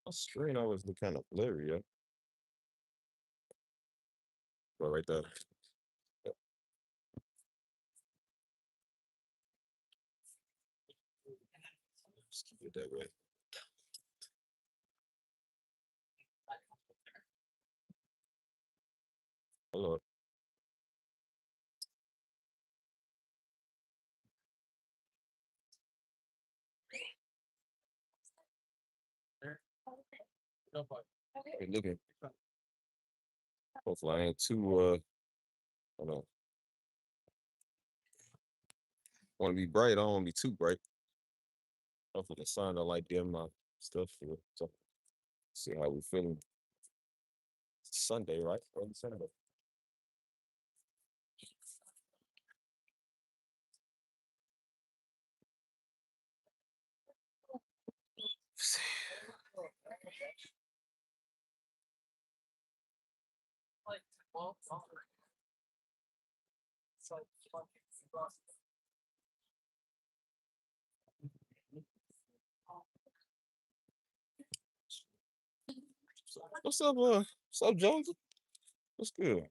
My screen always look kind of blurry, yeah. But right there. Yeah, just keep it that way. Hold up. Hey, looking. Hopefully I ain't too hold on. Want to be bright. I don't want to be too bright. Hopefully the sun don't like dim my stuff for it. So see how we feeling. It's Sunday, right? Early Sunday. What's up, what's up, Jones? What's good?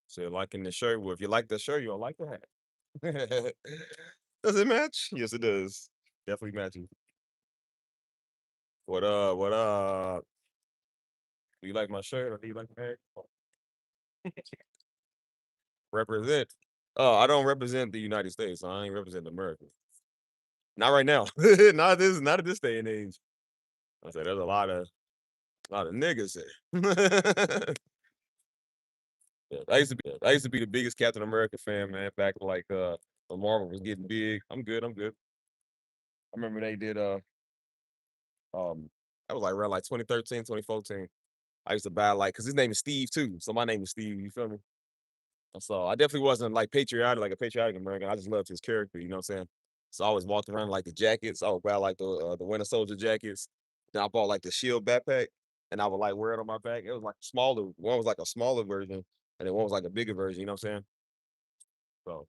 So you're liking the shirt. Well, if you like the shirt, you'll like the hat. Does it match? Yes, it does. Definitely matching. What up? What up? Do you like my shirt or do you like the hat? Represent. Oh, I don't represent the United States. I ain't represent America. Not right now. Not at this day and age. I said there's a lot of niggas there. Yeah, I used to be the biggest Captain America fan, man, back like when Marvel was getting big. I'm good, I'm good. I remember they did um that was like around like 2013, 2014. I used to buy like cause his name is Steve too. So my name is Steve, you feel me? So I definitely wasn't like patriotic, like a patriotic American. I just loved his character, you know what I'm saying? So I always walked around like the jackets. I would buy like the Winter Soldier jackets. Then I bought like the Shield backpack, and I would like wear it on my back. It was like smaller. One was like a smaller version, and then one was like a bigger version. You know what I'm saying? So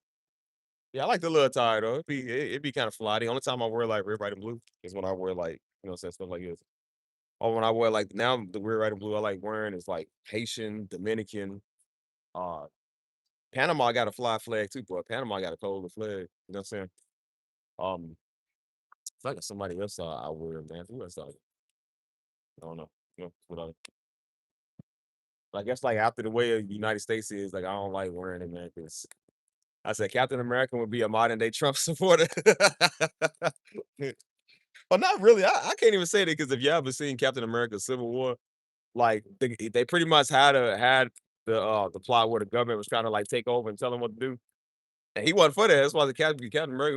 yeah, I like the little tie though. It'd be kind of fly. The only time I wear like red, white, and blue is when I wear like you know what I'm saying stuff like this. Or when I wear like now the red, white, and blue I like wearing is like Haitian, Dominican, uh Panama got a fly flag too, but Panama got a colder flag. You know what I'm saying? Um, it's like somebody else I wear, man. Who else? I don't know. You know, what I guess like after the way the United States is, like I don't like wearing it, man. Because I said Captain America would be a modern day Trump supporter. Well, not really. I can't even say that because if you ever seen Captain America Civil War, like they pretty much had the plot where the government was trying to like take over and tell them what to do. And he wasn't for that. That's why the Captain America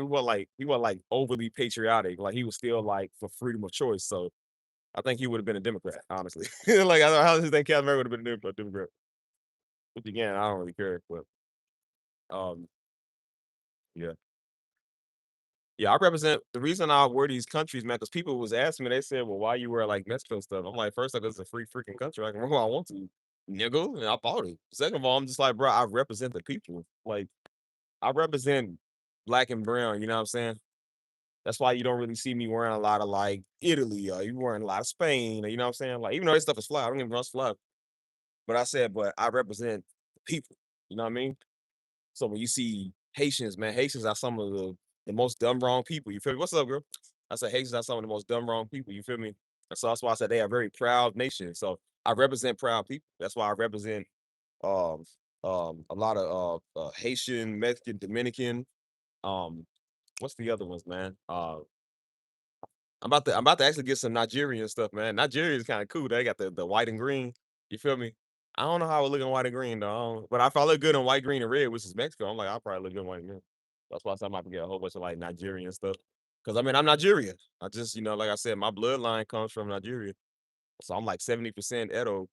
he wasn't like overly patriotic. Like he was still like for freedom of choice. So I think he would have been a Democrat, honestly. Like I don't know how does you think Captain America would have been a Democrat? Which again, I don't really care. But um yeah. Yeah, I represent the reason I wear these countries, man, because people was asking me, they said, well, why you wear like Mexico stuff? I'm like, first off, it's a free freaking country. I can wear what I want to, nigga. And I bought it. Second of all, I'm just like, bro, I represent the people. Like I represent black and brown, you know what I'm saying? That's why you don't really see me wearing a lot of like Italy or you wearing a lot of Spain, or, you know what I'm saying? Like, even though this stuff is fly, I don't even know it's fly. But I said, but I represent the people. You know what I mean? So when you see Haitians, man, Haitians are some of the most dumb wrong people. You feel me? What's up, girl? I said Haitians are some of the most dumb wrong people. You feel me? And so that's why I said they are a very proud nation. So I represent proud people. That's why I represent um a lot of Haitian, Mexican, Dominican. Um, what's the other ones, man? I'm about to actually get some Nigerian stuff, man. Nigeria is kind of cool. They got the white and green. You feel me? I don't know how I would look in white and green though. But if I look good in white, green, and red, which is Mexico, I'm like, I'll probably look good in white and green. That's why I said I might get a whole bunch of like Nigerian stuff. Cause I mean I'm Nigerian. I just, like I said, my bloodline comes from Nigeria. So I'm like 70% Edo.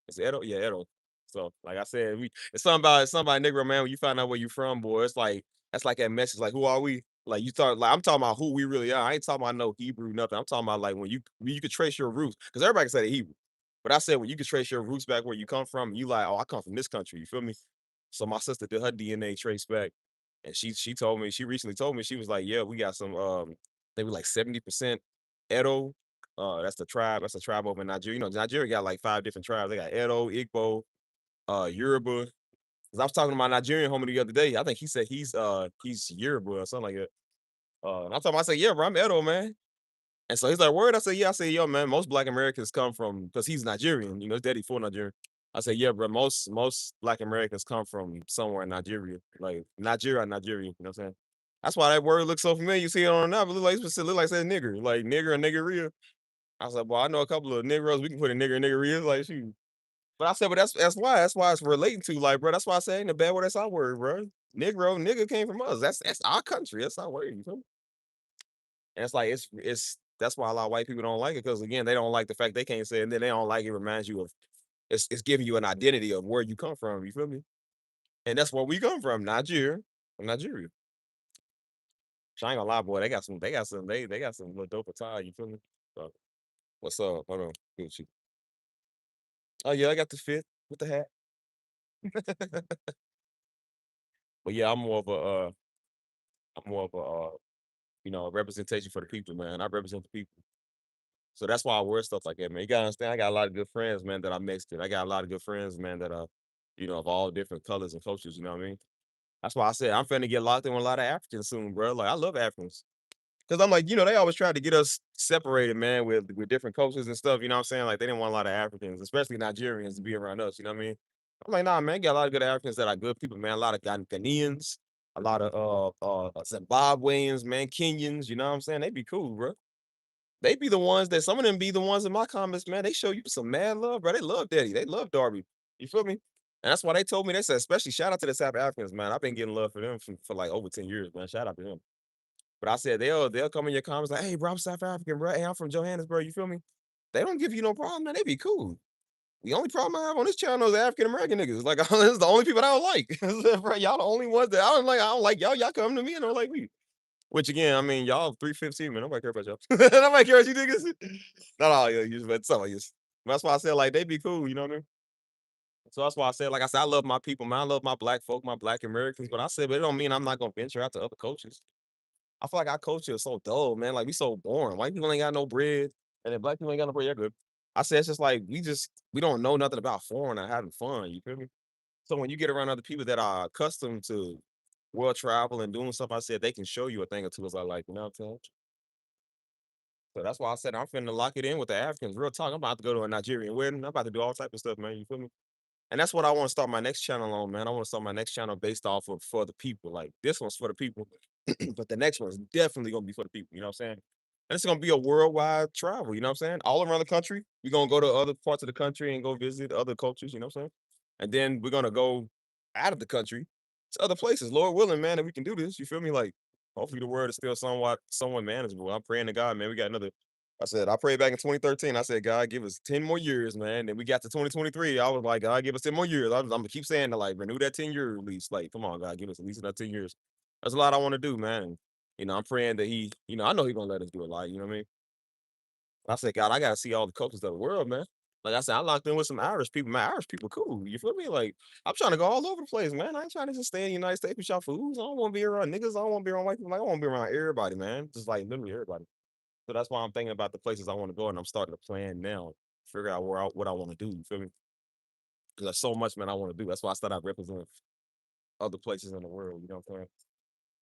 It's Edo? Yeah, Edo. So like I said, it's something about Negro, man. When you find out where you from, boy, it's like that's like that message, like who are we? Like you start like I'm talking about who we really are. I ain't talking about no Hebrew, nothing. I'm talking about like when you could trace your roots. Because everybody can say the Hebrew. But I said when you can trace your roots back where you come from, you like, oh, I come from this country. You feel me? So my sister did her DNA trace back, and she told me, she recently told me, she was like, yeah, we got some they were like 70% Edo, That's the tribe. That's a tribe over in Nigeria. You know, Nigeria got like 5 different tribes. They got Edo, Igbo, Yoruba. 'Cause I was talking to my Nigerian homie the other day. I think he said he's Yoruba or something like that. And I told him, I said, yeah, bro, I'm Edo, man. And so he's like, word? I said, yeah. I said, yo, man, most black Americans come from because he's Nigerian, you know, his daddy full Nigerian. I said, yeah, bro, most black Americans come from somewhere in Nigeria. Like Nigeria, you know what I'm saying? That's why that word looks so familiar. You see it on the app, it look like say nigger, like nigger and niggeria. I was like, well, I know a couple of Negroes. We can put a nigger and niggeria, like shoot. But I said, but that's why it's relating to, like, bro. That's why I say ain't a bad word. That's our word, bro. Negro, nigga came from us. That's our country. That's our word. You feel me? And it's like it's that's why a lot of white people don't like it because again they don't like the fact they can't say it, and then they don't like it reminds you of it's giving you an identity of where you come from. You feel me? And that's where we come from, Nigeria, Nigeria. So I ain't gonna lie, boy. They got some little dope attire. You feel me? So, what's up? Hold on. Get with you. Oh yeah, I got the fit with the hat. But yeah, I'm more of a you know representation for the people, man. I represent the people. So that's why I wear stuff like that, man. You gotta understand, I got a lot of good friends, man, that I'm Mexican. I got a lot of good friends, man, that are, you know, of all different colors and cultures, you know what I mean? That's why I said I'm finna get locked in with a lot of Africans soon, bro. Like I love Africans. Cause I'm like, you know, they always tried to get us separated, man, with different cultures and stuff. You know what I'm saying? Like they didn't want a lot of Africans, especially Nigerians, to be around us. You know what I mean? I'm like, nah, man, got a lot of good Africans that are good people, man. A lot of Ghanaians, a lot of Zimbabweans, man, Kenyans. You know what I'm saying? They be cool, bro. They be the ones that some of them be the ones in my comments, man. They show you some mad love, bro. They love Daddy. They love Darby. You feel me? And that's why they told me. They said, especially shout out to the South Africans, man. I've been getting love for them for like over 10 years, man. Shout out to them. But I said they'll come in your comments like, hey, bro, I'm South African, bro. Hey, I'm from Johannesburg. You feel me? They don't give you no problem, man. They be cool. The only problem I have on this channel is African American niggas. Like, this is the only people I don't like. Bro, y'all the only ones that I don't like. I don't like y'all. Y'all come to me and don't like me. Which again, I mean, y'all 315, man. Nobody care about y'all. Nobody care about you niggas. Not all you, but some of you. That's why I said like they be cool. You know what I mean? So that's why I said, like I said, I love my people, man. I love my black folk, my black Americans. But I said, but it don't mean I'm not gonna venture out to other cultures. I feel like our culture is so dull, man. Like we so boring. White people ain't got no bread, and then black people ain't got no bread. You're good. I said it's just like we don't know nothing about foreign or having fun. You feel me? So when you get around other people that are accustomed to world travel and doing stuff, I said they can show you a thing or two. As I like, you know what I'm saying? So that's why I said I'm finna lock it in with the Africans. Real talk. I'm about to go to a Nigerian wedding. I'm about to do all type of stuff, man. You feel me? And that's what I want to start my next channel on, man. I want to start my next channel based off of for the people. Like this one's for the people, but the next one's definitely gonna be for the people. You know what I'm saying? And it's gonna be a worldwide travel. You know what I'm saying? All around the country. We're gonna go to other parts of the country and go visit other cultures. You know what I'm saying? And then we're gonna go out of the country to other places. Lord willing, man, that we can do this. You feel me? Like hopefully the world is still somewhat manageable. I'm praying to God, man. We got another I said, I prayed back in 2013. I said, God, give us 10 more years, man. And we got to 2023. I was like, God, give us 10 more years. I'm gonna keep saying to like renew that 10-year lease. Like, come on, God, give us at least another 10 years. That's a lot I want to do, man. And, you know, I'm praying that I know He's gonna let us do a lot. You know what I mean? I said, God, I gotta see all the cultures of the world, man. Like I said, I locked in with some Irish people. Man, Irish people cool. You feel me? Like, I'm trying to go all over the place, man. I ain't trying to just stay in the United States with y'all fools. I don't want to be around niggas. I don't want to be around white people. Like, I want to be around everybody, man. Just like literally everybody. So that's why I'm thinking about the places I want to go, and I'm starting to plan now, figure out what I want to do. You feel me? Because there's so much, man, I want to do. That's why I started representing other places in the world. You know what I'm saying?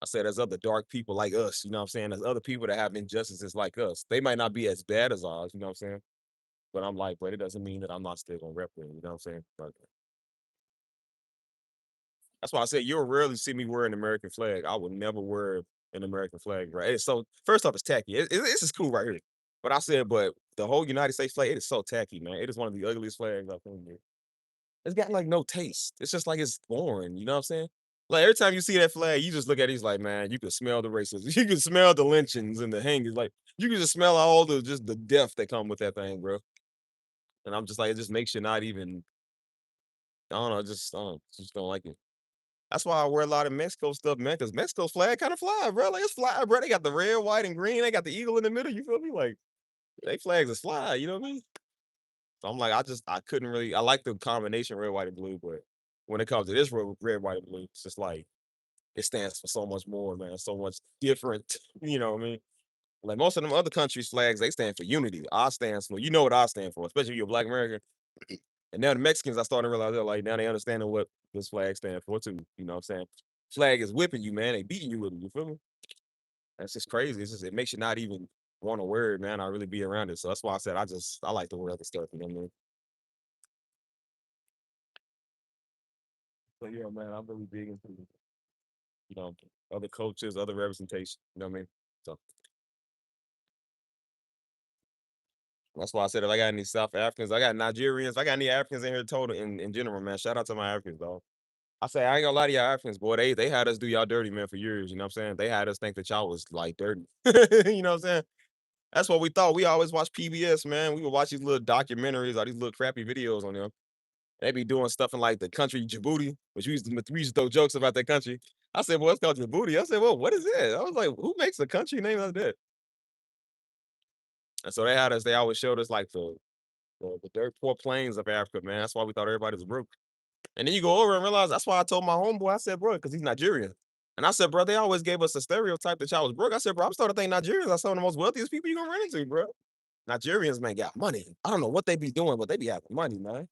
I said there's other dark people like us. You know what I'm saying? There's other people that have injustices like us. They might not be as bad as ours. You know what I'm saying? But I'm like, but it doesn't mean that I'm not still gonna rep them. You know what I'm saying? Like, that's why I said you'll rarely see me wear an American flag. I would never wear an American flag, right? So first off, it's tacky. This is cool right here. But I said, but the whole United States flag, it is so tacky, man. It is one of the ugliest flags I've seen here. It's got like no taste. It's just like it's boring. You know what I'm saying? Like every time you see that flag, you just look at it, he's like, man, you can smell the racism. You can smell the lynchings and the hangings. Like you can just smell all the just the death that come with that thing, bro. And I'm just like, it just makes you not even, I don't know, just don't like it. That's why I wear a lot of Mexico stuff, man, because Mexico's flag kind of fly, bro. Like it's fly, bro. They got the red, white, and green. They got the eagle in the middle. You feel me? Like they flags is fly. You know what I mean? So I'm like, I couldn't really. I like the combination red, white, and blue, but when it comes to this red, white, and blue, it's just like it stands for so much more, man. So much different. You know what I mean? Like most of them other countries' flags, they stand for unity. I stands for, you know what I stand for, especially if you're a Black American. And now the Mexicans, I starting to realize they're like now they understanding what this flag stands for too. You know what I'm saying? Flag is whipping you, man. They beating you with it. You feel me? That's just crazy. It's just it makes you not even want to wear it, man. I really be around it. So that's why I said I like to wear other stuff. You know what I mean? So yeah, man, I'm really big into you know other cultures, other representation. You know what I mean? So that's why I said if I got any South Africans, I got Nigerians, I got any Africans in here total in general, man. Shout out to my Africans, dog. I say I ain't gonna lie to y'all Africans, boy. They had us do y'all dirty, man, for years. You know what I'm saying? They had us think that y'all was like dirty. You know what I'm saying? That's what we thought. We always watch PBS, man. We would watch these little documentaries or these little crappy videos on them. They be doing stuff in like the country Djibouti, which we used to throw jokes about that country. I said, well, it's called Djibouti. I said, well, what is it? I was like, who makes a country named like that? And so they had us, they always showed us like the dirt poor plains of Africa, man. That's why we thought everybody was broke. And then you go over and realize that's why I told my homeboy, I said, bro, because he's Nigerian. And I said, bro, they always gave us a stereotype that y'all was broke. I said, bro, I'm starting to think Nigerians are some of the most wealthiest people you gonna run into, bro. Nigerians, man, got money. I don't know what they be doing, but they be having money, man.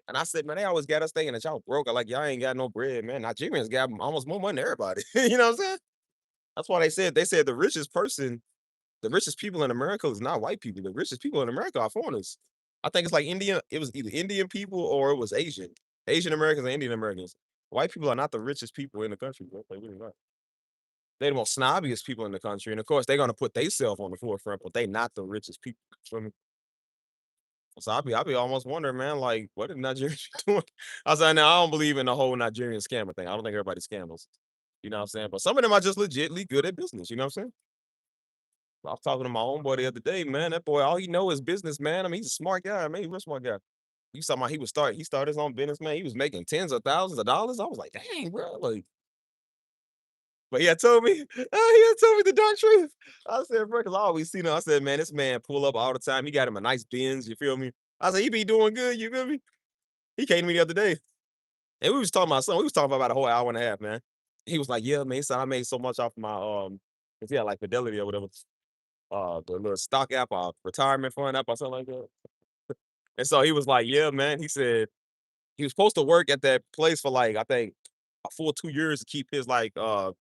And I said, man, they always got us thinking that y'all broke. Like, y'all ain't got no bread, man. Nigerians got almost more money than everybody. You know what I'm saying? That's why they said the richest people in America is not white people. The richest people in America are foreigners. I think it's like Indian. It was either Indian people or it was Asian. Asian Americans and Indian Americans. White people are not the richest people in the country, bro. They really not. They the most snobbiest people in the country, and of course they're gonna put themselves on the forefront, but they not the richest people. You feel me? So I be almost wondering, man, like what did Nigerians be doing? I said, now I don't believe in the whole Nigerian scammer thing. I don't think everybody scammers. You know what I'm saying? But some of them are just legitly good at business. You know what I'm saying? I was talking to my homeboy the other day, man. That boy, all he know is business, man. I mean, he's a smart guy, man. He's a real smart guy. You talking about he started his own business, man. He was making tens of thousands of dollars. I was like, dang, bro. Like, but he had told me, he had told me the dark truth. I said, bro, because I always seen him. I said, man, this man pull up all the time. He got him a nice Benz, you feel me? I said, he be doing good, you feel me? He came to me the other day. And we was talking about something. We was talking about a whole hour and a half, man. He was like, yeah, man. He said, I made so much off my cause he had like Fidelity or whatever. The little stock app or retirement fund app or something like that. And so he was like, yeah, man. He said he was supposed to work at that place for like, I think a full 2 years to keep his 401k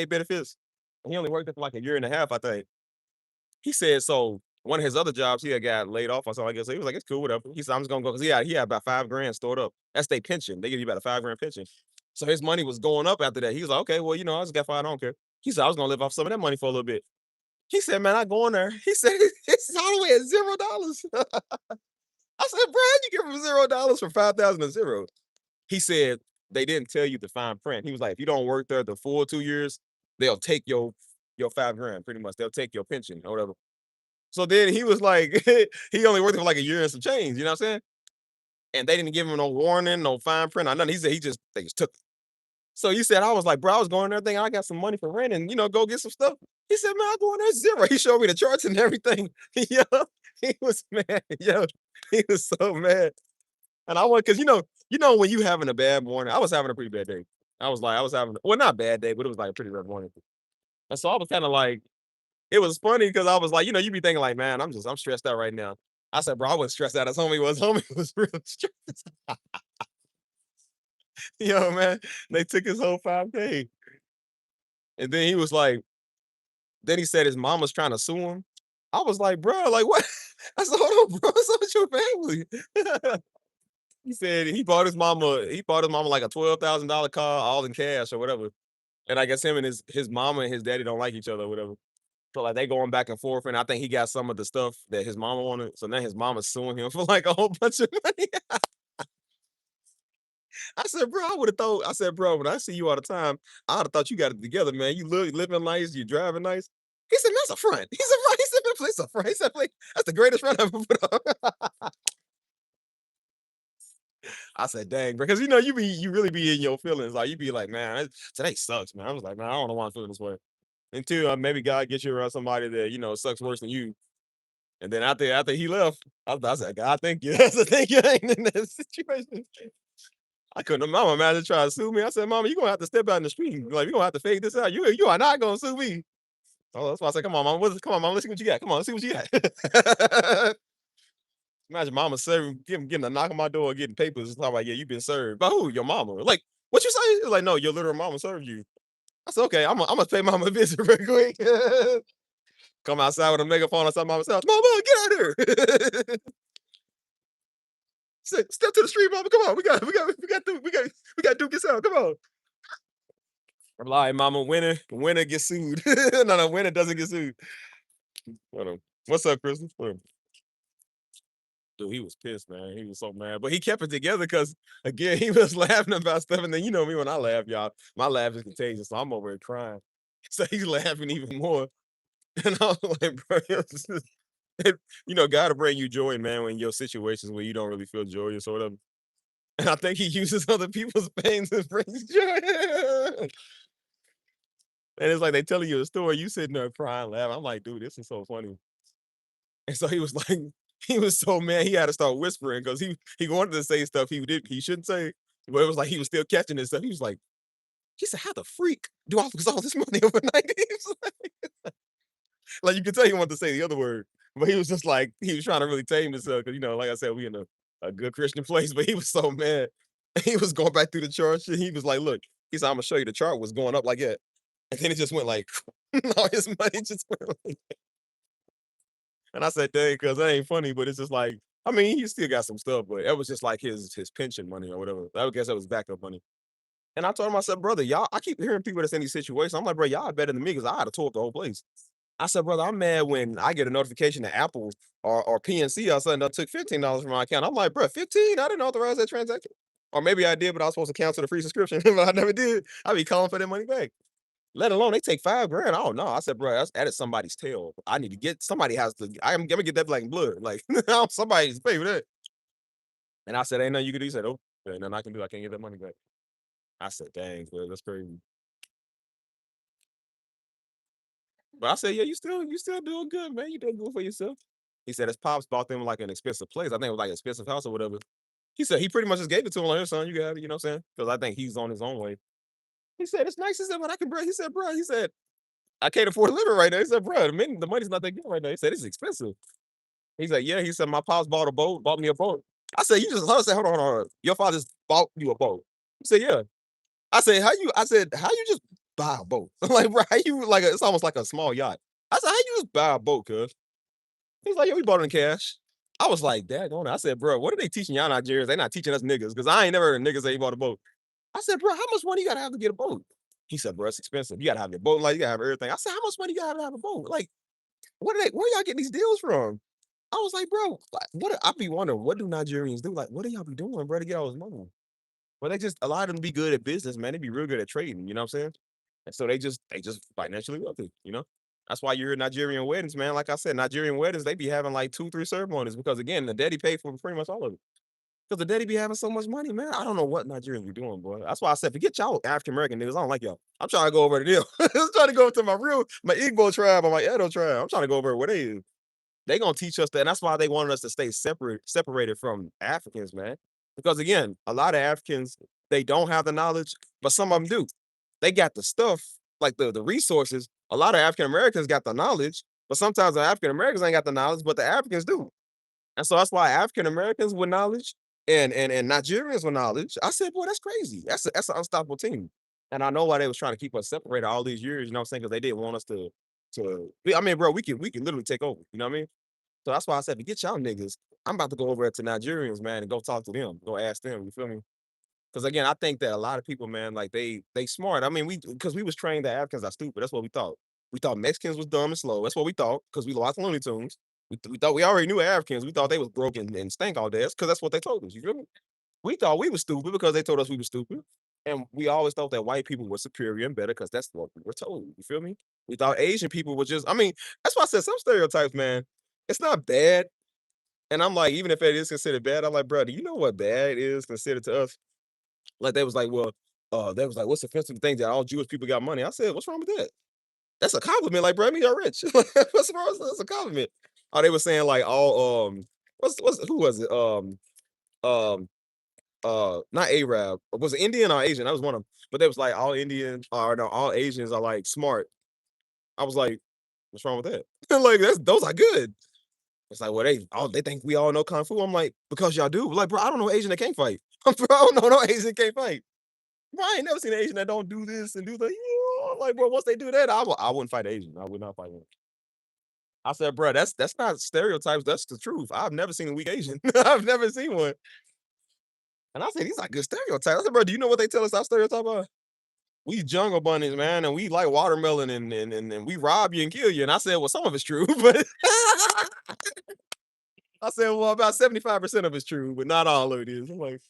benefits. And he only worked there for like a year and a half, I think. He said so one of his other jobs, he had got laid off or something like that. So he was like, it's cool, whatever. He said, I'm just gonna go because he had about 5 grand stored up. That's their pension. They give you about a 5 grand pension. So his money was going up after that. He was like, okay, well, I just got five, I don't care. He said, I was gonna live off some of that money for a little bit. He said, man, I go in there. He said, it's all the way at $0. I said, bro, how'd you get from $0 from 5,000 to zero? He said they didn't tell you the fine print. He was like, if you don't work there the full 2 years, they'll take your 5 grand, pretty much. They'll take your pension or whatever. So then he was like, he only worked there for like a year and some change, you know what I'm saying? And they didn't give him no warning, no fine print, or nothing. He said they just took it. So he said, I was like, bro, I was going there thinking I got some money for rent and go get some stuff. He said, man, I go in there zero. He showed me the charts and everything. Yo, he was mad. Yo, he was so mad. And I went, because when you having a bad morning, I was having a pretty bad day. I was having, well, not a bad day, but it was like a pretty bad morning. And so I was kind of like, it was funny because I was like, you be thinking like, man, I'm stressed out right now. I said, bro, I wasn't stressed out as homie was. Homie was real stressed. Yo, man, they took his whole 5K. And then he was like, then he said his mom was trying to sue him. I was like, bro, like what? I said, hold on, bro, what's up with your family? He said he bought his mama like a $12,000 car, all in cash or whatever. And I guess him and his mama and his daddy don't like each other or whatever. So like they going back and forth, and I think he got some of the stuff that his mama wanted. So now his mama's suing him for like a whole bunch of money. I said, bro, I would have thought. I said, bro, when I see you all the time, I'd have thought you got it together, man. You look living nice, you driving nice. He said, that's a front. He said, right. He said, man, it's a front. He said, like, that's the greatest front I've ever put on. I said, dang, bro, because you really be in your feelings. Like you be like, man, today sucks, man. I was like, man, I don't know why I'm feeling this way. And two, maybe God gets you around somebody that sucks worse than you. And then after he left, I said, God, thank you. I said, thank you. I ain't in that situation. I couldn't. Mama imagine trying to sue me. I said, Mama, you're gonna have to step out in the street. Like, you're gonna have to fake this out. You are not gonna sue me. Oh, that's why I said, "Come on, mama. Come on, mama. Let's see what you got. Come on, let's see what you got." Imagine mama serving, getting a knock on my door, getting papers. It's like, yeah, you've been served. By who? Your mama. Like, what you say? It's like, no, your literal mama served you. I said, okay, I'm gonna pay mama a visit real quick. Come outside with a megaphone outside mama's house. Mama, get out here. Step to the street, mama. Come on. We got Duke this out. Come on. I'm lying, mama. Winner gets sued. No, winner doesn't get sued. Hold on. What's up, Christmas? Dude, he was pissed, man. He was so mad, but he kept it together because again, he was laughing about stuff, and then you know me when I laugh, y'all. My laugh is contagious, so I'm over here crying. So he's laughing even more, and I was like, bro, you know, God will bring you joy, man, when your situations where you don't really feel joyous or whatever. And I think he uses other people's pain to bring joy. And it's like they telling you a story, you sitting there crying, laughing. I'm like, dude, this is so funny. And so he was like, he was so mad he had to start whispering because he wanted to say stuff he shouldn't say, but it was like he was still catching this stuff. He was like, he said, "How the freak do I lose all this money overnight?" He was like you could tell he wanted to say the other word, but he was just like he was trying to really tame himself because you know, like I said, we in a good Christian place, but he was so mad. He was going back through the chart and he was like, "Look," he said, "I'm gonna show you the chart was going up like that," and then it just went like all his money just went like. And I said, "Dang, cuz that ain't funny," but it's just like, I mean, he still got some stuff, but it was just like his pension money or whatever. I would guess that was backup money. And I told him, I said, "Brother, y'all," I keep hearing people that's in these situations. I'm like, "Bro, y'all better than me because I had to tore up the whole place." I said, "Brother, I'm mad when I get a notification that Apple or PNC all of a sudden done took $15 from my account." I'm like, "Bro, 15? I didn't authorize that transaction." Or maybe I did, but I was supposed to cancel the free subscription, but I never did. I be calling for that money back. Let alone they take 5 grand. Oh no. I said, bro, that is somebody's tail. I need to get somebody has to. I'm gonna get that black and blood. Like somebody's pay for that. And I said, ain't nothing you can do. He said, oh, ain't nothing I can do. I can't get that money back. I said, dang, cuz, that's crazy. But I said, yeah, you still doing good, man. You doing good for yourself. He said his pops bought them like an expensive place. I think it was like an expensive house or whatever. He said he pretty much just gave it to him like, "Here, son, you got it, you know what I'm saying?" Because I think he's on his own way. He said, it's nice. He said, but I can, bro. He said, bro, he said, I can't afford to live it right now. He said, bro, the money's not that good right now. He said, it's expensive. He's like, yeah. He said, my pops bought me a boat. I said, you just, I said, hold on. Your father just bought you a boat. He said, yeah. I said, how you just buy a boat? Like, bro, how you, like, it's almost like a small yacht. I said, how you just buy a boat, cuz? He's like, yo, we bought it in cash. I was like, daggone it. I said, bro, what are they teaching y'all Nigerians? They not teaching us niggas, because I ain't never heard niggas say he bought a boat. I said, bro, how much money you gotta have to get a boat? He said, bro, it's expensive. You gotta have your boat, like you gotta have everything. I said, how much money you gotta have to have a boat? Like, where y'all getting these deals from? I was like, bro, like, I be wondering, what do Nigerians do? Like, what do y'all be doing, bro, to get all this money? Well, they just a lot of them be good at business, man. They be real good at trading, you know what I'm saying? And so they just financially wealthy, you know? That's why you're Nigerian weddings, man. Like I said, Nigerian weddings, they be having like 2, 3 ceremonies because again, the daddy paid for pretty much all of it. Because the daddy be having so much money, man. I don't know what Nigerians be doing, boy. That's why I said, forget y'all African American niggas. I don't like y'all. I'm trying to go over to them. I'm trying to go to my Igbo tribe or my Edo tribe. I'm trying to go over where they is. They gonna teach us that. And that's why they wanted us to stay separated from Africans, man. Because again, a lot of Africans, they don't have the knowledge, but some of them do. They got the stuff, like the resources. A lot of African Americans got the knowledge, but sometimes the African Americans ain't got the knowledge, but the Africans do. And so that's why African Americans with knowledge and Nigerians with knowledge. I said, boy, that's crazy. That's an unstoppable team. And I know why they was trying to keep us separated all these years, you know what I'm saying? Because they didn't want us I mean, bro, we can literally take over. You know what I mean? So that's why I said, forget y'all niggas. I'm about to go over to Nigerians, man, and go talk to them. Go ask them. You feel me? Because again, I think that a lot of people, man, like they smart. I mean, because we was trained that Africans are stupid. That's what we thought. We thought Mexicans was dumb and slow. That's what we thought because we lost Looney Tunes. We thought we already knew Africans. We thought they was broken and stank all day. Because that's what they told us. You feel me? We thought we were stupid because they told us we were stupid. And we always thought that white people were superior and better because that's what we were told. You feel me? We thought Asian people were just, I mean, that's why I said some stereotypes, man. It's not bad. And I'm like, even if it is considered bad, I'm like, bro, do you know what bad is considered to us? Like they was like, well, they was like, what's offensive thing that all Jewish people got money? I said, what's wrong with that? That's a compliment. Like, bro, I mean, you're rich. What's wrong? That's a compliment. Oh, they were saying like all what's who was it? Um not Arab. Was it Indian or Asian? That was one of them. But they was like all Indians or no, all Asians are like smart. I was like, What's wrong with that? Like those are good. It's like, well, they think we all know kung fu. I'm like, because y'all do. Like, bro, I don't know Asian that can't fight. Bro, I don't know no Asian that can't fight. Bro, I ain't never seen an Asian that don't do this and do that. Like, bro, once they do that, I wouldn't fight Asian. I would not fight one. I said, bro, that's not stereotypes. That's the truth. I've never seen a weak Asian. I've never seen one. And I said, these are good stereotypes. I said, bro, do you know what they tell us our stereotype are? We jungle bunnies, man, and we like watermelon and we rob you and kill you. And I said, well, some of it's true, but I said, well, about 75% of it's true, but not all of it is. I'm like,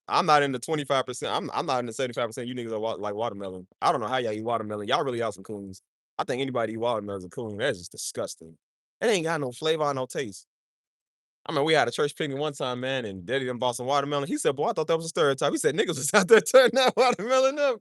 I'm not in the 25%. I'm not in the 75%. You niggas are like watermelon. I don't know how y'all eat watermelon. Y'all really are some coons. I think anybody eat watermelon is a coon. That's just disgusting. It ain't got no flavor or no taste. I mean, we had a church picnic one time, man, and Daddy done bought some watermelon. He said, boy, I thought that was a stereotype. He said, niggas was out there turning that watermelon up.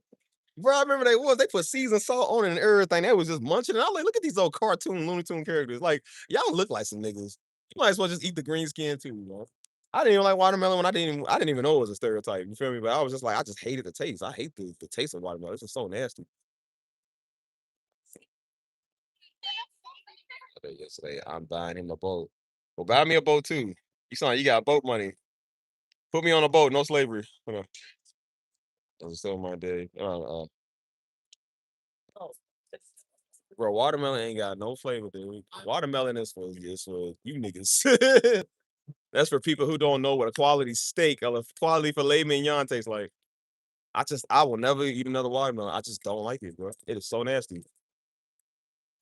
Bro, I remember they put seasoned salt on it and everything. They was just munching. And I was like, look at these old cartoon Looney Tune characters. Like, y'all look like some niggas. You might as well just eat the green skin too, bro. I didn't even like watermelon when I didn't even know it was a stereotype. You feel me? But I was just like, I just hated the taste. I hate the taste of watermelon. It's just so nasty. Yesterday, I'm buying him a boat. Well, buy me a boat too. You sound like you got boat money. Put me on a boat, no slavery. Hold on. That was still my day. Bro, watermelon ain't got no flavor, dude. Watermelon is for you niggas. That's for people who don't know what a quality steak or a quality filet mignon tastes like. I will never eat another watermelon. I just don't like it, bro. It is so nasty.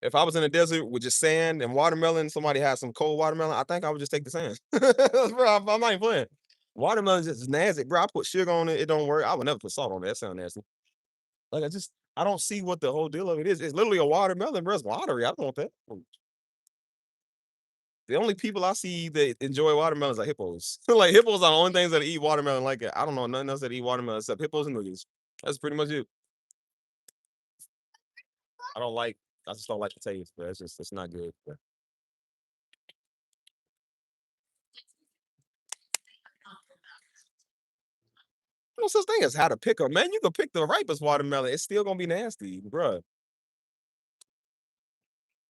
If I was in a desert with just sand and watermelon, somebody had some cold watermelon, I think I would just take the sand. Bro, I'm not even playing. Watermelon is just nasty, bro. I put sugar on it, it don't work. I would never put salt on it. That sounds nasty. Like I don't see what the whole deal of it is. It's literally a watermelon, bro. It's watery. I don't want that. The only people I see that enjoy watermelons are hippos. Like hippos are the only things that eat watermelon like it. I don't know nothing else that eat watermelon except hippos and niggas. That's pretty much it. I don't like. I just don't like the taste, but it's not good. But no such thing as how to pick them, man. You can pick the ripest watermelon. It's still gonna be nasty, bro.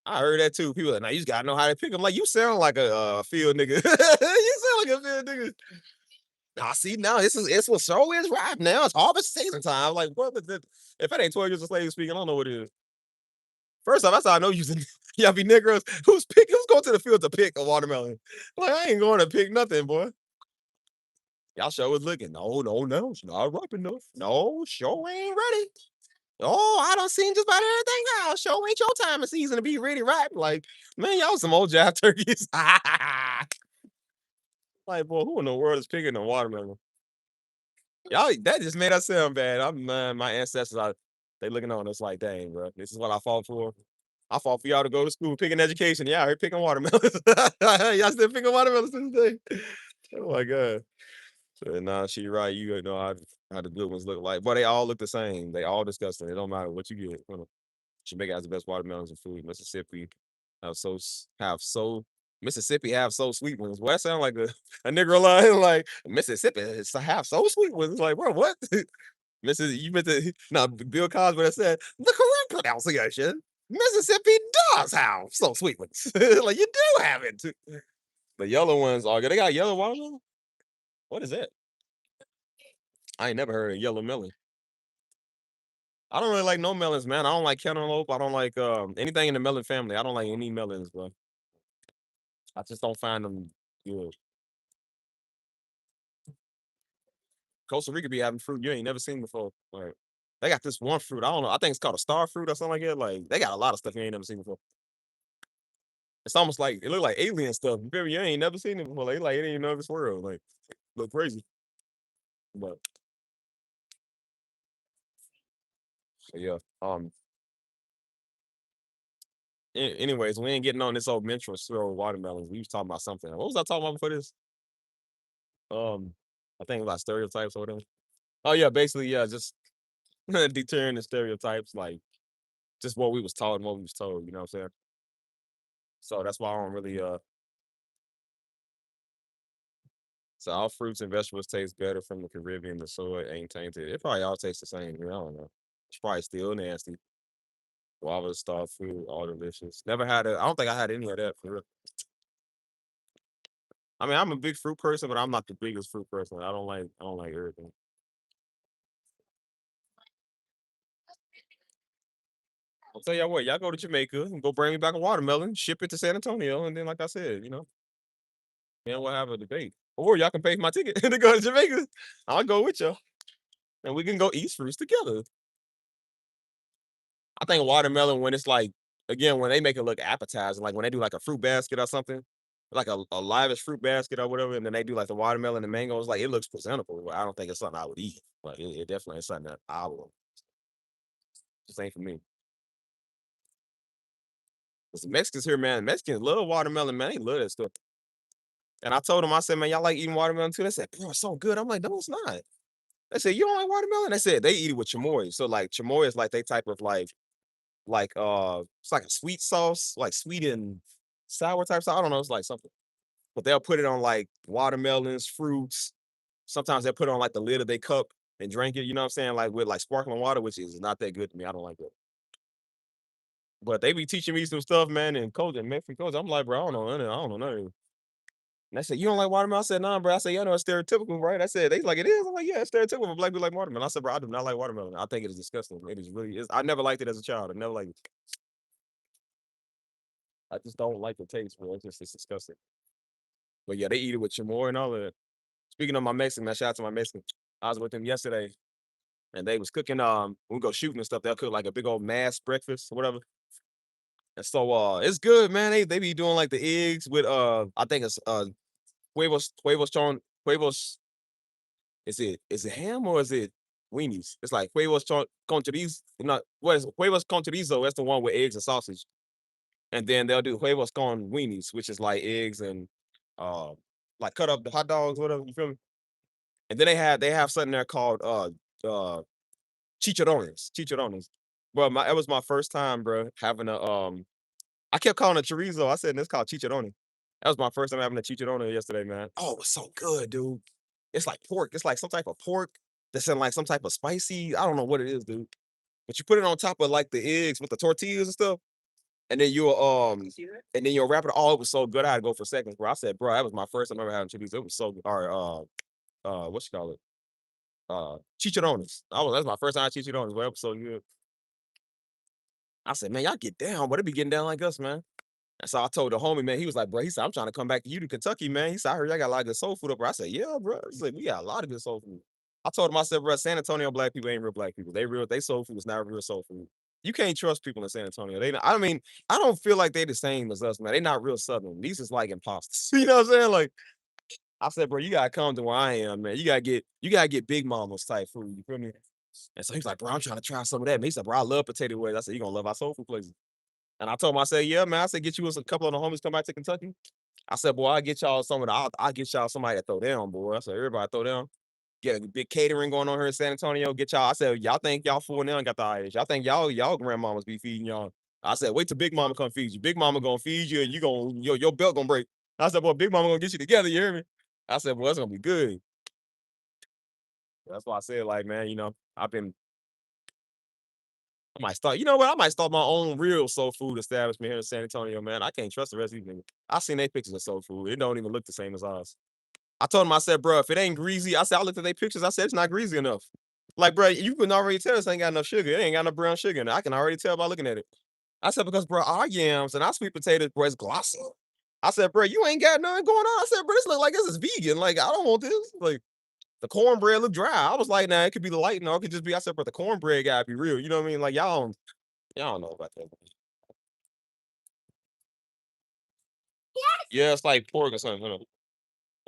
I heard that too. People like, now you just gotta know how to pick them. Like you sound like a field nigga. You sound like a field nigga. I see now. It's what so is ripe now. It's harvest season time. Like what? If it ain't 12 years of slave speaking, I don't know what it is. First off, that's how I know using y'all be Negroes. Who's going to the field to pick a watermelon? Like I ain't going to pick nothing, boy. Y'all sure was looking. No, no, no, it's not ripe enough. No, sure ain't ready. Oh, I don't seen just about everything now. Sure ain't your time of season to be ready ripe. Like, man, y'all some old jive turkeys. Like, boy, who in the world is picking a watermelon? Y'all, that just made us sound bad. My ancestors are they looking on us like, dang, bro, this is what I fought for. I fought for y'all to go to school, picking education. Yeah, here picking watermelons. Y'all still picking watermelons to this day. Oh my god. So, nah, she right. You know how the good ones look like, but they all look the same. They all disgusting. It don't matter what you get. Jamaica has the best watermelons and food. Mississippi have so Mississippi have so sweet ones. Well, that sound like a nigga line. Like Mississippi have so sweet ones. Like, bro, what? Mrs. You meant to no Bill Cosby that said the correct pronunciation. Mississippi does have so sweet ones. Like you do have it. The yellow ones are good. They got yellow watermelon. What is that? I ain't never heard of yellow melon. I don't really like no melons, man. I don't like cantaloupe. I don't like anything in the melon family. I don't like any melons, bro. I just don't find them good. Costa Rica be having fruit you ain't never seen before. Like they got this one fruit. I don't know. I think it's called a star fruit or something like that. Like they got a lot of stuff you ain't never seen before. It's almost like it look like alien stuff. You feel me? You ain't never seen it before. Like it ain't even know this world. Like look crazy. But yeah. Anyways, we ain't getting on this old menstrual swirl watermelons. We was talking about something. What was I talking about before this? Um, I think about stereotypes or whatever. Oh yeah, basically, yeah, just deterring the stereotypes, like just what we was taught and what we was told, you know what I'm saying? So that's why I don't really so all fruits and vegetables taste better from the Caribbean, the soil ain't tainted. It probably all tastes the same, you know, I don't know. It's probably still nasty. Guava star fruit, all delicious. Never had it. I don't think I had any of that for real. I mean, I'm a big fruit person, but I'm not the biggest fruit person. I don't like everything. I'll tell y'all what, y'all go to Jamaica and go bring me back a watermelon, ship it to San Antonio, and then like I said, then we'll have a debate. Or y'all can pay for my ticket to go to Jamaica. I'll go with y'all. And we can go eat fruits together. I think watermelon when it's like again when they make it look appetizing, like when they do like a fruit basket or something, like a lavish fruit basket or whatever, and then they do like the watermelon and mangoes, like it looks presentable. But I don't think it's something I would eat. Like it definitely is something that I will just ain't for me. 'Cause the Mexicans here, man, Mexicans love watermelon, man. They love that stuff. And I told them, I said, man, y'all like eating watermelon too? They said, bro, it's so good. I'm like, no, it's not. They said, you don't like watermelon? They said they eat it with chamoy. So like chamoy is like they type of it's like a sweet sauce, like sweet and sour type sauce. I don't know, it's like something. But they'll put it on like watermelons, fruits. Sometimes they'll put it on like the lid of their cup and drink it, you know what I'm saying? Like with like sparkling water, which is not that good to me. I don't like that. But they be teaching me some stuff, man, and culture, Mexican culture. I'm like, bro, I don't know none of it. I don't know none of it. And I said, you don't like watermelon? I said, nah, bro. I said, yeah, no, it's stereotypical, right? I said, they like it is. I'm like, yeah, it's stereotypical for black people like watermelon. I said, bro, I do not like watermelon. I think it is disgusting. It is really is. I never liked it as a child. I never liked it. I just don't like the taste, bro. It's disgusting. But yeah, they eat it with chamoy and all of that. Speaking of my Mexican, man, shout out to my Mexican. I was with them yesterday and they was cooking when we go shooting and stuff, they'll cook like a big old mass breakfast or whatever. And so it's good, man. They be doing like the eggs with I think it's huevos. Is it ham or is it weenies? It's like con chorizo. Not what is it? Huevos con chorizo? That's the one with eggs and sausage. And then they'll do huevos con weenies, which is like eggs and uh like cut up the hot dogs, whatever. You feel me? And then they have something there called chicharrones. Chicharrones. Bro, it was my first time, bro, having a I kept calling it chorizo. I said it's called chicharrone. That was my first time having a chicharrone yesterday, man. Oh, it was so good, dude. It's like pork. It's like some type of pork that's in like some type of spicy. I don't know what it is, dude. But you put it on top of like the eggs with the tortillas and stuff, and then you'll wrap it. Oh, it was so good. I had to go for seconds, bro. I said, bro, that was my first time ever having chorizo. It was so good. Or what you call it? Chicharrones. That's my first time at chicharrones. Well, it was so good. I said, man, y'all get down, but they be getting down like us, man. And so I told the homie, man, he was like, bro, he said, I'm trying to come back to you to Kentucky, man. He said, I heard y'all got a lot of good soul food up there. I said, yeah, bro. He's like, we got a lot of good soul food. I told him, I said, bro, San Antonio black people ain't real black people. They soul food is not real soul food. You can't trust people in San Antonio. I mean, I don't feel like they the same as us, man. They not real Southern. These is like imposters. You know what I'm saying? Like, I said, bro, you gotta come to where I am, man. You gotta get Big Mama's type food. You feel me? And so he's like, bro, I'm trying to try some of that. Man, he said, bro, I love potato wedge. I said, you gonna love our soul food places. And I told him, I said, yeah, man. I said, get you with a couple of the homies come back to Kentucky. I said, boy, I'll get y'all somebody to throw down, boy. I said, everybody throw down. Get a big catering going on here in San Antonio. Get y'all. I said, y'all think y'all full now and got the IH. Y'all think y'all grandmamas be feeding y'all. I said, wait till Big Mama come feed you. Big Mama gonna feed you and your belt gonna break. I said, boy, Big Mama gonna get you together, you hear me? I said, boy, it's gonna be good. That's why I said, like, man, I might start, you know what? I might start my own real soul food establishment here in San Antonio, man. I can't trust the rest of these niggas. I seen their pictures of soul food. It don't even look the same as ours. I told him, I said, bro, if it ain't greasy, I said, I looked at their pictures. I said, it's not greasy enough. Like, bro, you can already tell this ain't got enough sugar. It ain't got enough brown sugar in it. I can already tell by looking at it. I said, because, bro, our yams and our sweet potatoes, bro, it's glossy. I said, bro, you ain't got nothing going on. I said, bro, this look like this is vegan. Like, I don't want this. Like, the cornbread look dry. I was like, nah, it could be the lighting or it could just be, I said, but the cornbread gotta be real. You know what I mean? Like, y'all don't know about that. Yeah, it's like pork or something. Hold on.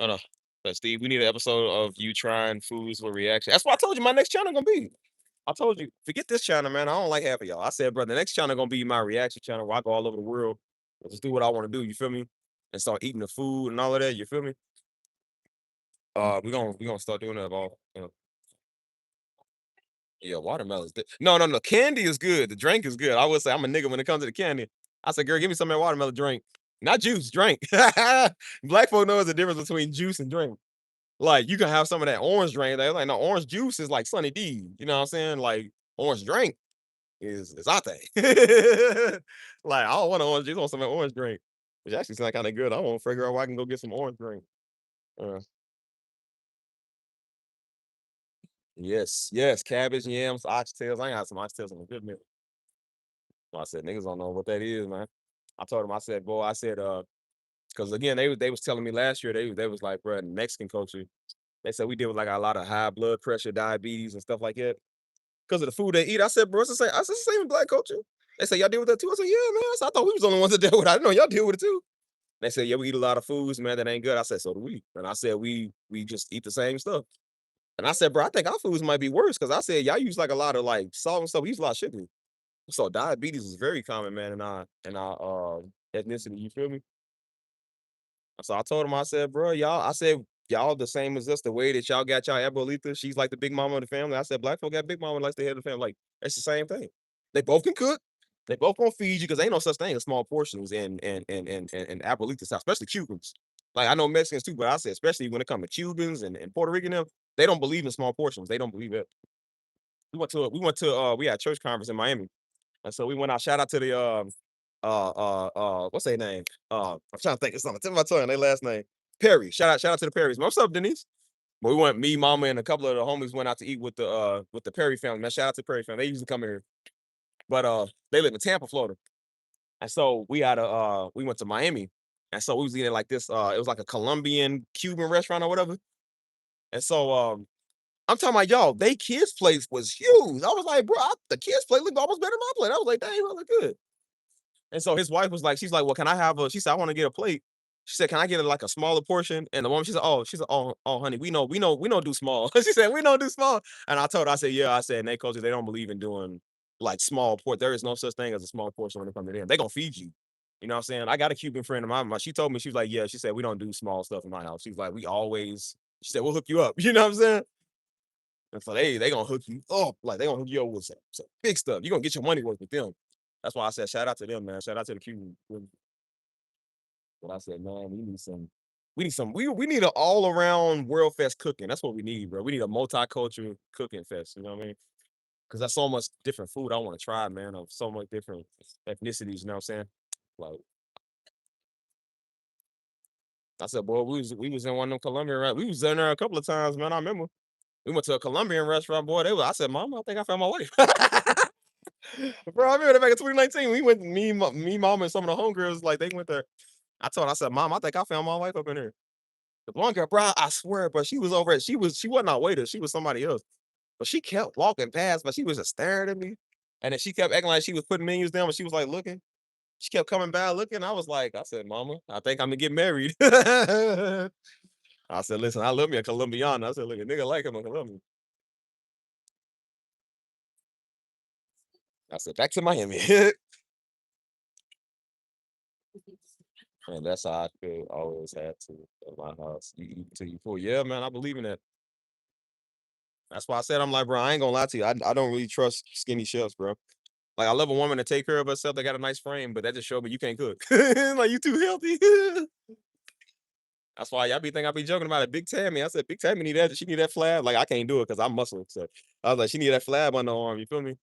Hold on. But Steve, we need an episode of you trying foods with reaction. That's what I told you my next channel gonna be. I told you, forget this channel, man. I don't like half of y'all. I said, bro, the next channel gonna be my reaction channel where I go all over the world and just do what I want to do. You feel me? And start eating the food and all of that. You feel me? We gonna start doing that all. Yeah, watermelon's good. No, no, no. Candy is good. The drink is good. I would say I'm a nigga when it comes to the candy. I said, girl, give me some of that watermelon drink. Not juice, drink. Black folk knows the difference between juice and drink. Like you can have some of that orange drink. They're like, no, orange juice is like Sunny D. You know what I'm saying? Like orange drink is our thing. Like, I don't want an orange juice, I want some orange drink, which actually sound kinda good. I wanna figure out where I can go get some orange drink. Uh, yes, yes, cabbage, yams, oxtails. I ain't had some oxtails in a good minute. So I said, "Niggas don't know what that is, man." I told him, I said, "Boy," I said, because again, they was telling me last year, they was like, "Bro, in Mexican culture," they said we deal with, like, a lot of high blood pressure, diabetes, and stuff like that because of the food they eat. I said, "Bro, it's the same." I said, "It's the same in black culture." They said, "Y'all deal with that too?" I said, "Yeah, man." I said, "I thought we was the only ones that deal with it. I didn't know y'all deal with it too." They said, "Yeah, we eat a lot of foods, man, that ain't good." I said, "So do we." And I said, "We just eat the same stuff." And I said, "Bro, I think our foods might be worse because I said y'all use like a lot of like salt and stuff. We use a lot of sugar. So diabetes is very common, man, in our ethnicity. You feel me?" So I told him, I said, "Bro, y'all the same as us. The way that y'all got y'all abuelita, she's like the big mama of the family." I said, "Black folk got big mama like the head of the family. Like it's the same thing. They both can cook. They both gonna feed you because ain't no such thing as small portions and abuelitas, especially Cubans. Like I know Mexicans too, but I said especially when it comes to Cubans and Puerto Rican them, they don't believe in small portions. They don't believe it. We had a church conference in Miami, and so we went out. Shout out to the what's their name? I'm trying to think of something. Tell me my tongue. Their last name Perry. Shout out to the Perrys. What's up, Denise? But we went, me, mama, and a couple of the homies went out to eat with the Perry family. Man, shout out to the Perry family. They usually come here, but they live in Tampa, Florida. And so we went to Miami, and so we was eating like this. It was like a Colombian Cuban restaurant or whatever. And so I'm talking about y'all. They kids' place was huge. I was like, bro, the kids' plate looked almost better than my plate. I was like, dang, that look good. And so his wife was like, she's like, "Well, can I have a?" She said, "I want to get a plate." She said, "Can I get like a smaller portion?" And the woman, she said, "Oh, honey, we don't do small." She said, "We don't do small." And I told her, I said, "Yeah," I said, "In their culture, they don't believe in doing like small port. There is no such thing as a small portion when it comes to them. They gonna feed you." You know what I'm saying? I got a Cuban friend of mine. She told me, she was like, "Yeah," she said, "We don't do small stuff in my house." She's like, "We always," she said, "We'll hook you up." You know what I'm saying? And so they gonna hook you up, like they gonna hook you up with some big stuff. You gonna get your money worth with them. That's why I said, shout out to them, man. Shout out to the Cuban. But I said, man, we need an all around world fest cooking. That's what we need, bro. We need a multicultural cooking fest. You know what I mean? Because that's so much different food I want to try, man. Of so much different ethnicities. You know what I'm saying? Like I said, boy, we was in one of them Colombian. We was in there a couple of times, man. I remember we went to a Colombian restaurant. Boy, I said, Mom, I think I found my wife. Bro, I remember that back in 2019. We went, me, mom, and some of the homegirls, like they went there. I said, Mom, I think I found my wife up in here. The one girl, bro, I swear, but she was over at she wasn't our waiter, she was somebody else. But she kept walking past, but she was just staring at me. And then she kept acting like she was putting menus down, but she was like looking. She kept coming by looking. I said, Mama, I think I'm gonna get married. I said, listen, I love me a Colombiana. I said, look, a nigga like him a Colombian. I said, back to Miami. And that's how I feel always had to at my house. You eat till you full. Yeah, man, I believe in that. That's why I said I'm like, bro, I ain't gonna lie to you. I don't really trust skinny chefs, bro. Like I love a woman to take care of herself. They got a nice frame, but that just showed me you can't cook. Like you too healthy. That's why y'all be thinking I be joking about it. Big Tammy. I said Big Tammy need that. She need that flab. Like I can't do it because I'm muscle. So I was like, she need that flab on the arm. You feel me?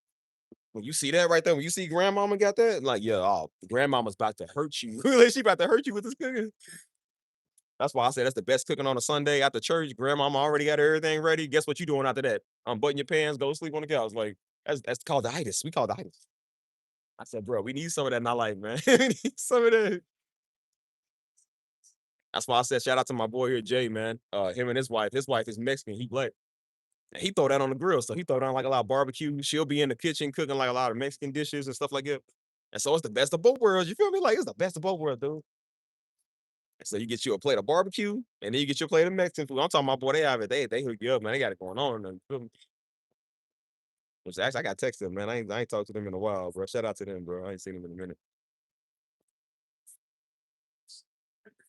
When you see that right there, when you see grandmama got that, like, yeah, oh, grandmama's about to hurt you. Like, she about to hurt you with this cooking. That's why I said that's the best cooking on a Sunday after church. Grandmama already got everything ready. Guess what you doing after that? Unbutton your pants, go sleep on the couch. Like that's called the itis. We call the itis. I said, bro, we need some of that in our life, man. We need some of that. That's why I said shout out to my boy here, Jay, man. Him and his wife. His wife is Mexican. He black. And he throw that on the grill. So he throw down like a lot of barbecue. She'll be in the kitchen cooking like a lot of Mexican dishes and stuff like that. And so it's the best of both worlds. You feel me? Like it's the best of both worlds, dude. And so you get you a plate of barbecue, and then you get your plate of Mexican food. I'm talking about, boy, they have it. They hook you up, man. They got it going on. And which actually, I got to text them, man. I ain't talked to them in a while, bro. Shout out to them, bro. I ain't seen them in a minute.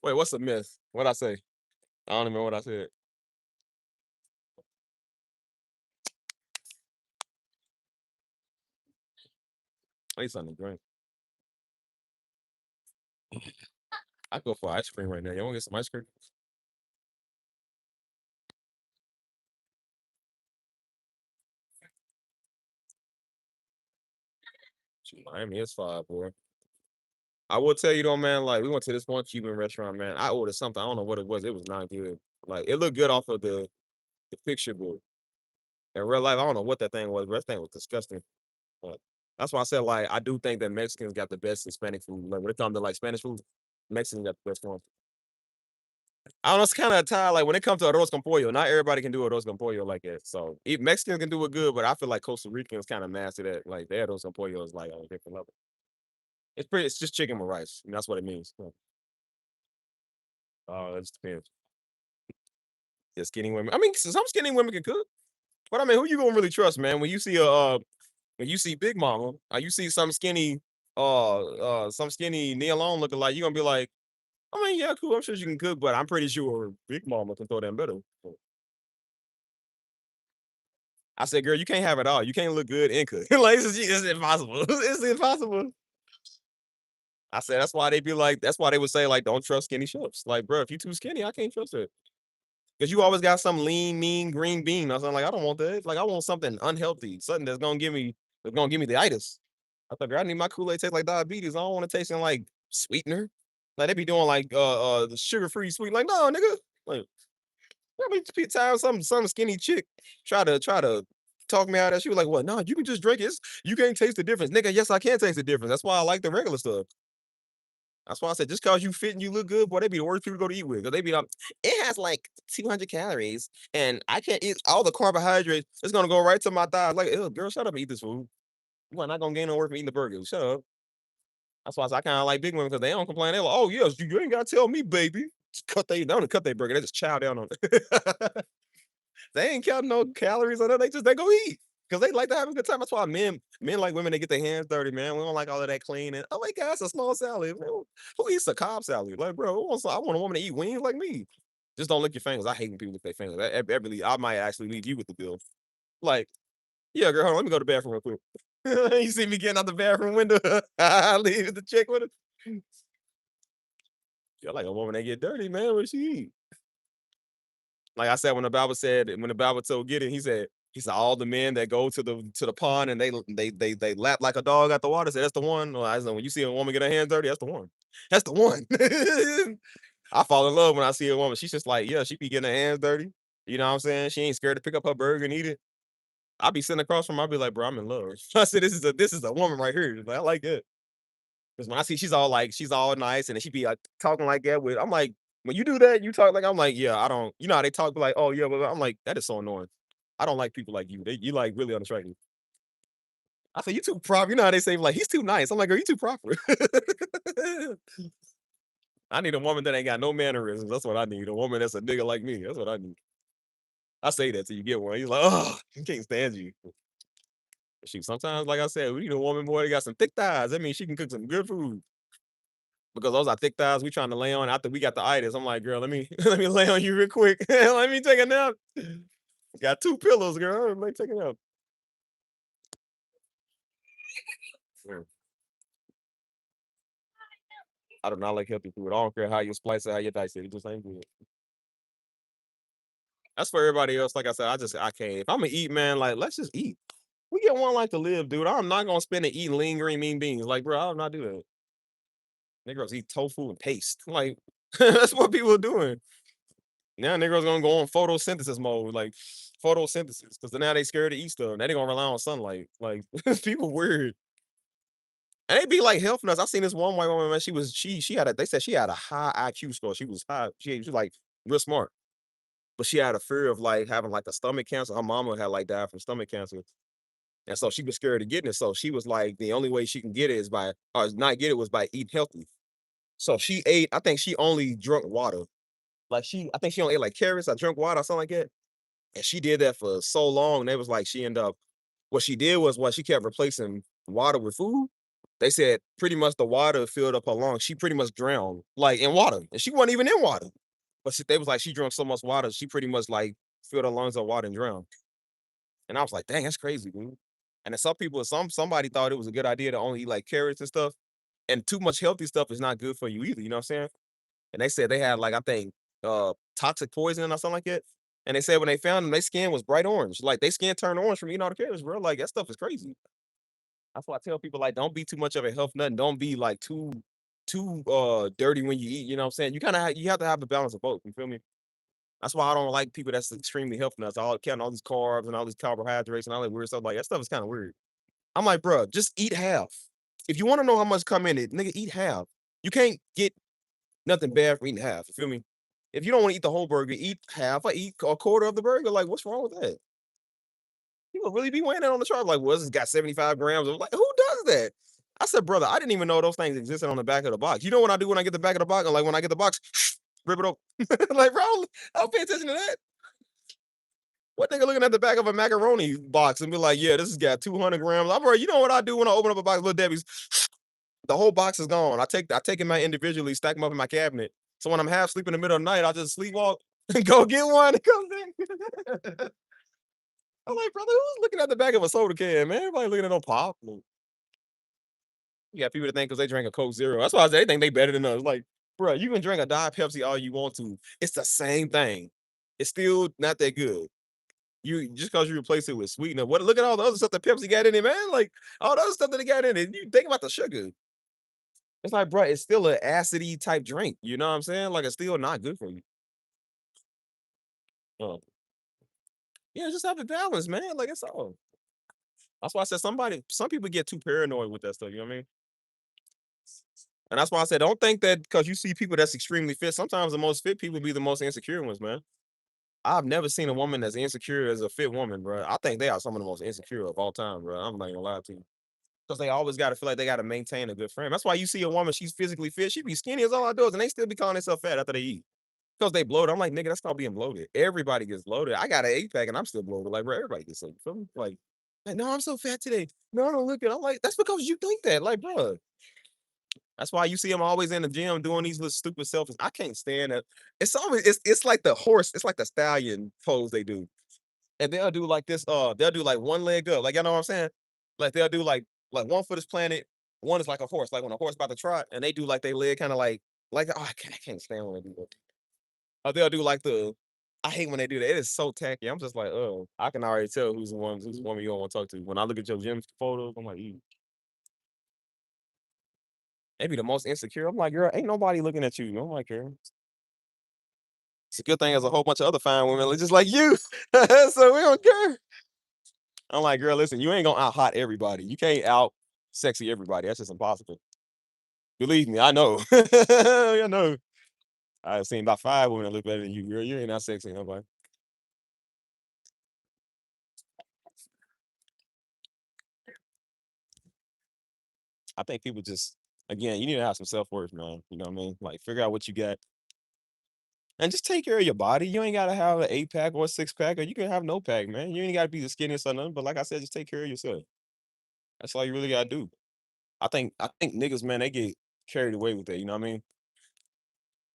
Wait, what's the myth? What I say? I don't even know what I said. I need something to drink. I go for ice cream right now. You want to get some ice cream? Miami is fire, boy. I will tell you though, man. Like we went to this one Cuban restaurant, man. I ordered something. I don't know what it was. It was not good. Like it looked good off of the picture book. In real life, I don't know what that thing was, but that thing was disgusting. But that's why I said like I do think that Mexicans got the best Hispanic food. Like when it comes to like Spanish food, Mexicans got the best one. I don't know. It's kind of a tie. Like when it comes to arroz con pollo, not everybody can do arroz con pollo like that. So Mexicans can do it good, but I feel like Costa Ricans kind of master that. Like their arroz con pollo is like on a different level. It's pretty. It's just chicken with rice. And that's what it means. That just depends. Yeah, skinny women. I mean, some skinny women can cook, but I mean, who you gonna really trust, man? When you see Big Mama, or you see some skinny Neil Long looking like, you gonna be like, I mean, yeah, cool. I'm sure you can cook, but I'm pretty sure Big Mama can throw them better. I said, girl, you can't have it all. You can't look good and cook. Like it's impossible. It's impossible. I said that's why they be like, that's why they would say like, don't trust skinny chefs. Like, bro, if you too skinny, I can't trust it. Because you always got some lean, mean green bean. I was like, I don't want that. Like, I want something unhealthy, something that's gonna give me the itis. I thought, girl, I need my Kool-Aid taste like diabetes. I don't want to taste like sweetener. Like they be doing like the sugar-free sweet. Like, no, nigga. Like, I mean, time some skinny chick try to talk me out of that. She was like, "What? No, you can just drink it. You can't taste the difference, nigga. Yes, I can taste the difference. That's why I like the regular stuff. That's why I said just cause you fit and you look good, boy, they be the worst people to go to eat with. Cause they be like, it has like 200 calories, and I can't eat all the carbohydrates. It's gonna go right to my thighs. Like, ew, girl, shut up and eat this food. You are not gonna gain no work from eating the burger. Shut up. That's why I kind of like big women because they don't complain. They're like, oh yes, you ain't gotta tell me, baby. Just they don't cut their burger. They just chow down on it. They ain't counting no calories on it. They go eat because they like to have a good time. That's why men like women. They get their hands dirty, man. We don't like all of that clean. And oh my god, it's a small salad. Man, who eats a Cobb salad? Like, bro, I want a woman to eat wings like me. Just don't lick your fingers. I hate when people lick their fingers. I might actually leave you with the bill. Like, yeah, girl, hold on, let me go to the bathroom real quick. You see me getting out the bathroom window? I leave the chick with it. Yeah, like a woman that get dirty, man. What she eat? Like I said, when the Bible told Gideon, he said all the men that go to the pond and they lap like a dog at the water. Said that's the one. Well, I said when you see a woman get her hands dirty, that's the one. That's the one. I fall in love when I see a woman. She's just like, yeah, she be getting her hands dirty. You know what I'm saying? She ain't scared to pick up her burger and eat it. I be sitting across from her, I be like, bro, I'm in love. I said, this is a woman right here. Like, I like it. Because when I see she's all nice and then she be like talking like that with, I'm like, when you do that, you talk like I'm like, yeah, I don't, you know how they talk like, oh yeah, but I'm like, that is so annoying. I don't like people like you. You like really unattractive. I say you too proper. You know how they say like he's too nice. I'm like, girl, you too proper. I need a woman that ain't got no mannerisms. That's what I need. A woman that's a nigga like me. That's what I need. I say that till you get one. He's like, oh, I can't stand you. Shoot, sometimes, like I said, we need a woman boy that got some thick thighs. That means she can cook some good food. Because those are thick thighs we trying to lay on after we got the itis. I'm like, girl, let me let me lay on you real quick. Let me take a nap. Got two pillows, girl. Let me take a nap. Mm. I do not like healthy food. I don't care how you splice it, how you dice it. It just ain't good. That's for everybody else. Like I said, I can't. If I'm gonna eat, man, like let's just eat. We get one life to live, dude. I'm not gonna spend it eating lean green mean beans. Like, bro, I'll not do that. Niggas eat tofu and paste. Like, that's what people are doing. Now niggas gonna go on photosynthesis mode, like photosynthesis, because now they scared to eat stuff. Now they gonna rely on sunlight. Like people weird. And they be like health nuts. I seen this one white woman, man. She had a they said she had a high IQ score. She was high, she was like real smart. But she had a fear of like having like a stomach cancer. Her mama had like died from stomach cancer. And so she was scared of getting it. So she was like, the only way she can get it is by or not get it was by eating healthy. So she ate, I think she only drunk water. Like I think she only ate like carrots, I drank water or something like that. And she did that for so long. They was like, she ended up, what she did was what she kept replacing water with food. They said pretty much the water filled up her lungs. She pretty much drowned like in water. And she wasn't even in water. But they was like, she drank so much water, she pretty much like filled her lungs up water and drowned. And I was like, dang, that's crazy, dude. And then somebody thought it was a good idea to only eat like carrots and stuff. And too much healthy stuff is not good for you either. You know what I'm saying? And they said they had like I think toxic poison or something like that. And they said when they found them, their skin was bright orange. Like their skin turned orange from eating all the carrots, bro. Like that stuff is crazy. That's why I tell people like, don't be too much of a health nut. And don't be like too dirty when you eat. You know what I'm saying? You kind of you have to have a balance of both. You feel me? That's why I don't like people that's extremely health nuts. All counting all these carbs and all these carbohydrates and all that weird stuff. Like that stuff is kind of weird. I'm like, bro, just eat half. If you want to know how much come in it, nigga, eat half. You can't get nothing bad for eating half. You feel me? If you don't want to eat the whole burger, eat half. I eat a quarter of the burger. Like, what's wrong with that? People really be weighing that on the chart. Like, well, this has got 75 grams. I'm like, who does that? I said, brother, I didn't even know those things existed on the back of the box. You know what I do when I get the back of the box? Like when I get the box, rip it open. Like, bro, I don't pay attention to that. What nigga looking at the back of a macaroni box and be like, yeah, this has got 200 grams. I'm right. You know what I do when I open up a box of Little Debbie's? The whole box is gone. I take them out individually, stack them up in my cabinet. So when I'm half asleep in the middle of the night, I just sleepwalk and go get one and come back. I'm like, brother, who's looking at the back of a soda can, man? Everybody looking at no pop. You got people that think because they drink a Coke Zero. That's why I say they think they better than us. Like, bro, you can drink a Diet Pepsi all you want to. It's the same thing. It's still not that good. You just because you replace it with sweetener. What look at all the other stuff that Pepsi got in it, man. Like all the other stuff that they got in it. You think about the sugar. It's like, bro, it's still an acidy type drink. You know what I'm saying? Like it's still not good for you. Uh, yeah, just have a balance, man. Like it's all. That's why I said some people get too paranoid with that stuff. You know what I mean? And that's why I said, don't think that because you see people that's extremely fit. Sometimes the most fit people be the most insecure ones, man. I've never seen a woman that's insecure as a fit woman, bro. I think they are some of the most insecure of all time, bro. I'm not gonna lie to you. Because they always got to feel like they got to maintain a good frame. That's why you see a woman, she's physically fit. She be skinny as all outdoors, and they still be calling themselves fat after they eat. Because they bloated. I'm like, nigga, that's not being bloated. Everybody gets bloated. I got an 8-pack and I'm still bloated. Like, bro, everybody gets so you feel me? Like, no, I'm so fat today. No, I don't look good. I'm like, that's because you think that. Like, bro. That's why you see them always in the gym doing these little stupid selfies. I can't stand it. It's always it's like the horse, it's like the stallion pose they do. And they'll do like this, they'll do like one leg up. Like, you know what I'm saying? Like they'll do like one foot is planted, one is like a horse, like when a horse about to trot, and they do like they leg kind of like oh, I can't stand when they do that. Or they'll do like I hate when they do that. It is so tacky. I'm just like, oh, I can already tell who's the woman you don't want to talk to. When I look at your gym photos, I'm like, "Ew." They be the most insecure. I'm like, girl, ain't nobody looking at you. I'm like, girl. It's a good thing there's a whole bunch of other fine women just like you. So we don't care. I'm like, girl, listen, you ain't gonna out hot everybody. You can't out sexy everybody. That's just impossible. Believe me, I know. I know. I've seen about 5 women that look better than you, girl. You ain't that sexy, nobody. I think people just again, you need to have some self-worth, man. You know what I mean? Like figure out what you got and just take care of your body. You ain't gotta have an 8-pack or a 6-pack, or you can have no pack, man. You ain't gotta be the skinniest or nothing. But like I said, just take care of yourself. That's all you really gotta do. I think niggas, man, they get carried away with that. You know what I mean?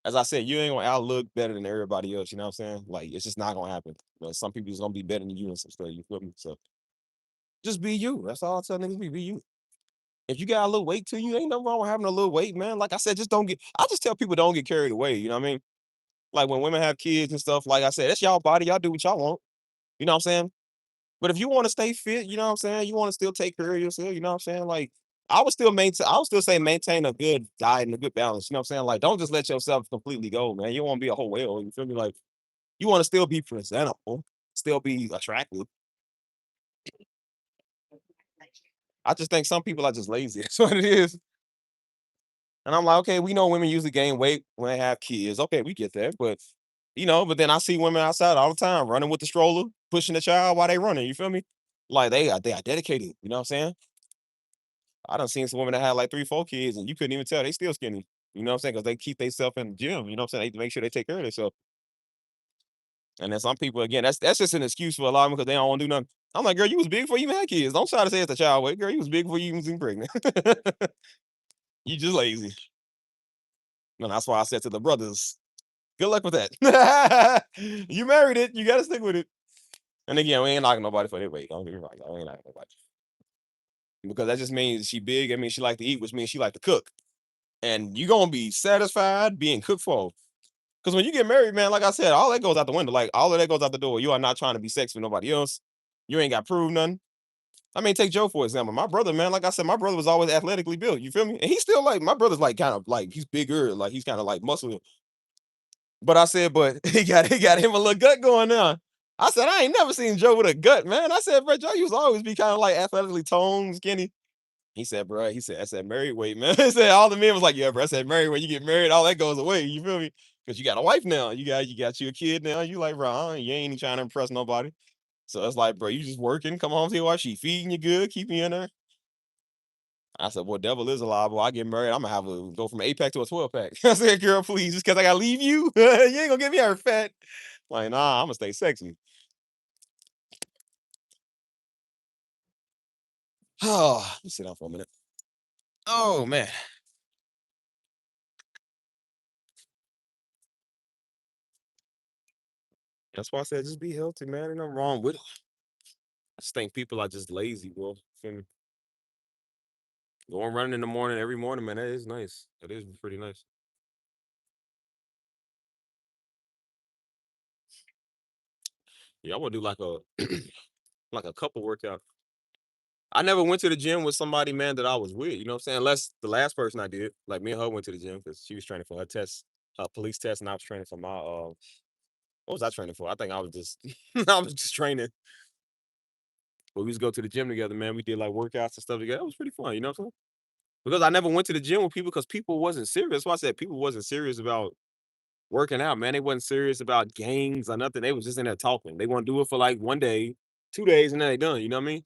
As I said, you ain't gonna outlook better than everybody else. You know what I'm saying? Like it's just not gonna happen. But some people's gonna be better than you and some stuff. You feel me? So just be you. That's all I tell niggas. Be you. If you got a little weight to you, ain't nothing wrong with having a little weight, man. Like I said, just don't get. I just tell people don't get carried away. You know what I mean? Like when women have kids and stuff. Like I said, that's y'all body. Y'all do what y'all want. You know what I'm saying? But if you want to stay fit, you know what I'm saying? You want to still take care of yourself, you know what I'm saying? Like I would still say maintain a good diet and a good balance. You know what I'm saying? Like don't just let yourself completely go, man. You don't want to be a whole whale. You feel me? Like you want to still be presentable, still be attractive. I just think some people are just lazy. That's what it is. And I'm like, okay, we know women usually gain weight when they have kids. Okay, we get that. But then I see women outside all the time running with the stroller, pushing the child while they running. You feel me? Like they are dedicated. You know what I'm saying? I done seen some women that had like 3, 4 kids, and you couldn't even tell they still skinny. You know what I'm saying? Because they keep themselves in the gym. You know what I'm saying? They make sure they take care of themselves. And then some people, again, that's just an excuse for a lot of them because they don't want to do nothing. I'm like, girl, you was big before you even had kids. Don't try to say it's a child weight, girl. You was big before you even was pregnant. You just lazy. And that's why I said to the brothers, good luck with that. You married it, you gotta stick with it. And again, we ain't knocking nobody for their weight. Don't get me wrong. I ain't knocking nobody. Because that just means she big. I mean, she like to eat, which means she like to cook. And you gonna be satisfied being cooked for. Because when you get married, man, like I said, all that goes out the window. Like all of that goes out the door. You are not trying to be sex with nobody else. You ain't got to prove nothing. I mean, take Joe for example. My brother, man, like I said, my brother was always athletically built. You feel me? And he's still like my brother's like kind of like he's bigger, like he's kind of like muscular. But I said, but he got him a little gut going on. I said, I ain't never seen Joe with a gut, man. I said, bro, Joe used to always be kind of like athletically toned, skinny. He said, bro, he said, I said, married weight, man. I said, all the men was like, yeah, bro. I said, married when you get married, all that goes away. You feel me? Because you got a wife now. You got you a kid now. You like, bro, you ain't trying to impress nobody. So it's like, bro, you just working. Come home to your wife. She feeding you good, keeping you in there. I said, well, devil is alive. Well, I get married. I'm gonna have to go from an 8 pack to a 12 pack. I said, girl, please, just because I gotta leave you, you ain't gonna get me her fat. Like, nah, I'm gonna stay sexy. Oh, let me sit down for a minute. Oh man. That's why I said just be healthy, man. Ain't nothing wrong with it. I just think people are just lazy, bro. Feel me? Going running in the morning every morning, man. That is nice. That is pretty nice. Yeah, I want to do like a like a couple workout. I never went to the gym with somebody, man, that I was with. You know what I'm saying? Unless the last person I did, like me and her went to the gym because she was training for her test, her police test, and I was training for my what was I training for? I think I was just I was just training. But we used to go to the gym together, man. We did like workouts and stuff together. It was pretty fun, you know what I'm saying? Because I never went to the gym with people because people wasn't serious. That's why I said people wasn't serious about working out, man. They wasn't serious about gains or nothing. They was just in there talking. They want to do it for like 1 day, 2 days, and then they done. You know what I mean?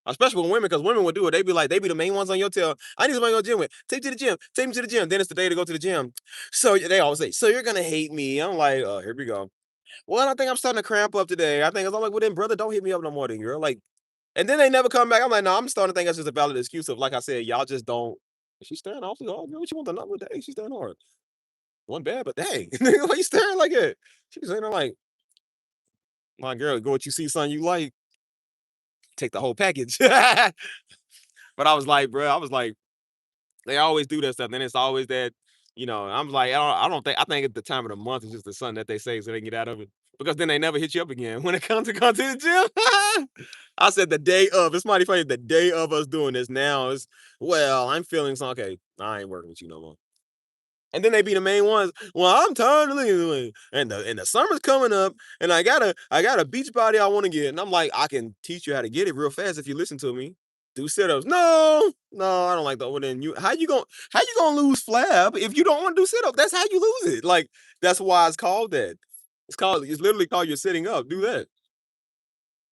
Especially with women, because women would do it. They be like, they be the main ones on your tail. I need somebody to go to the gym with. Take me to the gym. Take me to the gym. Then it's the day to go to the gym. So they always say, so you're gonna hate me. I'm like, oh, here we go. Well, I think I'm starting to cramp up today. I think I'm like, well then, brother, don't hit me up no more then, girl. Like, and then they never come back. I'm like, no, I'm starting to think that's just a valid excuse of like I said, y'all just don't. She's staring off. Oh, girl, what you want another day? She's staring hard. One bad, but dang, why you staring like that? She's saying like, my girl, go what you see, son, you like, take the whole package. But I was like, bro, I was like, they always do that stuff. Then it's always that, I'm like, I don't think, I think at the time of the month is just the sun that they say so they can get out of it. Because then they never hit you up again. When it comes to going to the gym, I said the day of, it's mighty funny, the day of us doing this now is, well, I'm feeling so, okay, I ain't working with you no more. And then they be the main ones. Well, I'm tired of living, and the summer's coming up, and I got a beach body I want to get, and I'm like, I can teach you how to get it real fast if you listen to me. Do sit-ups. No, no, I don't like that. Well, then how you gonna lose flab if you don't want to do sit-ups? That's how you lose it. Like that's why it's called that. It's literally called you're sitting up. Do that.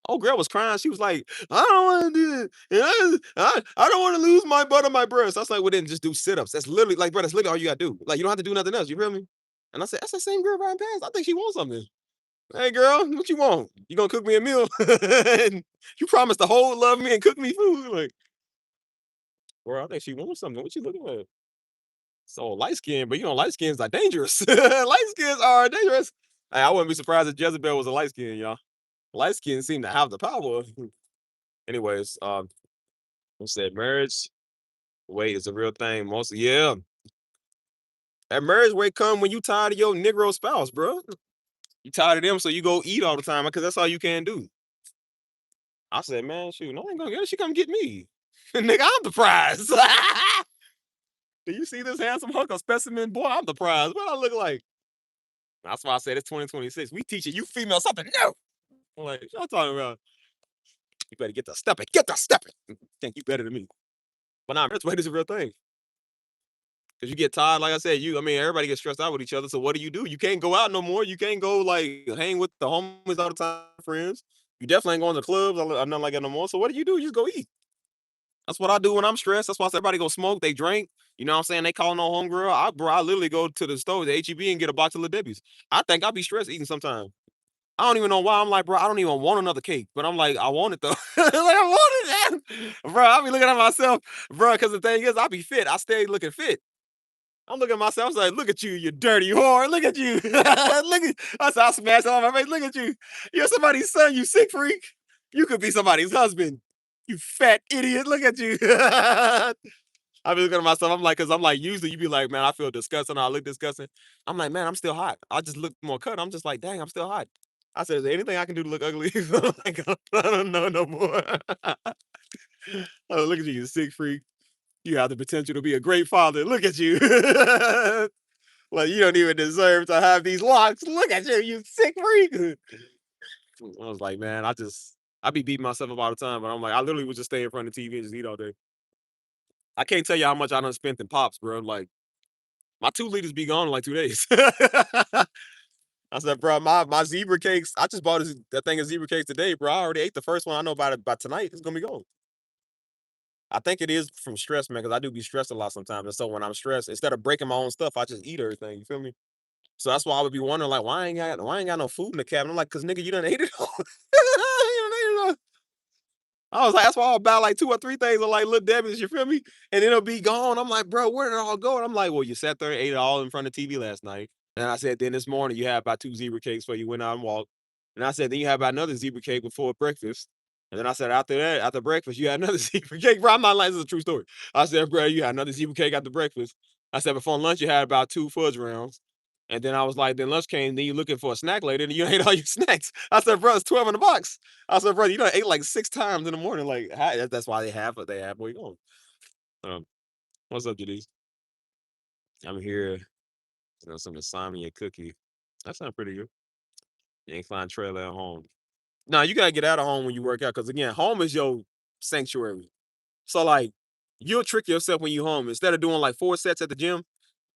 Oh, girl was crying. She was like, I don't want to do it. And I don't want to lose my butt on my breast. I was like, well, then just do sit-ups. That's literally like, bro, that's literally all you gotta do. Like, you don't have to do nothing else. You feel me? And I said, that's the same girl riding past. I think she wants something. Hey, girl, what you want? You gonna cook me a meal? And you promised to hold, love me, and cook me food. Like, bro, I think she wants something. What you looking at? So light skin, but light skins are dangerous. Light skins are dangerous. Hey, I wouldn't be surprised if Jezebel was a light skin, y'all. Light skins seem to have the power. Anyways, I said marriage weight is a real thing. Yeah, that marriage weight come when you tired of your Negro spouse, bro. You tired of them, so you go eat all the time because that's all you can do. I said, man, shoot, no, I ain't gonna get her. She come get me, nigga. I'm the prize. Do you see this handsome hunk of specimen, boy? I'm the prize. What I look like? That's why I said it's 2026. We teaching you female something new. I'm like, what y'all talking about? You better get the stepping. Get the stepping. Think you better than me. But nah, marriage weight is a real thing. Cause you get tired, like I said, I mean, everybody gets stressed out with each other. So what do? You can't go out no more. You can't go like hang with the homies all the time, friends. You definitely ain't going to clubs or nothing like that no more. So what do? You just go eat. That's what I do when I'm stressed. That's why everybody go smoke, they drink. You know what I'm saying? They calling on homegirl. I literally go to the store, the HEB, and get a box of Little Debbie's. I think I'll be stressed eating sometimes. I don't even know why. I'm like, bro, I don't even want another cake. But I'm like, I want it though. Like I want it, man. Bro, I be looking at myself, bro, because the thing is, I be fit. I stay looking fit. I'm looking at myself. I was like, look at you, you dirty whore. Look at you. Look at I said, I smashed on my face. Look at you. You're somebody's son, you sick freak. You could be somebody's husband. You fat idiot. Look at you. I be looking at myself. I'm like, because I'm like, usually you be like, man, I feel disgusting. I look disgusting. I'm like, man, I'm still hot. I just look more cut. I'm just like, dang, I'm still hot. I said, is there anything I can do to look ugly? I'm like, I don't know no more. Oh, look at you, you sick freak. You have the potential to be a great father. Look at you. Like you don't even deserve to have these locks. Look at you, you sick freak. I was like, man, I be beating myself up all the time, but I'm like, I literally would just stay in front of the TV and just eat all day. I can't tell you how much I done spent in pops, bro. Like my 2 liters be gone in like 2 days. I said, bro, my zebra cakes. I just bought that thing of zebra cakes today, bro. I already ate the first one. I know about it by tonight. It's gonna be gone. I think it is from stress, man, because I do be stressed a lot sometimes. And so when I'm stressed, instead of breaking my own stuff, I just eat everything. You feel me? So that's why I would be wondering, like, why I ain't got no food in the cabinet? I'm like, cause nigga, you done ate it all. You done ate it all. I was like, that's why I'll buy like 2 or 3 things of like little Debbie's, you feel me? And it'll be gone. I'm like, bro, where did it all go? And I'm like, well, you sat there and ate it all in front of TV last night. And I said, then this morning you had about 2 zebra cakes before you went out and walked. And I said, then you had about another zebra cake before breakfast. And then I said, after that, after breakfast, you had another zebra cake. Bro, I'm not lying. This is a true story. I said, bro, you had another zebra cake after breakfast. I said, before lunch, you had about 2 fudge rounds. And then I was like, then lunch came, then you looking for a snack later, and you ate all your snacks. I said, bro, it's 12 in the box. I said, bro, you done ate like 6 times in the morning. Like, that's why they have where you going. Um, what's up, Jadise? I'm here, some insomnia cookie. That sounds pretty good. You ain't find trailer at home. Now you gotta get out of home when you work out, because again, home is your sanctuary. So like, you'll trick yourself when you home. Instead of doing like 4 sets at the gym,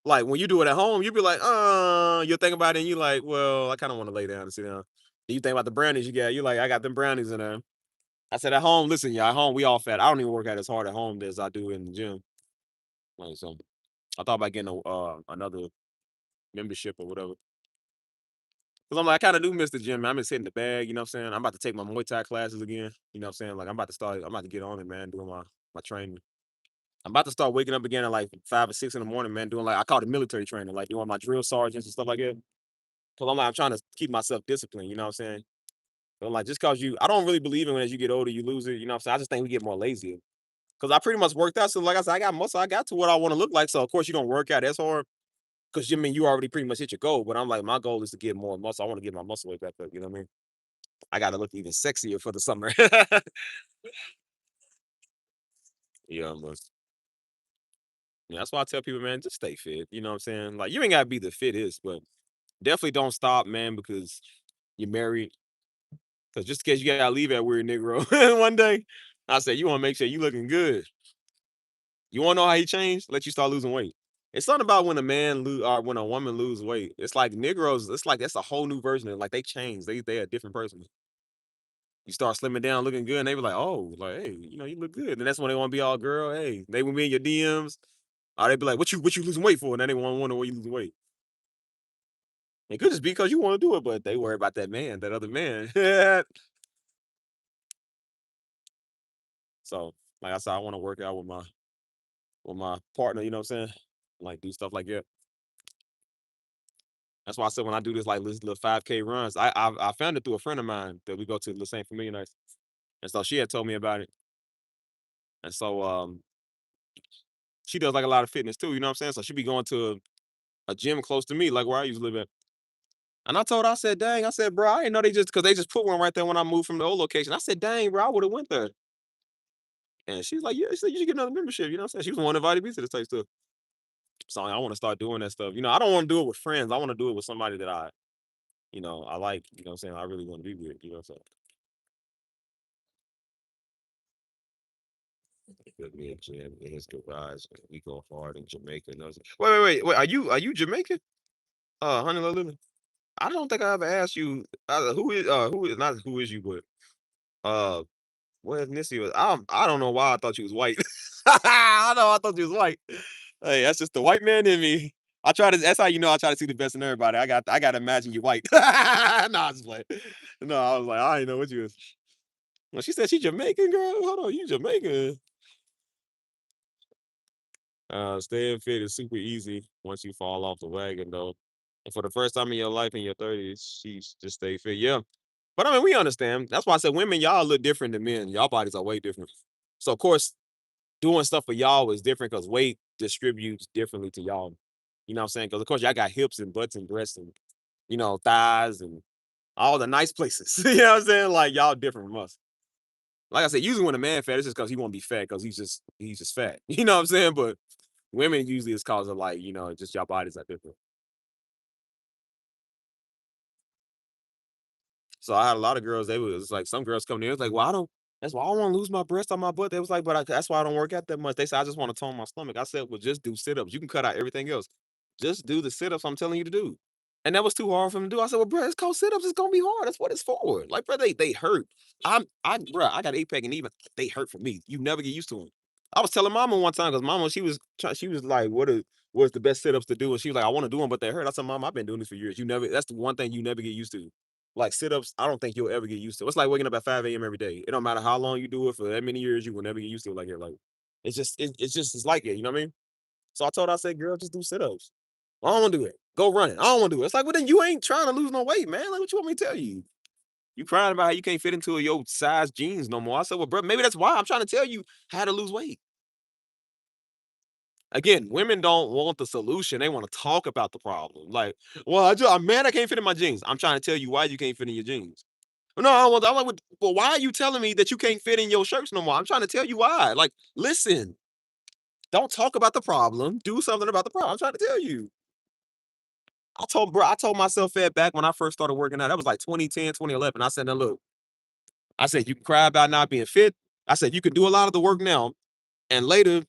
like when you do it at home, you'll be like, you'll think about it and you're like, well, I kind of want to lay down and sit down. Then you think about the brownies you got, you're like, I got them brownies in there. I said at home, listen, y'all, at home, we all fat. I don't even work out as hard at home as I do in the gym. Like, so I thought about getting another membership or whatever. Cause I'm like, I kind of do miss the gym, man. I'm just hitting the bag, you know what I'm saying? I'm about to take my Muay Thai classes again. You know what I'm saying? Like I'm about to get on it, man, doing my training. I'm about to start waking up again at like 5 or 6 in the morning, man, doing like I call it military training, like doing my drill sergeants and stuff like that. Cause I'm trying to keep myself disciplined, you know what I'm saying? But like just cause I don't really believe in when as you get older, you lose it, you know what I'm saying? I just think we get more lazy. Cause I pretty much worked out. So like I said, I got muscle, I got to what I want to look like. So of course you don't work out as hard. Cause you mean you already pretty much hit your goal. But I'm like, my goal is to get more muscle. I want to get my muscle weight back up, you know what I mean? I gotta look even sexier for the summer. Yeah, yeah, that's why I tell people, man, just stay fit. You know what I'm saying? Like you ain't gotta be the fittest, but definitely don't stop, man, because you're married. Cause just in case you gotta leave that weird Negro one day, I said you want to make sure you looking good. You want to know how he changed? Let you start losing weight. It's something about when a man lose or when a woman lose weight. It's like Negroes. It's like that's a whole new version of like they change. They a different person. You start slimming down, looking good, and they be like, oh, like hey, you look good. And that's when they want to be all girl. Hey, they will be in your DMs. Or they be like, what you losing weight for? And then they want to wonder why you losing weight. It could just be because you want to do it, but they worry about that man, that other man. So, like I said, I want to work out with my partner. You know what I'm saying? Like do stuff like that. That's why I said when I do this little 5K runs, I found it through a friend of mine that we go to the same familiar nights, and so she had told me about it, and so she does like a lot of fitness too. You know what I'm saying? So she be going to a gym close to me, like where I used to live at. And I told her, I said, dang, I said, bro, I didn't know they just because they just put one right there when I moved from the old location. I said, dang, bro, I would have went there. And she's like, yeah, she said, you should get another membership. You know what I'm saying? She was the one that invited me to this type stuff. So I want to start doing that stuff. You know, I don't want to do it with friends. I want to do it with somebody that I like, you know what I'm saying? I really want to be with, you know what I'm saying? Put me a gym in his garage. We go hard in Jamaica. And I was like, wait. Are you Jamaican? Honey Lily. I don't think I ever asked you who is not who is you, but uh what ethnicity was I don't know why I thought you was white. I know I thought you was white. Hey, that's just the white man in me. That's how you know I try to see the best in everybody. I gotta imagine you white. No, I just like no, I was like, I didn't know what you was. Well, she said she Jamaican girl. Hold on, you Jamaican. Staying fit is super easy once you fall off the wagon, though. And for the first time in your life in your 30s, she's just stay fit. Yeah. But I mean, we understand. That's why I said women, y'all look different than men. Y'all bodies are way different. So, of course, doing stuff for y'all is different because weight distributes differently to y'all. You know what I'm saying? Because, of course, y'all got hips and butts and breasts and, thighs and all the nice places. You know what I'm saying? Like, y'all different from us. Like I said, usually when a man fat, it's just because he won't be fat because he's just fat. You know what I'm saying? But women usually it's cause of like, just your bodies are different. So I had a lot of girls, they was like some girls coming in, it was like, well, I don't that's why I don't want to lose my breast on my butt. They was like, but that's why I don't work out that much. They said I just want to tone my stomach. I said, well, just do sit-ups. You can cut out everything else. Just do the sit-ups I'm telling you to do. And that was too hard for him to do. I said, well, bro, it's called sit-ups. It's gonna be hard. That's what it's for. Like, bro, they hurt. Bro, I got 8 pack and even they hurt for me. You never get used to them. I was telling mama one time because mama, she was like, what's the best sit-ups to do? And she was like, I want to do them, but they hurt. I said, Mom, I've been doing this for years. That's the one thing you never get used to. Like sit-ups, I don't think you'll ever get used to. It's like waking up at 5 a.m. every day. It don't matter how long you do it for that many years, you will never get used to it like it. Like it's like it, you know what I mean? So I told her, I said, girl, just do sit-ups. I don't want to do it. Go run it. I don't want to do it. It's like, well, then you ain't trying to lose no weight, man. Like, what you want me to tell you? You crying about how you can't fit into your size jeans no more. I said, well, bro, maybe that's why I'm trying to tell you how to lose weight. Again, women don't want the solution. They want to talk about the problem. Like, well, I'm mad I can't fit in my jeans. I'm trying to tell you why you can't fit in your jeans. No, I'm like, well, why are you telling me that you can't fit in your shirts no more? I'm trying to tell you why. Like, listen, don't talk about the problem. Do something about the problem. I'm trying to tell you. I told myself that back when I first started working out. That was like 2010, 2011. I said, now look, I said, you can cry about not being fit. I said, you can do a lot of the work now and later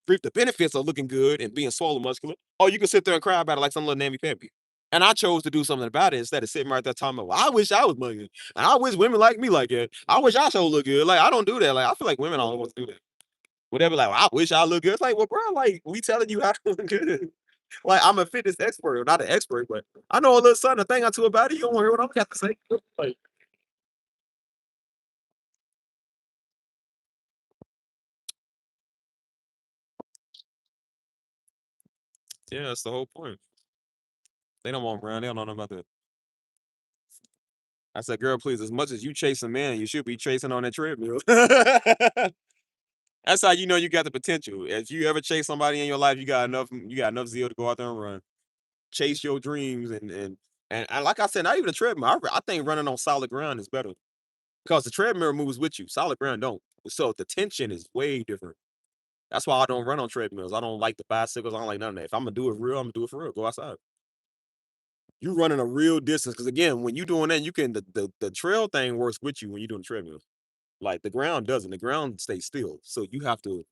reap the benefits of looking good and being swollen muscular. Or you can sit there and cry about it like some little namby pamby. And I chose to do something about it instead of sitting right there talking about, well, I wish I was money. And I wish women like me like that. I wish I should look good. Like, I don't do that. Like, I feel like women don't want to do that. Whatever, like, well, I wish I look good. It's like, well, bro, like, we telling you how to look good. Like, I'm a fitness expert, not an expert, but I know a little something, a thing or two about it. You don't want to hear what I'm got to say. Like, yeah, that's the whole point. They don't want brown. They don't know nothing about that. I said, girl, please, as much as you chase a man, you should be chasing on that treadmill. That's how you know you got the potential. If you ever chase somebody in your life, you got enough zeal to go out there and run. Chase your dreams and like I said, not even a treadmill. I think running on solid ground is better because the treadmill moves with you. Solid ground don't. So the tension is way different. That's why I don't run on treadmills. I don't like the bicycles. I don't like none of that. If I'm gonna do it real, I'm gonna do it for real. Go outside. You running a real distance because again, when you doing that, you can the trail thing works with you when you're doing the treadmill. Like the ground doesn't. The ground stays still. So you have to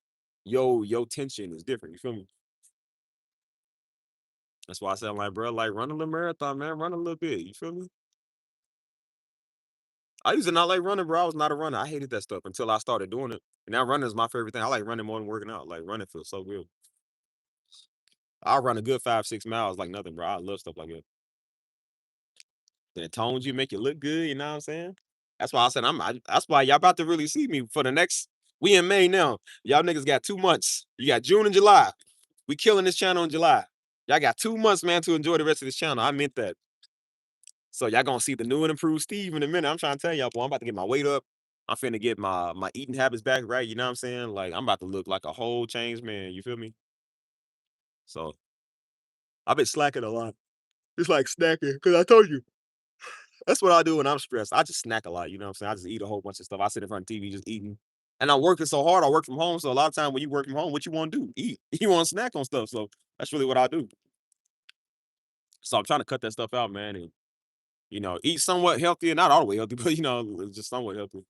your tension is different. You feel me? That's why I said, I'm like, bro, like run a little marathon, man. Run a little bit. You feel me? I used to not like running, bro. I was not a runner. I hated that stuff until I started doing it. And now running is my favorite thing. I like running more than working out. Like running feels so good. I'll run a good 5, 6 miles like nothing, bro. I love stuff like that. And it tones you, make you look good. You know what I'm saying? That's why I said that's why y'all about to really see me for the next. We in May now. Y'all niggas got 2 months. You got June and July. We killing this channel in July. Y'all got 2 months, man, to enjoy the rest of this channel. I meant that. So y'all gonna see the new and improved Steve in a minute. I'm trying to tell y'all, boy, I'm about to get my weight up. I'm finna get my eating habits back right. You know what I'm saying? Like I'm about to look like a whole changed man. You feel me? So I've been slacking a lot. It's like snacking because I told you that's what I do when I'm stressed. I just snack a lot. You know what I'm saying? I just eat a whole bunch of stuff. I sit in front of TV just eating. And I'm working so hard. I work from home. So a lot of time when you work from home, what you want to do? Eat. You want to snack on stuff. So that's really what I do. So I'm trying to cut that stuff out, man, and eat somewhat healthy, not all the way healthy, but just somewhat healthy.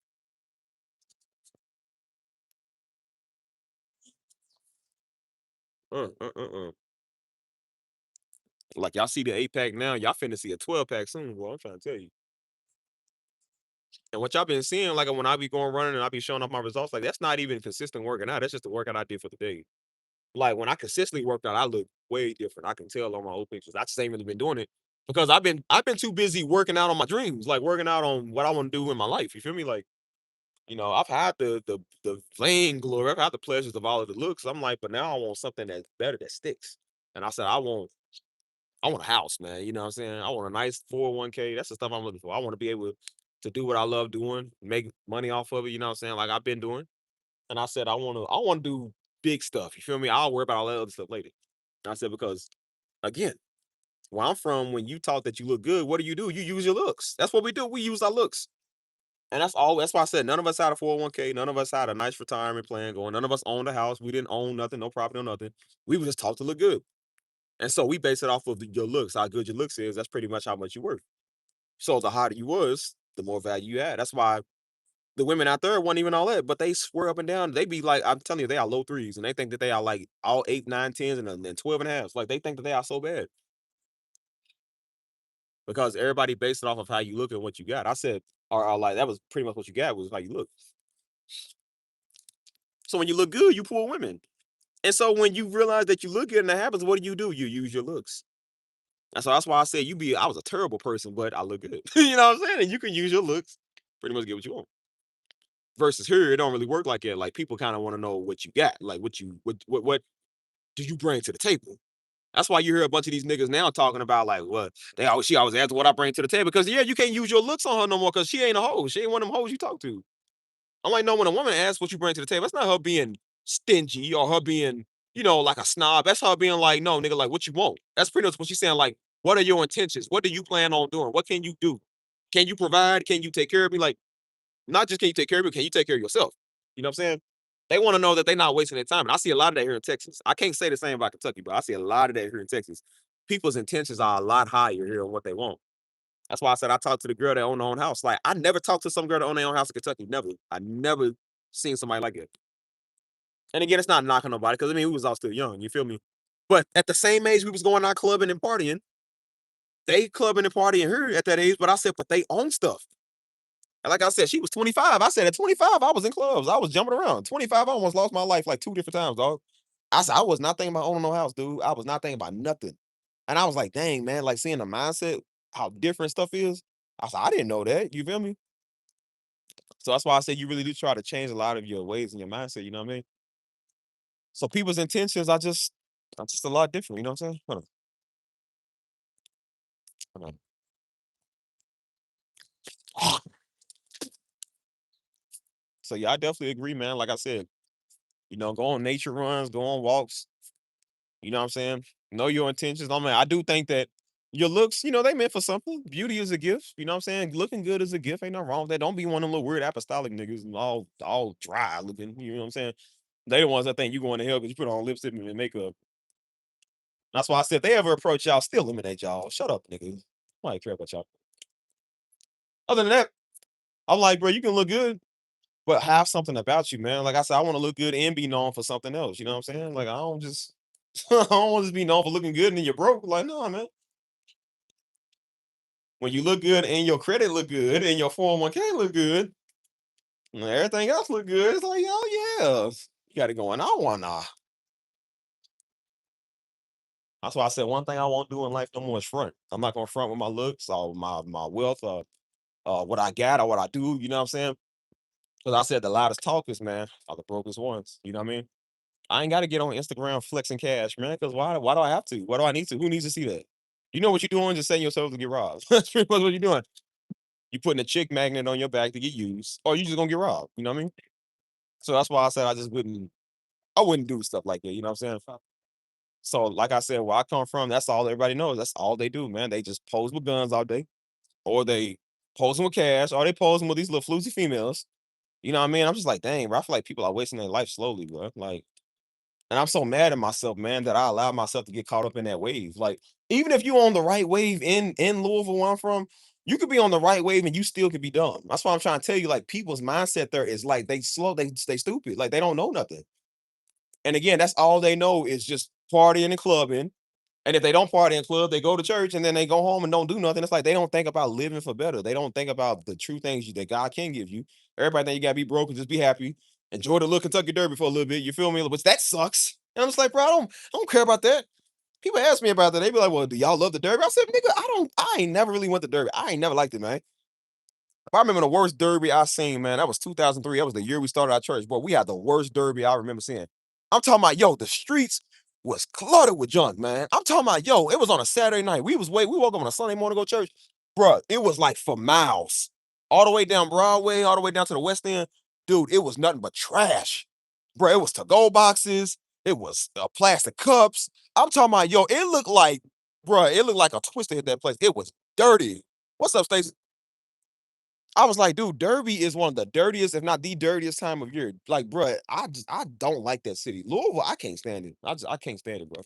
Like y'all see the 8 pack now, y'all finna see a 12 pack soon, boy. I'm trying to tell you. And what y'all been seeing, like when I be going running and I be showing off my results, like that's not even consistent working out. That's just the workout I did for the day. Like when I consistently worked out, I look way different. I can tell on my old pictures. I just ain't really been doing it because I've been too busy working out on my dreams, like working out on what I want to do in my life. You feel me? Like, I've had the vainglory, I've had the pleasures of all of the looks. I'm like, but now I want something that's better that sticks. And I said, I want a house, man. You know what I'm saying? I want a nice 401k. That's the stuff I'm looking for. I want to be able to do what I love doing, make money off of it. You know what I'm saying? Like I've been doing. And I said, I want to do big stuff. You feel me? I'll worry about all that other stuff later. And I said, because again, where I'm from, when you talk that you look good, what do? You use your looks. That's what we do. We use our looks. And that's why I said none of us had a 401k, none of us had a nice retirement plan going, none of us owned a house, we didn't own nothing, no property, no nothing. We were just taught to look good. And so we base it off of your looks, how good your looks is. That's pretty much how much you worth. So the hotter you was, the more value you had. That's why the women out there weren't even all that, but they swear up and down. They be like, I'm telling you, they are low threes, and they think that they are like all 8, 9, 10s, and then 12 and a half. Like they think that they are so bad because everybody based it off of how you look and what you got. I said, or like that was pretty much what you got was how you look. So when you look good, you pull women. And so when you realize that you look good and that happens, what do? You use your looks. And so that's why I said I was a terrible person, but I look good. You know what I'm saying? And you can use your looks, pretty much get what you want. Versus here, it don't really work like that. Like people kind of want to know what you got, like what do you bring to the table? That's why you hear a bunch of these niggas now talking about like what she always asks what I bring to the table because yeah, you can't use your looks on her no more because she ain't a hoe. She ain't one of them hoes you talk to. I'm like, no, when a woman asks what you bring to the table, that's not her being stingy or her being, like a snob. That's her being like, no, nigga, like what you want. That's pretty much what she's saying. Like, what are your intentions? What do you plan on doing? What can you do? Can you provide? Can you take care of me? Like, not just can you take care of me, can you take care of yourself? You know what I'm saying? They want to know that they're not wasting their time. And I see a lot of that here in Texas. I can't say the same about Kentucky, but I see a lot of that here in Texas. People's intentions are a lot higher here on what they want. That's why I said I talked to the girl that owned her own house. Like I never talked to some girl that owned their own house in Kentucky. Never. I never seen somebody like it. And again, it's not knocking nobody because I mean we was all still young. You feel me? But at the same age we was going out clubbing and partying, they clubbing and partying here at that age. But I said, but they own stuff. And like I said, she was 25. I said at 25, I was in clubs. I was jumping around. 25, I almost lost my life like 2 different times, dog. I said I was not thinking about owning no house, dude. I was not thinking about nothing. And I was like, dang, man, like seeing the mindset, how different stuff is. I said, I didn't know that. You feel me? So that's why I said you really do try to change a lot of your ways and your mindset, you know what I mean? So people's intentions are just a lot different, you know what I'm saying? Hold on. So yeah, I definitely agree, man. Like I said, go on nature runs, go on walks, you know what I'm saying? Know your intentions. I mean, I do think that your looks, they meant for something. Beauty is a gift, you know what I'm saying? Looking good is a gift. Ain't nothing wrong with that. Don't be one of them little weird apostolic niggas and all dry looking, you know what I'm saying? They the ones that think you going to hell because you put on lipstick and makeup. That's why I said if they ever approach y'all, still eliminate y'all. Shut up, niggas. I don't care about y'all. Other than that, I'm like, bro, you can look good, but have something about you, man. Like I said, I want to look good and be known for something else. You know what I'm saying? Like I don't just I don't want to just be known for looking good and then you're broke. Like, no, man. When you look good and your credit look good and your 401k look good, and everything else look good, it's like, oh yeah. You got it going on. Nah. That's why I said one thing I won't do in life no more is front. I'm not gonna front with my looks or my wealth or what I got or what I do, you know what I'm saying? Because I said the loudest talkers, man, are the brokest ones. You know what I mean? I ain't got to get on Instagram flexing cash, man. Because why do I have to? Why do I need to? Who needs to see that? You know what you're doing? Just setting yourself to get robbed. That's pretty much what you're doing. You putting a chick magnet on your back to get used, or you just gonna get robbed. You know what I mean? So that's why I said I wouldn't do stuff like that. You know what I'm saying? So like I said, where I come from, that's all everybody knows. That's all they do, man. They just pose with guns all day, or they posing with cash, or they posing with these little floozy females. You know what I mean? I'm just like, dang, bro. I feel like people are wasting their life slowly, bro. Like, and I'm so mad at myself, man, that I allowed myself to get caught up in that wave. Like, even if you on the right wave in Louisville, where I'm from, you could be on the right wave and you still could be dumb. That's why I'm trying to tell you, like, people's mindset there is like they slow, they stay stupid, like they don't know nothing. And again, that's all they know is just partying and clubbing. And if they don't party in club, they go to church and then they go home and don't do nothing. It's like they don't think about living for better. They don't think about the true things that God can give you. Everybody think you gotta be broke and just be happy. Enjoy the little Kentucky Derby for a little bit. You feel me? Which that sucks. And I'm just like, bro, I don't care about that. People ask me about that. They be like, well, do y'all love the Derby? I said, nigga, I ain't never really went to Derby. I ain't never liked it, man. If I remember the worst derby I seen, man, that was 2003. That was the year we started our church. Boy, we had the worst derby I remember seeing. I'm talking about, yo, the streets was cluttered with junk, man. I'm talking about, yo, it was on a Saturday night. We woke up on a Sunday morning to go to church. Bruh, it was like for miles. All the way down Broadway, all the way down to the West End. Dude, it was nothing but trash. Bruh, it was to-go boxes. It was plastic cups. I'm talking about, yo, it looked like a twister hit that place. It was dirty. What's up, Stacey? I was like, dude, Derby is one of the dirtiest, if not the dirtiest time of year. Like, bruh, I don't like that city. Louisville, I can't stand it. I can't stand it, bro.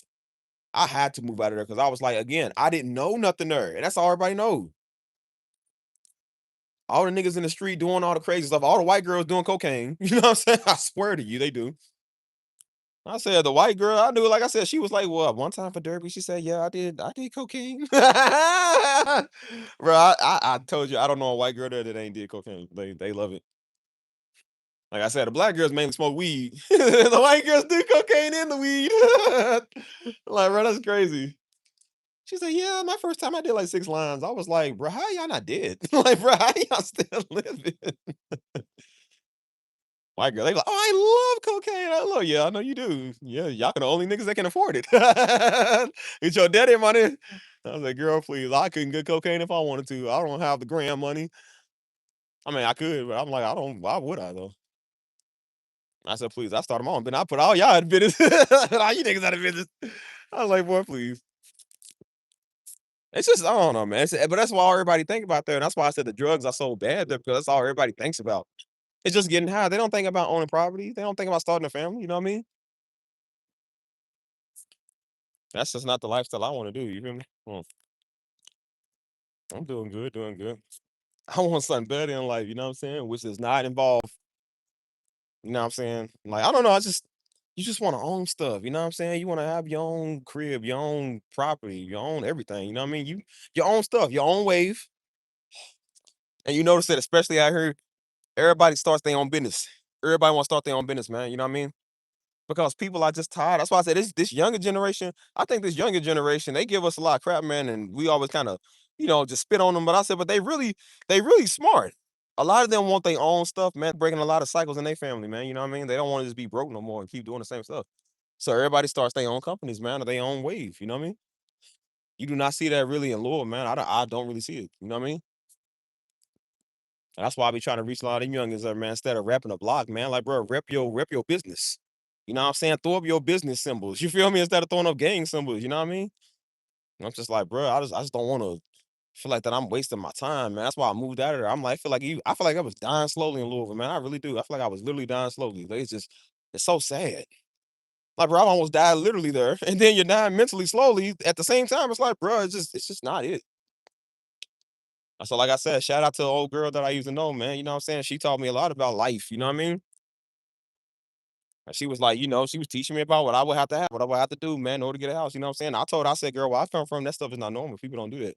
I had to move out of there because I was like, again, I didn't know nothing there. And that's all everybody knows. All the niggas in the street doing all the crazy stuff. All the white girls doing cocaine. You know what I'm saying? I swear to you, they do. I said the white girl, I knew, like I said, she was like, "Well, one time for Derby." She said, "Yeah, I did cocaine." Bro, I told you I don't know a white girl there that ain't did cocaine. They love it. Like I said, the black girls mainly smoke weed. The white girls do cocaine and the weed. Like, bro, that's crazy. She said, "Yeah, my first time I did like 6 lines." I was like, "Bro, how y'all not dead?" Like, bro, how y'all still living? White girl, they like, "Oh, I love cocaine. I love yeah, I know you do. Yeah, y'all can the only niggas that can afford it. It's your daddy money." I was like, "Girl, please. I couldn't get cocaine if I wanted to. I don't have the gram money. I mean, I could, but I'm like, I don't. Why would I though?" I said, "Please." I started my own business. I put all y'all in business. All you niggas out of business. I was like, "Boy, please." It's just I don't know, man. But that's why everybody think about there. And that's why I said the drugs are so bad there because that's all everybody thinks about. It's just getting high. They don't think about owning property. They don't think about starting a family. You know what I mean? That's just not the lifestyle I want to do. You feel me? I'm doing good, doing good. I want something better in life, you know what I'm saying? Which does not involve, you know what I'm saying? Like, I don't know, I just you just want to own stuff, you know what I'm saying? You want to have your own crib, your own property, your own everything, you know what I mean? You your own stuff, your own wave. And you notice that especially out here, everybody starts their own business. Everybody wants to start their own business, man. You know what I mean? Because people are just tired. That's why I said this younger generation. I think this younger generation they give us a lot of crap, man, and we always kind of just spit on them. But I said, but they really smart. A lot of them want their own stuff, man. Breaking a lot of cycles in their family, man. You know what I mean? They don't want to just be broke no more and keep doing the same stuff. So everybody starts their own companies, man, or their own wave. You know what I mean? You do not see that really in Louisville, man. I don't really see it. You know what I mean? And that's why I be trying to reach a lot of them youngins there, man. Instead of repping a block, man. Like, bro, rep your business. You know what I'm saying? Throw up your business symbols. You feel me? Instead of throwing up gang symbols. You know what I mean? And I'm just like, bro, I just don't want to feel like that I'm wasting my time, man. That's why I moved out of there. I'm like, I feel like I was dying slowly in Louisville, man. I really do. I feel like I was literally dying slowly. Like, it's so sad. Like, bro, I almost died literally there. And then you're dying mentally slowly at the same time. It's like, bro, it's just not it. So, like I said, shout out to the old girl that I used to know, man. You know what I'm saying? She taught me a lot about life. You know what I mean? And she was like, she was teaching me about what I would have to have, what I would have to do, man, in order to get a house. You know what I'm saying? I told her, I said, girl, where I come from, that stuff is not normal. People don't do that.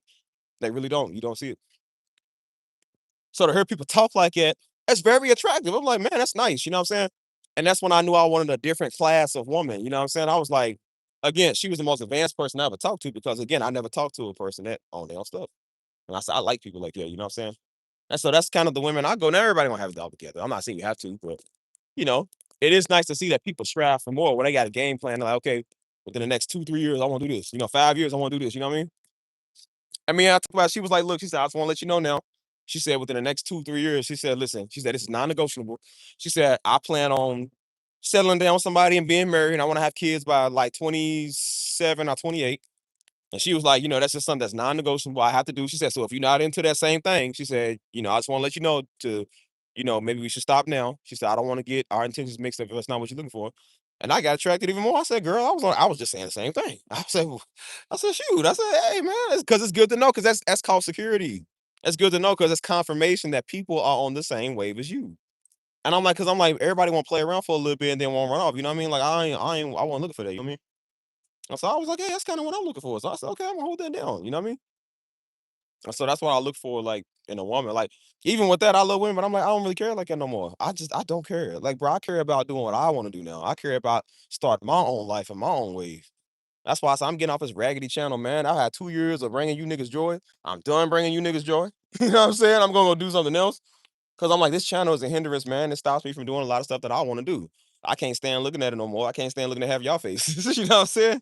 They really don't. You don't see it. So to hear people talk like that, that's very attractive. I'm like, man, that's nice. You know what I'm saying? And that's when I knew I wanted a different class of woman. You know what I'm saying? I was like, again, she was the most advanced person I ever talked to because, again, I never talked to a person that owned their own stuff. And I said, I like people like that. You know what I'm saying? And so that's kind of the women I go. Now everybody gonna have it all together. I'm not saying you have to, but you know, it is nice to see that people strive for more when they got a game plan. Like, okay, within the next 2, 3 years, I want to do this. 5 years, I want to do this. You know what I mean? I talked about. She was like, look, she said, I just want to let you know now. She said within the next 2, 3 years, she said, listen, she said this is non-negotiable. She said I plan on settling down with somebody and being married. And I want to have kids by like 27 or 28. And she was like, that's just something that's non-negotiable. I have to do. She said, so if you're not into that same thing, she said, I just want to let you know maybe we should stop now. She said, I don't want to get our intentions mixed up if that's not what you're looking for. And I got attracted even more. I said, girl, I was just saying the same thing. I said, shoot. I said, hey man, it's because it's good to know because that's called security. It's good to know because it's confirmation that people are on the same wave as you. And because I'm like, everybody want to play around for a little bit and then won't run off. You know what I mean? Like I wasn't looking for that. You know what I mean? And so I was like, hey, that's kind of what I'm looking for. So I said, okay, I'm gonna hold that down. You know what I mean? And so that's what I look for, like in a woman. Like even with that, I love women, but I'm like, I don't really care like that no more. I don't care. Like, bro, I care about doing what I want to do now. I care about starting my own life and my own wave. That's why I said I'm getting off this raggedy channel, man. I had 2 years of bringing you niggas joy. I'm done bringing you niggas joy. You know what I'm saying? I'm gonna go do something else because I'm like, this channel is a hindrance, man. It stops me from doing a lot of stuff that I want to do. I can't stand looking at it no more. I can't stand looking at half y'all faces. You know what I'm saying?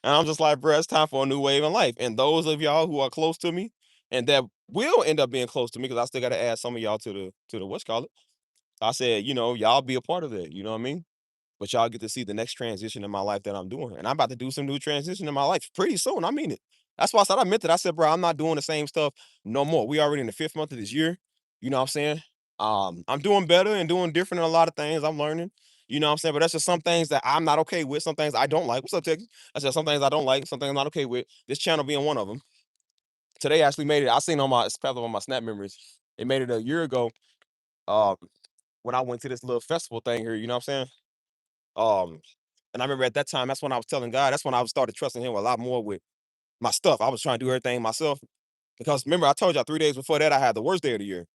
And I'm just like, bro, it's time for a new wave in life. And those of y'all who are close to me and that will end up being close to me, because I still gotta add some of y'all to the what's called it. I said, y'all be a part of that. You know what I mean? But y'all get to see the next transition in my life that I'm doing. And I'm about to do some new transition in my life pretty soon. I mean it. That's why I said I meant it. I said, bro, I'm not doing the same stuff no more. We already in the 5th month of this year. You know what I'm saying? I'm doing better and doing different in a lot of things. I'm learning. You know what I'm saying? But that's just some things that I'm not okay with. Some things I don't like. What's up, Texas? I said some things I don't like. Some things I'm not okay with. This channel being one of them. Today actually made it. I seen on my it's probably on my snap memories. It made it a year ago. Um, when I went to this little festival thing here. You know what I'm saying? Um, and I remember at that time, that's when I was telling God. That's when I started trusting Him a lot more with my stuff. I was trying to do everything myself because remember I told y'all 3 days before that I had the worst day of the year.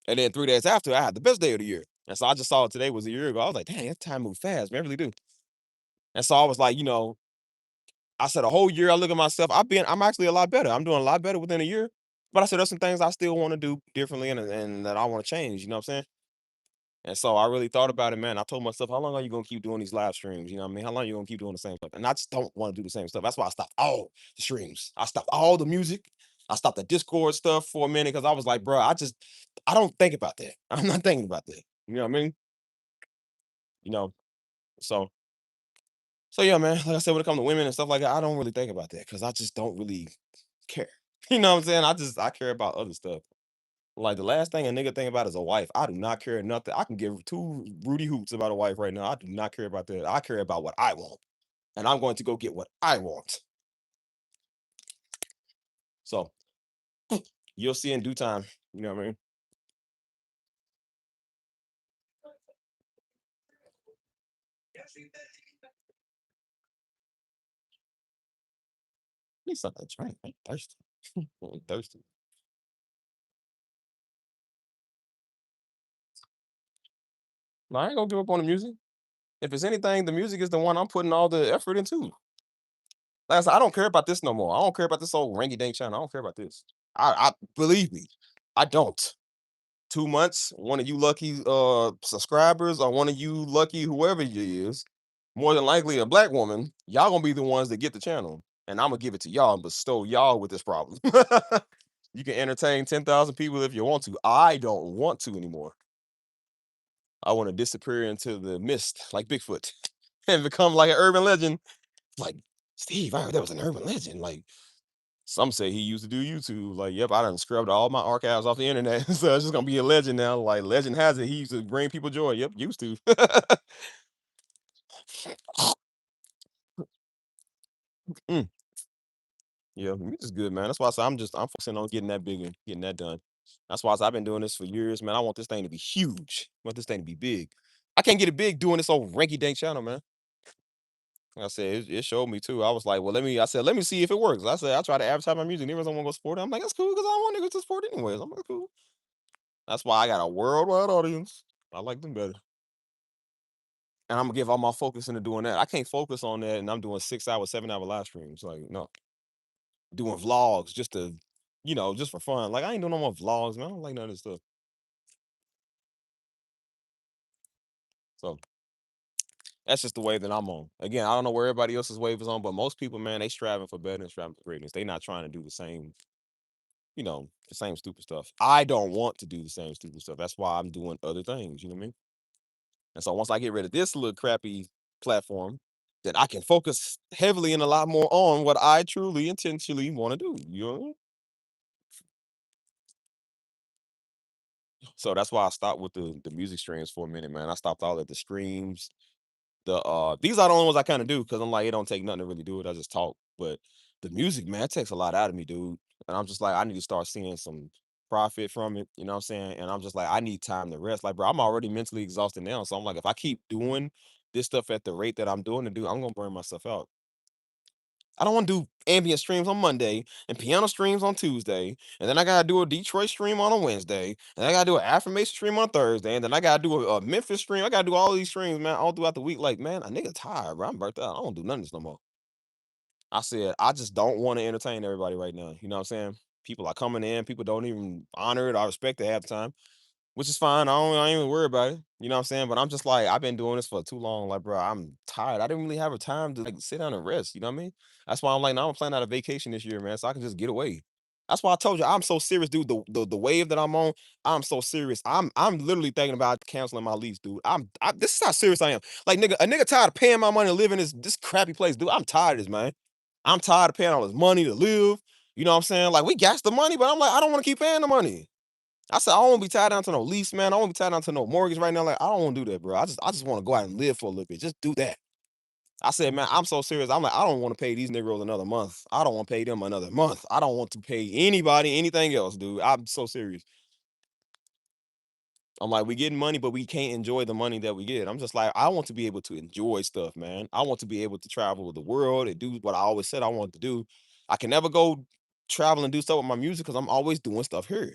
And then 3 days after, I had the best day of the year. And so I just saw it today was a year ago. I was like, dang, that time moved fast, man. I really do. And so I was like, I said a whole year, I look at myself. I'm actually a lot better. I'm doing a lot better within a year. But I said there's some things I still want to do differently and that I want to change. You know what I'm saying? And so I really thought about it, man. I told myself, how long are you gonna keep doing these live streams? You know what I mean? How long are you gonna keep doing the same stuff? And I just don't want to do the same stuff. That's why I stopped all the streams. I stopped all the music. I stopped the Discord stuff for a minute because I was like, bro, I don't think about that. I'm not thinking about that. You know what I mean? You know, so yeah, man. Like I said, when it comes to women and stuff like that, I don't really think about that because I just don't really care. You know what I'm saying? I care about other stuff. Like the last thing a nigga think about is a wife. I do not care nothing. I can give two Rudy hoots about a wife right now. I do not care about that. I care about what I want, and I'm going to go get what I want. So you'll see in due time. You know what I mean? Need something to drink. I'm thirsty. I'm thirsty. No, I ain't gonna give up on the music. If it's anything, the music is the one I'm putting all the effort into. Like I said, I don't care about this no more. I don't care about this old ranky dank channel. I don't care about this. I believe me, I don't. 2 months, one of you lucky subscribers or one of you lucky whoever you is, more than likely a black woman, y'all gonna be the ones that get the channel. And I'm gonna give it to y'all and bestow y'all with this problem. You can entertain 10,000 people if you want to. I don't want to anymore. I want to disappear into the mist like Bigfoot and become like an urban legend. Like, Steve, I heard that was an urban legend. Like, some say he used to do YouTube. Like, yep, I done scrubbed all my archives off the internet. So it's just gonna be a legend now. Like, legend has it, he used to bring people joy. Yep, used to. Mm, yeah, it's good, man. That's why I say I'm focusing on getting that bigger, getting that done. That's why I've been doing this for years, man. I want this thing to be huge. I want this thing to be big. I can't get it big doing this old ranky dank channel, man. Like I said, it showed me too. I was like, well, let me see if it works. I said, I try to advertise my music. Niggas don't want to go support it. I'm like, that's cool because I don't want niggas to support it anyways. I'm like, cool. That's why I got a worldwide audience. I like them better. And I'm gonna give all my focus into doing that. I can't focus on that and I'm doing 6 hour, 7 hour live streams. Like, no. Doing vlogs just to, just for fun. Like, I ain't doing no more vlogs, man. I don't like none of this stuff. So that's just the wave that I'm on. Again, I don't know where everybody else's wave is on, but most people, man, they striving for better and striving for greatness. They not trying to do the same, the same stupid stuff. I don't want to do the same stupid stuff. That's why I'm doing other things. You know what I mean? And so once I get rid of this little crappy platform, then I can focus heavily and a lot more on what I truly intentionally want to do. You know? So that's why I stopped with the music streams for a minute, man. I stopped all of the streams. These are the only ones I kind of do because I'm like, it don't take nothing to really do it. I just talk. But the music, man, it takes a lot out of me, dude. And I'm just like, I need to start seeing some profit from it. You know what I'm saying? And I'm just like, I need time to rest. Like, bro, I'm already mentally exhausted now. So I'm like, if I keep doing this stuff at the rate that I'm doing to do, I'm gonna burn myself out. I don't want to do ambient streams on Monday and piano streams on Tuesday, and then I gotta do a Detroit stream on a Wednesday, and I gotta do an affirmation stream on Thursday, and then I gotta do a Memphis stream. I gotta do all these streams, man, all throughout the week. Like, man, a nigga tired, bro. I'm burnt out. I don't do none of this no more. I said, I just don't want to entertain everybody right now. You know what I'm saying? People are coming in, people don't even honor it or respect it half the time. Which is fine. I ain't even worry about it. You know what I'm saying? But I'm just like, I've been doing this for too long. Like, bro, I'm tired. I didn't really have a time to like sit down and rest. You know what I mean? That's why I'm like, now I'm planning out a vacation this year, man. So I can just get away. That's why I told you I'm so serious, dude. The wave that I'm on, I'm so serious. I'm literally thinking about canceling my lease, dude. This is how serious I am. Like, nigga, a nigga tired of paying my money to live in this crappy place, dude. I'm tired of this, man. I'm tired of paying all this money to live. You know what I'm saying? Like, we got the money, but I'm like, I don't want to keep paying the money. I said, I don't wanna be tied down to no lease, man. I don't wanna be tied down to no mortgage right now. Like, I don't wanna do that, bro. I just wanna go out and live for a little bit. Just do that. I said, man, I'm so serious. I'm like, I don't want to pay these Negroes another month. I don't want to pay them another month. I don't want to pay anybody anything else, dude. I'm so serious. I'm like, we getting money, but we can't enjoy the money that we get. I'm just like, I want to be able to enjoy stuff, man. I want to be able to travel the world and do what I always said I wanted to do. I can never go travel and do stuff with my music because I'm always doing stuff here.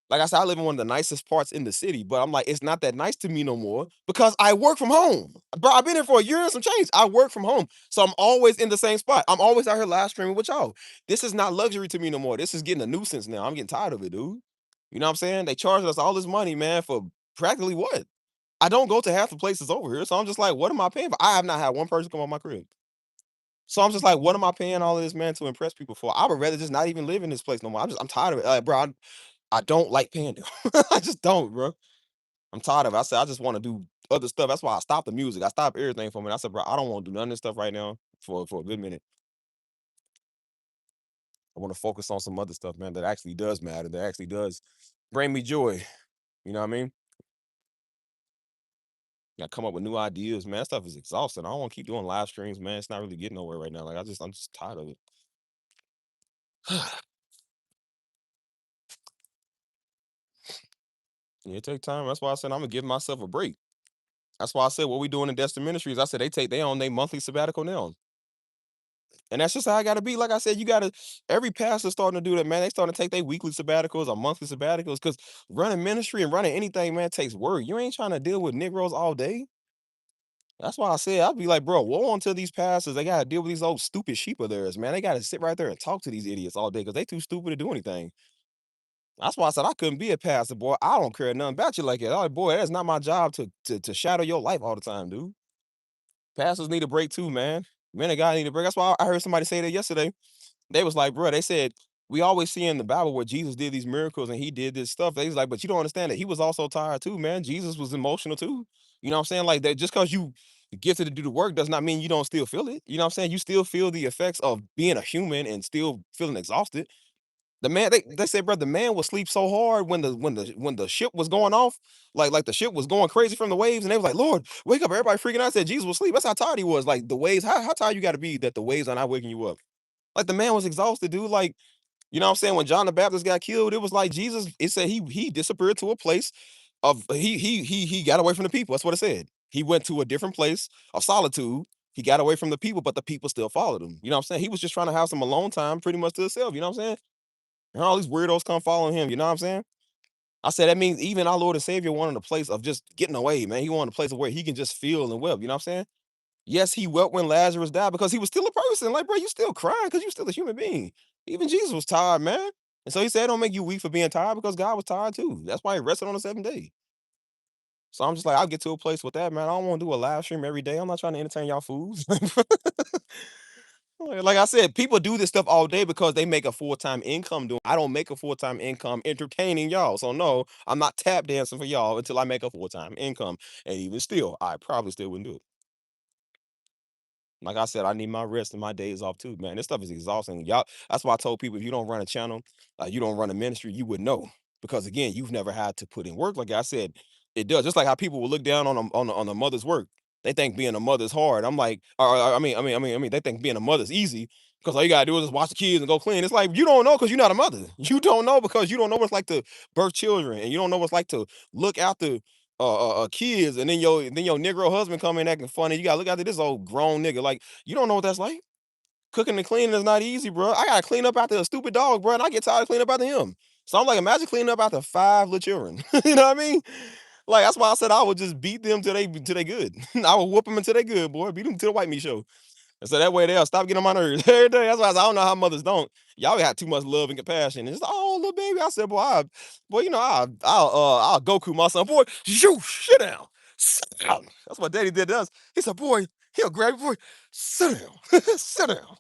Like I said, I live in one of the nicest parts in the city, but I'm like, it's not that nice to me no more because I work from home. Bro, I've been here for a year and some change. I work from home. So I'm always in the same spot. I'm always out here live streaming with y'all. This is not luxury to me no more. This is getting a nuisance now. I'm getting tired of it, dude. You know what I'm saying? They charge us all this money, man, for practically what? I don't go to half the places over here. So I'm just like, what am I paying for? I have not had one person come on my crib. So I'm just like, what am I paying all of this, man, to impress people for? I would rather just not even live in this place no more. I'm tired of it. Like, bro, I don't like paying them. I just don't, bro. I'm tired of it. I said I just want to do other stuff. That's why I stopped the music. I stopped everything for me. I said, bro, I don't want to do none of this stuff right now for a good minute. I want to focus on some other stuff, man, that actually does matter, that actually does bring me joy. You know what I mean? I come up with new ideas, man. That stuff is exhausting. I don't want to keep doing live streams, man. It's not really getting nowhere right now. Like I'm just tired of it. Yeah, it take time. That's why I said I'm gonna give myself a break. That's why I said what we doing in Destin Ministries. I said they on their monthly sabbatical now. And that's just how I gotta be. Like I said, you gotta every pastor starting to do that, man. They starting to take their weekly sabbaticals or monthly sabbaticals because running ministry and running anything, man, takes work. You ain't trying to deal with Negroes all day. That's why I said I'd be like, bro, woe unto these pastors. They gotta deal with these old stupid sheep of theirs, man. They gotta sit right there and talk to these idiots all day because they too stupid to do anything. That's why I said I couldn't be a pastor, boy. I don't care nothing about you like that. Oh, boy, that's not my job to shadow your life all the time, dude. Pastors need a break too, man. Men and God need a break. That's why I heard somebody say that yesterday. They was like, "Bro," they said, "We always see in the Bible where Jesus did these miracles and he did this stuff." They was like, "But you don't understand that he was also tired too, man. Jesus was emotional too." You know what I'm saying? Like that just because you gifted to do the work does not mean you don't still feel it. You know what I'm saying? You still feel the effects of being a human and still feeling exhausted. The man, they said, bro, the man would sleep so hard when the ship was going off, like the ship was going crazy from the waves, and they was like, Lord, wake up. Everybody freaking out. Said Jesus was asleep. That's how tired he was. Like the waves, how tired you gotta be that the waves are not waking you up. Like the man was exhausted, dude. Like, you know what I'm saying? When John the Baptist got killed, it was like Jesus, it said he disappeared to a place of he got away from the people. That's what it said. He went to a different place of solitude. He got away from the people, but the people still followed him. You know what I'm saying? He was just trying to have some alone time pretty much to himself. You know what I'm saying? And all these weirdos come following him. You know what I'm saying? I said that means even our Lord and Savior wanted a place of just getting away, man. He wanted a place of where he can just feel and weep. You know what I'm saying? Yes, he wept when Lazarus died because he was still a person. Like, bro, you still crying because you still a human being. Even Jesus was tired, man. And so he said, don't make you weak for being tired because God was tired too. That's why he rested on the seventh day. So I'm just like, I'll get to a place with that, man. I don't want to do a live stream every day. I'm not trying to entertain y'all fools. Like I said, people do this stuff all day because they make a full-time income doing. I don't make a full-time income entertaining y'all. So no, I'm not tap dancing for y'all until I make a full-time income. And even still, I probably still wouldn't do it. Like I said, I need my rest and my days off too, man. This stuff is exhausting. Y'all, that's why I told people if you don't run a channel, you don't run a ministry, you would know. Because again, you've never had to put in work. Like I said, it does. Just like how people will look down on a mother's work. They think being a mother's hard. I'm like, they think being a mother's easy because all you gotta do is just watch the kids and go clean. It's like you don't know because you're not a mother. You don't know because you don't know what it's like to birth children, and you don't know what it's like to look after kids, and then your Negro husband come in acting funny. You gotta look after this old grown nigga. Like you don't know what that's like. Cooking and cleaning is not easy, bro. I gotta clean up after a stupid dog, bro, and I get tired of cleaning up after him. So I'm like, imagine cleaning up after five little children. You know what I mean? Like that's why I said I would just beat them till they good. I would whoop them until they good, boy. Beat them to the white meat show. And so that way they'll stop getting on my nerves every day. That's why I don't know how mothers don't. Y'all got too much love and compassion. It's oh little baby. I said, boy, I'll Goku my son. Boy, shoo, sit down. Sit down. That's what daddy did to us. He said, boy, he'll grab you, boy, sit down. Sit down.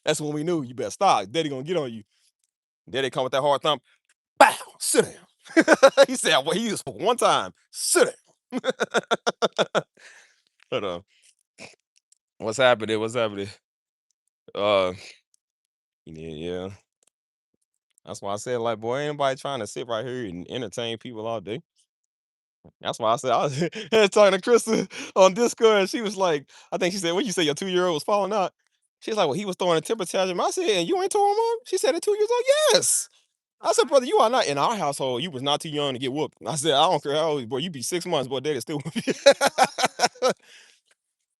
That's when we knew you better stop. Daddy gonna get on you. Daddy come with that hard thump. Bow, sit down. He said, well, he used for one time. Sit down. But what's happening? What's happening? Uh yeah, yeah. That's why I said, like, boy, ain't nobody trying to sit right here and entertain people all day. That's why I said I was talking to Krista on Discord, and she was like, I think she said, "What you say your 2-year-old was falling out?" She's like, "Well, he was throwing a temper tantrum." I said, "And you ain't tore him up?" She said, "At 2 years old, yes." I said, "Brother, you are not in our household. You was not too young to get whooped." I said, "I don't care how old, boy. You be 6 months, boy. Daddy still whoop you."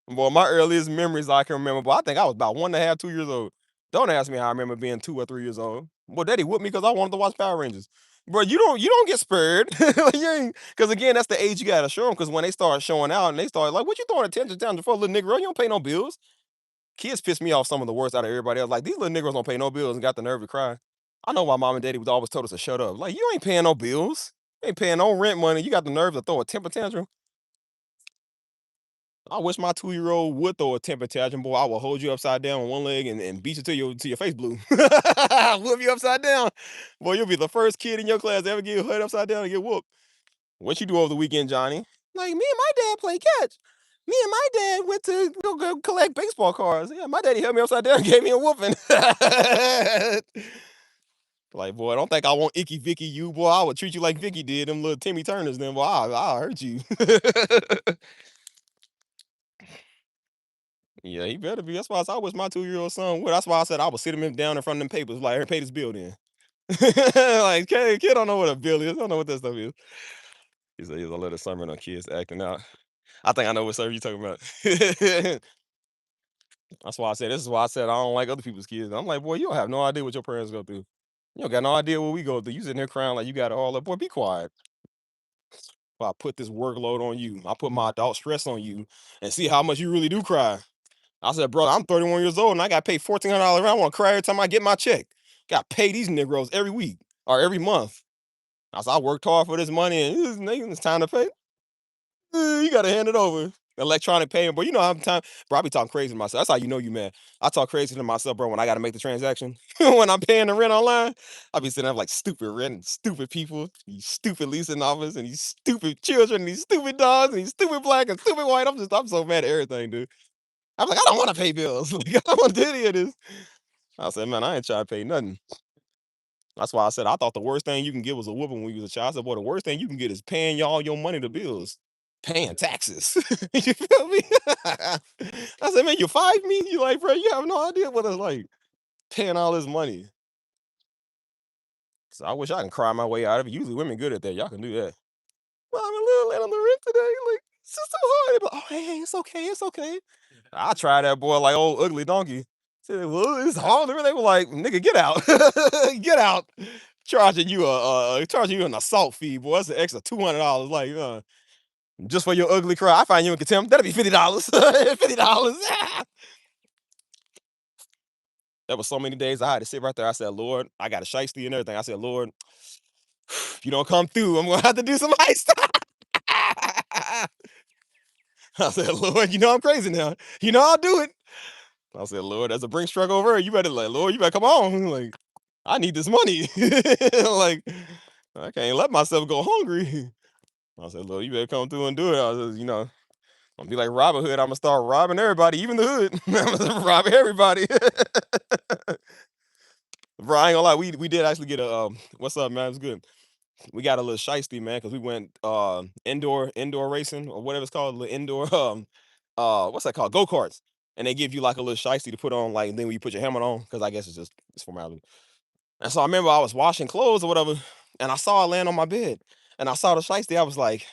Boy, my earliest memories I can remember, but I think I was about 1.5, 2 years old. Don't ask me how I remember being 2 or 3 years old. Well, daddy whooped me because I wanted to watch Power Rangers. Bro, you don't get spared. Like, because again, that's the age you gotta show them. Because when they start showing out and they start like, what you throwing attention down for, little nigga? You don't pay no bills. Kids piss me off some of the worst out of everybody else. Like these little niggas don't pay no bills and got the nerve to cry. I know my mom and daddy was always told us to shut up. Like you ain't paying no bills. You ain't paying no rent money. You got the nerve to throw a temper tantrum. I wish my 2-year-old would throw a temper tantrum, boy. I will hold you upside down on one leg and beat you till your face blue. Whoop you upside down. Boy, you'll be the first kid in your class to ever get hurt upside down and get whooped. What you do over the weekend, Johnny? Like me and my dad play catch. Me and my dad went to go collect baseball cards. Yeah, my daddy held me upside down and gave me a whooping. Like, boy, don't think I want icky Vicky you, boy. I would treat you like Vicky did them little Timmy Turners then, boy. I'll hurt you. Yeah, he better be. That's why I wish my 2-year-old son would. That's why I said I would sit him down in front of them papers, like, "Here, pay this bill then." Like, kid don't know what a bill is. Don't know what that stuff is. He said he's a little sermon on kids acting out. I think I know what sermon you talking about. That's why I said this is why I said I don't like other people's kids. I'm like, boy, you don't have no idea what your parents go through. You don't got no idea what we go through. You sitting here crying like you got it all up. Boy, be quiet. Well, I put this workload on you. I put my adult stress on you and see how much you really do cry. I said, "Bro, I'm 31 years old and I got paid $1,400. I want to cry every time I get my check. Got to pay these Negroes every week or every month." I said, "I worked hard for this money and it's time to pay. You got to hand it over." Electronic payment, but you know how time, bro. I be talking crazy to myself. That's how you know you mad. I talk crazy to myself, bro, when I got to make the transaction. When I'm paying the rent online, I be sitting there like stupid rent and stupid people, these stupid leasing office and these stupid children, and these stupid dogs, and these stupid black and stupid white. I'm so mad at everything, dude. I'm like, I don't want to pay bills. Like, I don't want to do any of this. I said, man, I ain't trying to pay nothing. That's why I said I thought the worst thing you can get was a whooping when you was a child. I said, boy, the worst thing you can get is paying y'all your money to bills, paying taxes. You feel me? I said, man, you 5 me? You like, bro, you have no idea what it's like paying all this money. So I wish I can cry my way out of it. Usually women good at that. Y'all can do that. Well, I'm a little late on the rent today. Like, it's just so hard. They be like, oh, hey, it's okay. It's okay. I tried that boy like old ugly donkey. Said, well, it's hard. They were like, nigga, get out. Get out. Charging you an assault fee, boy. That's an extra $200. Like, just for your ugly cry. I find you in contempt. That'll be $50. $50. There was so many days I had to sit right there. I said, Lord, I got a shiesty and everything. I said, Lord, if you don't come through, I'm gonna have to do some ice. I said, Lord, you know I'm crazy now. You know I'll do it. I said, Lord, as a Brinks truck over, you better like, Lord, you better come on. Like, I need this money. Like, I can't let myself go hungry. I said, Lord, you better come through and do it. I said, I'm gonna be like Robin Hood. I'm gonna start robbing everybody, even the hood. I'm gonna rob everybody. Bro, I ain't gonna lie, we did actually get a what's up, man? It's good. We got a little shiesty, man, because we went indoor racing or whatever it's called, little indoor what's that called? Go-karts. And they give you like a little shiesty to put on, like then when you put your helmet on, because I guess it's formality. And so I remember I was washing clothes or whatever, and I saw it land on my bed. And I saw the shiesty. I was like,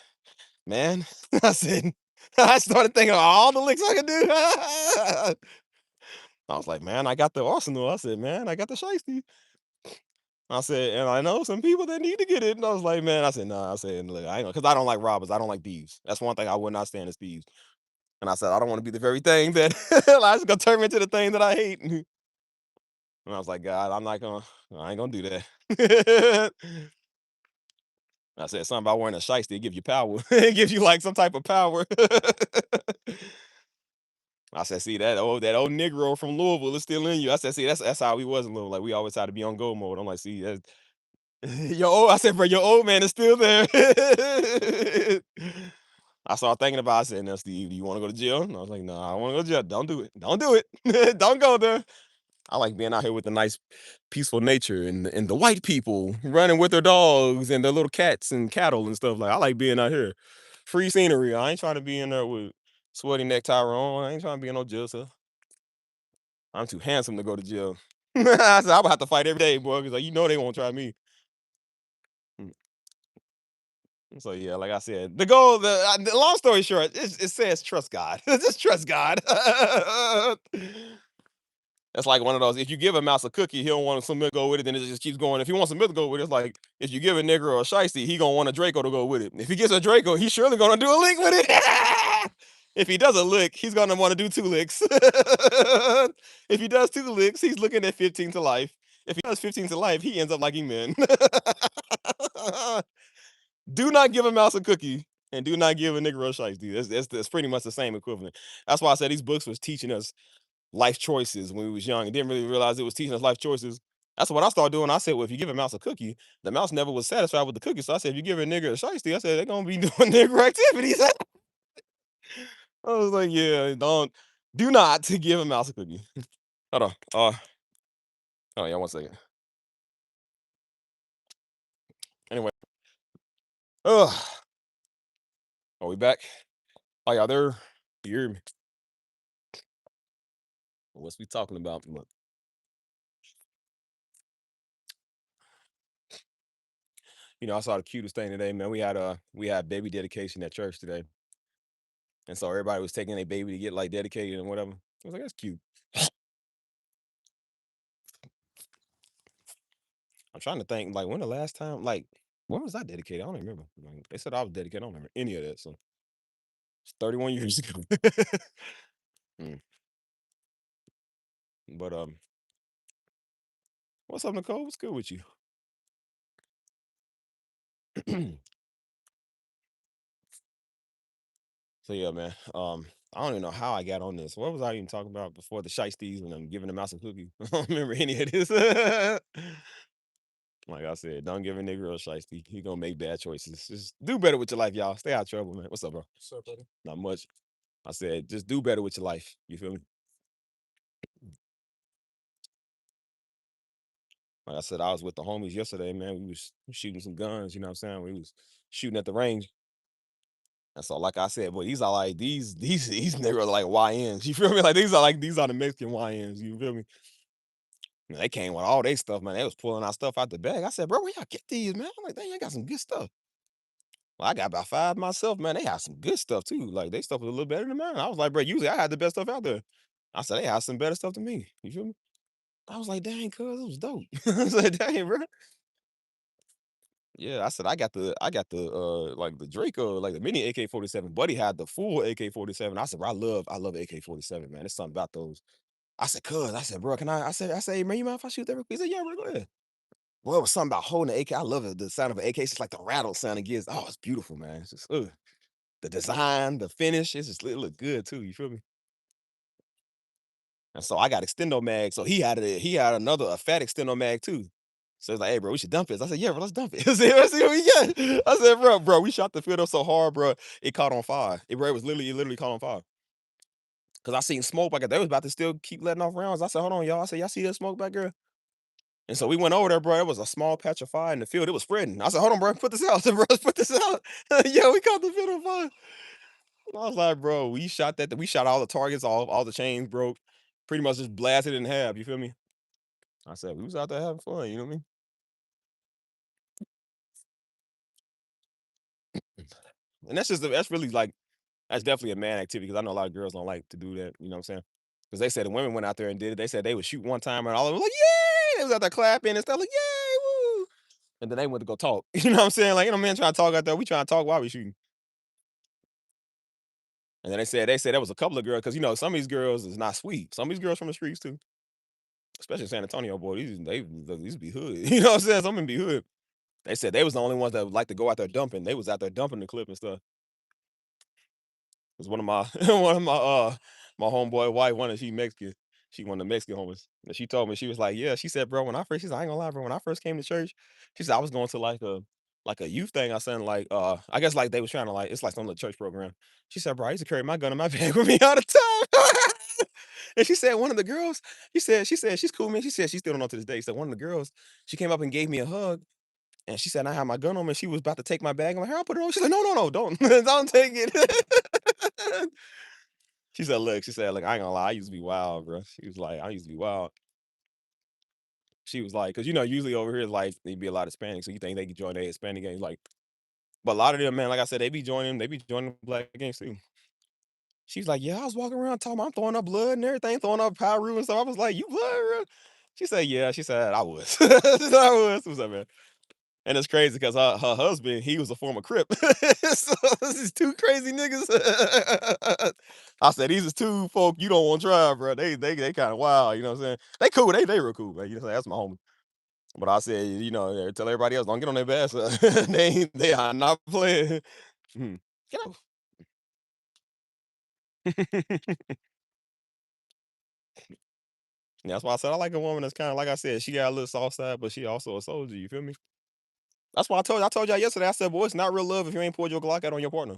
man, I said, I started thinking of all the licks I could do. I was like, man, I got the arsenal. I said, man, I got the shiesty. I said, and I know some people that need to get it. And I was like, man, I said, nah, I said, look, I ain't gonna, because I don't like robbers. I don't like thieves. That's one thing I would not stand is thieves. And I said, I don't want to be the very thing that I just gonna turn me into the thing that I hate. And I was like, God, I ain't gonna do that. I said something about wearing a shiesty, it give you power. It gives you like some type of power. I said, see that old Negro from Louisville is still in you. I said, see, that's how we was in Louisville. Like we always had to be on go mode. I'm like, see, that's I said, bro, your old man is still there. I started thinking about it. I said, now, Steve, do you want to go to jail? And I was like, no, I don't want to go to jail. Don't do it. Don't do it. Don't go there. I like being out here with the nice, peaceful nature and the white people running with their dogs and their little cats and cattle and stuff. Like I like being out here, free scenery. I ain't trying to be in there with sweaty necktie on. I ain't trying to be in no jail cell. I'm too handsome to go to jail. I said I would have to fight every day, boy, because like, you know they won't try me. Mm. So yeah, like I said, the goal. The long story short, it says trust God. Just trust God. That's like one of those. If you give a mouse a cookie, he don't want some milk to go with it. Then it just keeps going. If he wants some milk to go with it, it's like if you give a nigger a shiesty, he gonna want a Draco to go with it. If he gets a Draco, he's surely gonna do a lick with it. If he does a lick, he's gonna want to do 2 licks. If he does 2 licks, he's looking at 15 to life. If he does 15 to life, he ends up liking men. Do not give a mouse a cookie, and do not give a nigger a shiesty. That's pretty much the same equivalent. That's why I said these books was teaching us life choices when we was young and didn't really realize it was teaching us life choices. That's what I started doing. I said, well, if you give a mouse a cookie, the mouse never was satisfied with the cookie. So I said, if you give a nigger a shiesty, I said they're gonna be doing nigger activities. I was like, yeah, do not to give a mouse a cookie. Hold on. Oh yeah, 1 second. Anyway, ugh, are we back? Oh, y'all there? You hear me? What's we talking about? Look, I saw the cutest thing today, man. We had baby dedication at church today. And so everybody was taking their baby to get like dedicated and whatever. I was like, that's cute. I'm trying to think, like, when the last time, like, when was I dedicated? I don't even remember. Like, they said I was dedicated. I don't remember any of that. So it's 31 years ago. Mm. But what's up, Nicole? What's good with you? So yeah, man. I don't even know how I got on this. What was I even talking about before the shiesties and I'm giving them out some cookies? I don't remember any of this. Like I said, don't give a nigga a shiesty. He gonna make bad choices. Just do better with your life, y'all. Stay out of trouble, man. What's up, bro? What's up, buddy? Not much. I said, just do better with your life. You feel me? Like I said, I was with the homies yesterday, man. We was shooting some guns, you know what I'm saying? We was shooting at the range. And so, like I said, boy, these are like these niggas are like YNs. You feel me? Like these are the Mexican YNs. You feel me? Man, they came with all their stuff, man. They was pulling our stuff out the bag. I said, bro, where y'all get these, man? I'm like, dang, I got some good stuff. Well, I got about 5 myself, man. They had some good stuff too. Like they stuff was a little better than mine. I was like, bro, usually I had the best stuff out there. I said they had some better stuff than me. You feel me? I was like, dang, cuz it was dope. I was like, dang, bro. Yeah, I said I got the like the Draco, like the mini AK-47. Buddy had the full AK-47. I said, bro, I love AK-47, man. There's something about those. I said, bro, can I said, hey, man, you mind if I shoot that real quick? He said, yeah, bro, go ahead. Well, it was something about holding the AK. I love it. The sound of an AK. It's just like the rattle sound it gives. Oh, it's beautiful, man. It's just the design, the finish. It look good too. You feel me? And so I got extendo mag. So he had a fat extendo mag too. So it's like, hey, bro, we should dump this. I said, yeah, bro, let's dump it. Let's see what we get. I said, bro, we shot the field up so hard, bro, it caught on fire. Bro, it literally caught on fire. Cause I seen smoke back there. They was about to still keep letting off rounds. I said, hold on, y'all. I said, y'all see that smoke back there? And so we went over there, bro. It was a small patch of fire in the field. It was spreading. I said, hold on, bro, put this out. I said, bro, let's put this out. Yeah, we caught the field on fire. I was like, bro, we shot all the targets off, all the chains broke, pretty much just blasted it in half. You feel me? I said, we was out there having fun, you know what I mean? And that's really like that's definitely a man activity because I know a lot of girls don't like to do that. You know what I'm saying? Because they said the women went out there and did it. They said they would shoot one time and all of them like, yay! They was out there clapping and stuff like, yay, woo! And then they went to go talk. You know what I'm saying? Like, man trying to talk out there. We trying to talk while we shooting. And then they said there was a couple of girls because some of these girls is not sweet. Some of these girls from the streets too, especially San Antonio boy. These be hood. You know what I'm saying? Some of them be hood. They said they was the only ones that would like to go out there dumping. They was out there dumping the clip and stuff. Cause one of my one of my homeboy wife, she Mexican. She one of the Mexican homies. And she told me, she was like, yeah, she said, bro, she said, I ain't gonna lie, bro. When I first came to church, she said I was going to like a youth thing. I said, like, I guess like they was trying to like it's like some little church program. She said, bro, I used to carry my gun in my bag with me all the time. And she said one of the girls, she said she's cool, man. She said she still don't know to this day. So one of the girls, she came up and gave me a hug, and she said I had my gun on me. And she was about to take my bag. I'm like, here, I'll put it on. She's like, no, no, no, don't, don't take it. She said, look, I ain't gonna lie, I used to be wild, bro. She was like, I used to be wild. She was like, cause usually over here, like, there'd be a lot of Hispanics, so you think they could join the Hispanic gangs, like, but a lot of them, man, like I said, they be joining black gangs too. She's like, "Yeah, I was walking around talking I'm throwing up blood and everything, throwing up Pyru and stuff." I was like, "You blood, bro?" She said, "Yeah." She said, "I was." She said, "I was." What's up, man? And it's crazy because her husband, he was a former Crip. So this is two crazy niggas. I said, "These is two folk you don't want to try, bro. They kind of wild. You know what I'm saying? They cool. They real cool, man. You know, what I'm saying? That's my homie." But I said, tell everybody else, don't get on their bad side. They are not playing. Hmm. Get out. Yeah, that's why I said I like a woman that's kind of like I said, she got a little soft side, but she also a soldier. You feel me? That's why I told y'all yesterday. I said, boy, it's not real love if you ain't pulled your Glock out on your partner.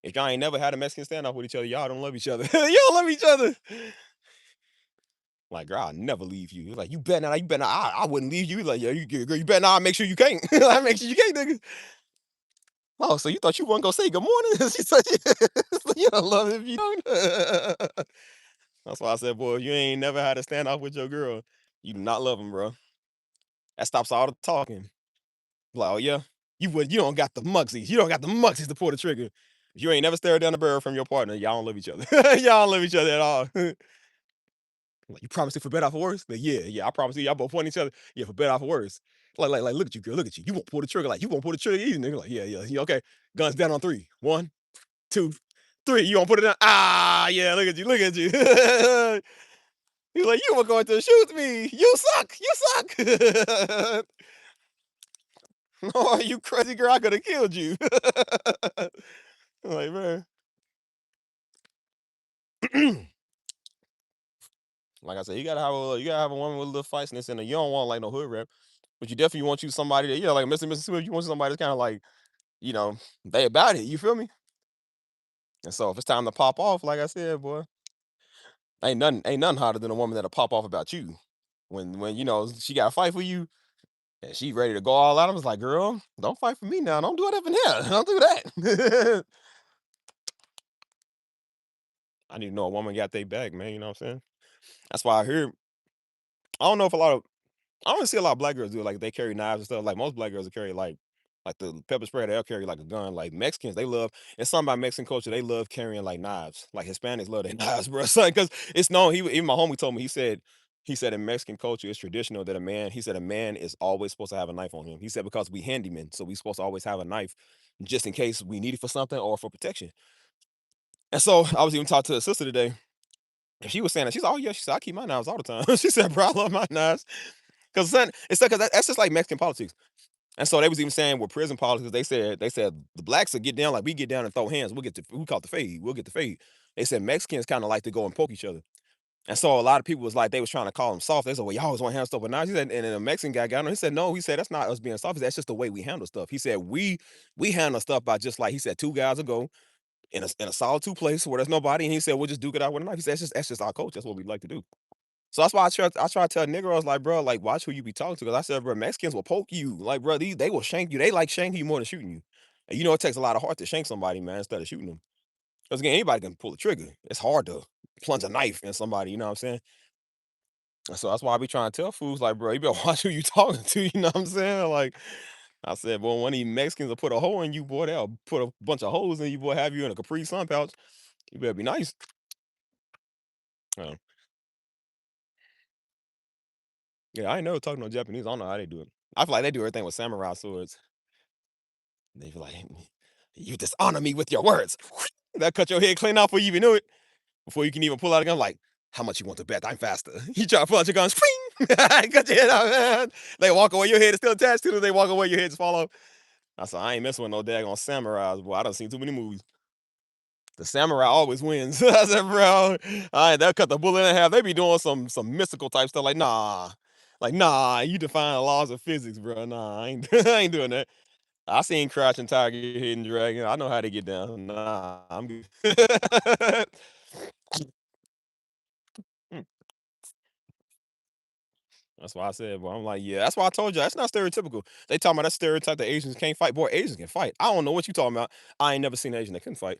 If y'all ain't never had a Mexican standoff with each other, y'all don't love each other. You don't love each other. Like, girl, I'll never leave you. Like, you better not, I wouldn't leave you. Like, yeah, girl, you better not make sure you can't. I make sure you can't, nigga. Oh, so you thought you weren't gonna say good morning? She said, you don't love it if you don't. That's why I said, boy, if you ain't never had a standoff with your girl, you do not love him, bro. That stops all the talking. Like, oh yeah, you don't got the muxies. You don't got the muxies to pull the trigger. If you ain't never stared down the barrel from your partner, y'all don't love each other. Y'all don't love each other at all. Like, you promise it for better or for worse? Like, yeah, yeah, I promise you. Y'all both point each other. Yeah, for better or for worse. Like, look at you, girl. Look at you. You won't pull the trigger. Like, you won't pull the trigger either, nigga. Like, yeah, yeah, yeah. Okay. Guns down on three. One, two, three. You won't put it down. Ah, yeah. Look at you. Look at you. He's like, you were going to shoot me. You suck. You suck. Oh, you crazy girl, I could have killed you. Like, man. Like I said, you gotta have a woman with a little feistiness in her. You don't want like no hood rap, but you definitely want you somebody that, like Mr. Smith, you want somebody that's kind of like, you know, they about it. You feel me? And so if it's time to pop off, like I said, boy, ain't nothing hotter than a woman that'll pop off about you. When she got to fight for you and she ready to go all out. I was like, girl, don't fight for me now. Don't do it up in here. Don't do that. I need to know a woman got their back, man. You know what I'm saying? That's why I hear. I don't know if a lot of I don't see a lot of black girls do it. Like they carry knives and stuff. Like most black girls will carry like the pepper spray. They'll carry like a gun. Like Mexicans, they love. It's something about Mexican culture. They love carrying like knives. Like Hispanics love their knives, bro. Because it's known. Even my homie told me. He said in Mexican culture it's traditional that a man. He said a man is always supposed to have a knife on him. He said because we handymen, so we supposed to always have a knife just in case we need it for something or for protection. And so I was even talking to a sister today. And she was saying that she's oh yeah, she said I keep my knives all the time. She said, bro, I love my knives. Because it's because that's just like Mexican politics. And so they was even saying with prison politics, they said the blacks will get down like we get down and throw hands. We call it the fade. We'll get the fade. They said Mexicans kind of like to go and poke each other. And so a lot of people was like they was trying to call them soft. They said, well, y'all always want to handle stuff with knives. He said, and then a Mexican guy got on. He said, no, he said that's not us being soft. He said, that's just the way we handle stuff. He said we handle stuff by just like he said two guys ago in a solitude place where there's nobody. And he said we'll just duke it out with a knife. He said that's just our culture. That's what we like to do. So that's why I try to tell nigga, I was like, bro, like watch who you be talking to. Cause I said, bro, Mexicans will poke you. Like, bro, they will shank you. They like shanking you more than shooting you. And it takes a lot of heart to shank somebody, man, instead of shooting them. Because again, anybody can pull the trigger. It's hard to plunge a knife in somebody, you know what I'm saying? And so that's why I be trying to tell fools, like, bro, you better watch who you talking to, you know what I'm saying? Like, I said, boy, one of these Mexicans will put a hole in you, boy, they'll put a bunch of holes in you, boy, have you in a Capri Sun pouch. You better be nice. Uh, yeah, I ain't never talking no Japanese. I don't know how they do it. I feel like they do everything with samurai swords. They feel like, you dishonor me with your words. That cut your head clean off before you even knew it. Before you can even pull out a gun, like, how much you want to bet? I'm faster. You try to pull out your gun, spring! Cut your head off, man. They walk away, your head is still attached to them. They walk away, your head just fall off. I said, I ain't messing with no daggone samurais, boy. I done seen too many movies. The samurai always wins. I said, bro, all right, they'll cut the bullet in half. They be doing some mystical type stuff, like, nah. Like, nah, you define the laws of physics, bro. Nah, I ain't, I ain't doing that. I seen Crouching Tiger, Hidden Dragon. I know how to get down. Nah, I'm good. That's why I said, well, I'm like, yeah, that's why I told you that's not stereotypical. They talking about that stereotype that Asians can't fight. Boy, Asians can fight. I don't know what you talking about. I ain't never seen an Asian that couldn't fight.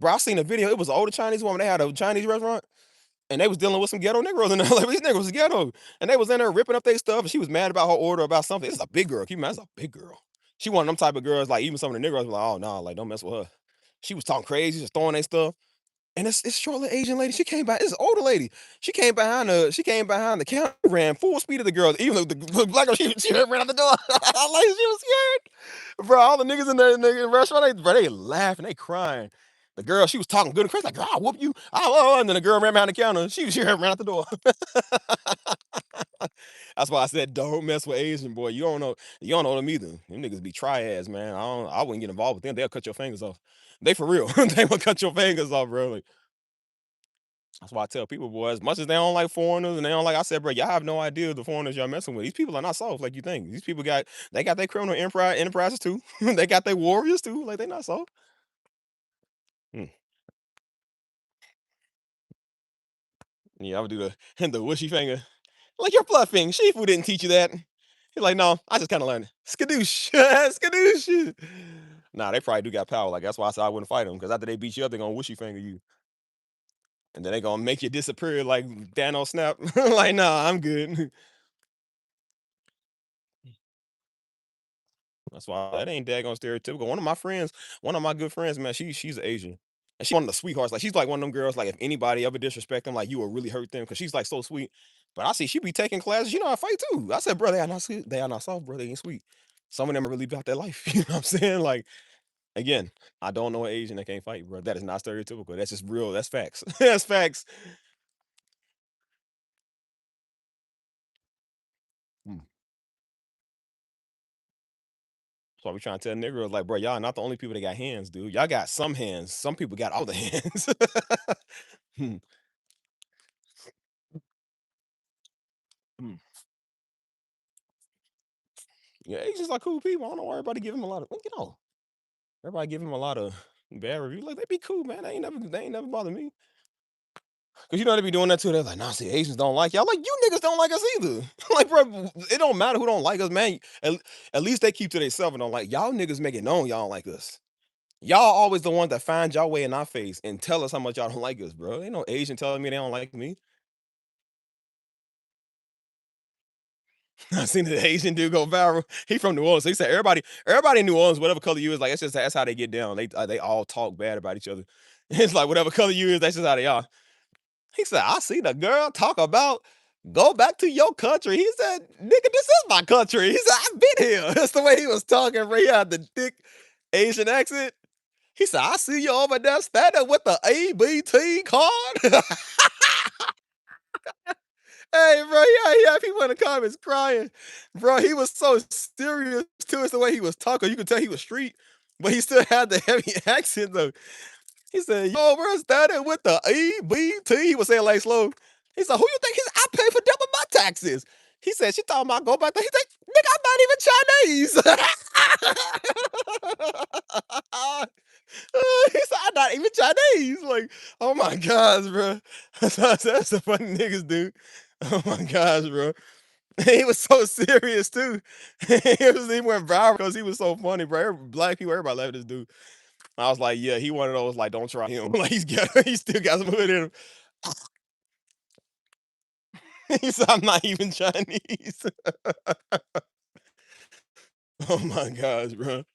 Bro, I seen a video. It was an older Chinese woman. They had a Chinese restaurant and they was dealing with some ghetto Negroes in there. Like these niggas was ghetto. And they was in there ripping up their stuff. And she was mad about her order about something. It's a big girl. Keep in mind, it's a big girl. She one of them type of girls, like even some of the Negroes were like, oh no, like don't mess with her. She was talking crazy, just throwing their stuff. And it's short little Asian lady. She came by. It's an older lady. She came behind the counter, ran full speed of the girl. Even though the black girl, she ran out the door. Like she was scared. Bro, all the niggas in the restaurant, they laughing, they crying. The girl, she was talking good and crazy, like, girl, I'll whoop you. And then the girl ran behind the counter. She ran out the door. That's why I said, don't mess with Asian boy. You don't know them either. Them niggas be triads, man. I wouldn't get involved with them. They'll cut your fingers off. They for real. They will cut your fingers off, bro. Like, that's why I tell people, boy, as much as they don't like foreigners and they don't like, I said, bro, y'all have no idea the foreigners y'all messing with. These people are not soft like you think. These people they got their criminal enterprises too. They got their warriors too. Like they not soft. Hmm. Yeah, I would do the the wishy finger. Like you're bluffing. Shifu didn't teach you that. He's like, no, I just kind of learned it. Skadoosh. Skadoosh. Nah, they probably do got power. Like that's why I said I wouldn't fight them. Because after they beat you up, they're gonna wishy finger you. And then they gonna make you disappear like Thanos snap. Like, nah, I'm good. That's why that ain't daggone stereotypical. One of my good friends, man, she's Asian. And she's one of the sweethearts. Like she's like one of them girls, like if anybody ever disrespect them, like you will really hurt them because she's like so sweet. But I see she be taking classes, you know, I fight too. I said, bro, they are not sweet. They are not soft, bro. They ain't sweet. Some of them are really about their life. You know what I'm saying? Like, again, I don't know an Asian that can't fight, bro. That is not stereotypical. That's just real. That's facts. That's facts. Mm. So we trying to tell niggas like, bro, y'all not the only people that got hands, dude. Y'all got some hands. Some people got all the hands. Hmm. Hmm. Yeah, Asians are cool people. I don't know why everybody give him a lot of, everybody give him a lot of bad reviews. Like they be cool, man. They ain't never bothered me. Cause you know they be doing that too. They're like, nah, see, Asians don't like y'all. Like you niggas don't like us either. Like, bro, it don't matter who don't like us, man. At least they keep to themselves and don't like y'all niggas make it known y'all don't like us. Y'all always the ones that find y'all way in our face and tell us how much y'all don't like us, bro. Ain't no Asian telling me they don't like me. I seen the Asian dude go viral. He from New Orleans. So he said everybody in New Orleans, whatever color you is, like that's how they get down. They all talk bad about each other. It's like whatever color you is, that's just how they are. He said, I see the girl talk about go back to your country. He said, nigga, this is my country. He said, I've been here. That's the way he was talking, bro. He had the thick Asian accent. He said, I see you over there standing with the ABT card. Hey, bro, yeah, he had people in the comments crying. Bro, he was so serious too. It's the way he was talking. You could tell he was street, but he still had the heavy accent though. He said, yo, we're standing with the EBT. He was saying like slow. He said, who you think he's I pay for double my taxes? He said, she talking about go back there. He said, nigga, I'm not even Chinese. He said, I'm not even Chinese. Like, oh my gosh, bro. That's the funny niggas, dude. Oh my gosh, bro. He was so serious too. He went viral because he was so funny, bro. Black people, everybody loved this dude. I was like, yeah, he one of those like, don't try him. Like he still got some hood in him. He said, I'm not even Chinese. Oh my gosh, bro.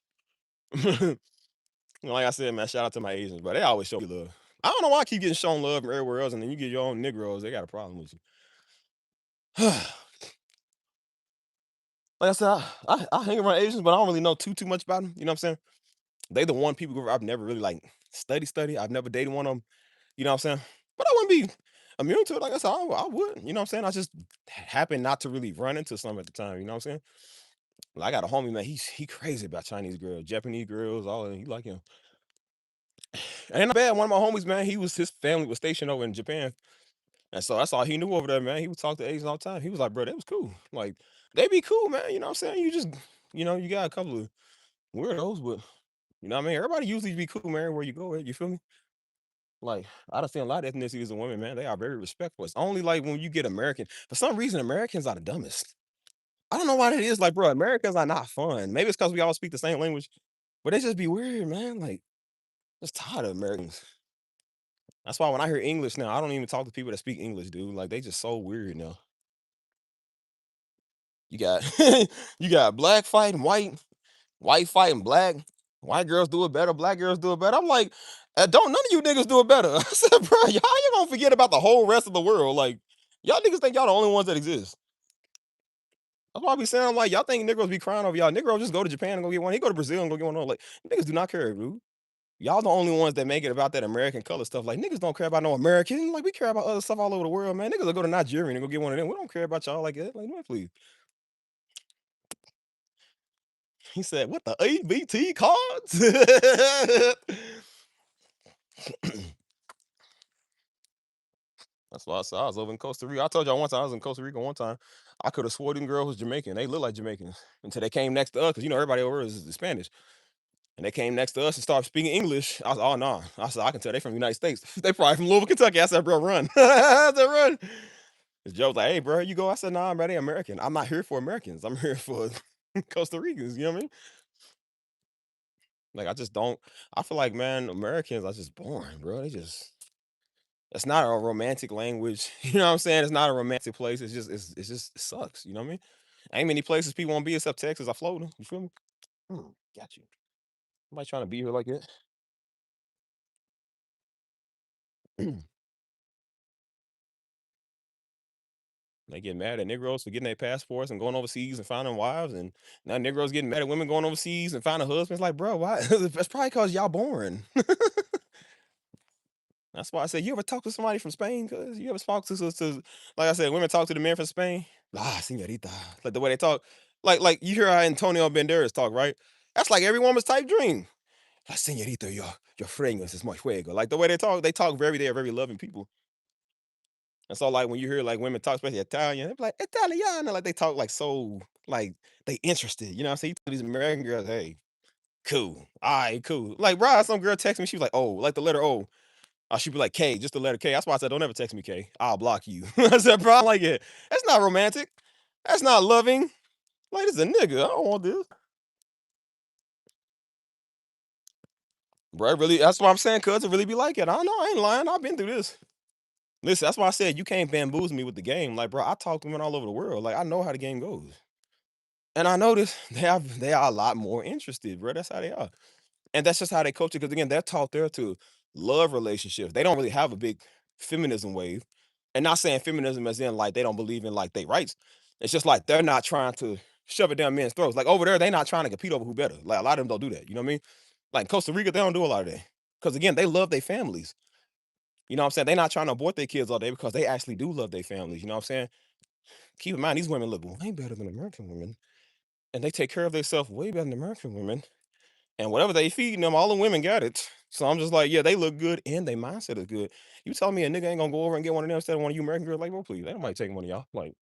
Like I said, man, shout out to my Asians, bro. They always show me love. I don't know why I keep getting shown love from everywhere else, and then you get your own Negroes, they got a problem with you. Like I said, I hang around Asians, but I don't really know too much about them. You know what I'm saying? They the one people group I've never really like study. I've never dated one of them. You know what I'm saying? But I wouldn't be immune to it. Like I said, I would. You know what I'm saying? I just happened not to really run into some at the time. You know what I'm saying? Like, I got a homie, man. He crazy about Chinese girls, Japanese girls, all of them. He like him. Ain't not bad. One of my homies, man, his family was stationed over in Japan. And so that's all he knew over there, man. He would talk to Asians all the time. He was like, bro, that was cool. Like, they be cool, man. You know what I'm saying? You just, you got a couple of weirdos, but you know what I mean? Everybody usually be cool, man, where you go at. You feel me? Like, I done seen a lot of ethnicities of women, man. They are very respectful. It's only like when you get American. For some reason, Americans are the dumbest. I don't know why that is. Like, bro, Americans are not fun. Maybe it's because we all speak the same language, but they just be weird, man. Like, just tired of Americans. That's why when I hear English now, I don't even talk to people that speak English, dude. Like, they just so weird now. You got you got black fighting white, white fighting black. White girls do it better, black girls do it better. I'm like, don't none of you niggas do it better. I said, bro, y'all you gonna forget about the whole rest of the world. Like, y'all niggas think y'all the only ones that exist. That's why I be saying, I'm like, y'all think Negroes be crying over y'all. Negroes just go to Japan and go get one. He go to Brazil and go get one. Like, niggas do not care, dude. Y'all the only ones that make it about that American color stuff. Like, niggas don't care about no American. Like, we care about other stuff all over the world, man. Niggas will go to Nigeria and go get one of them. We don't care about y'all like that. Like, man, please. He said, what the ABT cards? That's why I said I was over in Costa Rica. I told y'all one time I was in Costa Rica one time. I could have swore them girls was Jamaican. They look like Jamaicans until they came next to us because you know everybody over is Spanish. And they came next to us and started speaking English. I was, oh no. I said, I can tell they from the United States. They probably from Louisville, Kentucky. I said, bro, run. I said, run. This Joe was like, hey, bro, you go. I said, nah, I'm ready American. I'm not here for Americans. I'm here for Costa Ricans. You know what I mean? Like, I just don't. I feel like, man, Americans are just boring, bro. They just it's not a romantic language. You know what I'm saying? It's not a romantic place. It's just it sucks. You know what I mean? Ain't many places people want to be except Texas. I floating. You feel me? Got you. Somebody trying to be here like that. They get mad at Negroes for getting their passports and going overseas and finding wives, and now Negroes getting mad at women going overseas and finding husbands. Like, bro, why? That's probably because y'all boring. That's why I said, you ever talk to somebody from Spain? Cause you ever talk to like I said, women talk to the men from Spain. Ah, señorita. Like the way they talk. Like you hear how Antonio Banderas talk, right? That's like every woman's type dream. La señorita, your fragrance is much fuego. Like the way they talk very, they're very loving people. And so like when you hear like women talk, especially Italian, they be like, Italiana, like they talk like so like they interested. You know what I'm saying? You tell these American girls, hey, cool. All right, cool. Like, bro, some girl text me, she was like, oh, like the letter O. She'd be like, K, just the letter K. That's why I said, don't ever text me, K. I'll block you. I said, bro, I'm like, yeah, that's not romantic. That's not loving. Like, this is a nigga. I don't want this. Bro, really, that's what I'm saying, cuz it really be like it. I don't know, I ain't lying. I've been through this. Listen, that's why I said you can't bamboozle me with the game. Like, bro, I talk to women all over the world. Like, I know how the game goes. And I notice they are a lot more interested, bro. That's how they are. And that's just how they coach it. Because again, they're taught there to love relationships. They don't really have a big feminism wave. And not saying feminism as in like they don't believe in like their rights. It's just like they're not trying to shove it down men's throats. Like over there, they're not trying to compete over who better. Like a lot of them don't do that. You know what I mean? Like in Costa Rica, they don't do a lot of that. Because again, they love their families. You know what I'm saying? They're not trying to abort their kids all day because they actually do love their families. You know what I'm saying? Keep in mind, these women look way better than American women. And they take care of themselves way better than American women. And whatever they feeding them, all the women got it. So I'm just like, yeah, they look good and their mindset is good. You tell me a nigga ain't gonna go over and get one of them instead of one of you American girls, like, well, please, they might take one of y'all. Like,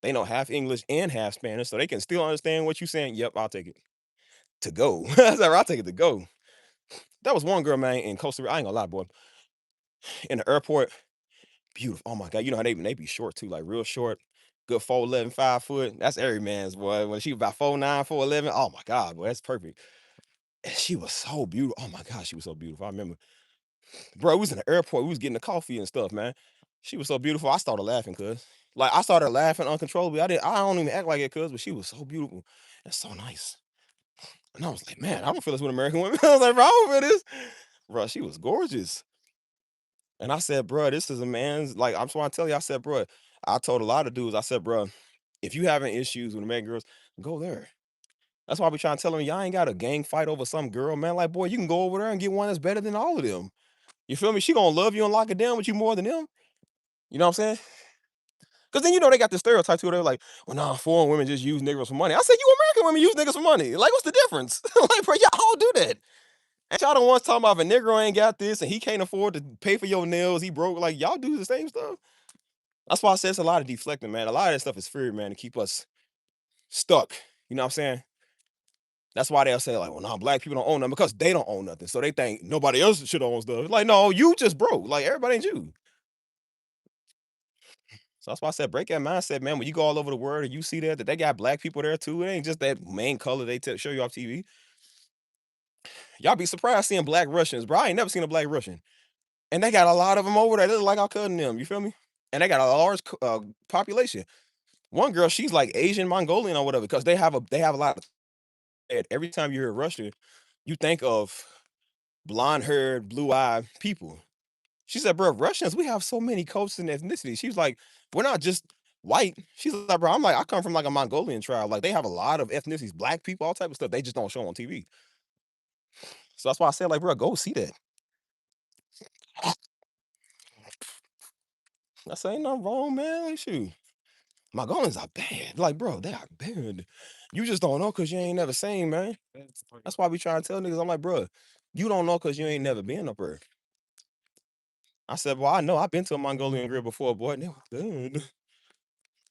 they know half English and half Spanish, so they can still understand what you saying. Yep, I'll take it to go. I said, I'll take it to go. That was one girl, man, in Costa Rica. I ain't gonna lie, boy. In the airport, beautiful. Oh my god, you know how they be short too, like real short. Good 4'11", 5 foot. That's every man's boy. When she was about 4'9", 4'11", oh my god, boy, that's perfect. And she was so beautiful. Oh my god, she was so beautiful. I remember, bro, we was in the airport. We was getting the coffee and stuff, man. She was so beautiful. I started laughing, cuz. Like I started laughing uncontrollably. I don't even act like it, cuz, but she was so beautiful and so nice. And I was like, man, I don't feel this with American women. I was like, bro, I don't feel this. Bro, she was gorgeous. And I said, bro, this is a man's like I'm trying to tell you. I said, bro, I told a lot of dudes, I said, bro, if you having issues with American girls, go there. That's why I be trying to tell them, y'all ain't got a gang fight over some girl, man. Like, boy, you can go over there and get one that's better than all of them. You feel me? She gonna love you and lock it down with you more than them. You know what I'm saying? Because then you know they got the stereotype too. They're like, well, nah, foreign women just use niggas for money. I said, you American women use niggas for money. Like, what's the difference? Like, bro, y'all all do that. And y'all the ones talking about if a nigga ain't got this and he can't afford to pay for your nails, he broke. Like, y'all do the same stuff. That's why I said it's a lot of deflecting, man. A lot of that stuff is fear, man, to keep us stuck. You know what I'm saying? That's why they'll say like, "Well, no, black people don't own nothing because they don't own nothing." So they think nobody else should own stuff. Like, no, you just broke. Like everybody ain't you. So that's why I said break that mindset, man. When you go all over the world and you see that they got black people there too, it ain't just that main color they show you off TV. Y'all be surprised seeing black Russians, bro. I ain't never seen a black Russian, and they got a lot of them over there. They look like our cousin them. You feel me? And they got a large population. One girl, she's like Asian Mongolian or whatever, because they have a lot of. Every time you hear Russia, you think of blonde haired, blue eyed people. She said, "Bro, Russians, we have so many cultures and ethnicities." She was like, "We're not just white." She's like, "Bro, I'm like, I come from like a Mongolian tribe. Like, they have a lot of ethnicities, black people, all type of stuff. They just don't show on TV." So that's why I said, like, bro, go see that. I say, ain't nothing wrong, man. Like, shoot, Mongolians are bad. Like, bro, they are bad. You just don't know because you ain't never seen, man. That's why we try to tell niggas. I'm like, bro, you don't know because you ain't never been up there. I said, well, I know I've been to a Mongolian grill before, boy, and they were good.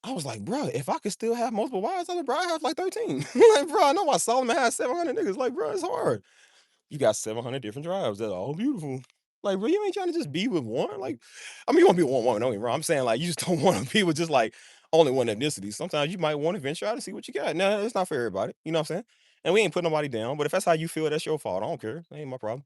I was like, bro, if I could still have multiple wives, I would, bro, I have like 13. Like, bro, I know why Solomon has 700 niggas. Like, bro, it's hard. You got 700 different tribes that are all beautiful. Like, bro, you ain't trying to just be with one. Like, I mean, you want to be with one woman, don't get me wrong. I'm saying, like, you just don't want to be with just like only one ethnicity. Sometimes you might want to venture out and see what you got. No, it's not for everybody. You know what I'm saying? And we ain't putting nobody down. But if that's how you feel, that's your fault. I don't care. That ain't my problem.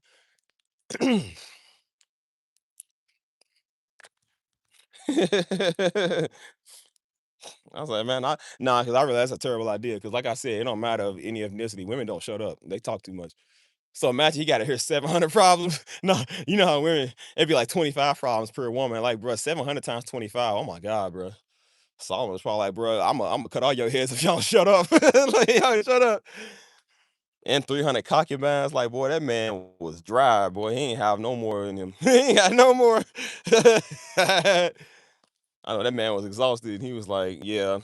I was like, man, nah, because I realize that's a terrible idea. Because, like I said, it don't matter of any ethnicity. Women don't shut up. They talk too much. So imagine you got to hear 700 problems. No, you know how women, it'd be like 25 problems per woman. Like, bro, 700 times 25. Oh my God, bro. Solomon's probably like, bro, I'm gonna cut all your heads if y'all don't shut up. Like, y'all shut up. And 300 concubines. Like, boy, that man was dry, boy. He ain't have no more in him. He ain't got no more. I know that man was exhausted. He was like, yeah,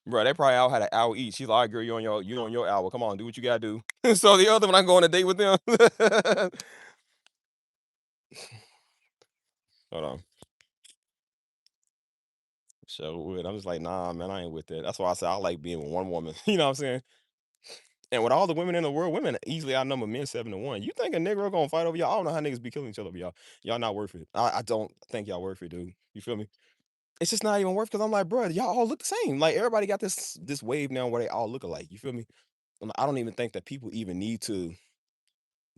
bro, they probably all had an hour each. She's like, "All right, girl, you on your hour. Come on, do what you gotta do." So the other one, I go on a date with them. Hold on. So would. I'm just like, nah, man, I ain't with that. That's why I say I like being with one woman. You know what I'm saying? And with all the women in the world, women easily outnumber men 7-1. You think a nigga gonna fight over y'all? I don't know how niggas be killing each other over y'all. Y'all not worth it. I don't think y'all worth it, dude. You feel me? It's just not even worth because I'm like, bro, y'all all look the same. Like everybody got this wave now where they all look alike. You feel me? I don't even think that people even need to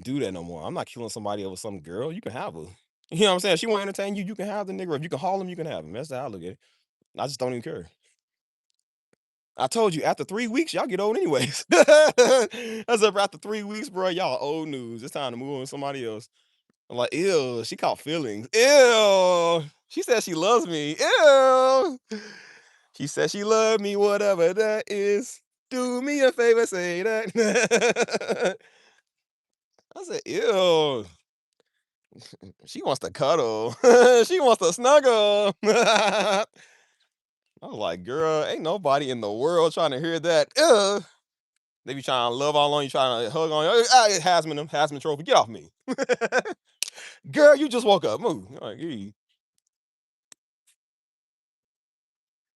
do that no more. I'm not killing somebody over some girl. You can have her. You know what I'm saying? She won't entertain you. You can have the nigga. If you can haul him, you can have him. That's how I look at it. I just don't even care. I told you after 3 weeks, y'all get old anyways. I said, after 3 weeks, bro, y'all old news. It's time to move on to somebody else. I'm like, ew, she caught feelings. Ew. She said she loves me. Ew. She said she loved me, whatever that is. Do me a favor, say that. I said, ew. She wants to cuddle. She wants to snuggle. I was like, girl, ain't nobody in the world trying to hear that. They be trying to love all on you, trying to hug on you. Hasman trophy, get off me. Girl, you just woke up. Move. I'm like, "Ee."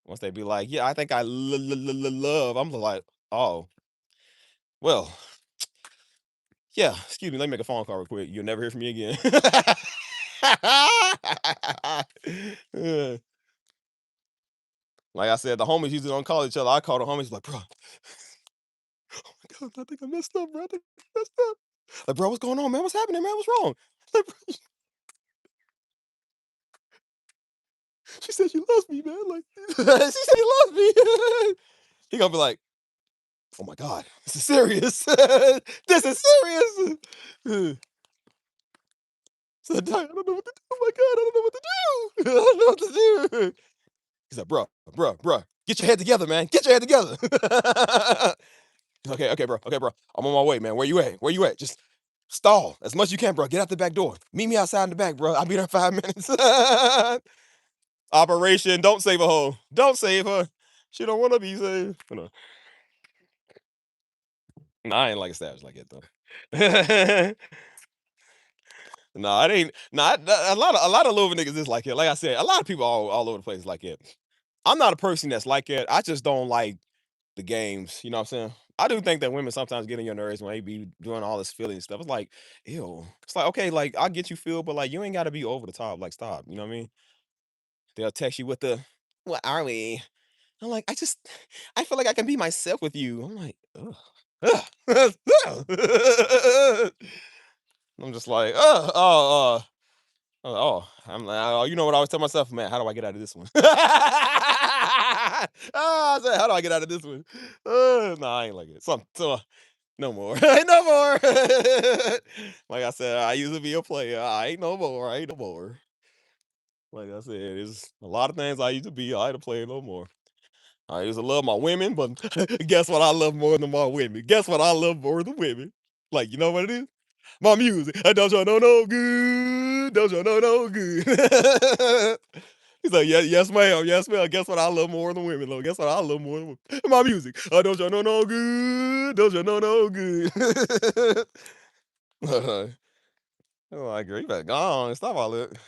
Once they be like, yeah, I think I love. I'm like, oh, well, yeah, excuse me, let me make a phone call real quick. You'll never hear from me again. Yeah. Like I said, the homies usually don't call each other. I call the homies like, bro, God, I think I messed up, bro. I think I messed up. Like, bro, what's going on, man? What's happening, man? What's wrong? Like, bro, she said she loves me, man. Like, she said she loves me. He gonna be like, oh my God, this is serious. This is serious. So I don't know what to do. Oh my God, I don't know what to do. I don't know what to do. He's like, bro, get your head together, man. Get your head together. Okay, bro. I'm on my way, man. Where you at? Where you at? Just stall as much as you can, bro. Get out the back door. Meet me outside in the back, bro. I'll be there in 5 minutes. Operation, don't save a hoe. Don't save her. She don't want to be saved. No, nah, I ain't like established like that though. No, it ain't. Not a lot of little niggas is like it. Like I said, a lot of people all over the place like it. I'm not a person that's like it. I just don't like. the games. You know what I'm saying? I do think that women sometimes get on your nerves when they be doing all this feeling stuff. It's like, ew. It's like, okay, like I get you feel, but like you ain't gotta be over the top. Like, stop. You know what I mean? They'll text you with the what are we? I'm like, I feel like I can be myself with you. I'm like, ugh. Ugh. I'm just like, I'm like, oh, you know what I always tell myself, man, how do I get out of this one? I said, how do I get out of this one? Nah, I ain't like it. So no more. Ain't no more. Like I said, I used to be a player. I ain't no more. I ain't no more. Like I said, there's a lot of things I used to be. I ain't a player no more. I used to love my women, but guess what I love more than my women? Guess what I love more than women? Like, you know what it is? My music. Don't you know no good? Don't you know no good? He's like, yeah, yes, ma'am, yes, ma'am. Guess what I love more than women, though? Guess what I love more than women? My music. Don't you know no good? Don't you know no good? Oh, I agree. You better go on and stop all that.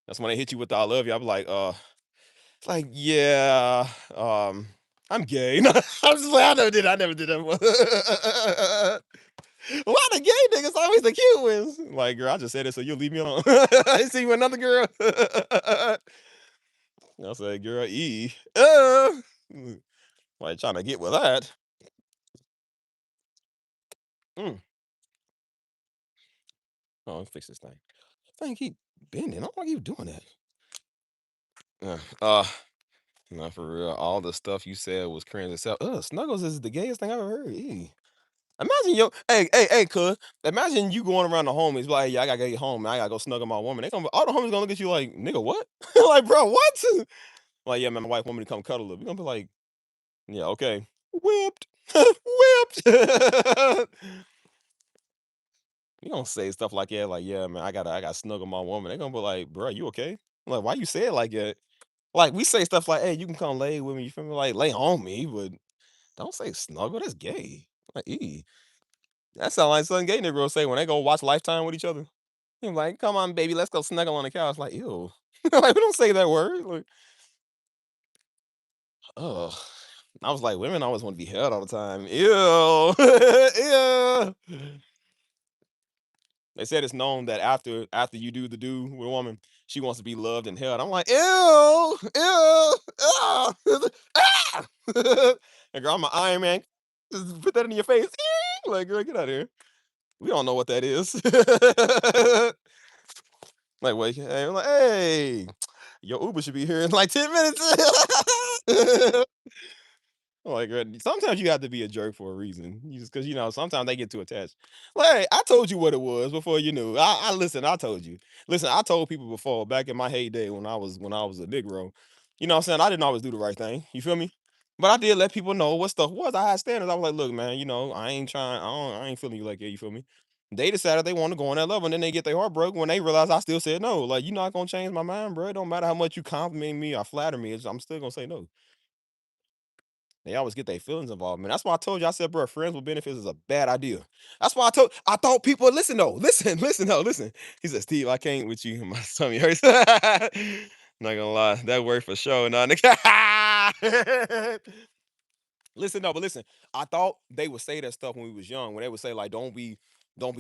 That's when they hit you with the I love you. I'm like, it's like, yeah, I'm gay. No, I'm just like, I never did that. Why the gay niggas always the cute ones? Like, girl, I just said it so you'll leave me alone. I see you with another girl. I said, girl, like trying to get with that. Mm. Oh, let me fix this thing. Thing keep bending. I don't like you doing that. No, for real. All the stuff you said was cringe itself. Snuggles is the gayest thing I've ever heard. Imagine hey, cuz. Imagine you going around the homies, be like, yeah, I gotta get home, man. I gotta go snuggle my woman. All the homies gonna look at you like, nigga, what? Like, bro, what? Like, yeah, man, my wife want me to come cuddle her. We gonna be like, yeah, okay. Whipped. Whipped. You don't say stuff like that, like, yeah, man, I gotta snuggle my woman. They gonna be like, bro, you okay? Like, why you say it like that? Like, we say stuff like, hey, you can come lay with me, you feel me? Like, lay on me, but don't say snuggle. That's gay. Like, that sound like something gay niggas say when they go watch Lifetime with each other. He like, "Come on, baby, let's go snuggle on the couch." Like, ew. Like, we don't say that word. Like, ugh. I was like, women always want to be held all the time. Ew. Ew. They said it's known that after you do the do with a woman, she wants to be loved and held. I'm like, ew, ew, ah, ah. And girl, I'm an Iron Man. Just put that in your face. Like, girl, get out of here. We don't know what that is. Like, wait, hey, I'm like, hey, your Uber should be here in like 10 minutes. Like, sometimes you have to be a jerk for a reason. You just because sometimes they get too attached. Like, hey, I told you what it was before you knew. I listen. I told you. Listen, I told people before back in my heyday when I was a Negro. You know what I'm saying? I didn't always do the right thing. You feel me? But I did let people know what stuff was. I had standards. I was like, look, man, I ain't trying. I ain't feeling you like that. You feel me? They decided they want to go on that level, and then they get their heart broke when they realize I still said no. Like, you're not gonna change my mind, bro. It don't matter how much you compliment me or flatter me. I'm still gonna say no. They always get their feelings involved, man. That's why I told you. I said, bro, friends with benefits is a bad idea. That's why I thought people listen though. Listen, listen, though, listen. He said, Steve, I can't with you. My tummy hurts. Not gonna lie. That worked for sure. Nah, nigga. Listen, no, but listen, I thought they would say that stuff when we was young, when they would say, like, don't be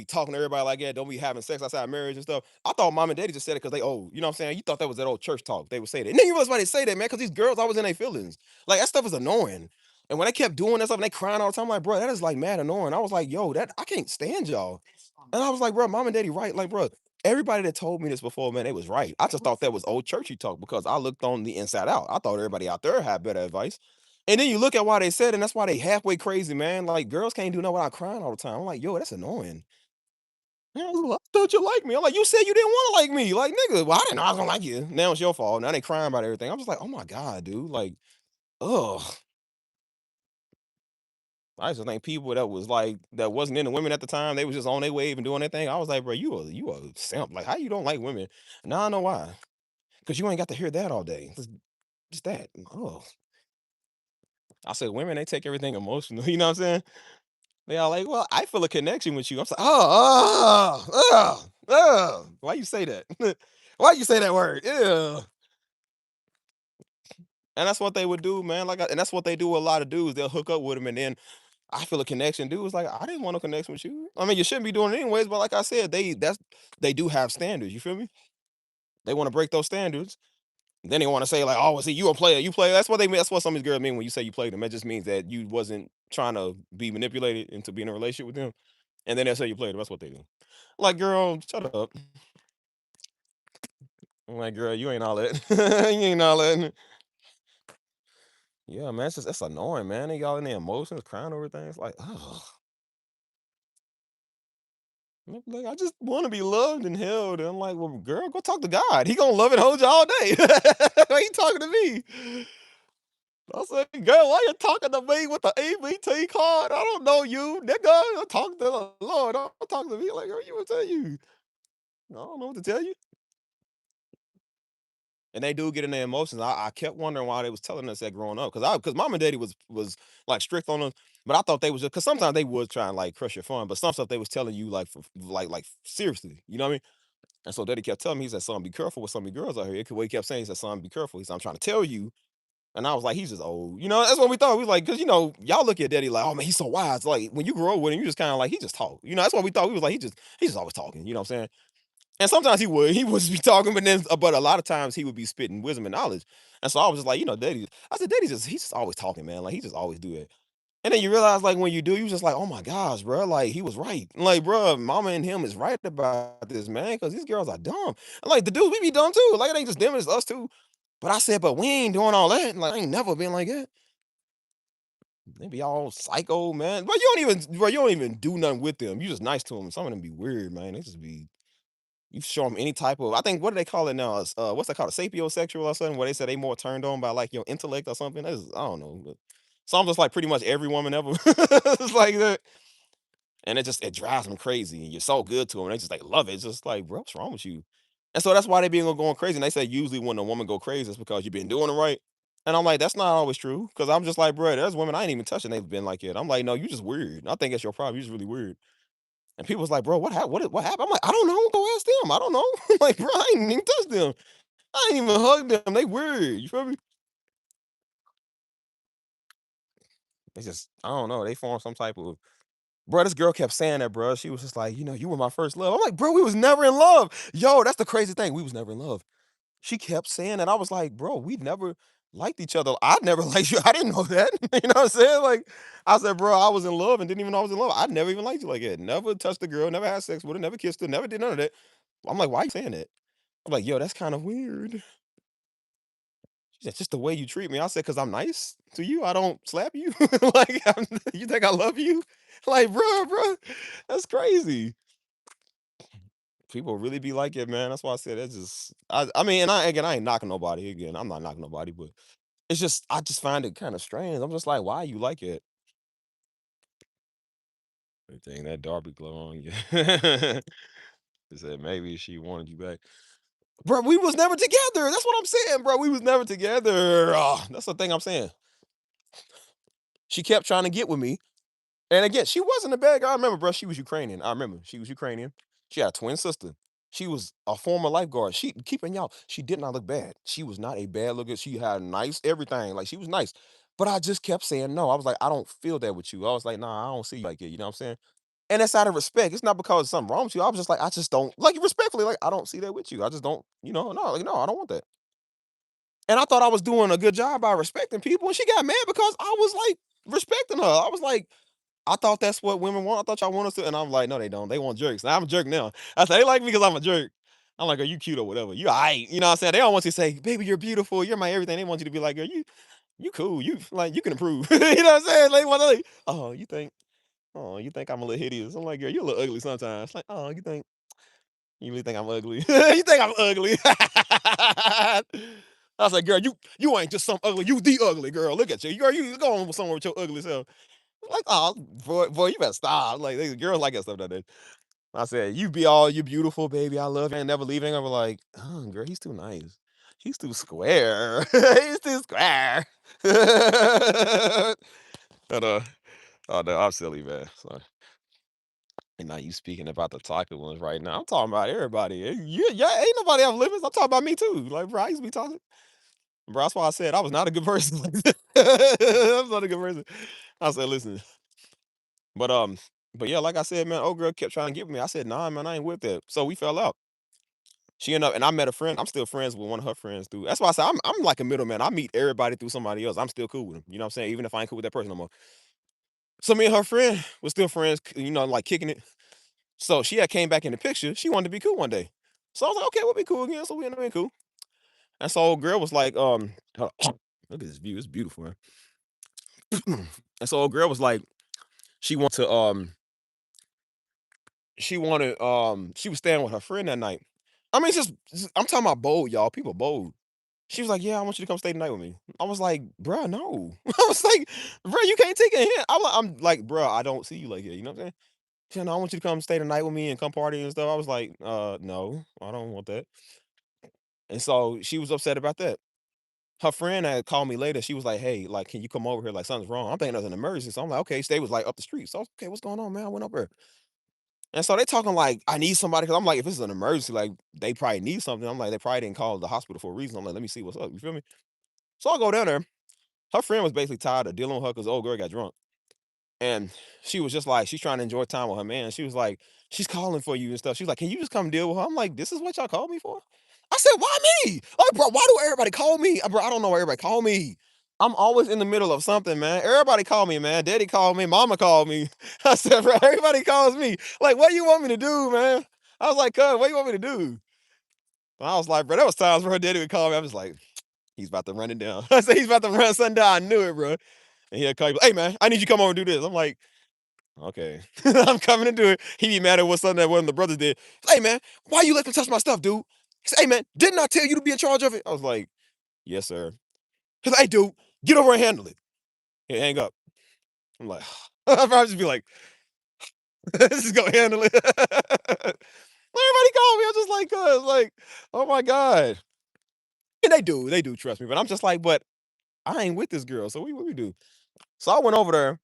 talking to everybody like that, don't be having sex outside marriage and stuff. I thought mom and daddy just said it because they old. You know what I'm saying? You thought that was that old church talk. They would say that. And then you realize why they say that, man, because these girls always in their feelings. Like that stuff is annoying. And when they kept doing that stuff and they crying all the time, I'm like, bro, that is like mad annoying. I was like, yo, that I can't stand y'all. And I was like, bro, mom and daddy right. Like, bro, everybody that told me this before, man, they was right. I just thought that was old churchy talk because I looked on the inside out. I thought everybody out there had better advice. And then you look at why they said it, and that's why they halfway crazy, man. Like girls can't do nothing without crying all the time. I'm like, yo, that's annoying. Man, I thought you like me. I'm like, you said you didn't want to like me. Like, nigga, well, I didn't know I was gonna like you. Now it's your fault. Now they crying about everything. I'm just like, oh my God, dude. Like, ugh. I just think people that was like that wasn't into women at the time, they was just on their wave and doing their thing. I was like, bro, you a simp. Like, how you don't like women? Now I know why. Because you ain't got to hear that all day. Just that. Oh. I said, women, they take everything emotional. You know what I'm saying? They all like, well, I feel a connection with you. I'm like, why you say that? Why you say that word? Yeah. And that's what they would do, man. And that's what they do with a lot of dudes. They'll hook up with them, and then I feel a connection. Dude was like, I didn't want no connection with you. I mean, you shouldn't be doing it anyways. But like I said, they do have standards. You feel me? They want to break those standards. Then they want to say like, oh, see, you a player, you play. That's what they mean. That's what some of these girls mean when you say you played them. It just means that you wasn't trying to be manipulated into being in a relationship with them. And then they say you played them. That's what they do. Like, girl, shut up. I'm like, girl, you ain't all that. You ain't all that. Yeah, man, it's just that's annoying, man. They all in their emotions, crying over things. Like, oh, like I just want to be loved and held. And I'm like, well, girl, go talk to God. He gonna love and hold you all day. Why you talking to me? I said, girl, why you talking to me with the EBT card? I don't know you, nigga. Talk to the Lord. Don't talk to me like, girl, you will tell you. I don't know what to tell you. And they do get in their emotions. I kept wondering why they was telling us that growing up, because mom and daddy was like strict on us, but I thought they was just because sometimes they would try and like crush your fun, but some stuff they was telling you like for like seriously, you know what I mean? And so daddy kept telling me, he said, son, be careful with some of the girls out here. What he kept saying, he said, son, be careful. He said, I'm trying to tell you. And I was like, he's just old. You know, that's what we thought. We was like, because y'all look at daddy like, oh man, he's so wise. Like when you grow up with him, you just kind of like he just talk. You know, that's what we thought. We was like, he's just always talking. You know what I'm saying? And sometimes he would be talking, but a lot of times he would be spitting wisdom and knowledge. And so I was just like, Daddy, I said, Daddy he's just always talking, man. Like he just always do it. And then you realize, like, when you do, you just like, oh my gosh, bro, like he was right. Like, bro, mama and him is right about this, man, because these girls are dumb. And, like the dudes, we be dumb too. Like it ain't just them, it's us too. But I said, but we ain't doing all that. Like, I ain't never been like that. They be all psycho, man. But you don't even do nothing with them. You just nice to them. Some of them be weird, man. They just be you show them any type of I think what do they call it now? What's that called? A sapiosexual or something? Where they say they more turned on by like your intellect or something. I don't know. But some just like pretty much every woman ever. It's like that. And it drives them crazy. And you're so good to them. They just like love it. It's just like, bro, what's wrong with you? And so that's why they be going crazy. And they say usually when a woman go crazy, it's because you've been doing it right. And I'm like, that's not always true. Cause I'm just like, bro, there's women I ain't even touching. They've been like it. I'm like, no, you just weird. I think that's your problem. You're just really weird. And people was like, "Bro, what happened?" I'm like, "I don't know. Go ask them. I don't know." Like, bro, I ain't even touched them. I ain't even hugged them. They weird. You feel me? They just, I don't know. They formed some type of. Bro, this girl kept saying that, bro. She was just like, you were my first love. I'm like, bro, we was never in love. Yo, that's the crazy thing. We was never in love. She kept saying that. I was like, bro, we never liked each other. I never liked you. I didn't know that. You know what I'm saying? Like, I said, bro, I was in love and didn't even know I was in love. I never even liked you like that. Never touched a girl. Never had sex with her. Never kissed her. Never did none of that. I'm like, why you saying that? I'm like, yo, that's kind of weird. She said, just the way you treat me. I said, because I'm nice to you. I don't slap you. Like, you think I love you? Like, bro, that's crazy. People really be like it, man. That's why I said that's just, I mean, and I ain't knocking nobody again. I'm not knocking nobody, but it's just, I just find it kind of strange. I'm just like, why you like it? Everything that Darby glow on you. He said maybe she wanted you back. Bro, we was never together. That's what I'm saying, bro. We was never together. That's the thing I'm saying. She kept trying to get with me. And again, she wasn't a bad girl. I remember, bro, she was Ukrainian. I remember she was Ukrainian. She had a twin sister. She was a former lifeguard. She keeping y'all, she did not look bad. She was not a bad looker. She had nice everything. Like she was nice. But I just kept saying no. I was like, I don't feel that with you. I was like, nah, I don't see you like it. You know what I'm saying? And it's out of respect. It's not because something wrong with you. I was just like, I just don't like respectfully, like, I don't see that with you. I just don't, no, like, no, I don't want that. And I thought I was doing a good job by respecting people. And she got mad because I was like respecting her. I was like, I thought that's what women want. I thought y'all want us to, and I'm like, no, they don't. They want jerks. Now I'm a jerk now. I said they like me because I'm a jerk. I'm like, are you cute or whatever? You alright. You know what I'm saying? They don't want you to say, baby, you're beautiful. You're my everything. They want you to be like, girl, you cool. You like you can improve. You know what I'm saying? Like, what like, you think I'm a little hideous. I'm like, girl, you're a little ugly sometimes. Like, you really think I'm ugly? You think I'm ugly? I was like, girl, you ain't just some ugly. You the ugly girl. Look at you. Girl, you going somewhere with your ugly self. Like, oh, boy, you better stop. Like, they girls like that stuff like that. I said, you be all you beautiful, baby. I love you. I ain't never leaving. I was like, oh, girl, he's too nice. He's too square. He's too square. But, oh no, I'm silly, man. So, and now you speaking about the toxic ones right now. I'm talking about everybody. Yeah, ain't nobody have limits. I'm talking about me too. Like, bro, I used to be talking. Bro, that's why I said I was not a good person. I was not a good person. I said, "Listen," but, but yeah, like I said, man, old girl kept trying to get with me. I said, "Nah, man, I ain't with that." So we fell out. She ended up and I met a friend. I'm still friends with one of her friends through that's why I said I'm like a middleman. I meet everybody through somebody else. I'm still cool with them. You know what I'm saying? Even if I ain't cool with that person no more. So me and her friend was still friends, like kicking it. So she had came back in the picture. She wanted to be cool one day. So I was like, okay, we'll be cool again. So we ended up being cool. And so old girl was like, look at this view. It's beautiful, man. And so old girl was like, she want to she was staying with her friend that night. I mean, I'm talking about bold, y'all. People bold. She was like, "Yeah, I want you to come stay the night with me." I was like, "Bruh, no." I was like, "Bruh, you can't take a hint." I'm like, "Bruh, I don't see you like that." You know what I'm saying? She said, "No, I want you to come stay the night with me and come party and stuff." I was like, no, I don't want that." And so she was upset about that. Her friend had called me later. She was like, "Hey, like, can you come over here? Like, something's wrong." I'm thinking there's an emergency. So I'm like, "Okay." Stay was like up the street. So I was, okay, what's going on, man? I went up there. And so they talking like I need somebody because I'm like, if it's an emergency, like they probably need something. I'm like, they probably didn't call the hospital for a reason. I'm like, let me see what's up. You feel me? So I go down there. Her friend was basically tired of dealing with her because the old girl got drunk. And she was just like, she's trying to enjoy time with her man. She was like, she's calling for you and stuff. She's like, can you just come deal with her? I'm like, this is what y'all called me for? I said, why me? Like, bro, why do everybody call me? Bro, I don't know why everybody call me. I'm always in the middle of something, man. Everybody call me, man. Daddy called me. Mama called me. I said, bro, everybody calls me. Like, what do you want me to do, man? I was like, cuz, what do you want me to do? And I was like, bro, there was times where her daddy would call me. I'm just like, he's about to run it down. I said, he's about to run something down. I knew it, bro. And he'll call you, hey man, I need you to come over and do this. I'm like, okay, I'm coming to do it. He be mad at what something that one of the brothers did. Hey man, why you let them touch my stuff, dude? He said, hey man, didn't I tell you to be in charge of it? I was like, yes, sir. He's like, hey dude, get over and handle it. He hang up. I'm like, I'll probably just be like, just go handle it. Everybody called me. I'm just like, like, oh my God. And they do trust me, but I'm just like, but I ain't with this girl. So what we do? So I went over there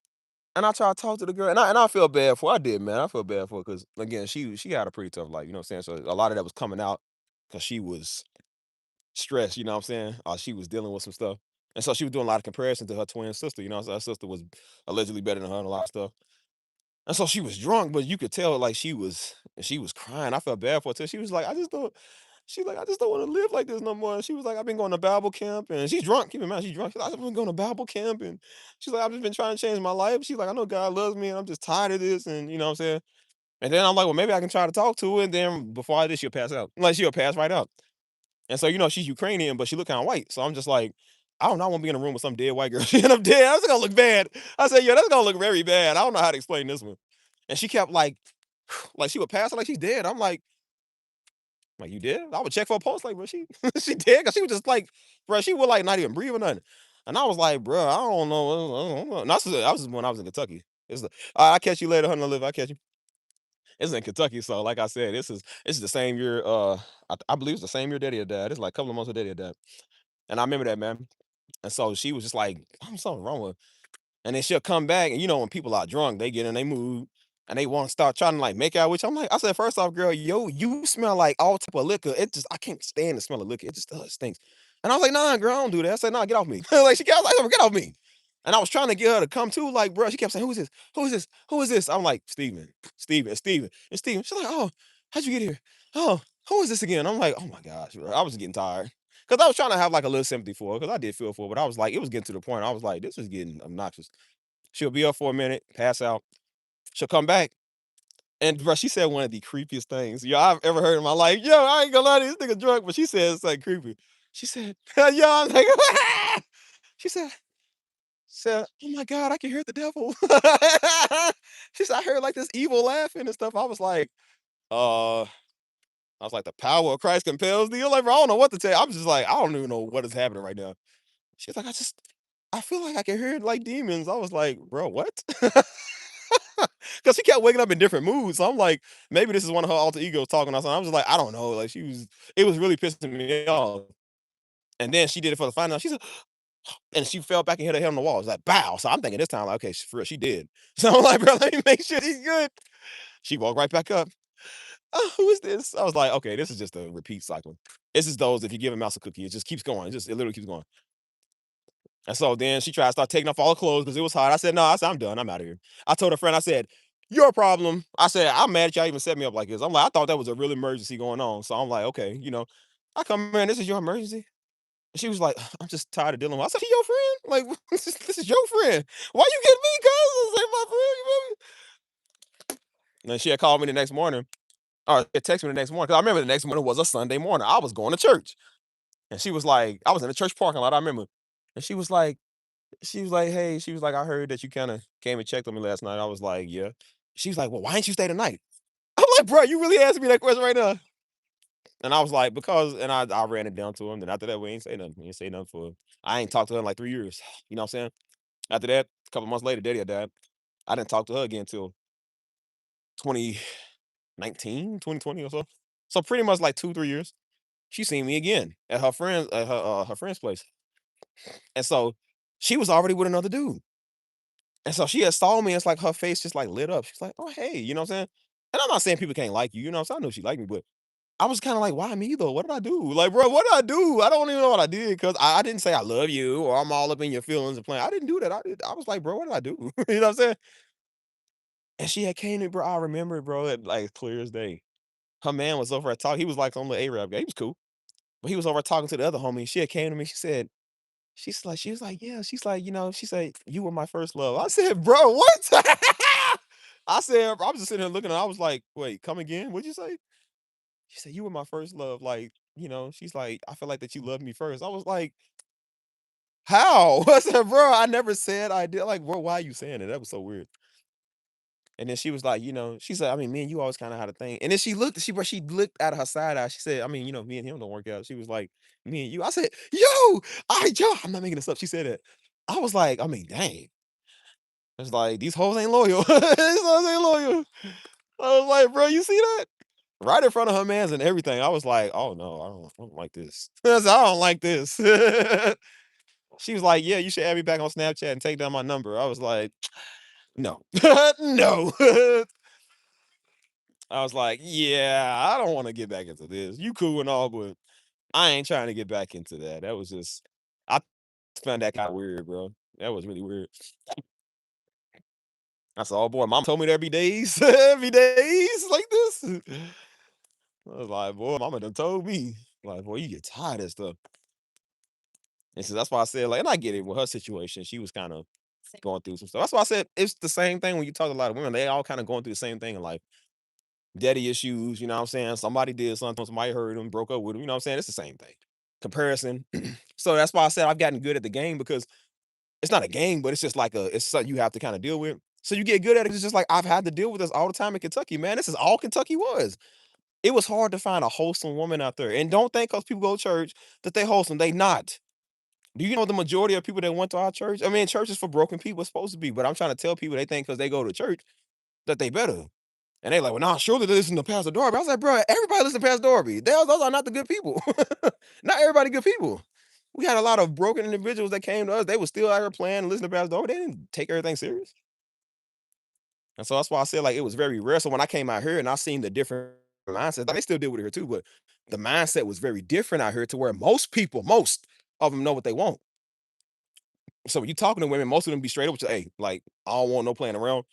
and I tried to talk to the girl, and I feel bad for her. I did, man. I feel bad for her because again, she had a pretty tough life, you know what I'm saying? So a lot of that was coming out because she was stressed, you know what I'm saying? She was dealing with some stuff. And so she was doing a lot of comparison to her twin sister, you know, so her sister was allegedly better than her and a lot of stuff. And so she was drunk, but you could tell like she was crying. I felt bad for her too. She was like, I just don't want to live like this no more. And she was like, I've been going to Bible camp and she's drunk. Keep in mind, she's drunk. She's like, I've been going to Bible camp and she's like, I've just been trying to change my life. She's like, I know God loves me and I'm just tired of this. And you know what I'm saying? And then I'm like, well, maybe I can try to talk to her. And then before I did, she'll pass out. Like she'll pass right out. And so, she's Ukrainian, but she look kind of white. So I'm just like, I don't know. I want to be in a room with some dead white girl. She end up dead. That's gonna look bad. I said, yeah, that's gonna look very bad. I don't know how to explain this one. And she kept like she would pass her like she's dead. I'm like, you dead? I would check for a pulse, like, bro, she she dead? Cause she was just like, bro, she would like not even breathe or nothing. And I was like, bro, I don't know. I don't know. And that was when I was in Kentucky. It's the, all right, I'll catch you later, honey. Live. I'll catch you. It's in Kentucky. So, like I said, this is the same year. I believe it's the same year Daddy had died. It's like a couple of months of Daddy had died. And I remember that, man. And so she was just like, "I'm something wrong with her." And then she'll come back, and when people are drunk, they get in their mood and they want to start trying to like make out with you. I'm like, I said, first off, girl, yo, you smell like all type of liquor. I can't stand the smell of liquor. It just stinks. And I was like, nah, girl, I don't do that. I said, nah, get off me. Like she got like, get off me. And I was trying to get her to come too, like, bro. She kept saying, who is this? Who is this? Who is this? I'm like, Steven, Steven, Steven, and Steven. She's like, oh, how'd you get here? Oh, who is this again? I'm like, oh my gosh, bro. I was getting tired. Cause I was trying to have like a little sympathy for her, cause I did feel for her, but I was like, it was getting to the point. I was like, this is getting obnoxious. She'll be up for a minute, pass out. She'll come back. And bro, she said one of the creepiest things I've ever heard in my life. Yo, I ain't gonna lie to you, this nigga drunk, but she said it's like creepy. She said, yo, I'm like, she said, oh my God, I can hear the devil. She said, I heard like this evil laughing and stuff. Uh, I was like, the power of Christ compels thee. I'm like, bro, I don't know what to tell you. I'm just like, I don't even know what is happening right now. She's like, I feel like I can hear like demons. I was like, bro, what? Because she kept waking up in different moods. So I'm like, maybe this is one of her alter egos talking or something. I was just like, I don't know. Like it was really pissing me off. And then she did it for the final. She said, and she fell back and hit her head on the wall. It's like, bow. So I'm thinking this time, like, okay, for real, she did. So I'm like, bro, let me make sure he's good. She walked right back up. Who is this?" I was like, "Okay, this is just a repeat cycle. This is those if you give a mouse a cookie, it just keeps going. It literally keeps going." And so then she tried to start taking off all the clothes because it was hot. I said, "No," I said, "I'm done. I'm out of here." I told a friend, I said, "Your problem." I said, "I'm mad at y'all even set me up like this." I'm like, "I thought that was a real emergency going on." So I'm like, "Okay, I come in, this is your emergency." And she was like, "I'm just tired of dealing with." I said, "He your friend? Like this is your friend. Why you getting me, cuz?" I was like, "My friend, you feel me?" And then she had called me the next morning, or it texted me the next morning. Cause I remember the next morning was a Sunday morning. I was going to church. And she was like, I was in the church parking lot, I remember. And she was like, "Hey," she was like, "I heard that you kind of came and checked on me last night." I was like, "Yeah." She was like, "Well, why didn't you stay the night?" I'm like, "Bro, you really asking me that question right now?" And I was like, "Because," and I ran it down to him. Then after that, we ain't say nothing. We ain't say nothing for, I ain't talked to her in like 3 years. You know what I'm saying? After that, a couple months later, Daddy had died. I didn't talk to her again until 2019, 2020 or so. So pretty much like 2, 3 years. She seen me again at her friend's place. And so she was already with another dude. And so she had saw me, it's like her face just like lit up. She's like, "Oh, hey," you know what I'm saying? And I'm not saying people can't like you know what I'm saying? I know she liked me, but I was kind of like, why me though? What did I do? Like, bro, what did I do? I don't even know what I did because I didn't say I love you or I'm all up in your feelings and playing. I didn't do that. I was like, bro, what did I do? You know what I'm saying? And she had came to me, bro. I remember it, bro, it, like clear as day. Her man was over at talk. He was like some little Arab guy. He was cool. But he was over talking to the other homie. She had came to me. She was like, "Yeah." She's like, she said, "You were my first love." I said, "Bro, what?" I said, I was just sitting there looking, and I was like, "Wait, come again? What'd you say?" She said, "You were my first love." Like, she's like, "I feel like that you loved me first." I was like, "How?" I said, "Bro, I never said I did." Like, bro, why are you saying it? That was so weird. And then she was like, she said, "I mean, me and you always kind of had a thing." And then she looked out of her side eye. She said, "I mean, me and him don't work out." She was like, "Me and you." I said, yo, I'm not making this up. She said it. I was like, I mean, dang. It's like these hoes ain't loyal. These hoes ain't loyal. I was like, bro, you see that? Right in front of her mans and everything. I was like, oh no, I don't like this. I said, I don't like this. She was like, "Yeah, you should add me back on Snapchat and take down my number." I was like, no. No. I was like, "Yeah, I don't wanna get back into this. You cool and all, but I ain't trying to get back into that." That was just I found that kinda weird, bro. That was really weird. I said, "Oh boy, mom told me there'd be days, every days like this." I was like, "Boy, mama done told me." Like, "Boy, you get tired of stuff." And so that's why I said, like, and I get it with her situation. She was kind of going through some stuff. That's why I said it's the same thing when you talk to a lot of women. They all kind of going through the same thing in life. Daddy issues, you know what I'm saying? Somebody did something, somebody hurt him, broke up with him, you know what I'm saying? It's the same thing. Comparison. So that's why I said I've gotten good at the game because it's not a game, but it's just like it's something you have to kind of deal with. So you get good at it. It's just like I've had to deal with this all the time in Kentucky, man. This is all Kentucky was. It was hard to find a wholesome woman out there. And don't think because people go to church that they wholesome. They not. Do you know the majority of people that went to our church? I mean, church is for broken people, it's supposed to be. But I'm trying to tell people they think because they go to church that they better. And they like, "Well, nah, surely they listen to Pastor Darby." I was like, "Bro, everybody listen to Pastor Darby. Those are not the good people. Not everybody good people." We had a lot of broken individuals that came to us. They were still out here playing and listening to Pastor Darby. They didn't take everything serious. And so that's why I said like it was very rare. So when I came out here and I seen the different mindsets, like, they still deal with it here too, but the mindset was very different out here to where most of them know what they want. So when you talking to women, most of them be straight up with you, "Hey, like, I don't want no playing around.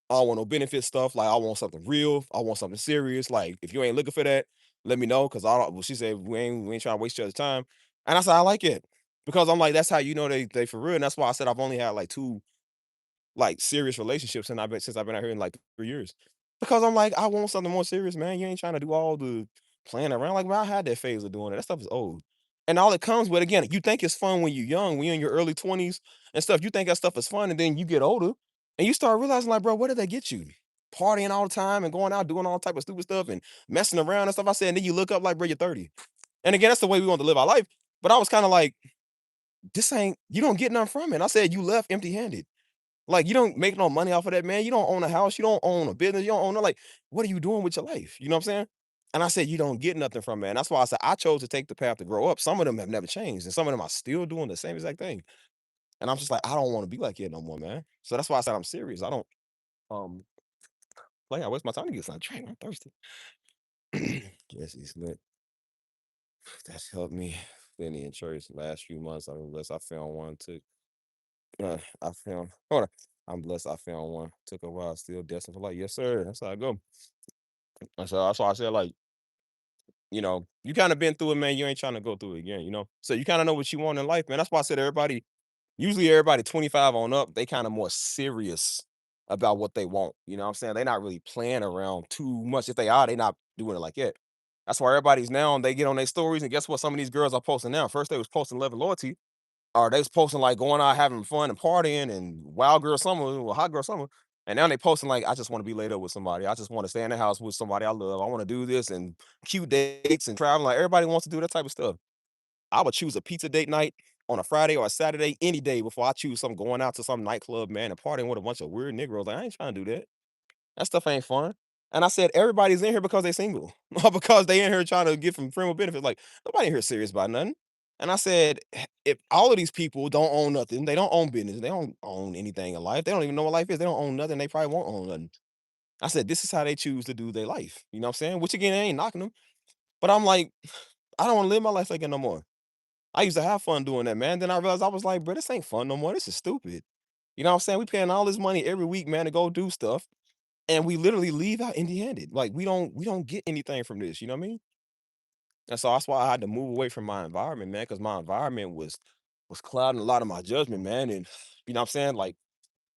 I don't want no benefit stuff. Like, I want something real. I want something serious. Like, if you ain't looking for that, let me know." Cause I don't, well, she said, we ain't trying to waste each other's time. And I said, I like it. Because I'm like, that's how you know they for real. And that's why I said I've only had like two like serious relationships and since I've been out here in like 3 years. Because I'm like, I want something more serious, man. You ain't trying to do all the playing around. Like, man, I had that phase of doing it. That stuff is old. And all it comes with, again, you think it's fun when you're young, when you're in your early 20s and stuff. You think that stuff is fun, and then you get older and you start realizing, like, bro, what did that get you? Partying all the time and going out doing all type of stupid stuff and messing around and stuff. I said, and then you look up like, bro, you're 30. And again, that's the way we want to live our life. But I was kind of like, this ain't, you don't get nothing from it. And I said, you left empty handed. Like, you don't make no money off of that, man. You don't own a house. You don't own a business. You don't own no, like, what are you doing with your life? You know what I'm saying? And I said, you don't get nothing from it. And that's why I said I chose to take the path to grow up. Some of them have never changed, and some of them are still doing the same exact thing. And I'm just like, I don't want to be like it no more, man. So that's why I said I'm serious. I don't um play. I waste my time to get something. Drink. I'm thirsty. Jesse Slick. That's helped me plenty in church the last few months. I'm blessed I found one. I found, hold on. I'm blessed I found one. Took a while, still destined for life. Yes, sir. That's how I go. And so that's why I said, like, you kind of been through it, man. You ain't trying to go through it again, you know? So you kind of know what you want in life, man. That's why I said usually everybody 25 on up, they kind of more serious about what they want. You know what I'm saying? They're not really playing around too much. If they are, they not doing it like that. That's why everybody's now, they get on their stories, and guess what? Some of these girls are posting now. First, they was posting love and loyalty, or they was posting like going out having fun and partying and wild girl summer or hot girl summer. And now they posting like, I just want to be laid up with somebody. I just want to stay in the house with somebody I love. I want to do this and cute dates and travel. Like everybody wants to do that type of stuff. I would choose a pizza date night on a Friday or a Saturday any day before I choose some going out to some nightclub, man, and partying with a bunch of weird Negroes. Like, I ain't trying to do that. That stuff ain't fun. And I said, everybody's in here because they single, or because they in here trying to get from friend with benefits. Like, nobody in here serious about nothing. And I said, if all of these people don't own nothing, they don't own business, they don't own anything in life, they don't even know what life is, they don't own nothing, they probably won't own nothing. I said, this is how they choose to do their life. You know what I'm saying? Which again, I ain't knocking them. But I'm like, I don't want to live my life like that no more. I used to have fun doing that, man. Then I realized I was like, bro, this ain't fun no more. This is stupid. You know what I'm saying? We paying all this money every week, man, to go do stuff, and we literally leave out empty-handed. Like we don't get anything from this. You know what I mean? And so that's why I had to move away from my environment, man, because my environment was clouding a lot of my judgment, man, and you know what I'm saying, like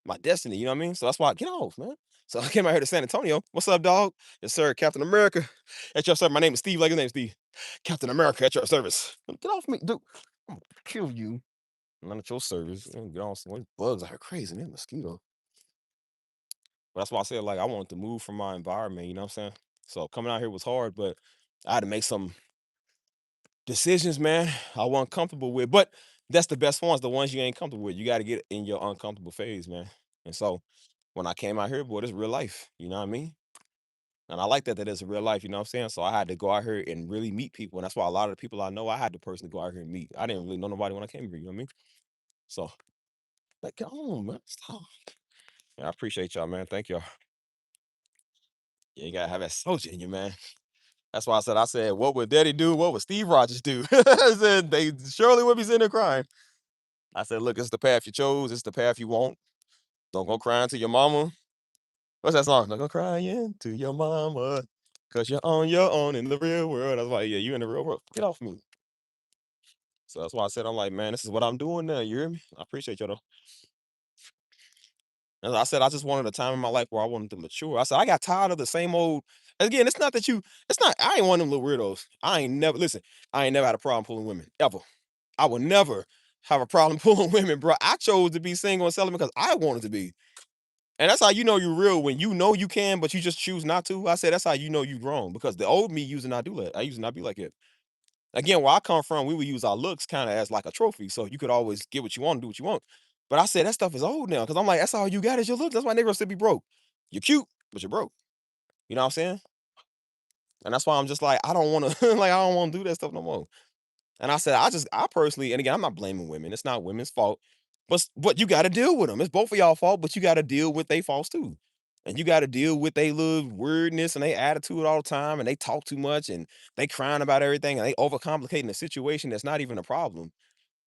my destiny. You know what I mean? So that's why I get off, man. So I came out here to San Antonio. What's up, dog? Yes, sir. Captain America. At your service. My name is Steve. Like his name's Steve. Captain America at your service. Get off me, dude. I'm gonna kill you. None at your service. Get on some bugs out here crazy, man. Mosquito. But that's why I said like I wanted to move from my environment, you know what I'm saying? So coming out here was hard, but I had to make some decisions, man, I wasn't comfortable with. But that's the best ones, the ones you ain't comfortable with. You got to get in your uncomfortable phase, man. And so when I came out here, boy, it's real life. You know what I mean? And I like that it's real life, you know what I'm saying? So I had to go out here and really meet people. And that's why a lot of the people I know, I had to personally go out here and meet. I didn't really know nobody when I came here, you know what I mean? So like, come on, man. Stop. Yeah, I appreciate y'all, man. Thank y'all. Yeah, you gotta have that soldier in you, man. That's why I said, what would Daddy do? What would Steve Rogers do? I said they surely would be sitting there crying. I said, look, it's the path you chose. It's the path you want. Don't go crying to your mama. What's that song? Don't go crying to your mama. Cause you're on your own in the real world. I was like, yeah, you in the real world. Get off me. So that's why I said, I'm like, man, this is what I'm doing now. You hear me? I appreciate you though. As I said, I just wanted a time in my life where I wanted to mature. I said, I got tired of the same old. Again, it's not, I ain't one of them little weirdos. Listen, I ain't never had a problem pulling women, ever. I would never have a problem pulling women, bro. I chose to be single and celibate because I wanted to be. And that's how you know you're real when you know you can, but you just choose not to. I said, that's how you know you grown because the old me used to not do that. I used to not be like it. Again, where I come from, we would use our looks kind of as like a trophy. So you could always get what you want, do what you want. But I said that stuff is old now because I'm like, that's all you got is your look. That's why niggas still be broke. You're cute, but you're broke. You know what I'm saying? And that's why I'm just like, I don't want to, like, I don't want to do that stuff no more. And I said, I personally, and again, I'm not blaming women. It's not women's fault. But you got to deal with them. It's both of y'all fault, but you got to deal with their faults too. And you got to deal with their little weirdness and their attitude all the time. And they talk too much and they crying about everything and they overcomplicating the situation that's not even a problem.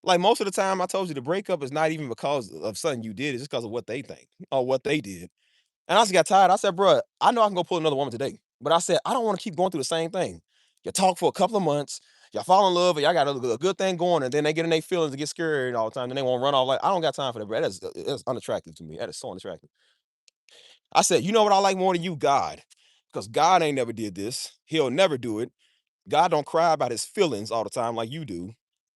Like most of the time, I told you the breakup is not even because of something you did. It's just because of what they think or what they did. And I just got tired. I said, "Bro, I know I can go pull another woman today, but I said I don't want to keep going through the same thing. You talk for a couple of months, y'all fall in love, and y'all got a good thing going, and then they get in their feelings and get scared all the time. Then they want to run off. Like I don't got time for that, bro. That's unattractive to me. That is so unattractive. I said, you know what I like more than you, God, because God ain't never did this. He'll never do it. God don't cry about his feelings all the time like you do.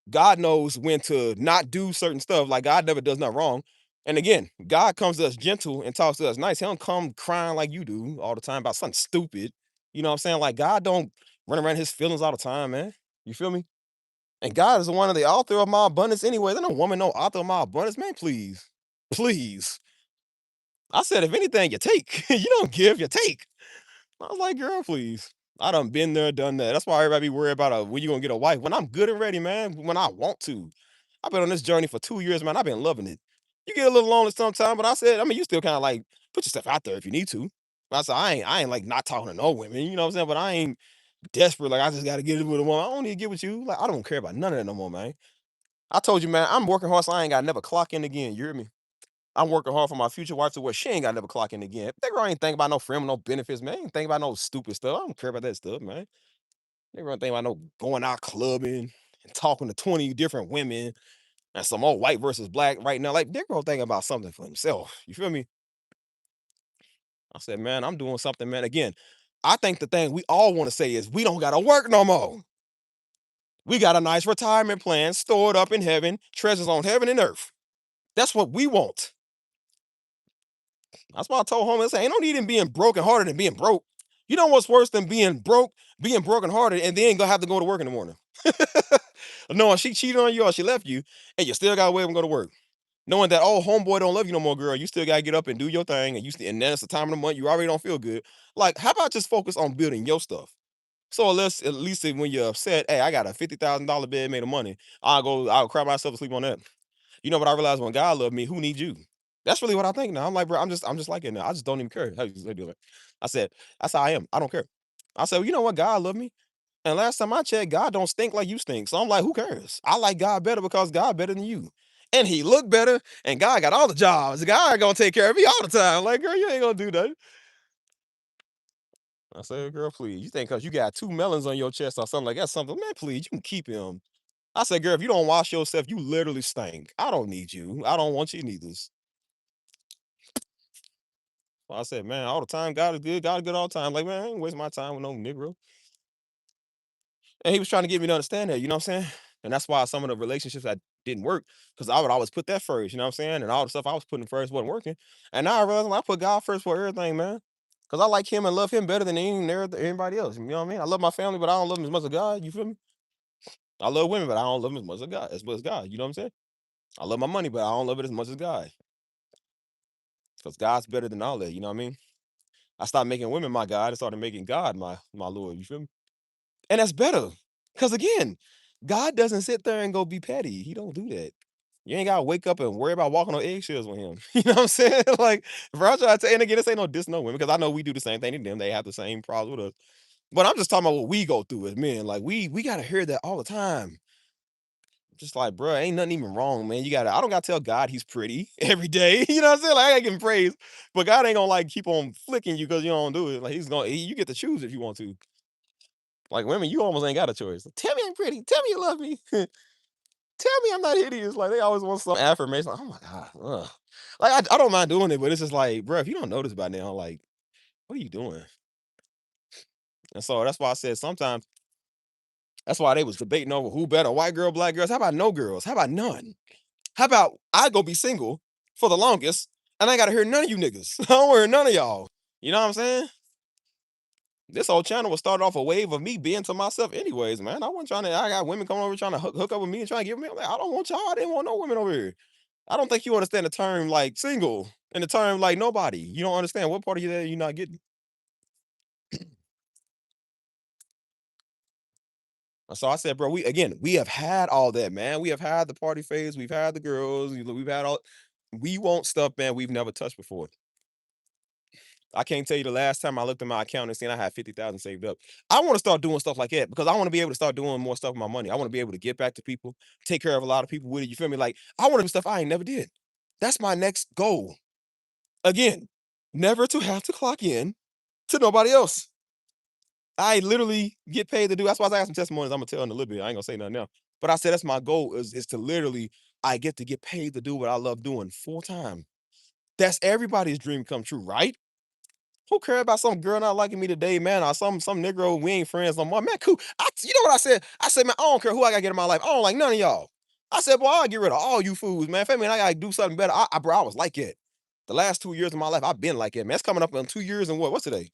God knows when to not do certain stuff. Like God never does nothing wrong. And again, God comes to us gentle and talks to us nice. He don't come crying like you do all the time about something stupid. You know what I'm saying? Like God don't run around his feelings all the time, man. You feel me? And God is the one of the author of my abundance anyway. There's no woman, no author of my abundance, man. Please, please. I said, if anything, you take. You don't give, you take. I was like, girl, please. I done been there, done that. That's why everybody be worried about when you gonna get a wife. When I'm good and ready, man, when I want to. I've been on this journey for 2 years, man. I've been loving it. You get a little lonely sometimes, but I said, I mean, you still kind of like put yourself out there if you need to. I said, I ain't like not talking to no women, you know what I'm saying? But I ain't. desperate, like, I just gotta get it with a woman. I don't need to get with you. Like, I don't care about none of that no more, man. I told you, man, I'm working hard, so I ain't gotta never clock in again. You hear me? I'm working hard for my future wife to where she ain't gotta never clock in again. That girl ain't think about no friend, no benefits, man. Ain't think about no stupid stuff. I don't care about that stuff, man. They run think about no going out clubbing and talking to 20 different women and some old white versus black right now. Like, they're gonna think about something for himself. You feel me? I said, man, I'm doing something, man. Again, I think the thing we all want to say is we don't gotta work no more. We got a nice retirement plan stored up in heaven, treasures on heaven and earth. That's what we want. That's why I told home, I said, ain't no need in being broken hearted and being broke. You know what's worse than being broke, being broken hearted, and then gonna have to go to work in the morning. Knowing she cheated on you or she left you, and you still gotta wait and go to work. Knowing that, oh, homeboy don't love you no more, girl. You still gotta get up and do your thing, and and then it's the time of the month, you already don't feel good. Like, how about just focus on building your stuff? So at least when you're upset, hey, I got a $50,000 bed made of money. I'll cry myself to sleep on that. You know what I realized when God loved me, who needs you? That's really what I think now. I'm like, bro, I'm just like it now. I just don't even care how you do it. I said, that's how I am. I don't care. I said, well, you know what? God loved me. And last time I checked, God don't stink like you stink. So I'm like, who cares? I like God better because God better than you. And he looked better, and God got all the jobs. God gonna take care of me all the time. Like, girl, you ain't gonna do that. I said, girl, please. You think because you got two melons on your chest or something like that, something, man, please, you can keep him. I said, girl, if you don't wash yourself, you literally stink. I don't need you. I don't want you neither. So I said, man, all the time, God is good. God is good all the time. Like, man, I ain't waste my time with no Negro. And he was trying to get me to understand that, you know what I'm saying? And that's why some of the relationships that didn't work, because I would always put that first, you know what I'm saying? And all the stuff I was putting first wasn't working. And now I realize I put God first for everything, man. Because I like him and love him better than anybody else. You know what I mean? I love my family, but I don't love him as much as God. You feel me? I love women, but I don't love them as much as God. As much as God. You know what I'm saying? I love my money, but I don't love it as much as God. Because God's better than all that. You know what I mean? I stopped making women my God and started making God my Lord. You feel me? And that's better. Because again, God doesn't sit there and go be petty. He don't do that. You ain't gotta wake up and worry about walking on eggshells with him. You know what I'm saying? Like, if I try to and again, this ain't no diss no women, because I know we do the same thing to them. They have the same problems with us. But I'm just talking about what we go through as men. Like, we gotta hear that all the time. Just like, bro, ain't nothing even wrong, man. I don't gotta tell God he's pretty every day. You know what I'm saying? Like, I gotta give him praise. But God ain't gonna like keep on flicking you because you don't do it. Like, you get to choose if you want to. Like, women, you almost ain't got a choice. Tell me I'm pretty. Tell me you love me. Tell me I'm not hideous. Like, they always want some affirmation. Like, oh my God. Ugh. Like, I don't mind doing it, but it's just like, bro, if you don't notice by now, like, what are you doing? And so that's why I said sometimes that's why they was debating over who better, white girl, black girls. How about no girls? How about none? How about I go be single for the longest and I ain't gotta hear none of you niggas. I don't hear none of y'all. You know what I'm saying? This whole channel was started off a wave of me being to myself anyways, man. I wasn't trying to, I got women coming over trying to hook up with me and trying to give me, I'm like, I don't want y'all. I didn't want no women over here. I don't think you understand the term like single and the term like nobody. You don't understand what part of you that you're not getting. So I said, bro, we have had all that, man. We have had the party phase, we've had the girls, we've had all we want stuff, man, we've never touched before. I can't tell you the last time I looked at my account and seen I had 50,000 saved up. I want to start doing stuff like that because I want to be able to start doing more stuff with my money. I want to be able to get back to people, take care of a lot of people with it. You feel me? Like, I want to do stuff I ain't never did. That's my next goal. Again, never to have to clock in to nobody else. I literally get paid to do. That's why I got some testimonies I'm gonna tell in a little bit. I ain't gonna say nothing now. But I said that's my goal is to literally I get to get paid to do what I love doing full time. That's everybody's dream come true, right? Who care about some girl not liking me today, man? Or some Negro we ain't friends no more. Man, cool. You know what I said? I said, man, I don't care who I gotta get in my life. I don't like none of y'all. I said, boy, I'll get rid of all you fools, man. If I mean I gotta do something better, bro, I was like it. The last 2 years of my life, I've been like it, man. It's coming up in 2 years and what's today?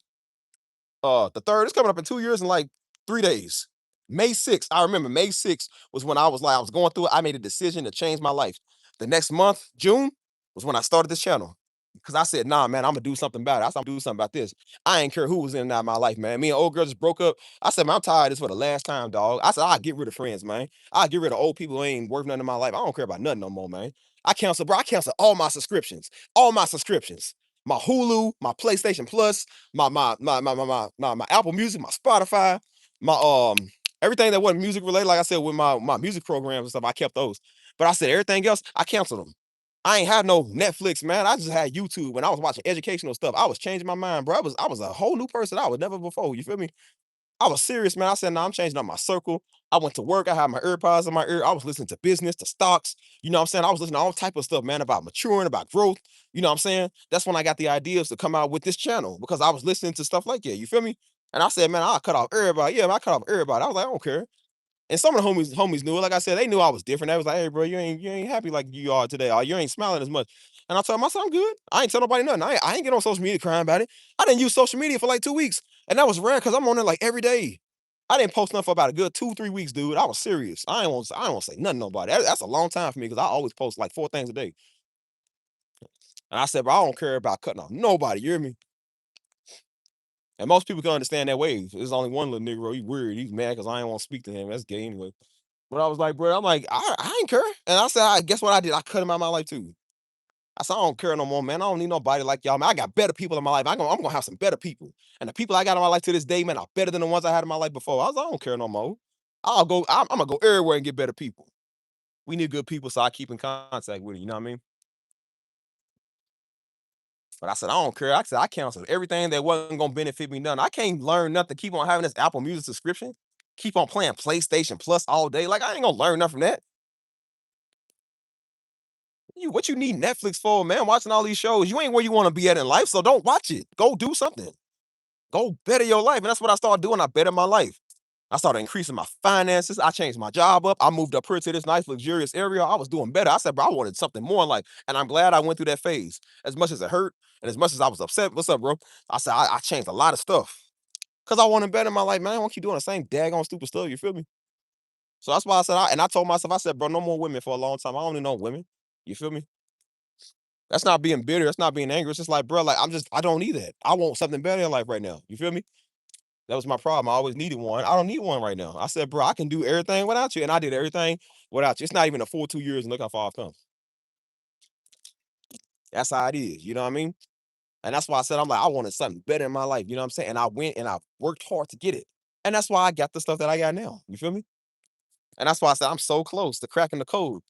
The third, it's coming up in 2 years and like 3 days. May 6th. I remember May 6th was when I was like, I was going through it. I made a decision to change my life. The next month, June, was when I started this channel. Because I said, nah, man, I'm gonna do something about it. I said, I'm gonna do something about this. I ain't care who was in and out of my life, man. Me and old girl just broke up. I said, man, I'm tired of this for the last time, dog. I said, I'll get rid of friends, man. I'll get rid of old people who ain't worth nothing in my life. I don't care about nothing no more, man. I cancel all my subscriptions. All my subscriptions. My Hulu, my PlayStation Plus, my Apple Music, my Spotify. My everything that wasn't music related, like I said, with my music programs and stuff, I kept those. But I said everything else, I canceled them. I ain't had no Netflix, man. I just had YouTube and I was watching educational stuff. I was changing my mind, bro. I was a whole new person I was never before. You feel me? I was serious, man. I said, "Nah, I'm changing up my circle." I went to work. I had my earpods in my ear. I was listening to business, to stocks. You know what I'm saying? I was listening to all type of stuff, man, about maturing, about growth. You know what I'm saying? That's when I got the ideas to come out with this channel because I was listening to stuff like that. You feel me? And I said, man, I'll cut off everybody. Yeah, man, I cut off everybody. I was like, I don't care. And some of the homies knew it. Like I said, they knew I was different. They was like, hey, bro, you ain't happy like you are today, or you ain't smiling as much. And I told myself, I'm good. I ain't tell nobody nothing. I ain't get on social media crying about it. I didn't use social media for like 2 weeks. And that was rare because I'm on it like every day. I didn't post nothing for about a good 2, 3 weeks, dude. I was serious. I ain't want to say nothing to nobody. That's a long time for me because I always post like 4 things a day. And I said, bro, I don't care about cutting off nobody. You hear me? And most people can understand that way. There's only one little nigga, bro. He weird. He's mad because I ain't want to speak to him. That's gay anyway. But I was like, bro, I'm like, I ain't care. And I said, guess what I did? I cut him out of my life too. I said, I don't care no more, man. I don't need nobody like y'all, man. I got better people in my life. I'm gonna have some better people. And the people I got in my life to this day, man, are better than the ones I had in my life before. I was like, I don't care no more. I'm gonna go everywhere and get better people. We need good people, so I keep in contact with it. You know what I mean? But I said, I don't care. I said, I canceled everything that wasn't gonna benefit me none. I can't learn nothing. Keep on having this Apple Music subscription. Keep on playing PlayStation Plus all day. Like I ain't gonna learn nothing from that. What you need Netflix for, man? Watching all these shows. You ain't where you want to be at in life, so don't watch it. Go do something. Go better your life. And that's what I started doing. I bettered my life. I started increasing my finances. I changed my job up. I moved up here to this nice, luxurious area. I was doing better. I said, bro, I wanted something more in life. And I'm glad I went through that phase. As much as it hurt and as much as I was upset. What's up, bro? I said, I changed a lot of stuff. Because I wanted better in my life, man. I don't want you doing the same daggone stupid stuff. You feel me? So that's why I said, and I told myself, I said, bro, no more women for a long time. I only know women. You feel me? That's not being bitter. That's not being angry. It's just like, bro, like I don't need that. I want something better in life right now. You feel me? That was my problem. I always needed one. I don't need one right now. I said, bro, I can do everything without you. And I did everything without you. It's not even a full 2 years and look how far I've come. That's how it is. You know what I mean? And that's why I said, I'm like, I wanted something better in my life. You know what I'm saying? And I went and I worked hard to get it. And that's why I got the stuff that I got now. You feel me? And that's why I said I'm so close to cracking the code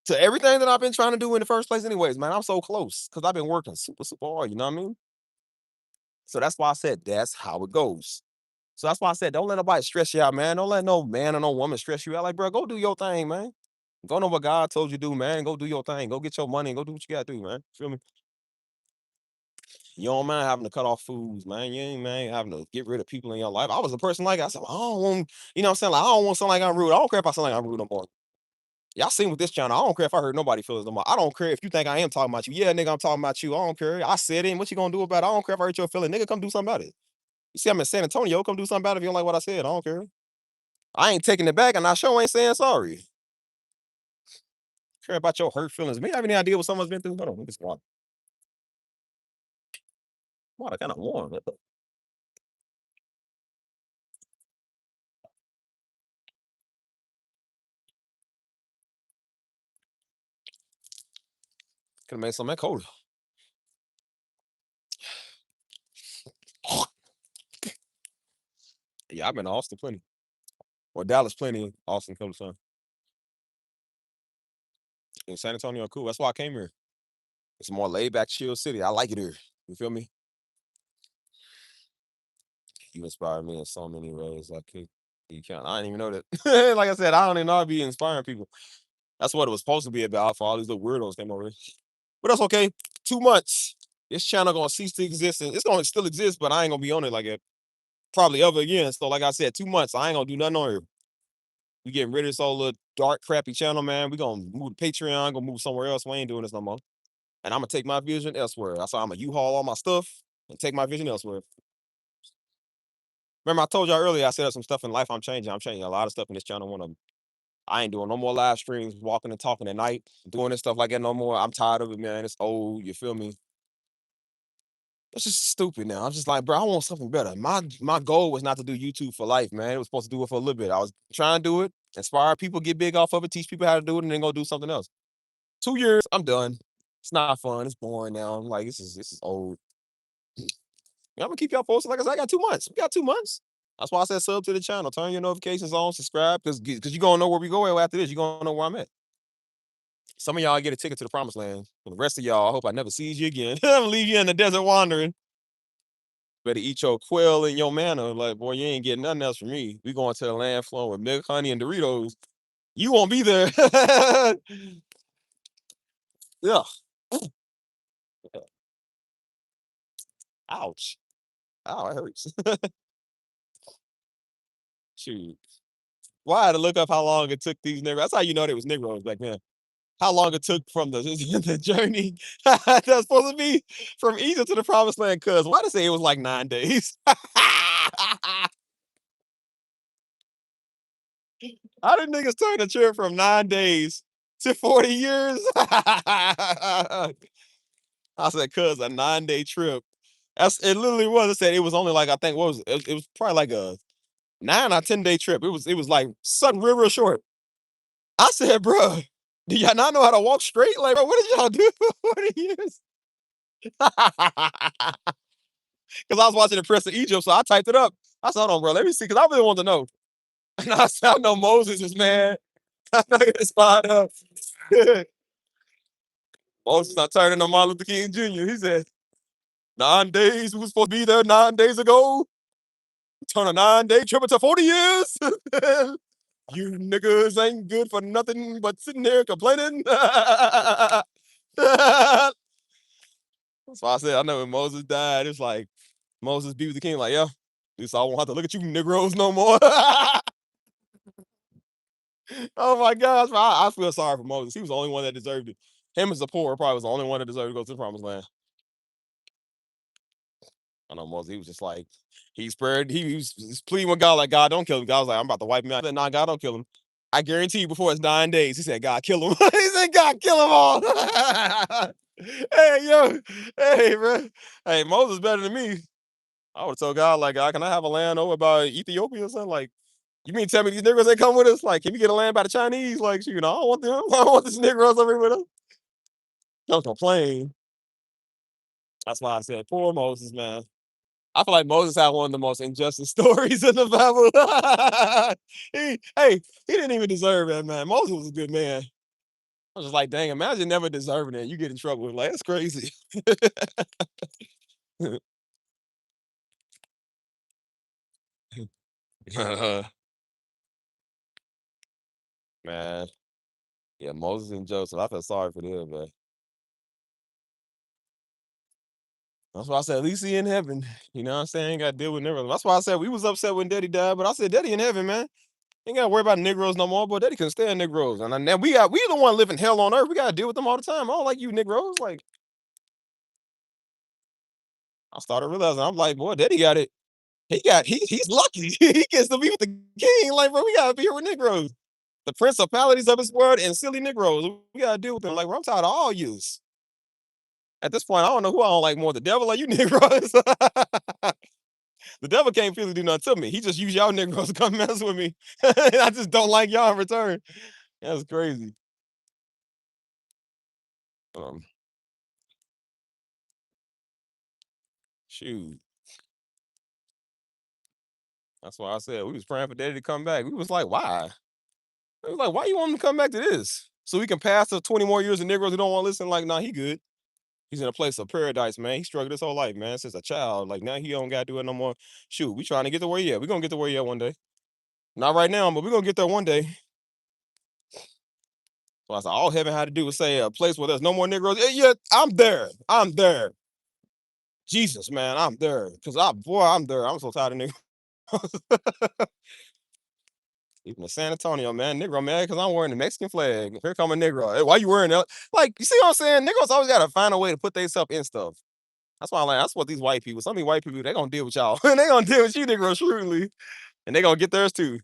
to everything that I've been trying to do in the first place, anyways, man. I'm so close because I've been working super, super hard. You know what I mean? So that's why I said that's how it goes. So that's why I said, don't let nobody stress you out, man. Don't let no man or no woman stress you out. Like, bro, go do your thing, man. Go know what God told you to do, man. Go do your thing. Go get your money and go do what you gotta do, man. Feel me? You don't mind having to cut off foods, man. You ain't man having to get rid of people in your life. I was a person like that. I said, well, I don't want, you know what I'm saying? Like, I don't want to sound like I'm rude. I don't care if I sound like I'm rude no more. Y'all seen with this channel. I don't care if I hurt nobody feelings no more. I don't care if you think I am talking about you. Yeah, nigga, I'm talking about you. I don't care. I said it. And what you gonna do about it? I don't care if I hurt your feeling. Nigga, come do something about it. You see, I'm in San Antonio. Come do something about it if you don't like what I said. I don't care. I ain't taking it back, and I sure ain't saying sorry. Care about your hurt feelings. Me have any idea what someone's been through? Hold on, let me squat. Water kind of warm. Could have made something that colder. Yeah, I've been to Austin plenty. Or Dallas plenty. Austin, come to sun. In San Antonio, cool. That's why I came here. It's a more laid back, chill city. I like it here. You feel me? You inspire me in so many ways. I could you can't. I didn't even know that. Like I said, I don't even know I'd be inspiring people. That's what it was supposed to be about for all these little weirdos came over here. But that's okay. 2 months. This channel gonna cease to exist. And it's gonna still exist, but I ain't gonna be on it like that. Probably ever again. So, like I said, 2 months. I ain't gonna do nothing on here. We getting rid of this old little dark, crappy channel, man. We gonna move to Patreon, gonna move somewhere else. We ain't doing this no more. And I'm gonna take my vision elsewhere. That's why I'm gonna U-Haul all my stuff and take my vision elsewhere. Remember, I told y'all earlier, I said some stuff in life I'm changing. I'm changing a lot of stuff in this channel. One of them. I ain't doing no more live streams, walking and talking at night, doing this stuff like that no more. I'm tired of it, man. It's old. You feel me? It's just stupid now. I'm just like, bro, I want something better. My goal was not to do YouTube for life, man. It was supposed to do it for a little bit. I was trying to do it, inspire people, get big off of it, teach people how to do it, and then go do something else. 2 years, I'm done. It's not fun. It's boring now. I'm like, this is old. Yeah, I'm gonna keep y'all posted. Like I said, I got 2 months. We got 2 months. That's why I said sub to the channel. Turn your notifications on, subscribe, because you gonna know where we go after this. You gonna know where I'm at. Some of y'all get a ticket to the promised land. And the rest of y'all, I hope I never sees you again. I'm gonna leave you in the desert wandering. Better eat your quail and your manna. Like, boy, you ain't getting nothing else from me. We going to the land flowing with milk, honey, and Doritos. You won't be there. Yeah. Ouch. Ow, it hurts. Shoot. Well, I had to look up how long it took these Negroes. That's how you know they was Negroes back then. How long it took from the the journey that's supposed to be from Egypt to the promised land, cuz why to say it was like 9 days? How did niggas turn the trip from 9 days to 40 years? I said, cuz a 9-day trip. That's it literally was. It said it was only like I think what was it was probably like a 9 or 10-day trip. It was like something real short. I said, "Bruh, do y'all not know how to walk straight? Like, bro, what did y'all do for 40 years?" Because I was watching the Prince of Egypt, so I typed it up. I said, "Hold on, bro, let me see," because I really want to know. And I said, "I know Moses is mad. I know it's fired up." Moses not turning on Martin Luther King Jr. He said, 9 days, we was supposed to be there 9 days ago. Turn a 9-day trip into 40 years. You niggas ain't good for nothing but sitting there complaining. That's why I said I know when Moses died, it's like Moses be with the king, like, yeah, at least I won't have to look at you Negroes no more. Oh my gosh, I feel sorry for Moses. He was the only one that deserved it. Him as a poor probably was the only one that deserved to go to the promised land. I know Moses, he was just like, he spared, he was pleading with God, like, God, don't kill him. God was like, I'm about to wipe him out. I said, nah, God, don't kill him. I guarantee you before it's 9 days, he said, God, kill him. He said, God, kill them all. Hey, yo, hey, bro. Hey, Moses better than me. I would have told God, like, God, can I have a land over by Ethiopia or something? Like, you mean tell me these Negroes ain't come with us? Like, can we get a land by the Chinese? Like, shoot, I don't want them. I don't want these Negroes over here with us. Don't complain. That's why I said, poor Moses, man. I feel like Moses had one of the most injustice stories in the Bible. Hey, he didn't even deserve that, man. Moses was a good man. I was just like, dang, imagine never deserving it. You get in trouble. Like, that's crazy. Man, yeah, Moses and Joseph. I feel sorry for them, man. That's why I said, at least he in heaven. You know what I'm saying? Ain't got to deal with Negroes. That's why I said we was upset when Daddy died, but I said, Daddy in heaven, man. Ain't got to worry about Negroes no more, but Daddy can stand Negroes. And now we the one living hell on earth. We got to deal with them all the time. I don't like you Negroes. Like, I started realizing, I'm like, boy, Daddy got it. He's lucky. He gets to be with the king. Like, bro, we got to be here with Negroes. The principalities of this world and silly Negroes. We got to deal with them. Like, bro, I'm tired of all yous. At this point, I don't know who I don't like more, the devil or you Negroes. The devil can't physically do nothing to me. He just use y'all Negroes to come mess with me. I just don't like y'all in return. That's crazy. Um, Shoot. That's why I said we was praying for Daddy to come back. We was like, why? It was like, why you want him to come back to this? So we can pass the 20 more years of Negroes who don't want to listen. Like, nah, he good. He's in a place of paradise, man. He struggled his whole life, man, since a child. Like now he don't gotta do it no more. Shoot, we trying to get to where he at. We gonna get to where he at one day. Not right now, but we gonna get there one day. So I said, all heaven had to do was say a place where there's no more Negroes. Yeah, yeah, I'm there. I'm there. Jesus, man, I'm there. Cause boy, I'm there. I'm so tired of niggas. Even in San Antonio, man, Negro man, because I'm wearing the Mexican flag. Here come a Negro. Hey, why you wearing that? Like, you see what I'm saying? Negroes always gotta find a way to put themselves in stuff. That's why I like. That's what these white people. Some of these white people, they gonna deal with y'all. They gonna deal with you, Negro, shrewdly, and they gonna get theirs too.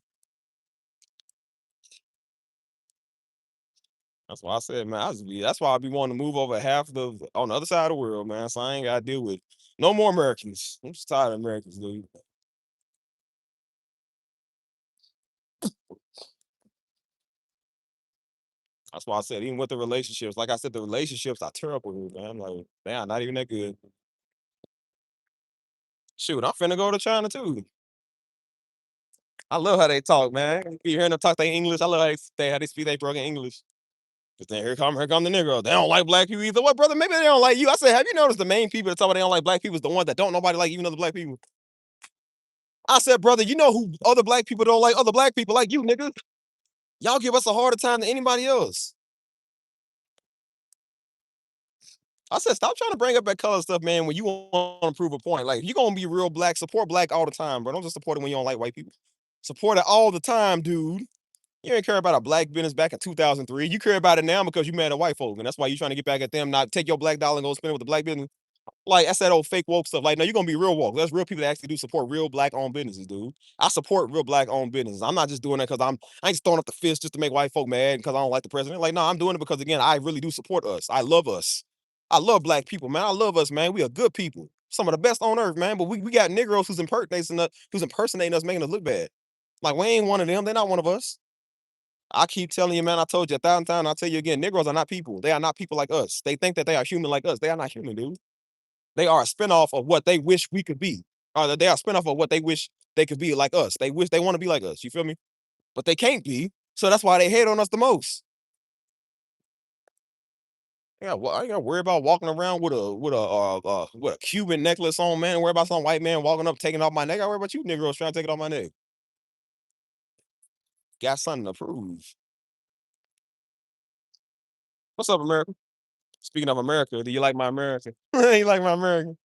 That's why I said, man, that's why I be wanting to move over half on the other side of the world, man. So I ain't gotta deal with no more Americans. I'm just tired of Americans, dude. That's why I said, even with the relationships, like I said, the relationships are terrible here, man. Like, they are not even that good. Shoot, I'm finna go to China too. I love how they talk, man. You hearing them talk their English. I love how they speak their broken English. But then here come the Negro. They don't like black people either. What, brother? Maybe they don't like you. I said, have you noticed the main people that talk about they don't like black people is the ones that don't nobody like even other black people? I said, brother, you know who other black people don't like other black people like you, nigga. Y'all give us a harder time than anybody else. I said, stop trying to bring up that color stuff, man, when you want to prove a point. Like, you going to be real black, support black all the time, bro. Don't just support it when you don't like white people. Support it all the time, dude. You ain't care about a black business back in 2003. You care about it now because you mad at white folk, and that's why you trying to get back at them, not take your black dollar and go spend it with the black business. Like, that's that old fake woke stuff. Like, no, you're gonna be real woke. That's real people that actually do support real black owned businesses, dude. I support real black owned businesses. I'm not just doing that because I ain't just throwing up the fist just to make white folk mad because I don't like the president. Like, no, I'm doing it because again, I really do support us. I love us. I love black people, man. I love us, man. We are good people. Some of the best on earth, man. But we got Negroes who's impersonating us, making us look bad. Like, we ain't one of them. They're not one of us. I keep telling you, man. I told you 1,000 times. I'll tell you again. Negroes are not people. They are not people like us. They think that they are human like us. They are not human, dude. They are a spinoff of what they wish we could be. Or they are a spinoff of what they wish they could be like us. They wish they want to be like us. You feel me? But they can't be. So that's why they hate on us the most. Yeah, well, I ain't gotta worry about walking around with a Cuban necklace on, man. Worry about some white man walking up taking off my neck. I worry about you Negroes trying to take it off my neck. Got something to prove. What's up, America? Speaking of America, do you like my America? You like my America?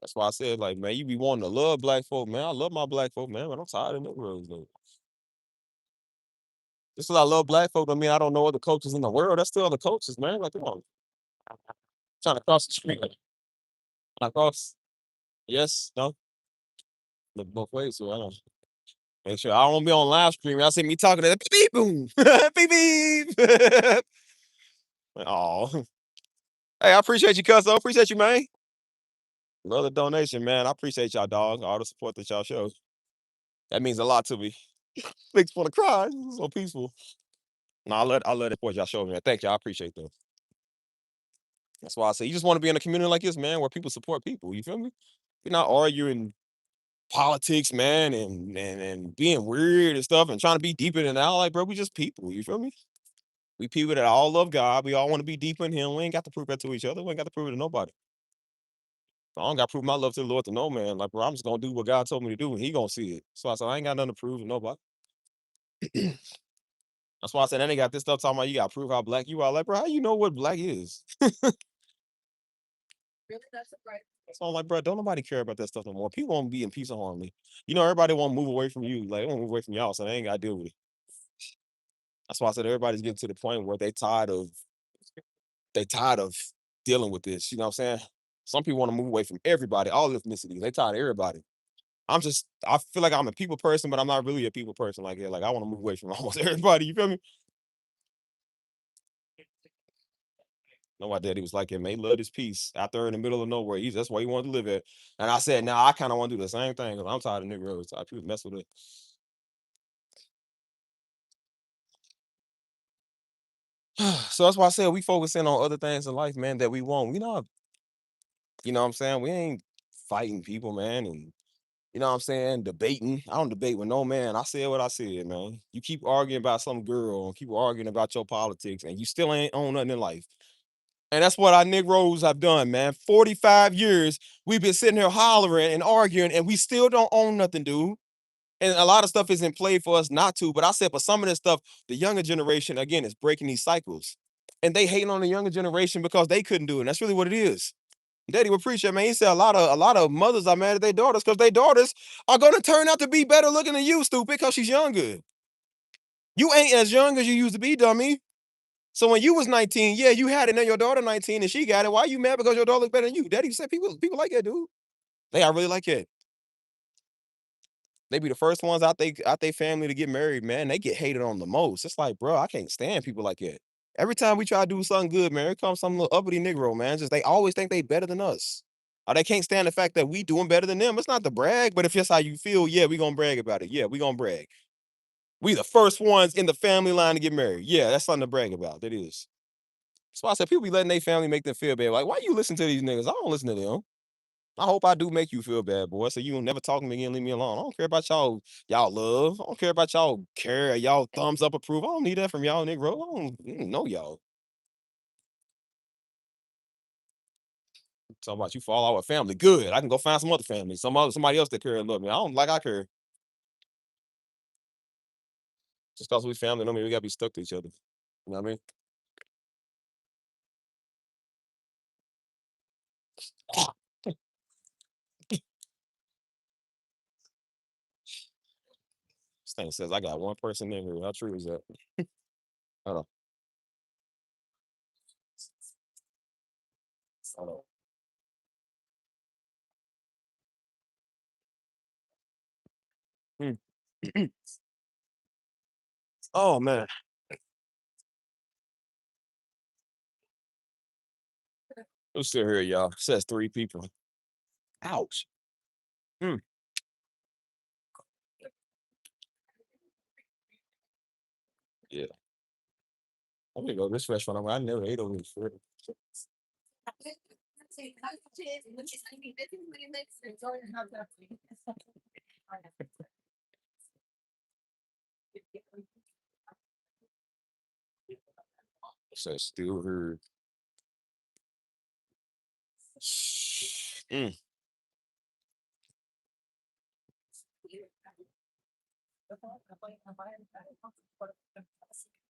That's why I said, like, man, you be wanting to love black folk, man. I love my black folk, man, but I'm tired of Negroes, though. Just 'cause I love black folk, I mean I don't know other cultures in the world. That's still other cultures, man. Like, come on. Trying to cross the street. I cross. Yes, no. Look both ways, so I don't make sure I don't wanna be on live stream. Y'all see me talking to that beep beep boom. Beep beep. Oh. Hey, I appreciate you, cuz. I appreciate you, man. Love the donation, man. I appreciate y'all, dog. All the support that y'all show. That means a lot to me. Makes me wanna cry. It's so peaceful. No, I love the support y'all show, man. Thank you. I appreciate that. That's why I say you just want to be in a community like this, man, where people support people. You feel me? You're not arguing politics, man, and being weird and stuff and trying to be deeper than that. Like, bro, we just people. You feel me? We people that all love God. We all want to be deeper in Him. We ain't got to prove that to each other. We ain't got to prove it to nobody. I don't got to prove my love to the Lord to no man. Like, bro, I'm just gonna do what God told me to do, and He gonna see it. So I said I ain't got nothing to prove to nobody. That's why I said then they got this stuff talking about you got to prove how black you are. Like, bro, how you know what black is? So I'm like, bro, don't nobody care about that stuff no more. People want to be in peace and harmony. You know, everybody want to move away from you. Like, they want to move away from y'all, so they ain't got to deal with it. That's why I said everybody's getting to the point where they tired of dealing with this. You know what I'm saying? Some people want to move away from everybody, all ethnicities. They tired of everybody. I feel like I'm a people person, but I'm not really a people person. Like, yeah, like I want to move away from almost everybody. You feel me? No, my daddy was like him. Man, he loved his peace out there in the middle of nowhere. That's where he wanted to live at. And I said, now I kind of want to do the same thing because I'm tired of niggas. Tired of people mess with it. So that's why I said we focus in on other things in life, man, that we want. You know what I'm saying? We ain't fighting people, man, and you know what I'm saying, debating. I don't debate with no man. I said what I said, man. You keep arguing about some girl and keep arguing about your politics, and you still ain't own nothing in life. And that's what our Negroes have done, man. 45 years we've been sitting here hollering and arguing, and we still don't own nothing, dude. And a lot of stuff is in play for us not to. But I said, for some of this stuff, the younger generation, again, is breaking these cycles. And they hating on the younger generation because they couldn't do it. And that's really what it is. Daddy would preach that, man. He said a lot of mothers are mad at their daughters because their daughters are gonna turn out to be better looking than you, stupid, because she's younger. You ain't as young as you used to be, dummy. So when you was 19, yeah, you had it, and your daughter 19 and she got it. Why are you mad because your daughter looks better than you? Daddy said people like that, dude. They are really like that. They be the first ones out they family to get married, man. They get hated on the most. It's like, bro, I can't stand people like that. Every time we try to do something good, man, here comes some little uppity Negro, man. Just they always think they better than us. Or they can't stand the fact that we doing better than them. It's not to brag, but if it's how you feel, yeah, we gonna brag about it. Yeah, we gonna brag. We the first ones in the family line to get married. Yeah, that's something to brag about. That is. That's why I said people be letting their family make them feel bad. Like, why you listen to these niggas? I don't listen to them. I hope I do make you feel bad, boy, so you will never talk to me again, leave me alone. I don't care about y'all love. I don't care about y'all care, y'all thumbs up approve. I don't need that from y'all, Negro. I don't know y'all. Talking about you fall out with family. Good. I can go find some other family. Somebody else that care and love me. I don't like I care. Just because we family don't mean we gotta be stuck to each other. You know what I mean? This thing says I got one person in here. How true is that? Hold on. Hold on. Hmm. Oh man. Who's still here, y'all? It says 3 people. Ouch. Hmm. Yeah. I'm gonna go to this restaurant. I never ate over this. So still here. Mm.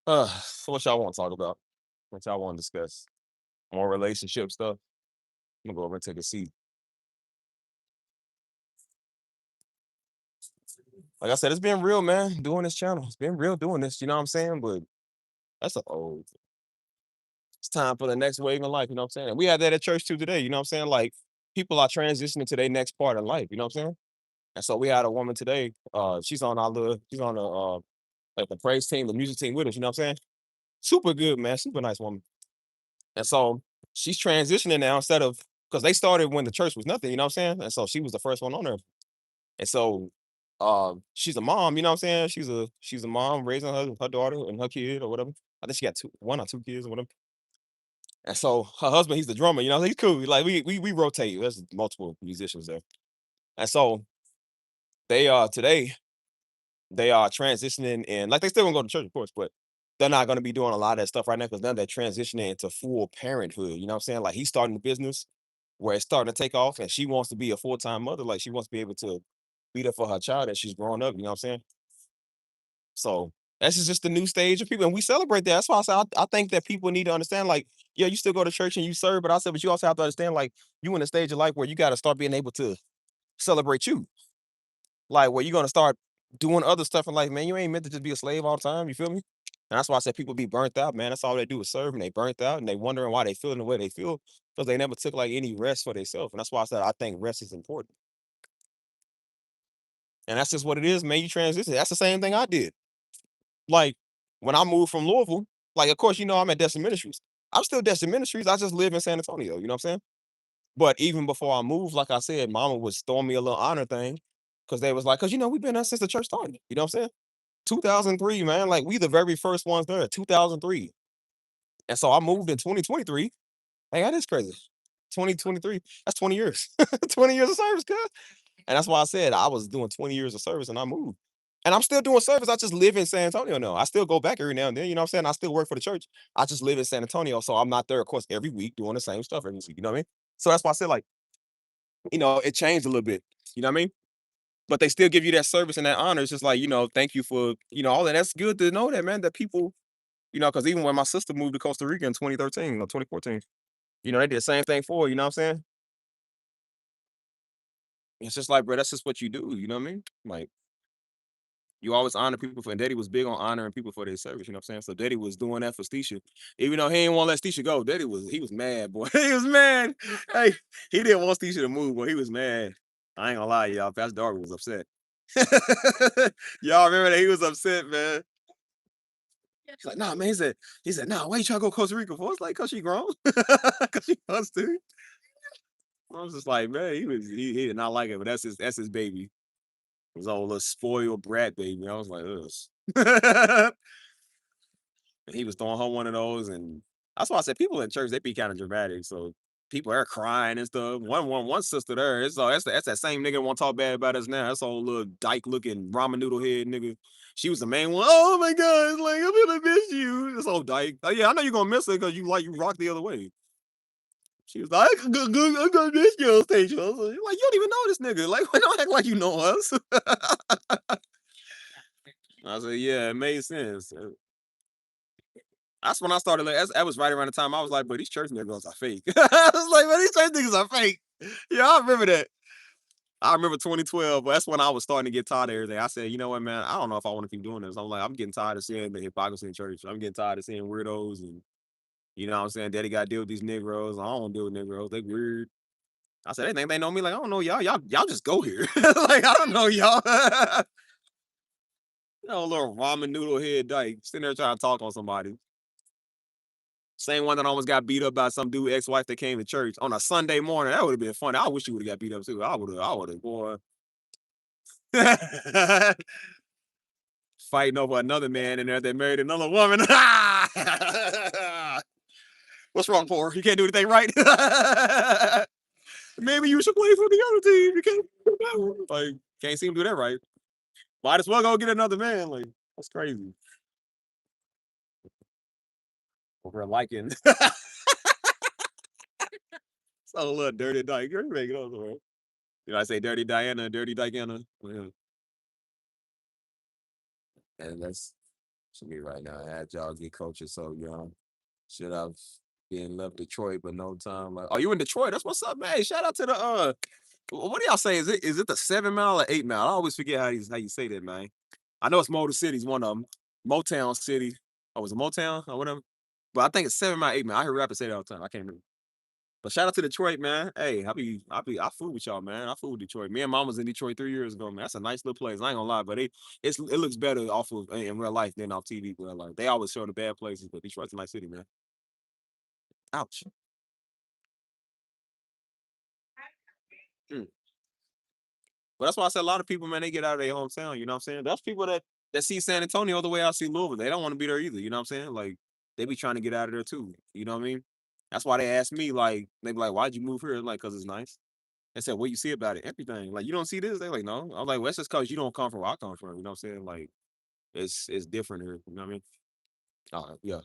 So what y'all want to talk about? What y'all want to discuss? More relationship stuff. I'm gonna go over and take a seat. Like I said, it's been real, man. Doing this channel, it's been real doing this. You know what I'm saying? But that's a old. It's time for the next wave in life. You know what I'm saying? And we had that at church too today. You know what I'm saying? Like people are transitioning to their next part of life. You know what I'm saying? And so we had a woman today. She's on the like the praise team, the music team with us. You know what I'm saying? Super good, man. Super nice woman. And so she's transitioning now instead of because they started when the church was nothing. You know what I'm saying? And so she was the first one on there. And so she's a mom. You know what I'm saying? She's a mom raising her daughter and her kid or whatever. I think she got 1 or 2 kids or whatever. And so her husband, he's the drummer. You know, he's cool. Like we rotate. There's multiple musicians there. And so they today they are transitioning and like they still gonna go to church, of course, but they're not gonna be doing a lot of that stuff right now because now they're transitioning into full parenthood. You know what I'm saying? Like he's starting the business where it's starting to take off, and she wants to be a full-time mother. Like she wants to be able to be there for her child as she's growing up. You know what I'm saying? So this is just the new stage of people, and we celebrate that. That's why I say I think that people need to understand. Like, yeah, you still go to church and you serve, but I said, but you also have to understand, like, you in a stage of life where you got to start being able to celebrate you. Like, where you're gonna start doing other stuff in life, man. You ain't meant to just be a slave all the time. You feel me? And that's why I said people be burnt out, man. That's all they do is serve, and they burnt out, and they wondering why they feeling the way they feel because they never took like any rest for themselves. And that's why I said I think rest is important. And that's just what it is, man. You transition. That's the same thing I did. Like when I moved from Louisville, like of course, you know, I'm at Destin Ministries. I'm still Destin Ministries. I just live in San Antonio. You know what I'm saying? But even before I moved, like I said, Mama was throwing me a little honor thing because they was like, because you know we've been there since the church started. You know what I'm saying? 2003, man. Like we the very first ones there. 2003, and so I moved in 2023. Hey, that is crazy. 2023. That's 20 years. 20 years of service, cuz. And that's why I said I was doing 20 years of service and I moved. And I'm still doing service. I just live in San Antonio now. I still go back every now and then. You know what I'm saying? I still work for the church. I just live in San Antonio. So I'm not there, of course, every week doing the same stuff every week. You know what I mean? So that's why I said, like, you know, it changed a little bit. You know what I mean? But they still give you that service and that honor. It's just like, you know, thank you for, you know, all that. That's good to know that, man, that people, you know, because even when my sister moved to Costa Rica in 2013 or 2014, you know, they did the same thing for her. You know what I'm saying? It's just like, bro, that's just what you do. You know what I mean? Like, you always honor people for and Daddy was big on honoring people for their service, you know what I'm saying? So Daddy was doing that for Stisha. Even though he didn't want to let Stisha go, he was mad, boy. He was mad. Hey, he didn't want Stisha to move, boy. He was mad. I ain't gonna lie, y'all. Pastor Darby was upset. Y'all remember that he was upset, man. He's like, nah, man. He said, nah, why you trying to go to Costa Rica for? It's like, cause she grown. Cause she wants to. I was just like, man, he did not like it, but that's his baby. His old little spoiled brat baby. I was like, ugh. And he was throwing her one of those, and that's why I said people in church they be kind of dramatic. So People are crying and stuff. One sister there. That's that same nigga that want to talk bad about us now. That's old little dyke looking ramen noodle head nigga. She was the main one. Oh my god, it's like I'm gonna miss you. This old dyke. Oh yeah, I know you're gonna miss her because you rock the other way. She was like, I'm gonna miss you on stage. I was like, you don't even know this nigga. Like, don't act like you know us. I said, yeah, it made sense. That's when I started. Like, that was right around the time I was like, but these church niggas are fake. I was like, man, these church niggas are fake. Yeah, I remember that. I remember 2012. But that's when I was starting to get tired of everything. I said, you know what, man, I don't know if I want to keep doing this. I'm like, I'm getting tired of seeing the hypocrisy in church. I'm getting tired of seeing weirdos and you know what I'm saying. Daddy got to deal with these Negroes. I don't want to deal with Negroes. They weird. I said, they think they know me. Like, I don't know y'all. Y'all just go here. Like, I don't know y'all. You know, little ramen noodle head dyke sitting there trying to talk on somebody. Same one that almost got beat up by some dude ex-wife that came to church on a Sunday morning. That would have been funny. I wish you would have got beat up too. I would have, boy. Fighting over another man in there that married another woman. What's wrong, poor? You can't do anything right. Maybe you should play for the other team. You can't do that one. Like, can't seem to do that right. Might as well go get another man. Like, that's crazy. Over liking. So little dirty dyke. You're making up, man. You know, I say dirty Diana, dirty Diana. Yeah. And that's to me right now. Agile get culture so young. Should have been left Detroit, but no time. Like, oh, you in Detroit? That's what's up, man. Hey, shout out to the what do y'all say? Is it the 7 mile or 8 mile? I always forget how you say that, man. I know it's Motor City's one of them. Motown City. Oh, was it Motown or whatever? But I think it's 7 mile, 8 mile. I hear rappers say that all the time. I can't remember. But shout out to Detroit, man. Hey, I fool with y'all, man. I fool with Detroit. Me and mom was in Detroit 3 years ago, man. That's a nice little place. I ain't gonna lie, but it looks better off of in real life than off TV. Real life. They always show the bad places, but Detroit's a nice city, man. Ouch. Mm. But that's why I said a lot of people, man, they get out of their hometown. You know what I'm saying? That's people that see San Antonio the way I see Louisville. They don't want to be there either. You know what I'm saying? Like they be trying to get out of there too. You know what I mean? That's why they ask me, like, they be like, why'd you move here? Like, cause it's nice. I said, what you see about it? Everything. Like, you don't see this? They like, no. I'm like, well, that's just cause you don't come from where I come from. You know what I'm saying? Like, it's different here. You know what I mean? Yeah.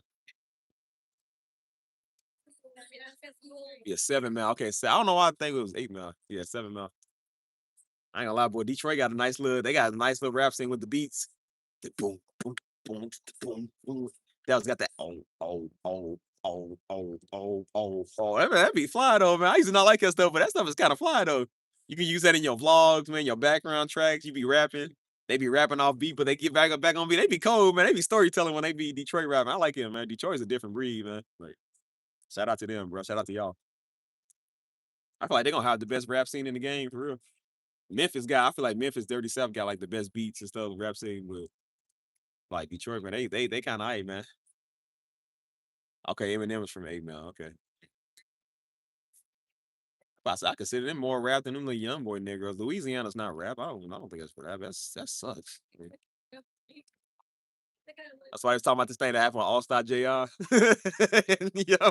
Yeah, 7 mile. Okay, so I don't know why I think it was 8 mile. Yeah, 7 mile. I ain't gonna lie, boy. Detroit got a nice little, they got a nice little rap scene with the beats. The boom, boom, boom, boom, boom. That was got that oh. That be fly though, man. I used to not like that stuff, but that stuff is kind of fly though. You can use that in your vlogs, man, your background tracks. You be rapping. They be rapping off beat, but they get back on beat. They be cold, man. They be storytelling when they be Detroit rapping. I like him, man. Detroit's a different breed, man. Like, shout out to them, bro. Shout out to y'all. I feel like they're gonna have the best rap scene in the game for real. Memphis guy, I feel like Memphis Dirty South got like the best beats and stuff rap scene, but like Detroit, man, they kind of aight, man. Okay, Eminem was from 8 Mile. Okay, I consider them more rap than them little young boy niggas. Louisiana's not rap. I don't think that's rap. That sucks. That's why I was talking about this thing that happened with All Star Jr. Yeah,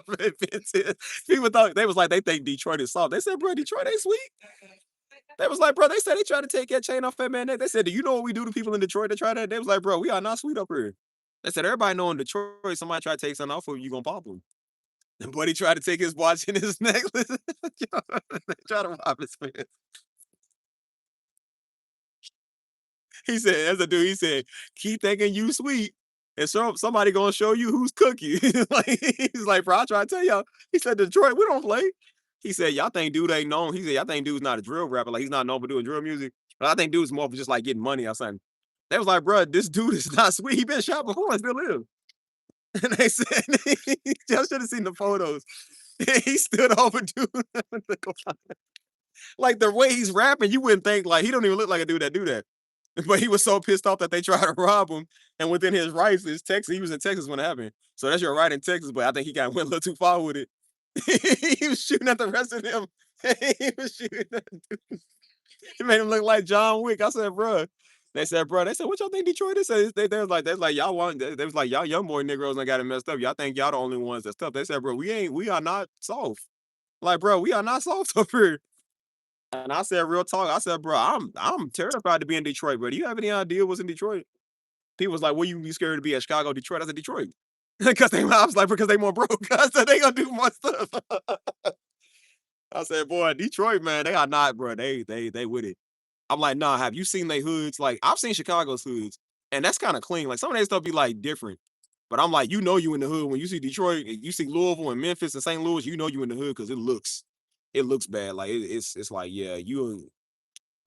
people thought they was like they think Detroit is soft. They said, bro, Detroit ain't sweet. They was like, bro, they said they tried to take that chain off Fat Man neck. They said, do you know what we do to people in Detroit that try that? They was like, bro, we are not sweet up here. They said, everybody know in Detroit, somebody try to take something off of you, you gonna pop them. And buddy tried to take his watch and his necklace. They try to rob his man. He said, as a dude, he said, keep thinking you sweet. And so somebody gonna show you who's cookie. Like he's like, bro, I try to tell y'all. He said, Detroit, we don't play. He said, y'all think dude ain't known. He said, y'all think dude's not a drill rapper. Like he's not known for doing drill music. But I think dude's more for just like getting money or something. They was like, bro, this dude is not sweet. He been shot before and still live. And they said, y'all should have seen the photos. He stood over dude. Like the way he's rapping, you wouldn't think like he don't even look like a dude that do that. But he was so pissed off that they tried to rob him. And within his rights, his Texas, he was in Texas when it happened. So that's your right in Texas, but I think he got went a little too far with it. He was shooting at the rest of them. He was shooting at dude. He made him look like John Wick. I said, bro. They said, bro, they said, what y'all think Detroit is? They was like, y'all want, they was like, y'all young boy Negroes and got it messed up. Y'all think y'all the only ones that's tough. They said, bro, we are not soft. Like, bro, we are not soft up here. And I said, real talk. I said, bro, I'm terrified to be in Detroit, bro. Do you have any idea what's in Detroit? People was like, "What you be scared to be at Chicago, Detroit?" I said, "Detroit," because they. I was like, because they more broke. I said they gonna do more stuff. I said, boy, Detroit, man, they are not, bro. They with it. I'm like, nah. Have you seen they hoods? Like, I've seen Chicago's hoods, and that's kind of clean. Like some of that stuff be like different. But I'm like, you in the hood when you see Detroit, you see Louisville and Memphis and St. Louis, you in the hood because it looks bad. Like it's like, yeah, you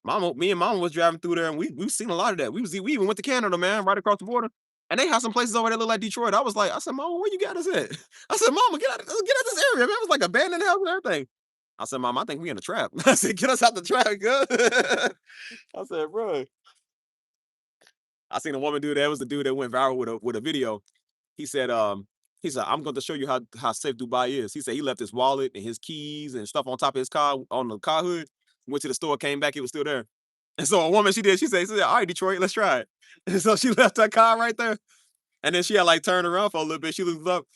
Mama, me and Mama was driving through there, and we've seen a lot of that. We even went to Canada, man, right across the border, and they have some places over there that look like Detroit. I said, Mama, where you got us at? I said, Mama, get out this area, man. It was like abandoned house and everything. I said, Mom, I think we in a trap. I said, get us out the trap, girl. I said, bro. I seen a woman do that. It was the dude that went viral with a video. He said, I'm going to show you how safe Dubai is. He said he left his wallet and his keys and stuff on top of his car on the car hood. Went to the store, came back, it was still there. And so a woman, she said, all right, Detroit, let's try it. And so she left her car right there. And then she had like turned around for a little bit. She looked up.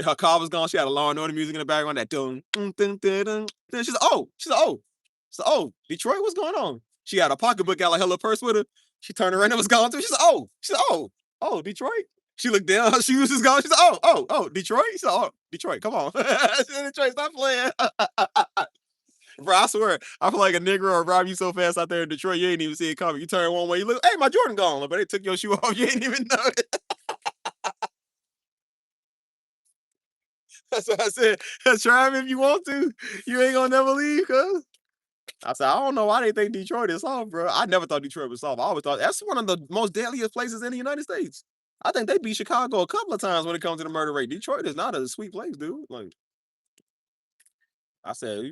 Her car was gone. She had a Law and Order music in the background. That dun, dun, dun, dun, dun. Then she said, oh. She said, oh, Detroit, what's going on? She had a pocketbook out like her little purse with her. She turned around and it was gone too. She said, oh. Detroit. She looked down. Her shoes was gone. She said, oh, Detroit. She said, oh, Detroit, come on. She said, Detroit, stop playing. Bro, I swear, I feel like a nigga will rob you so fast out there in Detroit, you ain't even see it coming. You turn one way, you look, hey, my Jordan gone, but they took your shoe off, you ain't even know it. That's what I said. Try him if you want to. You ain't gonna never leave, cuz. I said, I don't know why they think Detroit is soft, bro. I never thought Detroit was soft. I always thought that's one of the most deadliest places in the United States. I think they beat Chicago a couple of times when it comes to the murder rate. Detroit is not a sweet place, dude. Like I said,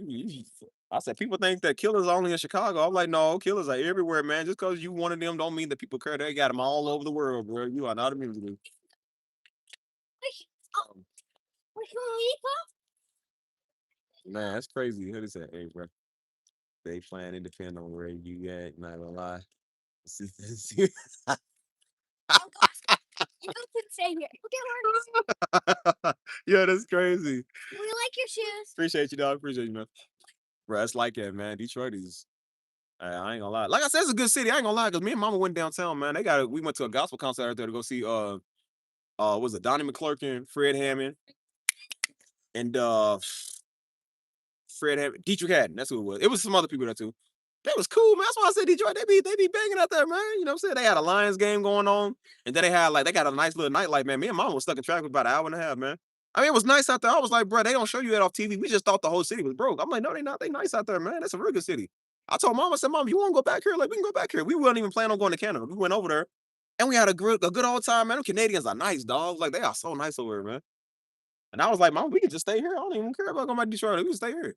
I said, people think that killers are only in Chicago. I'm like, no, killers are everywhere, man. Just because you one of them don't mean that people care. They got them all over the world, bro. You are not immune to this. Um, Man, that's crazy. What is that? Hey, bro. They plan it depend on where you at. Not gonna lie. You can stay here. Yeah, that's crazy. We like your shoes. Appreciate you, dog. Appreciate you, man. Bro, that's like that, man. Detroit is. I ain't gonna lie. Like I said, it's a good city. I ain't gonna lie, cause me and Mama went downtown, man. We went to a gospel concert out there to go see was it Donnie McClurkin, Fred Hammond, and Fred Hammond, Dietrich Haddon. That's who it was. It was some other people there too. That was cool, man. That's why I said Detroit. They be banging out there, man. You know what I'm saying? They had a Lions game going on, and then they got a nice little nightlife, man. Me and Mama was stuck in traffic for about an hour and a half, man. I mean, it was nice out there. I was like, bro, they don't show you that off TV. We just thought the whole city was broke. I'm like, no, they not. They nice out there, man. That's a real good city. I told Mama, I said, Mom, you want to go back here? Like, we can go back here. We wasn't even planning on going to Canada. We went over there, and we had a good old time, man. Them Canadians are nice, dogs. Like, they are so nice over here, man. And I was like, Mom, we can just stay here. I don't even care about going back to Detroit. We can stay here.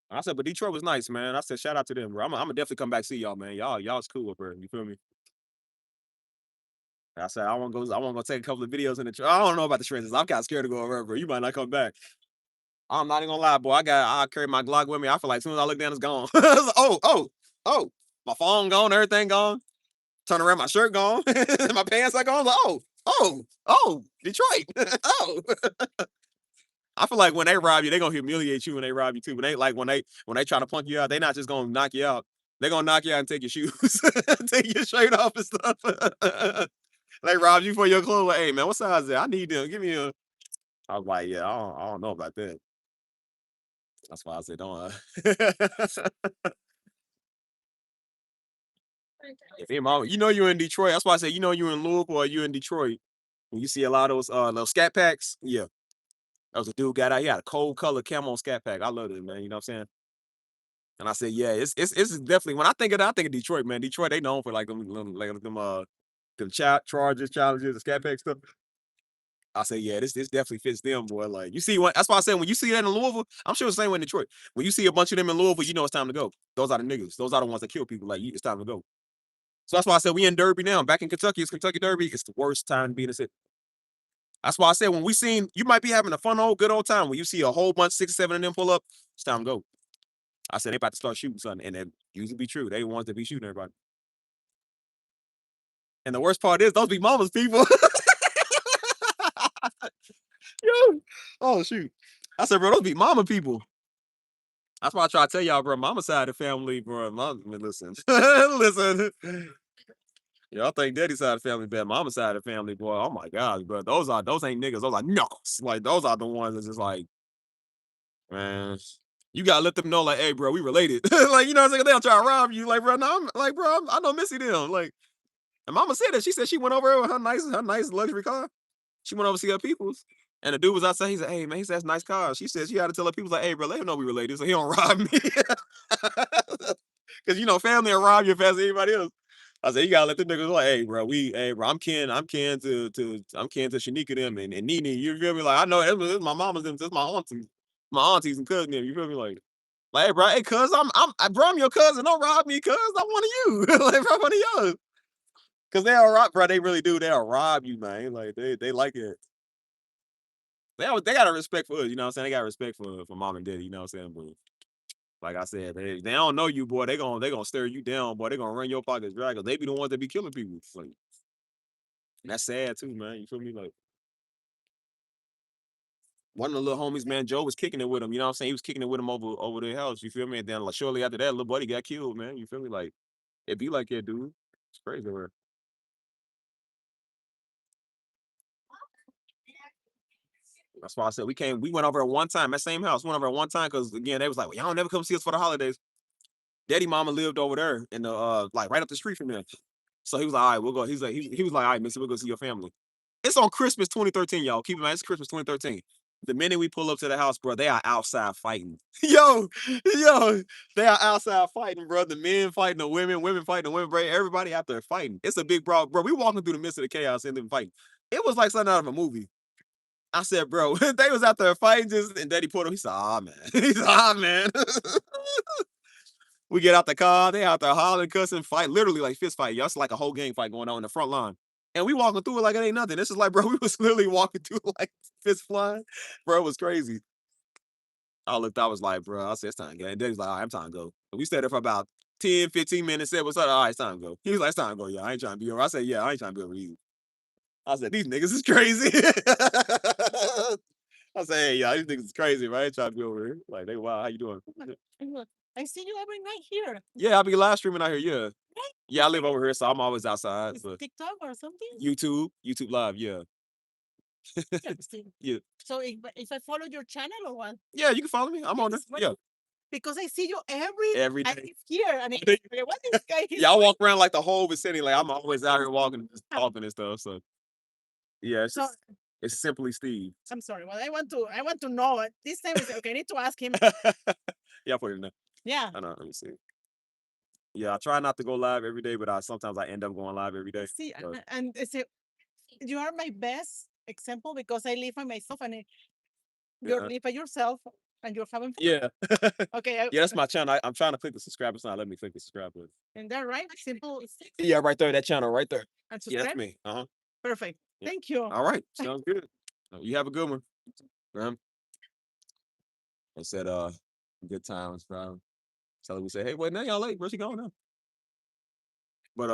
I said, but Detroit was nice, man. I said, shout out to them, bro. I'm gonna definitely come back see y'all, man. Y'all's cool up here. You feel me? I said, I want to go take a couple of videos in the I don't know about the trenches. I'm kind of scared to go over, bro. You might not come back. I'm not even gonna lie, boy. I carry my Glock with me. I feel like as soon as I look down, it's gone. Oh, my phone gone, everything gone. Turn around, my shirt gone, my pants are gone. Like, Detroit. Oh. I feel like when they rob you, they gonna humiliate you when they rob you too. But they like when they try to punk you out, they not just gonna knock you out. They gonna knock you out and take your shoes, take your shirt off and stuff. They robbed you for your clothes. Like, hey man, what size is that? I need them. Give me a. I was like, yeah, I don't know about that. That's why I said don't. If your mama, you know you in Detroit. That's why I said you know you in Louisville or you in Detroit. When you see a lot of those little scat packs, yeah. That was a dude got out. He had a cold color camo scat pack. I love it, man. You know what I'm saying? And I said, yeah, it's definitely when I think of that, I think of Detroit, man. Detroit, they known for like them charges, challenges, the scat pack stuff. I say, yeah, this definitely fits them, boy. Like you see what that's why I said when you see that in Louisville, I'm sure the same way in Detroit. When you see a bunch of them in Louisville, you know it's time to go. Those are the niggas. Those are the ones that kill people. Like it's time to go. So that's why I said we in Derby now. Back in Kentucky, it's Kentucky Derby. It's the worst time to be in the city. That's why I said when we seen you might be having a fun good old time. When you see a whole bunch, 6, 7 of them pull up, it's time to go. I said they about to start shooting something, and that usually be true. They the ones that be shooting everybody. And the worst part is those be mama's people. Yo. Oh shoot. I said, bro, those be mama people. That's why I try to tell y'all, bro. Mama side of the family, bro. Listen, listen. Y'all think daddy side of the family bad. Mama side of the family, boy. Oh my gosh, bro. Those ain't niggas. Those are knuckles. Like those are the ones that's just like, man. You gotta let them know, like, hey, bro, we related. Like, you know what I'm saying? They'll try to rob you. Like, bro, no, I'm like, bro, I know Missy them. Like, and mama said that. She said she went over there with her nice luxury car. She went over to see her peoples. And the dude was outside. He said, hey, man, he said, that's a nice car. She said she had to tell her people, like, hey, bro, let him know we related so he don't rob me. Because, you know, family will rob you as fast as anybody else. I said, you gotta let the niggas like, hey, bro, I'm kin to Shanika them and Nene. You feel me? Like, I know it's my mama's them, it's my aunties and cousins them. You feel me? Like, hey, bro, hey, cuz, I'm your cousin. Don't rob me, cuz. I'm one of you. Like, bro, one of y'all. Cause they'll rob, bro. They really do. They'll rob you, man. Like they like it. They got a respect for us, you know what I'm saying? They got respect for mom and daddy, you know what I'm saying? But like I said, they don't know you, boy. They gonna stare you down, boy. They gonna run your pockets dry because they be the ones that be killing people. Like, that's sad too, man. You feel me? Like one of the little homies, man, Joe was kicking it with him. You know what I'm saying? He was kicking it with him over their house. You feel me? And then like shortly after that, little buddy got killed, man. You feel me? Like it be like that, dude. It's crazy, man. That's why I said we went over at one time, that same house, went over at one time because again, they was like, well, y'all don't never come see us for the holidays. Daddy mama lived over there in the like right up the street from there. So he was like, all right, we'll go. He's like, he was like, all right, Missy, we'll go see your family. It's on Christmas 2013, y'all. Keep in mind, it's Christmas 2013. The minute we pull up to the house, bro, they are outside fighting. Yo, they are outside fighting, bro. The men fighting the women fighting the women, bro. Everybody out there fighting. It's a big brawl, bro. We walking through the midst of the chaos and them fighting. It was like something out of a movie. I said, bro, they was out there fighting just, and Daddy pulled him. He said, ah, man. He said, ah, man. We get out the car, they out there hollering, cussing, fight, literally like fist fight. Y'all, it's like a whole gang fight going on in the front line. And we walking through it like it ain't nothing. This is like, bro, we was literally walking through like fist flying. Bro, it was crazy. I looked, I was like, bro, I said, it's time to go. And Daddy's like, all right, I'm time to go. And we stayed there for about 10, 15 minutes, said, what's up? All right, it's time to go. He was like, it's time to go. Yeah, I ain't trying to be over. I said, yeah, I ain't trying to be over you. I said, these niggas is crazy. I said, hey, y'all, these niggas is crazy, right? I ain't trying to be over here. Like, they, wow, how you doing? I see you every night here. Yeah, I'll be live streaming out here, yeah. Right? Yeah, I live over here, so I'm always outside. Is But TikTok or something? YouTube Live, yeah. Interesting. Yeah. So if I follow your channel or what? Yeah, you can follow me. I'm on there. Yes, Yeah. Because I see you every Day. he's here and Day. what this guy he's Yeah, I walk around like the whole vicinity. Like I'm always out here walking and just talking and stuff. So yeah, so it's simply Steve. I'm sorry. Well, I want to know it. This time is okay. I need to ask him. Yeah, I put it in there. Yeah. I know. Let me see. Yeah, I try not to go live every day, but sometimes I end up going live every day. See, So. and say you are my best example because I live by myself and you live by yourself and you're having fun. Yeah. Okay. Yeah, that's my channel. I'm trying to click the subscribe. It's not letting me click the subscribe button. And that right? Simple. Yeah, right there. That channel right there. And Yeah, subscribe. that's me. Perfect. Yeah. Thank you. All right. Sounds good. You have a good one. Graham. I said, good times, bro. So we say, hey, wait, now y'all late. Where's she going now? But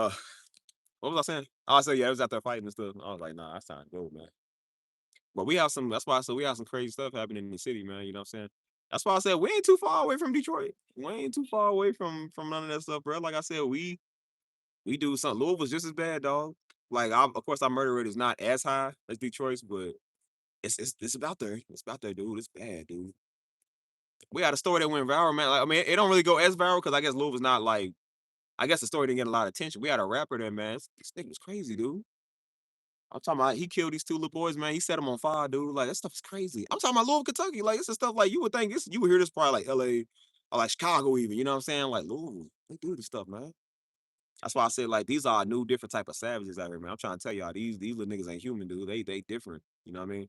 what was I saying? Oh, I said, yeah, it was out there fighting and stuff. I was like, nah, it's time to go, man. But we have some, that's why I said we have some crazy stuff happening in the city, man. You know what I'm saying? That's why I said we ain't too far away from Detroit. We ain't too far away from none of that stuff, bro. Like I said, we do something. Louisville's just as bad, dog. Like, of course, our murder rate is not as high as Detroit's, but it's about there. It's about there, dude. It's bad, dude. We had a story that went viral, man. Like, I mean, it don't really go as viral because I guess Louisville's not like. I guess the story didn't get a lot of attention. We had a rapper there, man. This nigga was crazy, dude. I'm talking about he killed these two little boys, man. He set them on fire, dude. Like that stuff is crazy. I'm talking about Louisville, Kentucky. Like this is stuff like you would think this. You would hear this probably like LA or like Chicago, even. You know what I'm saying? Like Louisville, they do this stuff, man. That's why I said like these are new, different type of savages out here, man. I'm trying to tell y'all these little niggas ain't human, dude. They different. You know what I mean?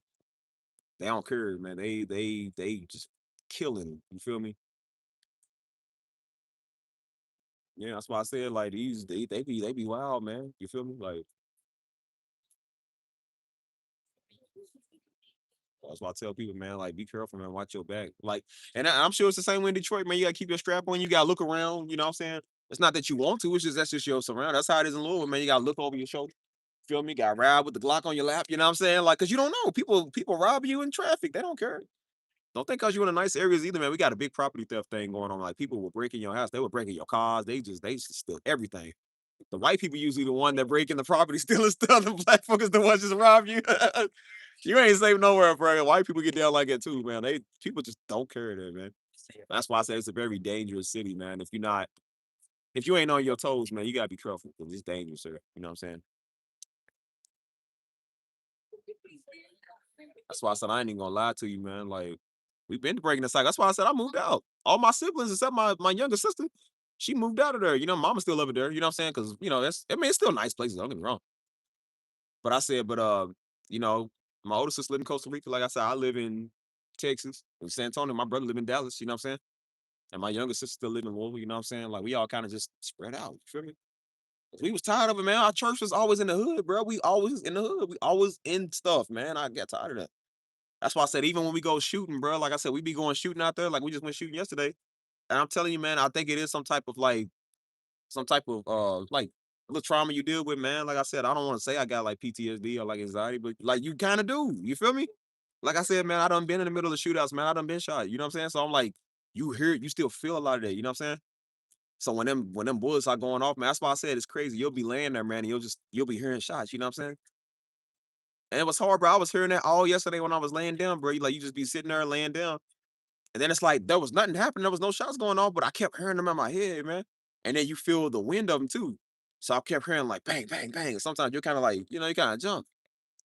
They don't care, man. They just killing. You feel me? Yeah, that's why I said like these they be wild, man. You feel me? Like that's why I tell people, man, like be careful, man. Watch your back. Like, and I'm sure it's the same way in Detroit, man. You gotta keep your strap on. You gotta look around. You know what I'm saying? It's not that you want to. It's just that's just your surround. That's how it is in Louisville, man. You gotta look over your shoulder. Feel me? Got to ride with the Glock on your lap. You know what I'm saying? Like, cause you don't know people rob you in traffic. They don't care. Don't think because you're in the nice areas either, man. We got a big property theft thing going on. Like people will break in your house, they will break in your cars. They just steal everything. The white people usually the one that break in the property, stealing stuff. The black folks the ones just rob you. You ain't safe nowhere, bro. White people get down like that too, man. People just don't care there, man. That's why I say it's a very dangerous city, man. If you ain't on your toes, man, you gotta be careful because it's dangerous, sir. You know what I'm saying? That's why I said I ain't even gonna lie to you, man. Like we've been breaking the cycle. That's why I said I moved out. All my siblings, except my younger sister, she moved out of there. You know, mama still live there. You know what I'm saying? Because it's still nice places. Don't get me wrong. But I said, you know, my older sister live in Costa Rica. Like I said, I live in Texas, in San Antonio. My brother live in Dallas. You know what I'm saying? And my younger sister still live in Louisville. You know what I'm saying? Like we all kind of just spread out. You feel me? 'Cause we was tired of it, man. Our church was always in the hood, bro. We always in the hood. We always in stuff, man. I got tired of that. That's why I said, even when we go shooting, bro, like I said, we be going shooting out there. Like we just went shooting yesterday. And I'm telling you, man, I think it is some type of like little trauma you deal with, man. Like I said, I don't want to say I got like PTSD or like anxiety, but like you kind of do. You feel me? Like I said, man, I done been in the middle of the shootouts, man. I done been shot. You know what I'm saying? So I'm like, you hear it, you still feel a lot of that. You know what I'm saying? So when them bullets are going off, man, that's why I said it's crazy. You'll be laying there, man, and you'll be hearing shots. You know what I'm saying? And it was hard, bro. I was hearing that all yesterday when I was laying down, bro. You just be sitting there laying down. And then it's like there was nothing happening. There was no shots going on, but I kept hearing them in my head, man. And then you feel the wind of them too. So I kept hearing like bang, bang, bang. And sometimes you're kind of like, you kind of jump.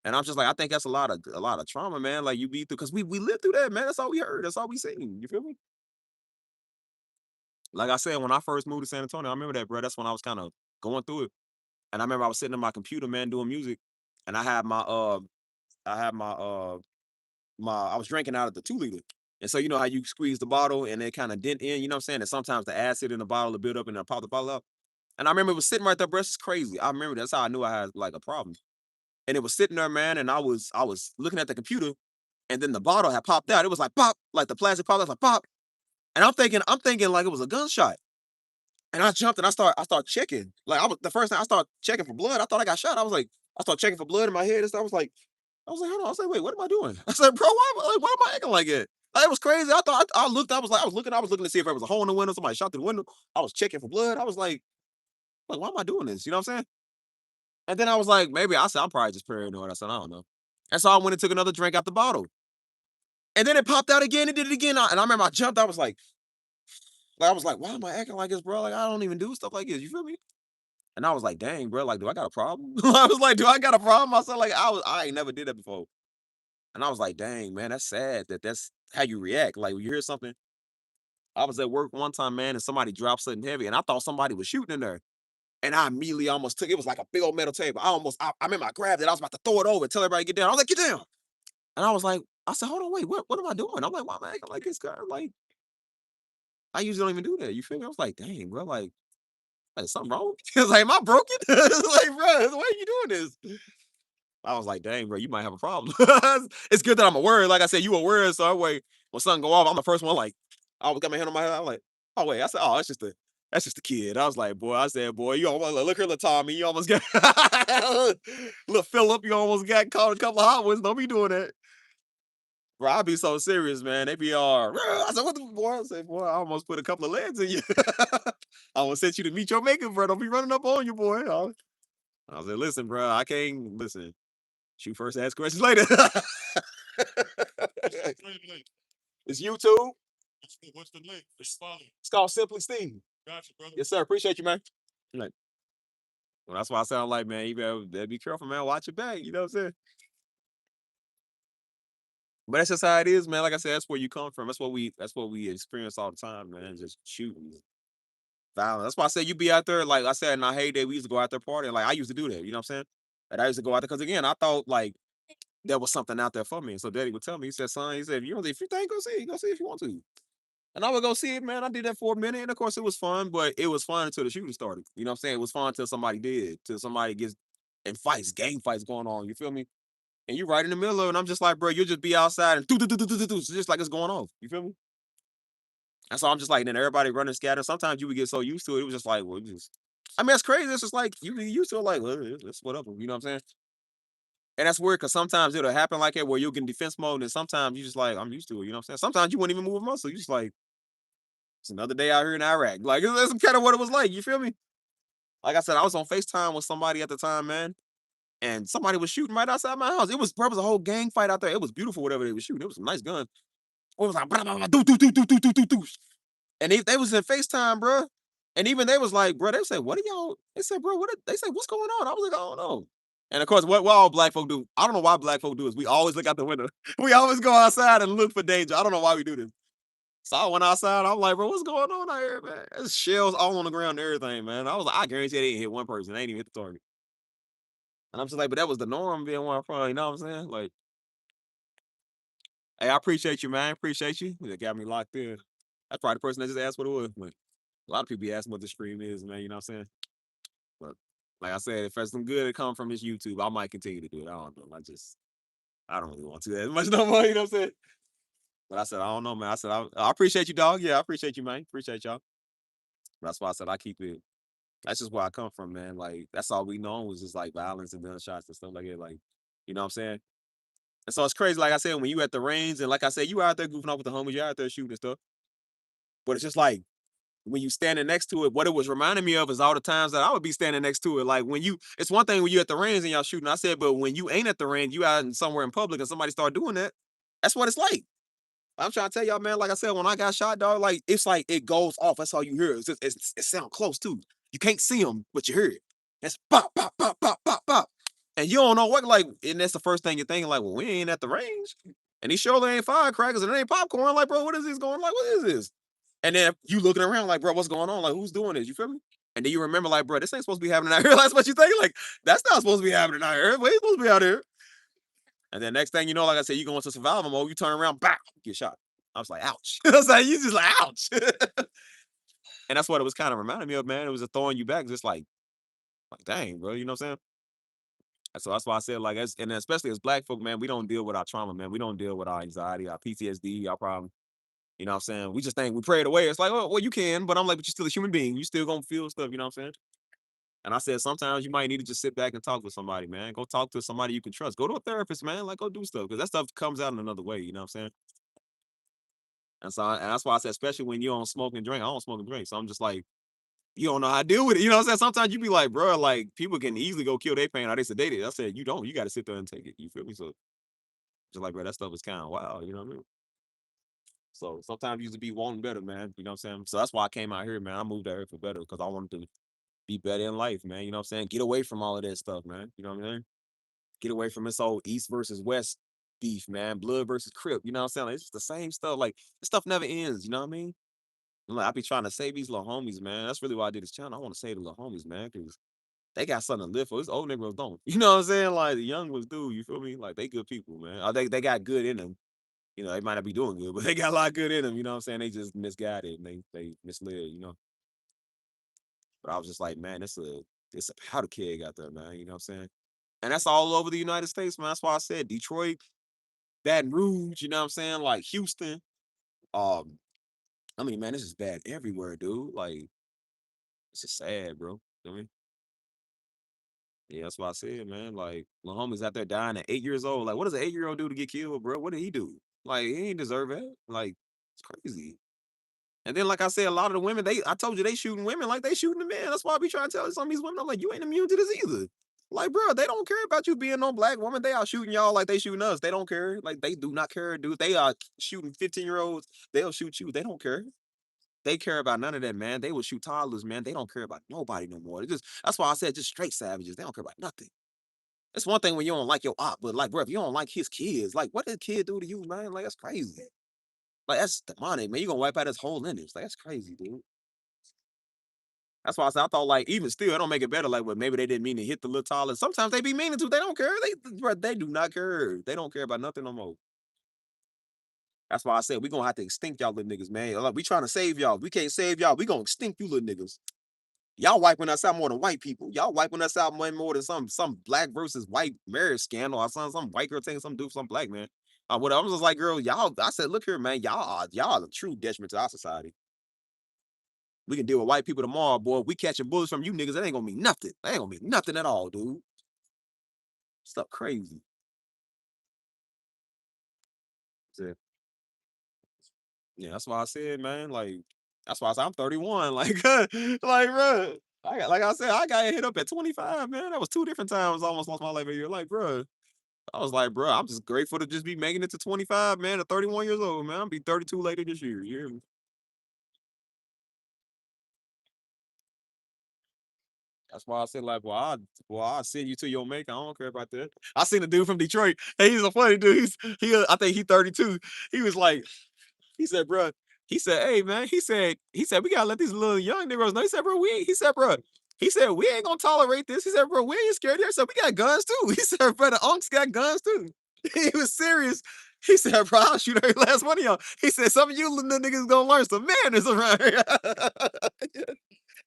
And I'm just like, I think that's a lot of trauma, man. Like you be through because we lived through that, man. That's all we heard. That's all we seen. You feel me? Like I said, when I first moved to San Antonio, I remember that, bro. That's when I was kind of going through it. And I remember I was sitting on my computer, man, doing music. And I had I was drinking out of the 2 liter. And so you know how you squeeze the bottle and it kind of dent in, you know what I'm saying? And sometimes the acid in the bottle will build up and then pop the bottle out. And I remember it was sitting right there, bro. It's crazy. I remember that's how I knew I had like a problem. And it was sitting there, man, and I was looking at the computer, and then the bottle had popped out. It was like pop, like the plastic popped out, like pop. And I'm thinking like it was a gunshot. And I jumped and I start checking. Like the first time I started checking for blood, I thought I got shot. I started checking for blood in my head and stuff. I was like, hold on. I was like, wait, what am I doing? I said, bro, why am I acting like that? Like, it was crazy. I thought I looked, I was looking to see if there was a hole in the window, somebody shot through the window. I was checking for blood. I was like, why am I doing this? You know what I'm saying? And then I was like, maybe I said, I'm probably just paranoid. I said, I don't know. And so I went and took another drink out the bottle. And then it popped out again. It did it again. And I remember I jumped. I was like, why am I acting like this, bro? Like, I don't even do stuff like this. You feel me? And I was like, dang, bro, like, do I got a problem? I was like, do I got a problem? I said, like, I ain't never did that before. And I was like, dang, man, that's sad that's how you react. Like, when you hear something, I was at work one time, man, and somebody dropped something heavy, and I thought somebody was shooting in there. And I immediately almost took it. Was like a big old metal table. I remember I grabbed it. I was about to throw it over, tell everybody to get down. I was like, get down. And I said, hold on, wait, what am I doing? I'm like, why am I acting like this guy? Like, I usually don't even do that. You feel me? I was like, dang, bro, like something wrong? It's like, am I broken? It's like, bro, why are you doing this? I was like, dang, bro, you might have a problem. It's good that I'm aware. Like I said, you aware. So that way, when something go off, I'm the first one. Like, I always got my hand on my head. I'm like, oh wait. I said, oh, that's just a kid. I was like, boy. I said, boy, you almost look here, little Tommy. You almost got little Philip. You almost got caught a couple of hot ones. Don't be doing that, bro. I be so serious, man. They be all. I said, what the boy? I said, boy, I almost put a couple of legs in you. I almost sent you to meet your maker, bro. Don't be running up on you, boy. I said, listen, bro. I can't listen. Shoot first, ask questions later. It's YouTube. What's the link? It's following. It's called Simply Steve. Gotcha, brother. Yes, sir. Appreciate you, man. Like, well, that's why I sound like, man, you better be careful, man. Watch your back. You know what I'm saying? But that's just how it is, man. Like I said, that's where you come from. That's what we experience all the time, man. Just shooting, violence. That's why I said you be out there. Like I said in our heyday, we used to go out there partying. Like I used to do that. You know what I'm saying? And I used to go out there because again, I thought like there was something out there for me. And so Daddy would tell me, he said, son, he said, if you think, go see if you want to. And I would go see it, man. I did that for a minute. And of course it was fun, but it was fun until the shooting started. You know what I'm saying? It was fun until somebody did, till somebody gets in fights, gang fights going on. You feel me? And you right in the middle of it. And I'm just like, bro, you'll just be outside and do, do, do, do, do, do, do. It's just like it's going off. You feel me? And so I'm just like, then everybody running scatter. Sometimes you would get so used to it. It was just like, well, I mean, it's crazy. It's just like you get used to it, like, well, it's whatever. You know what I'm saying? And that's weird because sometimes it'll happen like that where you'll get in defense mode, and sometimes you just like, I'm used to it. You know what I'm saying? Sometimes you wouldn't even move a muscle. You just like, it's another day out here in Iraq. Like, that's kind of what it was like. You feel me? Like I said, I was on FaceTime with somebody at the time, man, and somebody was shooting right outside my house. It was, bro, it was a whole gang fight out there. It was beautiful, whatever they were shooting. It was some nice guns. It was like, blah, blah, blah, do, do, do, do, do, do, do, do. And they was in FaceTime, bro. And even they was like, bro, they said, what are y'all? They said, bro, they said, what's going on? I was like, I don't know. And of course, what all black folk do, I don't know why black folk do is we always look out the window. We always go outside and look for danger. I don't know why we do this. So I went outside. I'm like, bro, what's going on out here, man? There's shells all on the ground and everything, man. I was like, I guarantee they didn't hit one person. They ain't even hit the target. And I'm just like, but that was the norm being where I'm from. You know what I'm saying? Like, hey, I appreciate you, man. I appreciate you. That got me locked in. That's probably the person that just asked what it was. Like, a lot of people be asking what the stream is, man. You know what I'm saying? But like I said, if there's some good that come from this YouTube, I might continue to do it. I don't know. I don't really want to that much no more. You know what I'm saying? But I said, I don't know, man. I said, I appreciate you, dog. Yeah, I appreciate you, man. Appreciate y'all. That's why I said I keep it. That's just where I come from, man. Like, that's all we know was just like violence and gunshots and stuff like that. Like, you know what I'm saying? And so it's crazy, like I said, when you at the range, and like I said, you out there goofing off with the homies, you out there shooting and stuff. But it's just like when you standing next to it, what it was reminding me of is all the times that I would be standing next to it. Like when it's one thing when you at the range and y'all shooting. I said, but when you ain't at the range, you out in somewhere in public and somebody start doing that, that's what it's like. I'm trying to tell y'all, man, like I said, when I got shot, dog, like it's like it goes off. That's all you hear. It sound close too. You can't see them, but you hear it. It's pop, pop, pop, pop, pop, pop. And you don't know what, like, and that's the first thing you're thinking, like, well, we ain't at the range. And these surely ain't firecrackers and it ain't popcorn. Like, bro, what is this going? Like, what is this? And then you looking around like, bro, what's going on? Like, who's doing this? You feel me? And then you remember, like, bro, this ain't supposed to be happening out here. That's what you think. Like, that's not supposed to be happening out here. We ain't supposed to be out here. And then next thing you know, like I said, you go into survival mode, you turn around, bam, get shot. I was like, ouch. I was like, you just like, ouch. And that's what it was kind of reminding me of, man. It was a throwing you back, just like dang, bro. You know what I'm saying? And so that's why I said, like, and especially as black folk, man, we don't deal with our trauma, man. We don't deal with our anxiety, our PTSD, our problem. You know what I'm saying? We just think we pray it away. It's like, oh, well, you can, but I'm like, but you're still a human being. You still gonna feel stuff, you know what I'm saying? And I said, sometimes you might need to just sit back and talk with somebody, man. Go talk to somebody you can trust. Go to a therapist, man. Like, go do stuff. Because that stuff comes out in another way, you know what I'm saying? And so, and that's why I said, especially when you don't smoke and drink, I don't smoke and drink. So I'm just like, you don't know how to deal with it. You know what I'm saying? Sometimes you be like, bro, like people can easily go kill their pain or they sedate it. I said, you don't. You got to sit there and take it. You feel me? So just like, bro, that stuff is kind of wild. You know what I mean? So sometimes you used to be wanting better, man. You know what I'm saying? So that's why I came out here, man. I moved out here for better because I wanted to be better in life, man. You know what I'm saying? Get away from all of that stuff, man. You know what I mean? Get away from this old East versus West beef, man. Blood versus Crip. You know what I'm saying? Like, it's just the same stuff. Like, this stuff never ends. You know what I mean? And, like, I be trying to save these little homies, man. That's really why I did this channel. I want to save the little homies, man, because they got something to live for. These old niggas don't. You know what I'm saying? Like, the young ones do. You feel me? Like, they good people, man. They got good in them. You know, they might not be doing good, but they got a lot good in them. You know what I'm saying? They just misguided and they misled, you know. But I was just like, man, it's a powder keg out there, man. You know what I'm saying? And that's all over the United States, man. That's why I said Detroit, Baton Rouge, you know what I'm saying? Like Houston. Um, I mean, man, this is bad everywhere, dude. Like, it's just sad, bro. You know what I mean? Yeah, that's why I said, man. Like, my homie's out there dying at 8 years old. Like, what does an 8-year-old do to get killed, bro? What did he do? Like, he ain't deserve it. Like, it's crazy. And then, like I said, a lot of the women, I told you they shooting women like they shooting the men. That's why I be trying to tell some of these women, I'm like, you ain't immune to this either. Like, bro, they don't care about you being no black woman. They are shooting y'all like they shooting us. They don't care. Like, they do not care, dude. They are shooting 15-year-olds. They'll shoot you. They don't care. They care about none of that, man. They will shoot toddlers, man. They don't care about nobody no more. That's why I said just straight savages. They don't care about nothing. It's one thing when you don't like your op, but like, bro, if you don't like his kids, like, what did the kid do to you, man? Like, that's crazy. Like, that's demonic, man. You gonna wipe out his whole lineage. Like, that's crazy, dude. That's why I said I thought, like, even still, it don't make it better. Like, well, maybe they didn't mean to hit the little toddler. Sometimes they be meaning to. They don't care. They do not care. They don't care about nothing no more. That's why I said we gonna have to extinct y'all little niggas, man. Like, we trying to save y'all. We can't save y'all. We gonna extinct you little niggas. Y'all wiping us out more than white people. Y'all wiping us out more than some black versus white marriage scandal or some white girl taking some dude, some black man. What I was just like, girl, y'all. I said, look here, man. Y'all are the true detriment to our society. We can deal with white people tomorrow, boy. We catching bullets from you niggas. That ain't gonna mean nothing. That ain't gonna mean nothing at all, dude. Stuff crazy. That's it. Yeah, that's why I said, man. Like, that's why I said I'm 31. Like, bro. Like I said, I got hit up at 25, man. That was 2 different times I almost lost my life a year. Like, bro. I was like, bro, I'm just grateful to just be making it to 25, man, to 31 years old, man. I'll be 32 later this year. You hear me? That's why I said, like, I'll send you to your maker. I don't care about that. I seen a dude from Detroit. Hey, he's a funny dude. I think he's 32. He was like, he said, bro, he said, hey, man, he said, we gotta let these little young niggas know. He said, bro, he said, bro, he said, we ain't gonna tolerate this. He said, bro, we ain't scared here. He said, we got guns too. He said, bro, the unks got guns too. He was serious. He said, bro, I'll shoot every last one of y'all. He said, some of you little niggas gonna learn some manners around here.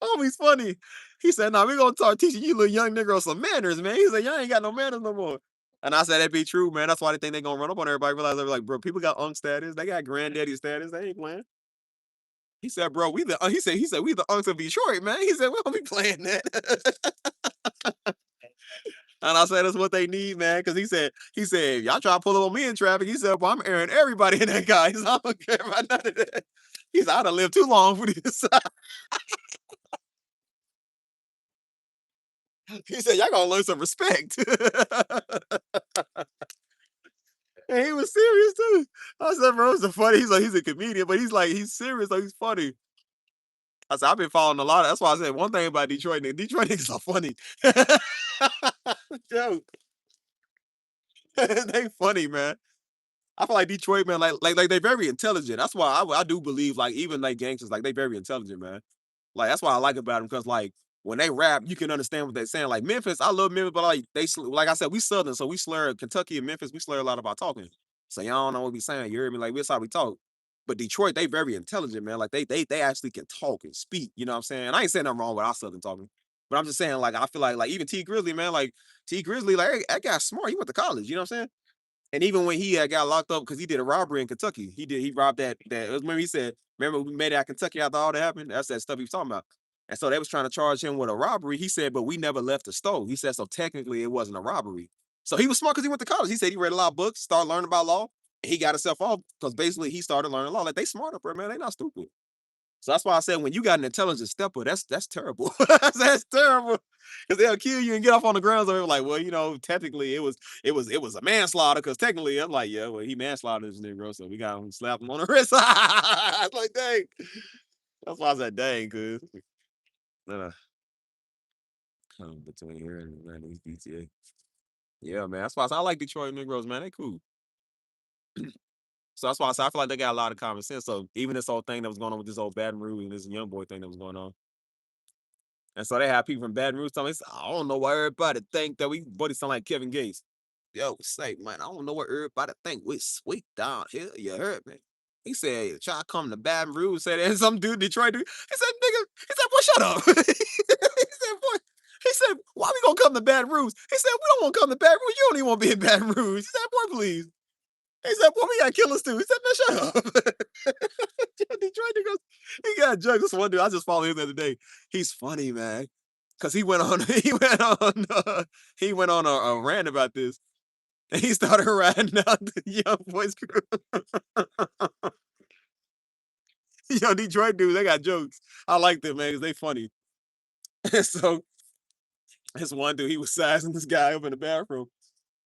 Always funny. He said, nah, we gonna start teaching you little young niggas some manners, man. He said, y'all ain't got no manners no more. And I said, that be true, man. That's why they think they gonna run up on everybody. Realize they're like, bro, people got unk status. They got granddaddy status. They ain't playing. He said, bro, he said, we the unks of Detroit, man. He said, we don't be playing that. And I said, that's what they need, man. Cause he said, y'all try to pull up on me in traffic. He said, well, I'm airing everybody in that guy. He said, I don't care about none of that. He said, I done lived too long for this. He said, y'all gonna learn some respect. And he was serious too. I said, bro, it's a funny. He's like, he's a comedian, but he's serious, so he's funny. I said, I've been following a lot. That's why I said one thing about Detroit niggas. Detroit niggas are funny. Yo, they funny, man. I feel like Detroit, man, like they very intelligent. That's why I do believe, like, even like gangsters, like they very intelligent, man. Like that's why I like about them, because like when they rap, you can understand what they're saying. Like Memphis, I love Memphis, but like like I said, we Southern, so we slur. Kentucky and Memphis, we slur a lot about talking. So y'all don't know what we saying. You hear me? Like, this how we talk. But Detroit, they very intelligent, man. Like they actually can talk and speak. You know what I'm saying? And I ain't saying nothing wrong with our Southern talking. But I'm just saying, like, I feel like even T Grizzly, man, like T Grizzly, like that guy smart. He went to college. You know what I'm saying? And even when he got locked up because he did a robbery in Kentucky, he robbed that. Remember he said, remember we made it out of Kentucky after all that happened? That's that stuff he was talking about. And so they was trying to charge him with a robbery. He said, but we never left the store. He said, so technically it wasn't a robbery. So he was smart because he went to college. He said he read a lot of books, started learning about law, and he got himself off because basically he started learning law. Like, they smart up there, man. They not stupid. So that's why I said, when you got an intelligent stepper, that's terrible. That's terrible. Because they'll kill you and get off on the ground. So they were like, well, technically it was a manslaughter, because technically I'm like, yeah, well, he manslaughtered this nigga, so we got him, slap him on the wrist. I was like, dang. That's why I said, dang, cuz. Then I come between here and Atlanta, East BTA. Yeah, man. That's why I said I like Detroit Negroes, man. They cool. So that's why I said I feel like they got a lot of common sense. So even this whole thing that was going on with this old Baton Rouge and this young boy thing that was going on. And so they have people from Baton Rouge telling me, I don't know why everybody think that we buddy sound like Kevin Gates. Yo, say, man, I don't know what everybody think. We sweet down here. You heard me? He said, try to come to Baton Rouge. Said, and some dude, Detroit dude. He said, nigga, he said, boy, shut up. He said, why we gonna come to Baton Rouge? He said, we don't want to come to Baton Rouge. You don't even want to be in Baton Rouge. He said, boy, please. He said, boy, we got killers too. He said, man, shut up. Detroit niggas, he got jokes. This one dude, I just followed him the other day. He's funny, man. Cause he went on, he went on a rant about this, and he started riding out the young boys group. Yo, Detroit dudes, they got jokes. I like them, man, cause they funny. And so this one dude, he was sizing this guy up in the bathroom.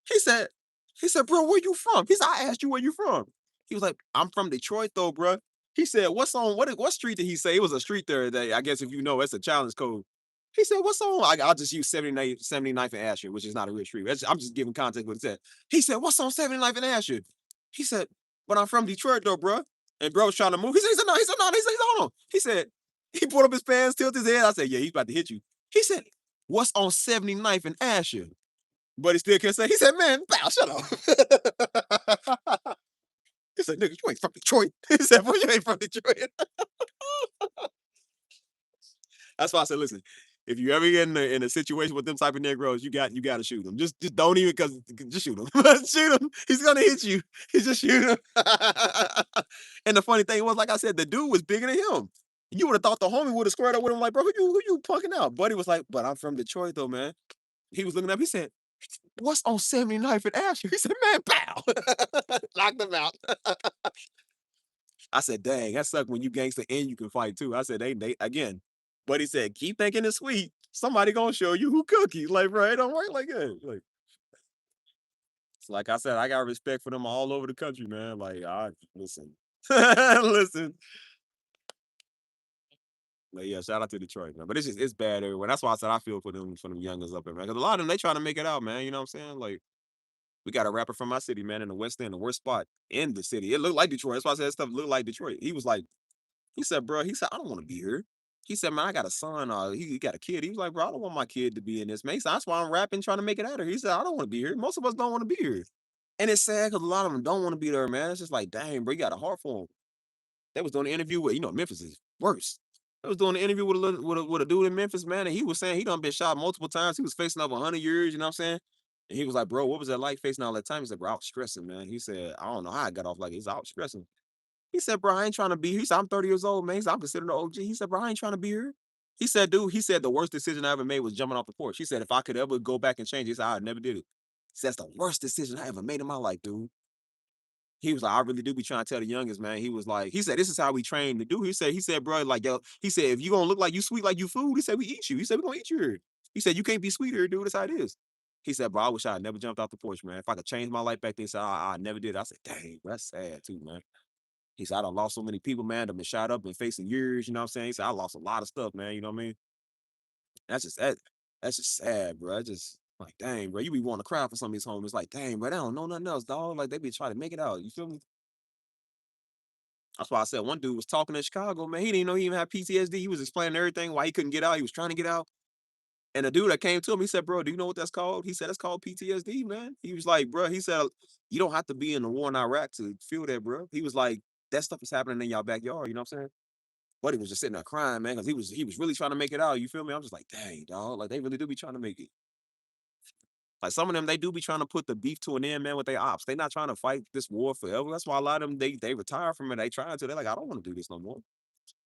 He said, bro, where you from? He said, I asked you where you from. He was like, I'm from Detroit though, bro. He said, what's on, what street did he say? It was a street there that I guess if you know, it's a challenge code. He said, what's on? I'll just use 79th and Asher, which is not a real street. I'm just giving context what it said. He said, what's on 79th and Asher? He said, but I'm from Detroit though, bro. And bro was trying to move. He said, no. He said, hold on. He said, he pulled up his pants, tilted his head. I said, yeah, he's about to hit you. He said, what's on 79th and Asher? But he still can't say. He said, man, bow, shut up. He said, nigga, you ain't from Detroit. He said, boy, you ain't from Detroit. That's why I said, listen, if you ever get in a situation with them type of Negroes, you got to shoot them. Just don't even, because just shoot him. Shoot him. He's gonna hit you. He just shoot him. And the funny thing was, like I said, the dude was bigger than him. You would have thought the homie would have squared up with him, like, bro, who you punking out? Buddy was like, but I'm from Detroit though, man. He was looking up. He said, what's on 79th and Asher? He said, man, pow. Knocked him out. I said, dang, that suck when you gangster and you can fight too. I said, they again. But he said, keep thinking it's sweet. Somebody gonna show you who cookie. Like, bro, it don't work like that. Like, it's like I said, I got respect for them all over the country, man. Like, I listen. Listen. But yeah, shout out to Detroit, man. But it's bad everywhere. That's why I said I feel for them youngers up there, man. Because a lot of them they trying to make it out, man. You know what I'm saying? Like, we got a rapper from my city, man, in the West End, the worst spot in the city. It looked like Detroit. That's why I said that stuff looked like Detroit. He was like, he said, bro, he said, I don't want to be here. He said, man, I got a son. He got a kid. He was like, bro, I don't want my kid to be in this, man. He said, that's why I'm rapping, trying to make it out of here. He said, I don't want to be here. Most of us don't want to be here. And it's sad because a lot of them don't want to be there, man. It's just like, dang, bro, you got a heart for him. They was doing an interview with, Memphis is worse. They was doing an interview with a dude in Memphis, man, and he was saying he done been shot multiple times. He was facing up 100 years, you know what I'm saying? And he was like, bro, what was that like facing all that time? He said, bro, I was stressing, man. He said, I don't know how I got off like this. I was stressing. He said, bro, I ain't trying to be here. He said, I'm 30 years old, man. He said, I'm considered an OG. He said, bro, I ain't trying to be here. He said, dude, he said the worst decision I ever made was jumping off the porch. He said, if I could ever go back and change it, he said, I never did it. He said, that's the worst decision I ever made in my life, dude. He was like, I really do be trying to tell the youngest, man. He was like, he said, this is how we train to do. He said, bro, like, yo, he said, if you gonna look like you sweet like you food, he said, we eat you. He said, we gonna eat you here. He said, you can't be sweet here, dude. That's how it is. He said, bro, I wish I had never jumped off the porch, man. If I could change my life back then, he said, I never did. I said, dang, bro, that's sad too, man. He said, I done lost so many people, man, that been shot up and facing years, you know what I'm saying? He said, I lost a lot of stuff, man, you know what I mean? That's just sad, bro. It's just like, dang, bro, you be wanting to cry for some of these homies. Like, dang, bro, they don't know nothing else, dog. Like, they be trying to make it out. You feel me? That's why I said one dude was talking in Chicago, man. He didn't know he even had PTSD. He was explaining everything why he couldn't get out. He was trying to get out. And the dude that came to him, he said, bro, do you know what that's called? He said, it's called PTSD, man. He was like, bro, he said, you don't have to be in the war in Iraq to feel that, bro. He was like, that stuff is happening in y'all backyard, you know what I'm saying? But he was just sitting there crying, man, because he was really trying to make it out. You feel me? I'm just like, dang, dog. Like, they really do be trying to make it. Like, some of them, they do be trying to put the beef to an end, man, with their ops. They not trying to fight this war forever. That's why a lot of them, they retire from it. They trying to. They're like, I don't want to do this no more.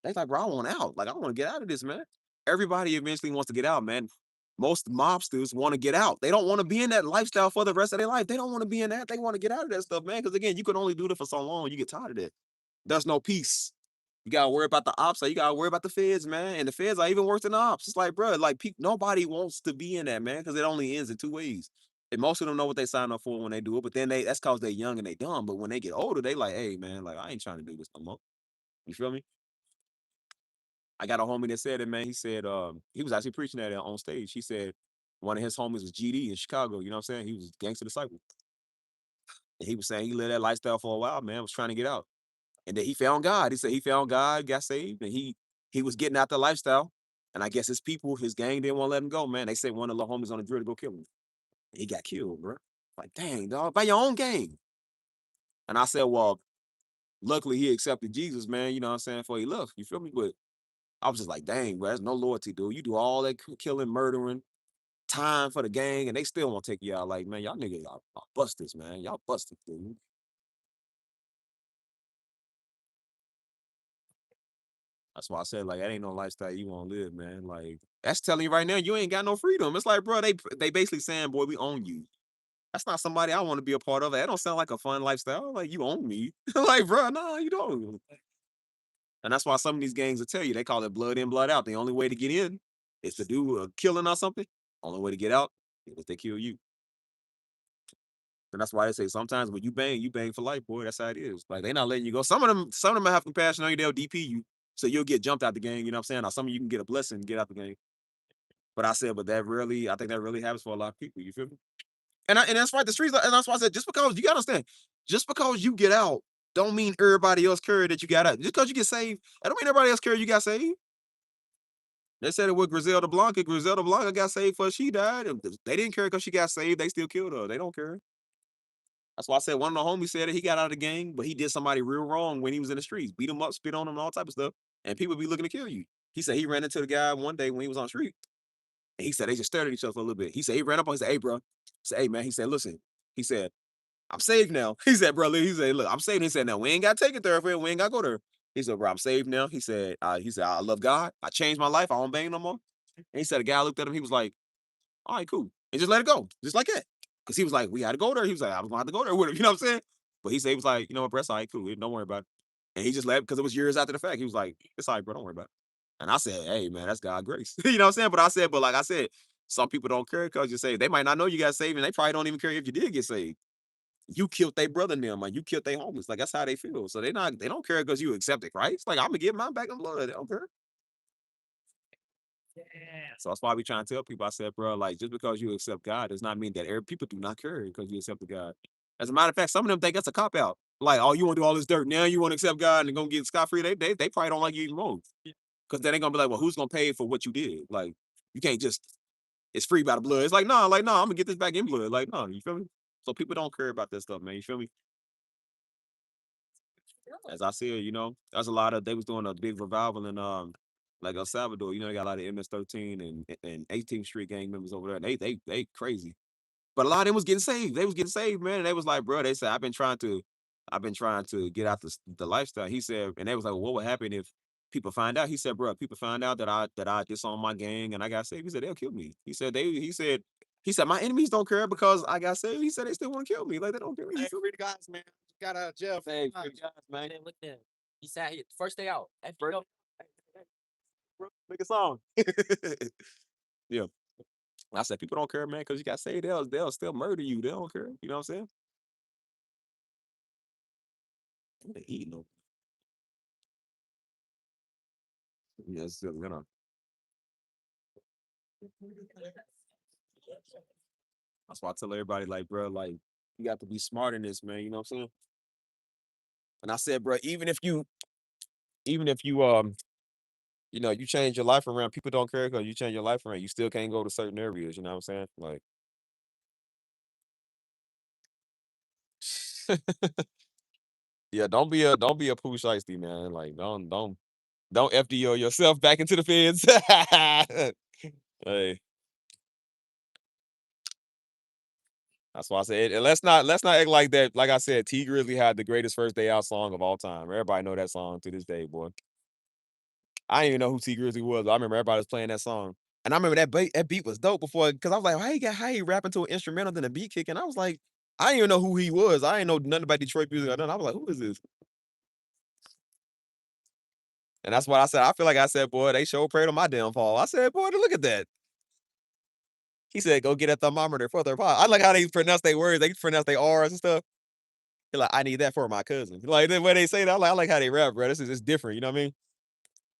They like, bro, I want out. Like, I want to get out of this, man. Everybody eventually wants to get out, man. Most mobsters want to get out. They don't want to be in that lifestyle for the rest of their life. They don't want to be in that. They want to get out of that stuff, man. Because again, you can only do that for so long. You get tired of that. There's no peace. You gotta worry about the ops. Like, you gotta worry about the feds, man. And the feds are even worse than the ops. It's like, bro, like nobody wants to be in that, man, because it only ends in two ways. And most of them know what they sign up for when they do it, but then that's cause they're young and they dumb. But when they get older, they like, hey, man, like I ain't trying to do this no more. You feel me? I got a homie that said it, man. He said, he was actually preaching that on stage. He said one of his homies was GD in Chicago. You know what I'm saying? He was gangster disciple. And he was saying he lived that lifestyle for a while, man. Was trying to get out. And then he found God. He said he found God, got saved, and he was getting out the lifestyle. And I guess his people, his gang didn't want to let him go, man. They sent one of the homies on the drill to go kill him. He got killed, bro. Like, dang, dog, by your own gang. And I said, well, luckily he accepted Jesus, man. You know what I'm saying? Before he left. You feel me? But I was just like, dang, bro, there's no loyalty, dude. You do all that killing, murdering, time for the gang, and they still won't take you out. Like, man, y'all niggas are busters, man. Y'all busted, dude. That's why I said, like, that ain't no lifestyle you want to live, man. Like, that's telling you right now, you ain't got no freedom. It's like, bro, they basically saying, boy, we own you. That's not somebody I want to be a part of. That don't sound like a fun lifestyle. Like, you own me. Like, bro, no, you don't. And that's why some of these gangs will tell you, they call it blood in, blood out. The only way to get in is to do a killing or something. Only way to get out is they kill you. And that's why they say sometimes when you bang for life, boy. That's how it is. Like, they not letting you go. Some of them have compassion on you. They'll DP you. So you'll get jumped out the game, you know what I'm saying? Or some of you can get a blessing and get out the game. But I said, I think that really happens for a lot of people. You feel me? And that's why the streets, and that's why I said, just because you gotta understand, just because you get out, don't mean everybody else care that you got out. Just because you get saved, that don't mean everybody else care you got saved. They said it with Griselda Blanca. Griselda Blanca got saved before she died. They didn't care because she got saved. They still killed her. They don't care. That's why I said one of the homies said it. He got out of the gang, but he did somebody real wrong when he was in the streets. Beat him up, spit on him, and all type of stuff. And people be looking to kill you. He said he ran into the guy one day when he was on the street. And he said they just stared at each other for a little bit. He said he ran up on him. He said, hey, bro. He said, hey, man. He said, listen. He said, I'm saved now. He said, bro, he said, look, I'm saved. He said, now, we ain't got to take it there. We ain't got to go there. He said, bro, I'm saved now. He said, I love God. I changed my life. I don't bang no more. And he said, the guy looked at him. He was like, all right, cool. and just let it go, just like that. Because he was like, we had to go there. He was like, I was going to have to go there with him. You know what I'm saying? But he said, he was like, you know what, bro, it's all right, cool. Don't worry about it. And he just left because it was years after the fact. He was like, it's all right, bro, don't worry about it. And I said, hey, man, that's God grace. You know what I'm saying? But like I said, some people don't care because you say they might not know you got saved and they probably don't even care if you did get saved. You killed their brother and them, like you killed their homies. Like that's how they feel. So they don't care because you accepted Christ. Like I'm gonna get mine back in blood. They don't care. So that's why we trying to tell people. I said, bro, like just because you accept God does not mean that people do not care because you accepted God. As a matter of fact, some of them think that's a cop out. Like, oh, you want to do all this dirt now? You want to accept God and gonna get scot free? They probably don't like you even more because then they gonna be like, well, who's gonna pay for what you did? Like, you can't just it's free by the blood. It's like, no, I'm gonna get this back in blood. Like, no, you feel me? So people don't care about that stuff, man. You feel me? As I said, there's a lot of they was doing a big revival in like El Salvador. They got a lot of MS-13 and 18th Street gang members over there. And they crazy. But a lot of them was getting saved. They was getting saved, man. And they was like, bro, they said, I've been trying to get out the lifestyle. He said, and they was like, well, what would happen if people find out? He said, bro, people find out that I disowned my gang and I got saved. He said, they'll kill me. He said, my enemies don't care because I got saved. He said they still want to kill me. Like they don't care. Hey, free the guys, man. Got Jeff. Hey, free the guys, man. Man, look there. He said first day out. Make a song. Yeah. I said people don't care, man, because you got saved. They'll still murder you. They don't care. You know what I'm saying? They eating them. Yeah, it's still gonna. That's why I tell everybody, like, bro, like, you got to be smart in this, man. You know what I'm saying? And I said, bro, even if you you change your life around, people don't care because you change your life around. You still can't go to certain areas. You know what I'm saying? Like, yeah, don't be a poo shiesty, man. Like, don't FDO yourself back into the feds. Hey, that's why I said, and let's not act like that. Like I said, T Grizzly had the greatest first day out song of all time. Everybody know that song to this day, boy. I didn't even know who T Grizzly was. I remember everybody was playing that song. And I remember that beat was dope before because I was like, how he rapping to an instrumental than a beat kick? And I was like, I didn't even know who he was. I didn't know nothing about Detroit music or nothing. I was like, who is this? And that's what I said. I feel like I said, boy, they sure prayed on my downfall. I said, boy, look at that. He said, go get a thermometer for their pot. I like how they pronounce their words. They pronounce their R's and stuff. They're like, I need that for my cousin. Like the way they say that, I like how they rap, bro. It's different, you know what I mean?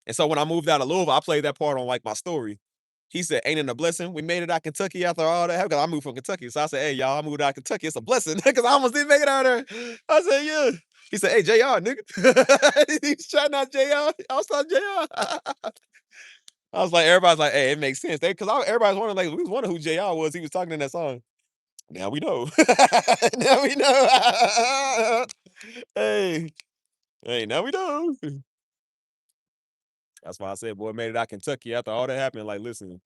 And so when I moved out of Louisville, I played that part on like my story. He said, ain't it a blessing? We made it out Kentucky after all that. Because I moved from Kentucky. So I said, hey, y'all, I moved out of Kentucky. It's a blessing. Because I almost didn't make it out there. I said, yeah. He said, hey, JR, nigga. He's shouting out JR. I was talking JR. I was like, everybody's like, hey, it makes sense. Because everybody's wondering, like, we was wondering who JR was. He was talking in that song. Now we know. Now we know. Hey, now we know. That's why I said, boy, made it out Kentucky after all that happened. Like, listen,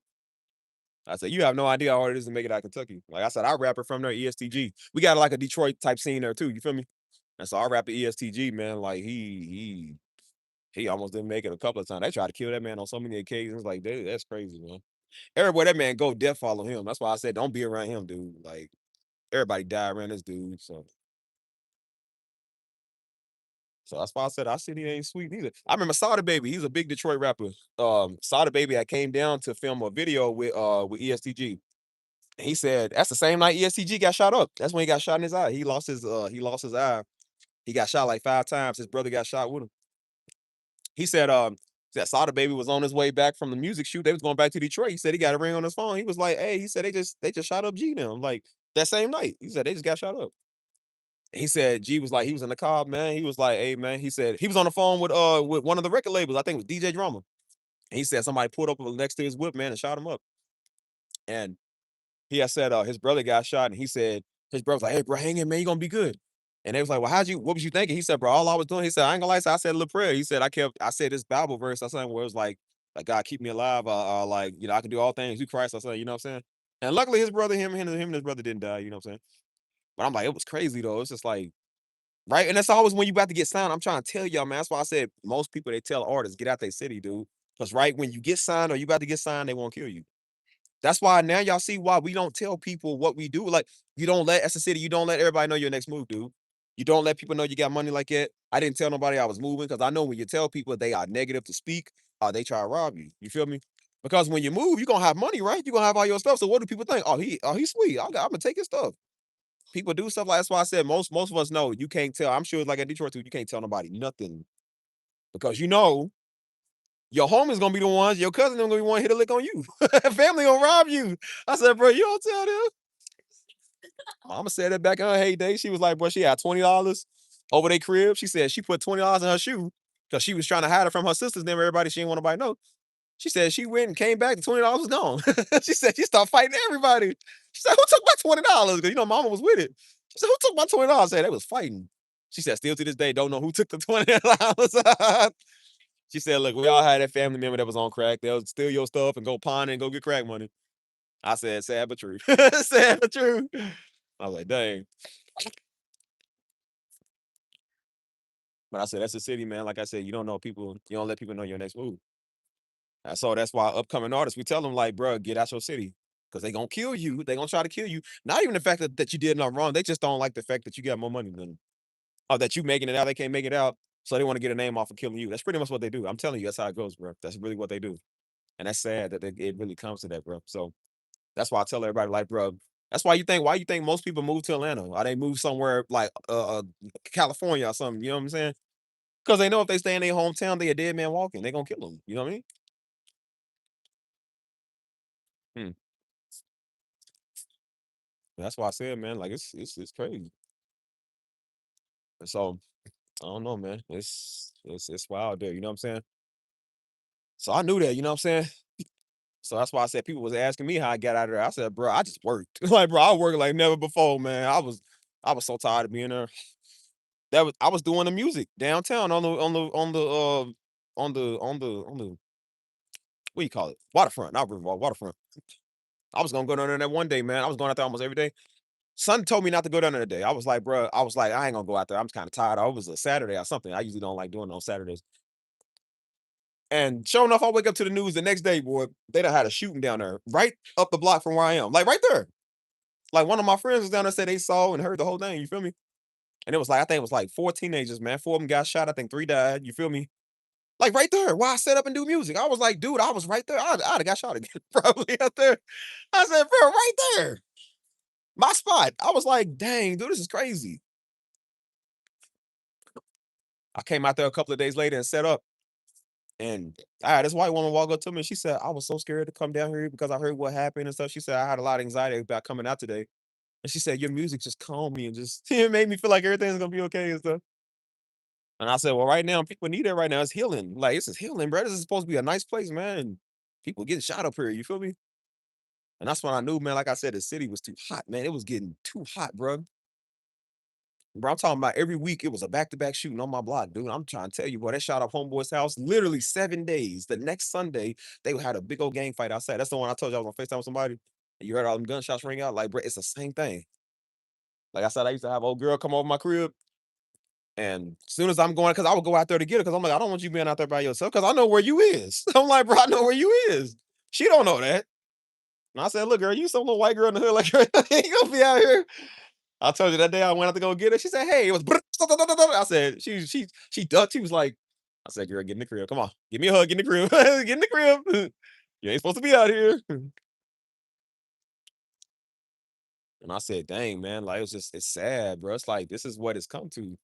I said, you have no idea how hard it is to make it out Kentucky. Like I said, I rapper from there, ESTG. We got like a Detroit type scene there too. You feel me? And so I rap the ESTG, man. Like he almost didn't make it a couple of times. They tried to kill that man on so many occasions. Like, that's crazy, man. Everywhere that man go, death follow him. That's why I said, don't be around him, dude. Like, everybody die around this dude. So that's why I said, I said he ain't sweet neither. I remember Sada Baby. He's a big Detroit rapper. Sada Baby, I came down to film a video with ESTG. He said that's the same night ESTG got shot up. That's when he got shot in his eye. He lost his eye. He got shot like 5 times. His brother got shot with him. He said that Sada Baby was on his way back from the music shoot. They was going back to Detroit. He said he got a ring on his phone. He was like, hey, he said they just shot up G them like that same night. He said they just got shot up. He said G was like, he was in the car, man. He was like, hey man, he said he was on the phone with one of the record labels. I think it was DJ Drama. And he said somebody pulled up next to his whip, man, and shot him up. And he had said his brother got shot, and he said his brother was like, hey bro, hang in, man, you gonna be good. And they was like, well, what was you thinking? He said, bro, all I was doing, he said, I ain't gonna lie, I said a little prayer. He said, I said this Bible verse, I said, where it was like God keep me alive, like, I can do all things through Christ. I said, you know what I'm saying? And luckily his brother, him and his brother didn't die, you know what I'm saying? But I'm like, it was crazy though. It's just like, right? And that's always when you about to get signed. I'm trying to tell y'all, man. That's why I said most people, they tell artists, get out their city, dude. Because right when you get signed or you about to get signed, they won't kill you. That's why now y'all see why we don't tell people what we do. Like, you don't let, as a city, you don't let everybody know your next move, dude. You don't let people know you got money like that. I didn't tell nobody I was moving because I know when you tell people they are negative to speak, they try to rob you. You feel me? Because when you move, you're gonna have money, right? You're gonna have all your stuff. So what do people think? He's sweet. I'm gonna take his stuff. People do stuff like that's why I said most of us know you can't tell. I'm sure it's like in Detroit too, you can't tell nobody nothing. Because you know your homie's gonna be the ones, your cousin gonna be one hit a lick on you. Family gonna rob you. I said, bro, you don't tell them. Mama said that back in her heyday. She was like, bro, she had $20 over their crib. She said she put $20 in her shoe because she was trying to hide it from her sisters. Then everybody, she didn't want nobody to know. She said she went and came back, the $20 was gone. She said she started fighting everybody. She said, who took my $20? Because you know, mama was with it. She said, who took my $20? I said, they was fighting. She said, still to this day, don't know who took the $20. She said, look, we all had that family member that was on crack. They'll steal your stuff and go pawn and go get crack money. I said, sad but true. Sad but true. I was like, dang. But I said, that's the city, man. Like I said, you don't know people, you don't let people know your next move. And so that's why upcoming artists, we tell them, like, bro, get out your city. Because they gonna kill you. They gonna try to kill you. Not even the fact that you did nothing wrong. They just don't like the fact that you got more money than them. Or that you making it out, they can't make it out. So they want to get a name off of killing you. That's pretty much what they do. I'm telling you, that's how it goes, bro. That's really what they do. And that's sad that it really comes to that, bro. So that's why I tell everybody, like, bro, that's why you think most people move to Atlanta or they move somewhere like California or something. You know what I'm saying? Because they know if they stay in their hometown, they a dead man walking. They gonna kill them. You know what I mean? Hmm. That's why I said, man, like it's crazy. And so I don't know, man. It's wild there. You know what I'm saying? So I knew that. You know what I'm saying? So that's why I said people was asking me how I got out of there. I said, bro, I just worked. Like, bro, I worked like never before, man. I was so tired of being there. I was doing the music downtown on the what do you call it? Waterfront, not Riverwalk, waterfront. I was gonna go down there that one day, man. I was going out there almost every day. Son told me not to go down there today. I was like, bro, I ain't gonna go out there. I'm kind of tired. It was a Saturday or something. I usually don't like doing it on Saturdays. And sure enough, I wake up to the news the next day, boy. They done had a shooting down there, right up the block from where I am, like right there. Like one of my friends was down there said they saw and heard the whole thing. You feel me? And it was like I think it was like 4 teenagers, man. 4 of them got shot. I think 3 died. You feel me? Like right there, where I set up and do music. I was like, dude, I was right there. I'd have got shot again, probably out there. I said, bro, right there, my spot. I was like, dang, dude, this is crazy. I came out there a couple of days later and set up. And I had this white woman walk up to me and she said, I was so scared to come down here because I heard what happened and stuff. She said, I had a lot of anxiety about coming out today. And she said, your music just calmed me and just it made me feel like everything's gonna be okay and stuff. And I said, well, right now, people need that right now. It's healing. Like, this is healing, bro. This is supposed to be a nice place, man. And people getting shot up here. You feel me? And that's when I knew, man, like I said, the city was too hot, man. It was getting too hot, bro. Bro, I'm talking about every week it was a back-to-back shooting on my block, dude. I'm trying to tell you, boy, that shot up homeboy's house literally 7 days. The next Sunday, they had a big old gang fight outside. That's the one I told you I was on FaceTime with somebody. And you heard all them gunshots ring out. Like, bro, it's the same thing. Like I said, I used to have old girl come over my crib. And as soon as I'm going, because I would go out there to get her, because I'm like, I don't want you being out there by yourself, because I know where you is. I'm like, bro, I know where you is. She don't know that. And I said, look, girl, you some little white girl in the hood, like, you gonna be out here. I told you that day I went out to go get her. She said, hey, it was. I said, she ducked. She was like, I said, girl, get in the crib. Come on, give me a hug. Get in the crib. Get in the crib. You ain't supposed to be out here. And I said, dang, man, like it's sad, bro. It's like this is what it's come to.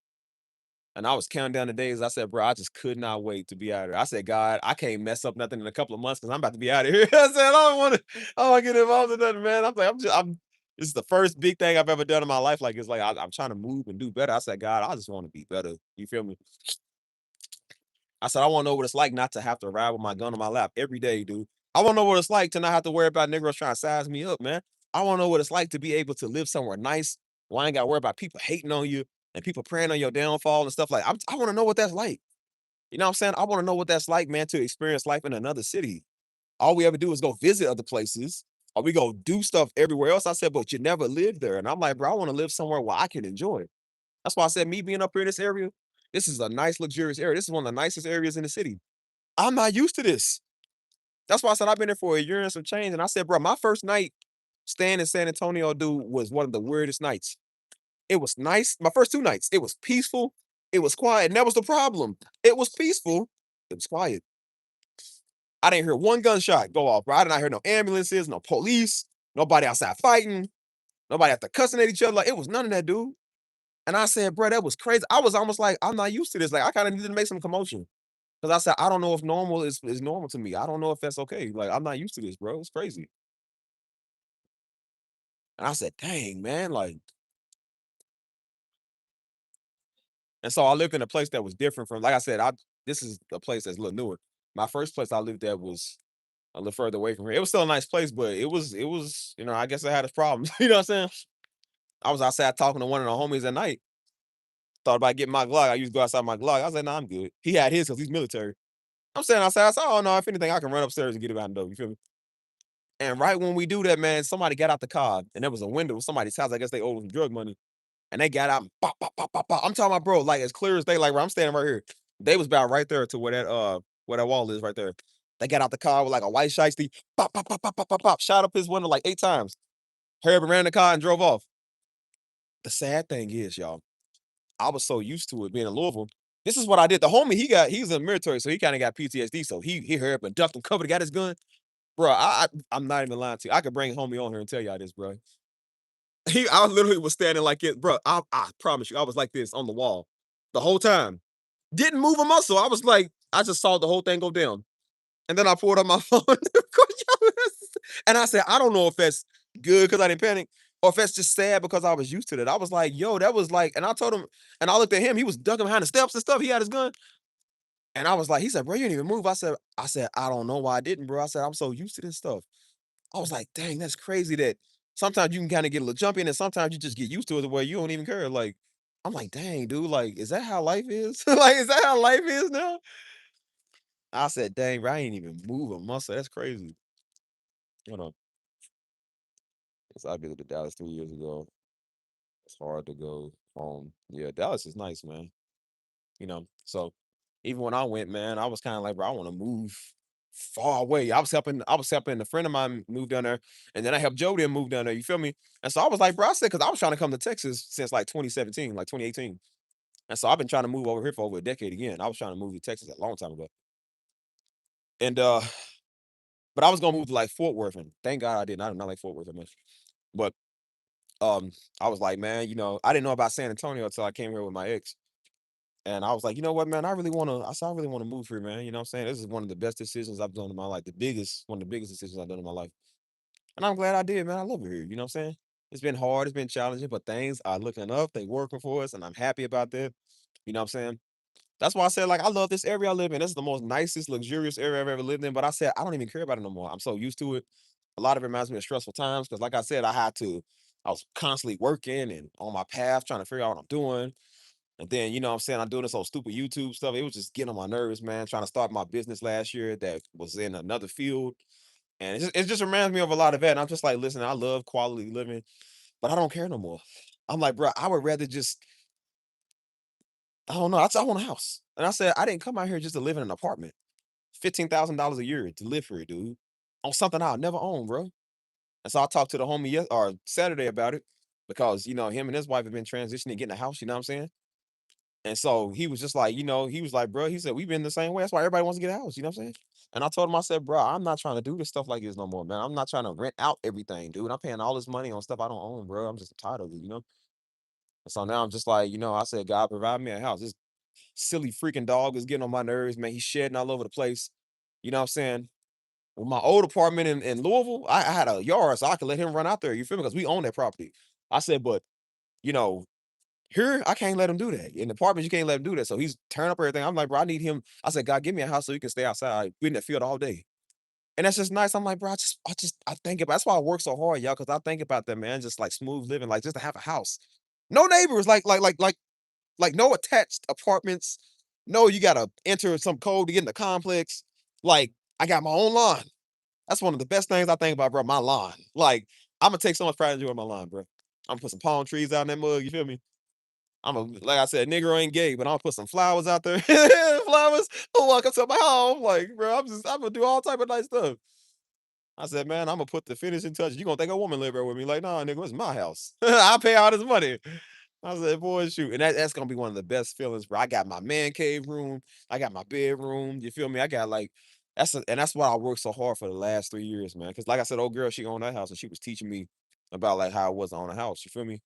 And I was counting down the days. I said, bro, I just could not wait to be out here. I said, God, I can't mess up nothing in a couple of months because I'm about to be out of here. I said, I don't want to get involved in nothing, man. I'm like, this is the first big thing I've ever done in my life. Like, it's like I'm trying to move and do better. I said, God, I just want to be better. You feel me? I said, I want to know what it's like not to have to ride with my gun on my lap every day, dude. I want to know what it's like to not have to worry about niggas trying to size me up, man. I want to know what it's like to be able to live somewhere nice where I ain't got to worry about people hating on you and people praying on your downfall and stuff like I want to know what that's like. You know what I'm saying? I want to know what that's like, man, to experience life in another city. All we ever do is go visit other places or we go do stuff everywhere else. I said, but you never lived there. And I'm like, bro, I want to live somewhere where I can enjoy it. That's why I said me being up here in this area, this is a nice, luxurious area. This is one of the nicest areas in the city. I'm not used to this. That's why I said I've been there for a year and some change. And I said, bro, my first night staying in San Antonio, dude, was one of the weirdest nights. It was nice. My first 2 nights, it was peaceful. It was quiet. And that was the problem. It was peaceful. It was quiet. I didn't hear one gunshot go off, bro. I did not hear no ambulances, no police, nobody outside fighting, nobody out there cussing at each other. Like, it was none of that, dude. And I said, bro, that was crazy. I was almost like, I'm not used to this. Like, I kind of needed to make some commotion. Because I said, I don't know if normal is normal to me. I don't know if that's okay. Like, I'm not used to this, bro. It's crazy. And I said, dang, man, like, and so I lived in a place that was different from, like I said, this is a place that's a little newer. My first place I lived at was a little further away from here. It was still a nice place, but it was, I guess it had its problems. You know what I'm saying? I was outside talking to one of the homies at night. Thought about getting my Glock. I used to go outside my Glock. I was like, nah, I'm good. He had his because he's military. I'm standing outside. I said, oh no, if anything, I can run upstairs and get it out the door. You feel me? And right when we do that, man, somebody got out the car and there was a window of somebody's house. I guess they owed some drug money. And they got out and pop, pop, pop, pop, pop. I'm talking about, bro, like as clear as day, like where I'm standing right here. They was about right there to where that wall is right there. They got out the car with like a white shiesty, pop, pop, pop, pop, pop, pop, pop, shot up his window like 8 times. Hurried up and ran the car and drove off. The sad thing is, y'all, I was so used to it being in Louisville. This is what I did. The homie, he's in the military, so he kind of got PTSD. So he hurried up and ducked him, covered, got his gun. Bro, I'm not even lying to you. I could bring homie on here and tell y'all this, bro. I literally was standing like it, bro. I promise you, I was like this on the wall the whole time. Didn't move a muscle. I was like, I just saw the whole thing go down. And then I pulled up my phone. And I said, I don't know if that's good because I didn't panic or if that's just sad because I was used to that. I was like, yo, that was like, and I told him, and I looked at him, he was ducking behind the steps and stuff. He had his gun. And I was like, he said, bro, you didn't even move. I said, I don't know why I didn't, bro. I said, I'm so used to this stuff. I was like, dang, that's crazy that sometimes you can kind of get a little jumpy and sometimes you just get used to it where you don't even care. Like, I'm like, dang, dude, like, is that how life is? Like, is that how life is now? I said, dang, bro, I ain't even move a muscle. That's crazy. Hold on. So I visited Dallas 3 years ago. It's hard to go home. Yeah, Dallas is nice, man. So even when I went, man, I was kind of like, bro, I want to move far away. I was helping a friend of mine move down there, and then I helped Joe then move down there. You feel me? And so I was like, bro, I said, because I was trying to come to Texas since like 2017, like 2018. And so I've been trying to move over here for over a decade again. I was trying to move to Texas a long time ago. And but I was gonna move to like Fort Worth, and thank God I didn't. I did not like Fort Worth that much. But I was like, man, I didn't know about San Antonio until I came here with my ex. And I was like, you know what, man, I said, I really want to move here, man. You know what I'm saying? This is one of the best decisions I've done in my life. One of the biggest decisions I've done in my life. And I'm glad I did, man. I love it here. You know what I'm saying? It's been hard, it's been challenging, but things are looking up. They working for us, and I'm happy about that. You know what I'm saying? That's why I said, like, I love this area I live in. This is the most nicest, luxurious area I've ever lived in. But I said, I don't even care about it no more. I'm so used to it. A lot of it reminds me of stressful times because, like I said, I was constantly working and on my path trying to figure out what I'm doing. And then, you know what I'm saying, I'm doing this whole stupid YouTube stuff. It was just getting on my nerves, man, trying to start my business last year that was in another field. And it just reminds me of a lot of that. And I'm just like, listen, I love quality living, but I don't care no more. I'm like, bro, I would rather just, I don't know. I want a house. And I said, I didn't come out here just to live in an apartment. $15,000 a year to live here, dude. On something I'll never own, bro. And so I talked to the homie or Saturday about it because, him and his wife have been transitioning, getting a house, you know what I'm saying? And so he was just like, he was like, bro, he said, we've been the same way. That's why everybody wants to get a house, you know what I'm saying? And I told him, I said, bro, I'm not trying to do this stuff like this no more, man. I'm not trying to rent out everything, dude. I'm paying all this money on stuff I don't own, bro. I'm just tired of it. And so now I'm just like, I said, God, provide me a house. This silly freaking dog is getting on my nerves, man. He's shedding all over the place. You know what I'm saying? With my old apartment in Louisville, I had a yard, so I could let him run out there. You feel me? Because we own that property. I said, but, you know, here, I can't let him do that. In the apartments, you can't let him do that. So he's tearing up everything. I'm like, bro, I need him. I said, God, give me a house so you can stay outside. We in the field all day. And that's just nice. I'm like, bro, I think about, that's why I work so hard, y'all, because I think about that, man. Just like smooth living, like just to have a house. No neighbors, like no attached apartments. No, you gotta enter some code to get in the complex. Like, I got my own lawn. That's one of the best things I think about, bro. My lawn. Like, I'm gonna take so much pride in doing my lawn, bro. I'm gonna put some palm trees out in that mug. You feel me? like I said, nigga ain't gay, but I'm gonna put some flowers out there. Flowers. Oh, welcome to my home. Like, bro, I'm gonna do all type of nice stuff. I said, man, I'm gonna put the finishing touch. You gonna think a woman live there with me? Like, nah, nigga, it's my house. I pay all this money. I said, boy, shoot. And that's gonna be one of the best feelings, bro. I got my man cave room, I got my bedroom. You feel me? I got like that's why I worked so hard for the last 3 years, man. Cause like I said, old girl, she owned that house and she was teaching me about like how it was to own a house. You feel me?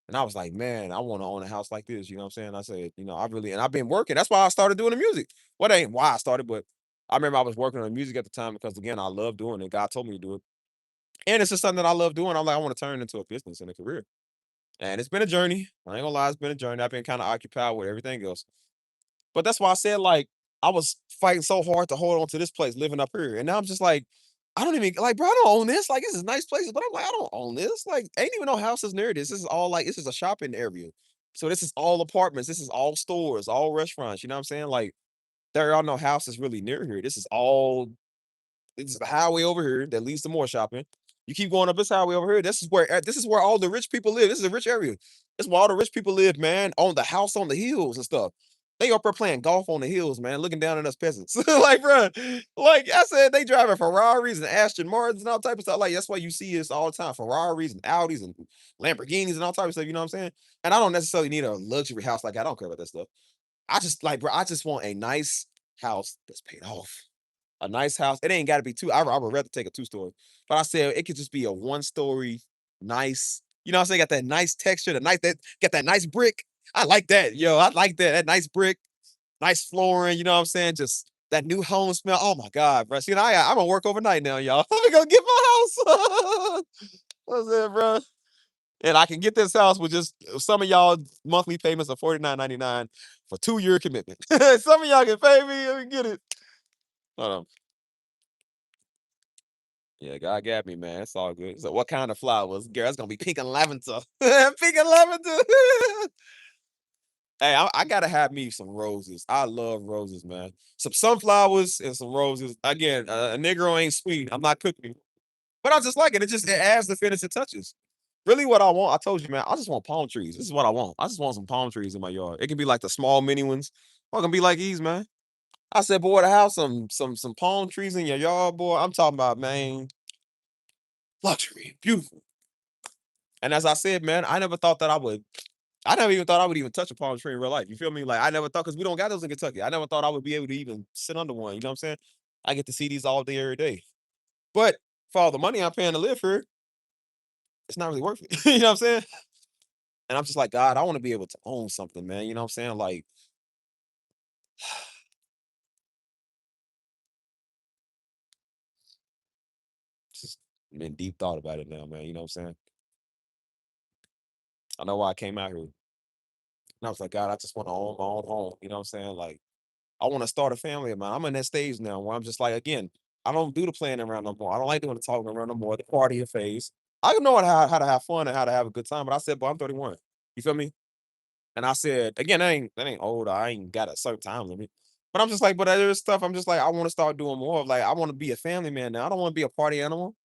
And I was like, man, I want to own a house like this. You know what I'm saying? I said, I really, and I've been working. That's why I started doing the music. Well, that ain't why I started, but I remember I was working on the music at the time because, again, I love doing it. God told me to do it. And it's just something that I love doing. I'm like, I want to turn it into a business and a career. And it's been a journey. I ain't gonna lie, it's been a journey. I've been kind of occupied with everything else. But that's why I said, like, I was fighting so hard to hold on to this place, living up here. And now I'm just like, I don't even like, bro, I don't own this. Like, this is nice places, but I'm like, I don't own this. Like, ain't even no houses near this. This is all like, this is a shopping area. So this is all apartments. This is all stores, all restaurants. You know what I'm saying? Like, there are no houses really near here. This is the highway over here that leads to more shopping. You keep going up this highway over here. This is where all the rich people live. This is a rich area. This is where all the rich people live, man. On the house on the hills and stuff. They up there playing golf on the hills, man, looking down at us peasants. Like, bro, like I said, they driving Ferraris and Aston Martins and all type of stuff. Like, that's why you see this all the time. Ferraris and Audis and Lamborghinis and all type of stuff. You know what I'm saying? And I don't necessarily need a luxury house like that. I don't care about that stuff. I just like, bro, I just want a nice house that's paid off. A nice house. It ain't got to be two. I would rather take a 2-story, but I said it could just be a 1-story, nice. You know what I'm saying? Got that nice texture, got that nice brick. I like that, yo. I like that. That nice brick, nice flooring. You know what I'm saying? Just that new home smell. Oh my God, bro. See, I'm gonna work overnight now, y'all. I'm gonna get my house. What's that, bro? And I can get this house with just some of y'all monthly payments of $49.99 for 2-year commitment. Some of y'all can pay me. Let me get it. Hold on. Yeah, God got me, man. It's all good. So, what kind of flowers? Girl, it's gonna be pink and lavender. Pink and lavender. Hey, I gotta have me some roses. I love roses, man. Some sunflowers and some roses. Again, a Negro ain't sweet. I'm not cooking, but I just like it. It adds the finishing touches. Really, what I want, I told you, man. I just want palm trees. This is what I want. I just want some palm trees in my yard. It can be like the small mini ones, or it can be like these, man. I said, boy, to have some palm trees in your yard, boy. I'm talking about, man, luxury, beautiful. And as I said, man, I never thought that I would. I never even thought I would even touch a palm tree in real life. You feel me? Like I never thought because we don't got those in Kentucky. I never thought I would be able to even sit under one. You know what I'm saying? I get to see these all day, every day. But for all the money I'm paying to live here, it's not really worth it. You know what I'm saying? And I'm just like, God, I want to be able to own something, man. You know what I'm saying? Like, just been deep thought about it now, man. You know what I'm saying? I know why I came out here. And I was like, God, I just want to own my own home. You know what I'm saying? Like, I want to start a family, man. I'm in that stage now where I'm just like, again, I don't do the planning around no more. I don't like doing the talking around no more. The party phase. I know how to have fun and how to have a good time, but I said, boy, I'm 31. You feel me? And I said, again, that ain't old. I ain't got a certain time limit. But I'm just like, but there's stuff I'm just like, I want to start doing more of like, I want to be a family man now. I don't want to be a party animal.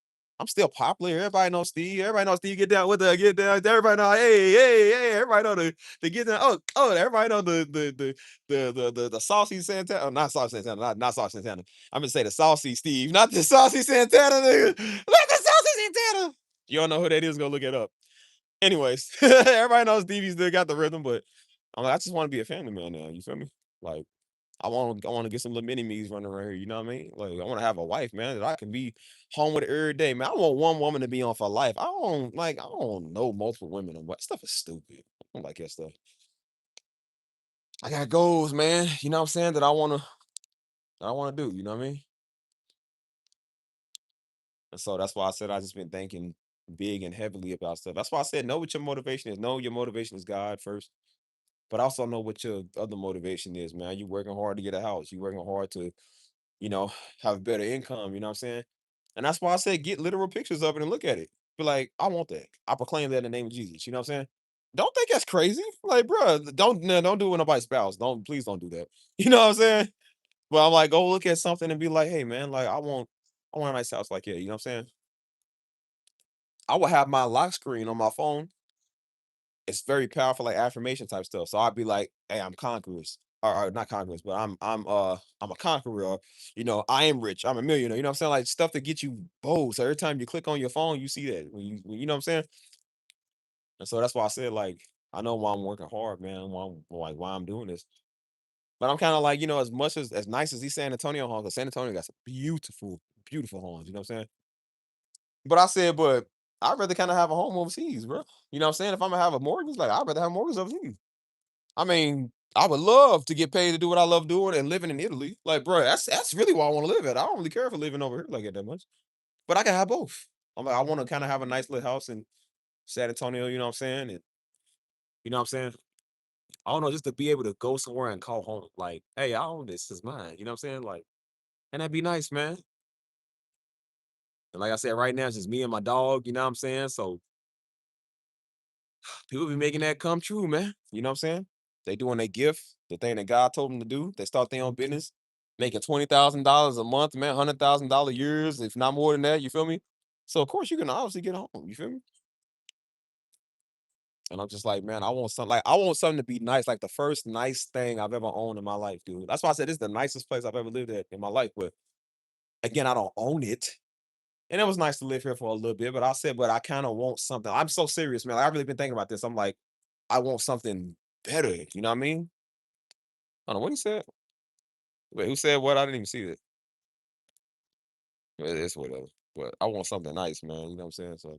I'm still popular. Everybody knows Steve. Everybody knows Steve. Get down with the get down. Everybody know, hey. Everybody know the get down. Oh, everybody know the saucy Santana. Oh, not saucy Santana. Not saucy Santana. I'm gonna say the saucy Steve, not the saucy Santana, nigga. Not the saucy Santana. You don't know who that is? Go look it up. Anyways, everybody knows Stevie still got the rhythm, but I'm like, I just want to be a family man now. You feel me? Like, I want to get some little mini me's running around here. You know what I mean? Like, I want to have a wife, man, that I can be home with every day, man. I want one woman to be on for life. I don't know multiple women and what stuff is stupid. I don't like that stuff. I got goals, man. You know what I'm saying? That I wanna do. You know what I mean? And so that's why I said I just been thinking big and heavily about stuff. That's why I said know what your motivation is. Know your motivation is God first. But also know what your other motivation is, man. You working hard to get a house. You working hard to, you know, have a better income. You know what I'm saying? And that's why I said get literal pictures of it and look at it. Be like, I want that. I proclaim that in the name of Jesus. You know what I'm saying? Don't think that's crazy. Like, bro, don't do it with nobody's spouse. Please don't do that. You know what I'm saying? But I'm like, go look at something and be like, hey man, like I want a nice house like that. You know what I'm saying? I would have my lock screen on my phone it's very powerful, like affirmation type stuff. So I'd be like, "Hey, I'm conquerors." Or not conquerors, but I'm a conqueror. Or, I am rich. I'm a millionaire. You know what I'm saying? Like stuff that gets you bold. So every time you click on your phone, you see that. You know what I'm saying? And so that's why I said, like, I know why I'm working hard, man. Why I'm doing this. But I'm kind of like, as much as nice as these San Antonio homes, 'cause San Antonio got some beautiful, beautiful homes. You know what I'm saying? But I said, but I'd rather kind of have a home overseas, bro. You know what I'm saying? If I'm gonna have a mortgage, like I'd rather have a mortgage overseas. I mean, I would love to get paid to do what I love doing and living in Italy. Like, bro, that's really where I want to live at. I don't really care for living over here like that much. But I can have both. I'm like, I want to kind of have a nice little house in San Antonio, you know what I'm saying? And you know what I'm saying? I don't know, just to be able to go somewhere and call home. Like, hey, I own this. This is mine. You know what I'm saying? Like, and that'd be nice, man. And like I said, right now it's just me and my dog, you know what I'm saying? So people be making that come true, man. You know what I'm saying? They doing their gift, the thing that God told them to do. They start their own business, making $20,000 a month, man, $100,000 years, if not more than that. You feel me? So of course you can obviously get home. You feel me? And I'm just like, man, I want something to be nice, like the first nice thing I've ever owned in my life, dude. That's why I said this is the nicest place I've ever lived at in my life. But again, I don't own it. And it was nice to live here for a little bit, but I said, but I kind of want something. I'm so serious, man. Like, I've really been thinking about this. I'm like, I want something better. You know what I mean? I don't know what he said. Wait, who said what? I didn't even see that. It's whatever. But I want something nice, man. You know what I'm saying? So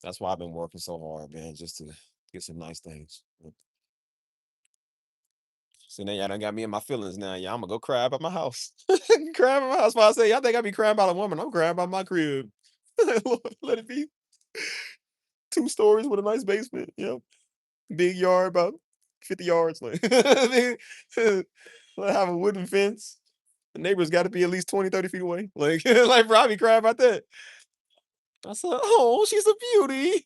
that's why I've been working so hard, man, just to get some nice things. So now y'all done got me in my feelings now. Yeah, I'm gonna go cry about my house. Cry about my house. Why I say y'all think I be crying about a woman. I'm crying about my crib. Lord, let it be 2 stories with a nice basement. Big yard, about 50 yards. Like have a wooden fence. The neighbors got to be at least 20, 30 feet away. Like, like bro, I be crying about that. I said, oh, she's a beauty.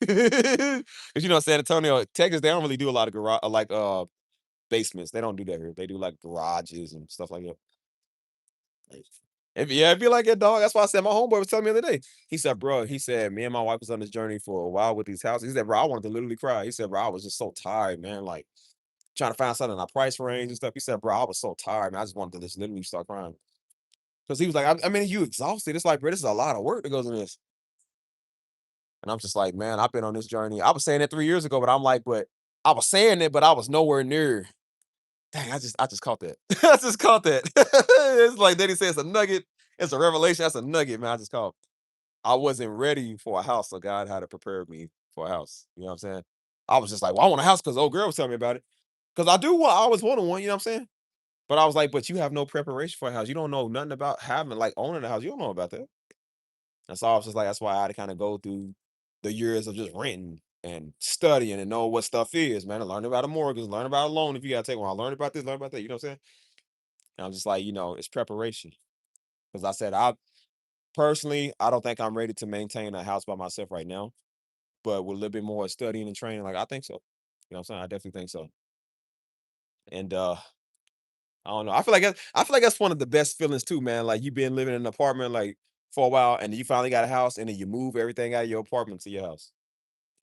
Because San Antonio, Texas, they don't really do a lot of garage like basements. They don't do that here. They do like garages and stuff like that. Like, if you like it, dog. That's why I said my homeboy was telling me the other day. He said, bro, he said, me and my wife was on this journey for a while with these houses. He said, bro, I wanted to literally cry. He said, bro, I was just so tired, man. Like trying to find something in our price range and stuff. He said, bro, I was so tired, man. I just wanted to just literally start crying. Because he was like, I mean, you exhausted. It's like, bro, this is a lot of work that goes in this. And I'm just like, man, I've been on this journey. I was saying it 3 years ago, but I'm like, but I was saying it, but I was nowhere near. Dang, I just caught that. I just caught that. It's like Daddy said, it's a nugget. It's a revelation. That's a nugget, man. I just caught. I wasn't ready for a house, so God had to prepare me for a house. You know what I'm saying? I was just like, well, I want a house because old girl was telling me about it. Because I always wanted one, you know what I'm saying? But I was like, but you have no preparation for a house. You don't know nothing about having, like, owning a house. You don't know about that. And so I was just like, that's why I had to kind of go through the years of just renting and studying and know what stuff is, man. I learned about a mortgage, learn about a loan if you gotta take one. I learned about this, learn about that. You know what I'm saying? And I'm just like, it's preparation. Because I said, personally, I don't think I'm ready to maintain a house by myself right now. But with a little bit more studying and training, like I think so. You know what I'm saying? I definitely think so. And I don't know. I feel like that's one of the best feelings too, man. Like you've been living in an apartment like for a while and you finally got a house and then you move everything out of your apartment to your house.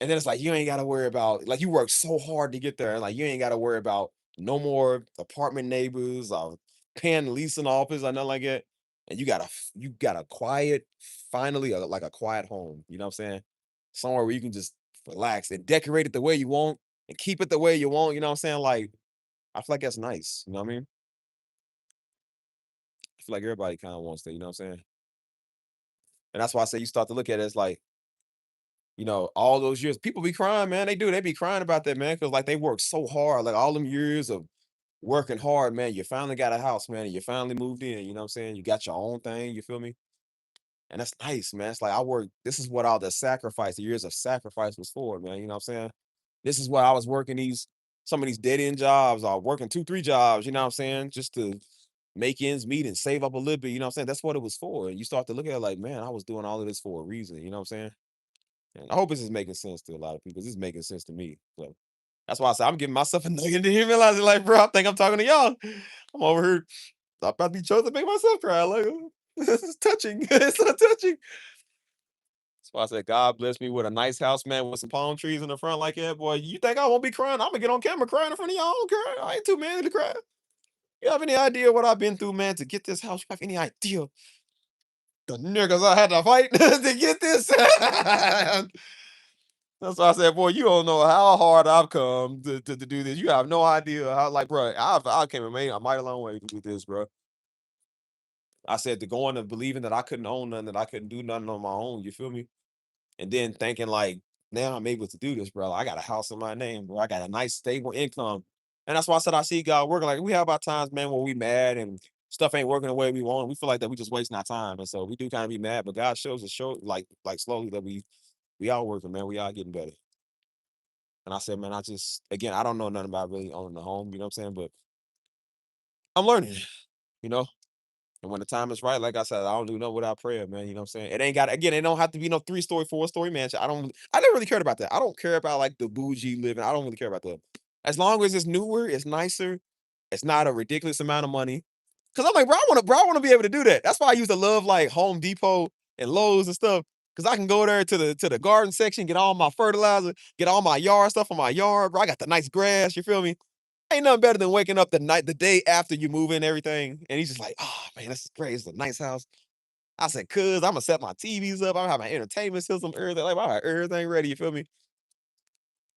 And then it's like you ain't gotta worry about like you work so hard to get there, and like you ain't gotta worry about no more apartment neighbors or paying leasing office or nothing like that. And you got a quiet, finally like a quiet home. You know what I'm saying? Somewhere where you can just relax and decorate it the way you want and keep it the way you want. You know what I'm saying? Like I feel like that's nice. You know what I mean? I feel like everybody kind of wants that. You know what I'm saying? And that's why I say you start to look at it as like all those years, people be crying, man. They do. They be crying about that, man, because like they work so hard, like all them years of working hard, man. You finally got a house, man, and you finally moved in. You know what I'm saying? You got your own thing. You feel me? And that's nice, man. It's like I work. This is what all the years of sacrifice was for, man. You know what I'm saying? This is why I was working some of these dead end jobs, or working 2, 3 jobs. You know what I'm saying? Just to make ends meet and save up a little bit. You know what I'm saying? That's what it was for. And you start to look at it like, man, I was doing all of this for a reason. You know what I'm saying? And I hope this is making sense to a lot of people. This is making sense to me. So that's why I say I'm giving myself a nugget and didn't realize it. Like, bro, I think I'm talking to y'all. I'm over here. I'm about to be chosen to make myself cry. Like, this is touching. It's so touching. So I said, God bless me with a nice house, man, with some palm trees in the front like that. Boy, you think I won't be crying? I'm gonna get on camera crying in front of y'all. I don't care. I ain't too manly to cry. You have any idea what I've been through, man, to get this house? You have any idea the niggas I had to fight to get this? That's why I said, boy, you don't know how hard I've come to do this. You have no idea how, like, bro, I came a mighty long way to do this, bro. I said to go into believing that I couldn't own nothing, that I couldn't do nothing on my own. You feel me? And then thinking like, now I'm able to do this, bro. I got a house in my name, bro. I got a nice stable income. And that's why I said I see God working. Like we have our times, man, where we mad and stuff ain't working the way we want. We feel like that we just wasting our time. And so we do kind of be mad, but God shows us like slowly that we all working, man. We all getting better. And I said, man, again, I don't know nothing about really owning a home, you know what I'm saying? But I'm learning, you know. And when the time is right, like I said, I don't do no without prayer, man. You know what I'm saying? It ain't got again, it don't have to be no 3-story, 4-story mansion. I never really cared about that. I don't care about like the bougie living. I don't really care about that. As long as it's newer, it's nicer, it's not a ridiculous amount of money. Cause I'm like, I wanna be able to do that. That's why I used to love like Home Depot and Lowe's and stuff. Cause I can go there to the garden section, get all my fertilizer, get all my yard stuff on my yard, bro. I got the nice grass, you feel me? Ain't nothing better than waking up the day after you move in and everything. And he's just like, oh man, this is great. It's a nice house. I said, cuz I'm gonna set my TVs up. I'm gonna have my entertainment system, everything. Like, I have everything ready. You feel me?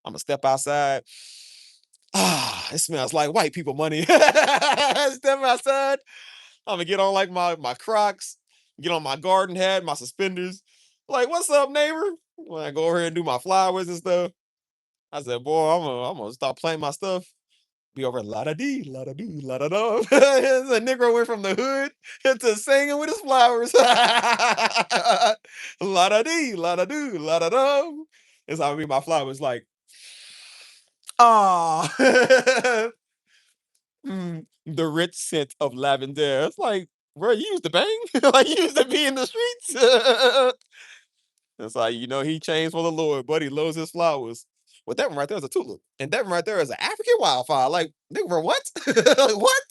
I'm gonna step outside. Ah, it smells like white people money. Step outside. I'm gonna get on like my Crocs, get on my garden hat, my suspenders. Like, what's up, neighbor? When I go over here and do my flowers and stuff. I said, boy, I'm gonna start playing my stuff. Be over la da dee, la da doo, la da da. The Negro went from the hood to singing with his flowers. La da dee, la da doo, la da da. That's how I mean my flowers like, ah, the rich scent of lavender. It's like, bro, you used to bang, like you used to be in the streets. It's like, he changed for the Lord, but he loves his flowers. Well, that one right there is a tulip. And that one right there is an African wildfire. Like, nigga, bro, what? Like, what?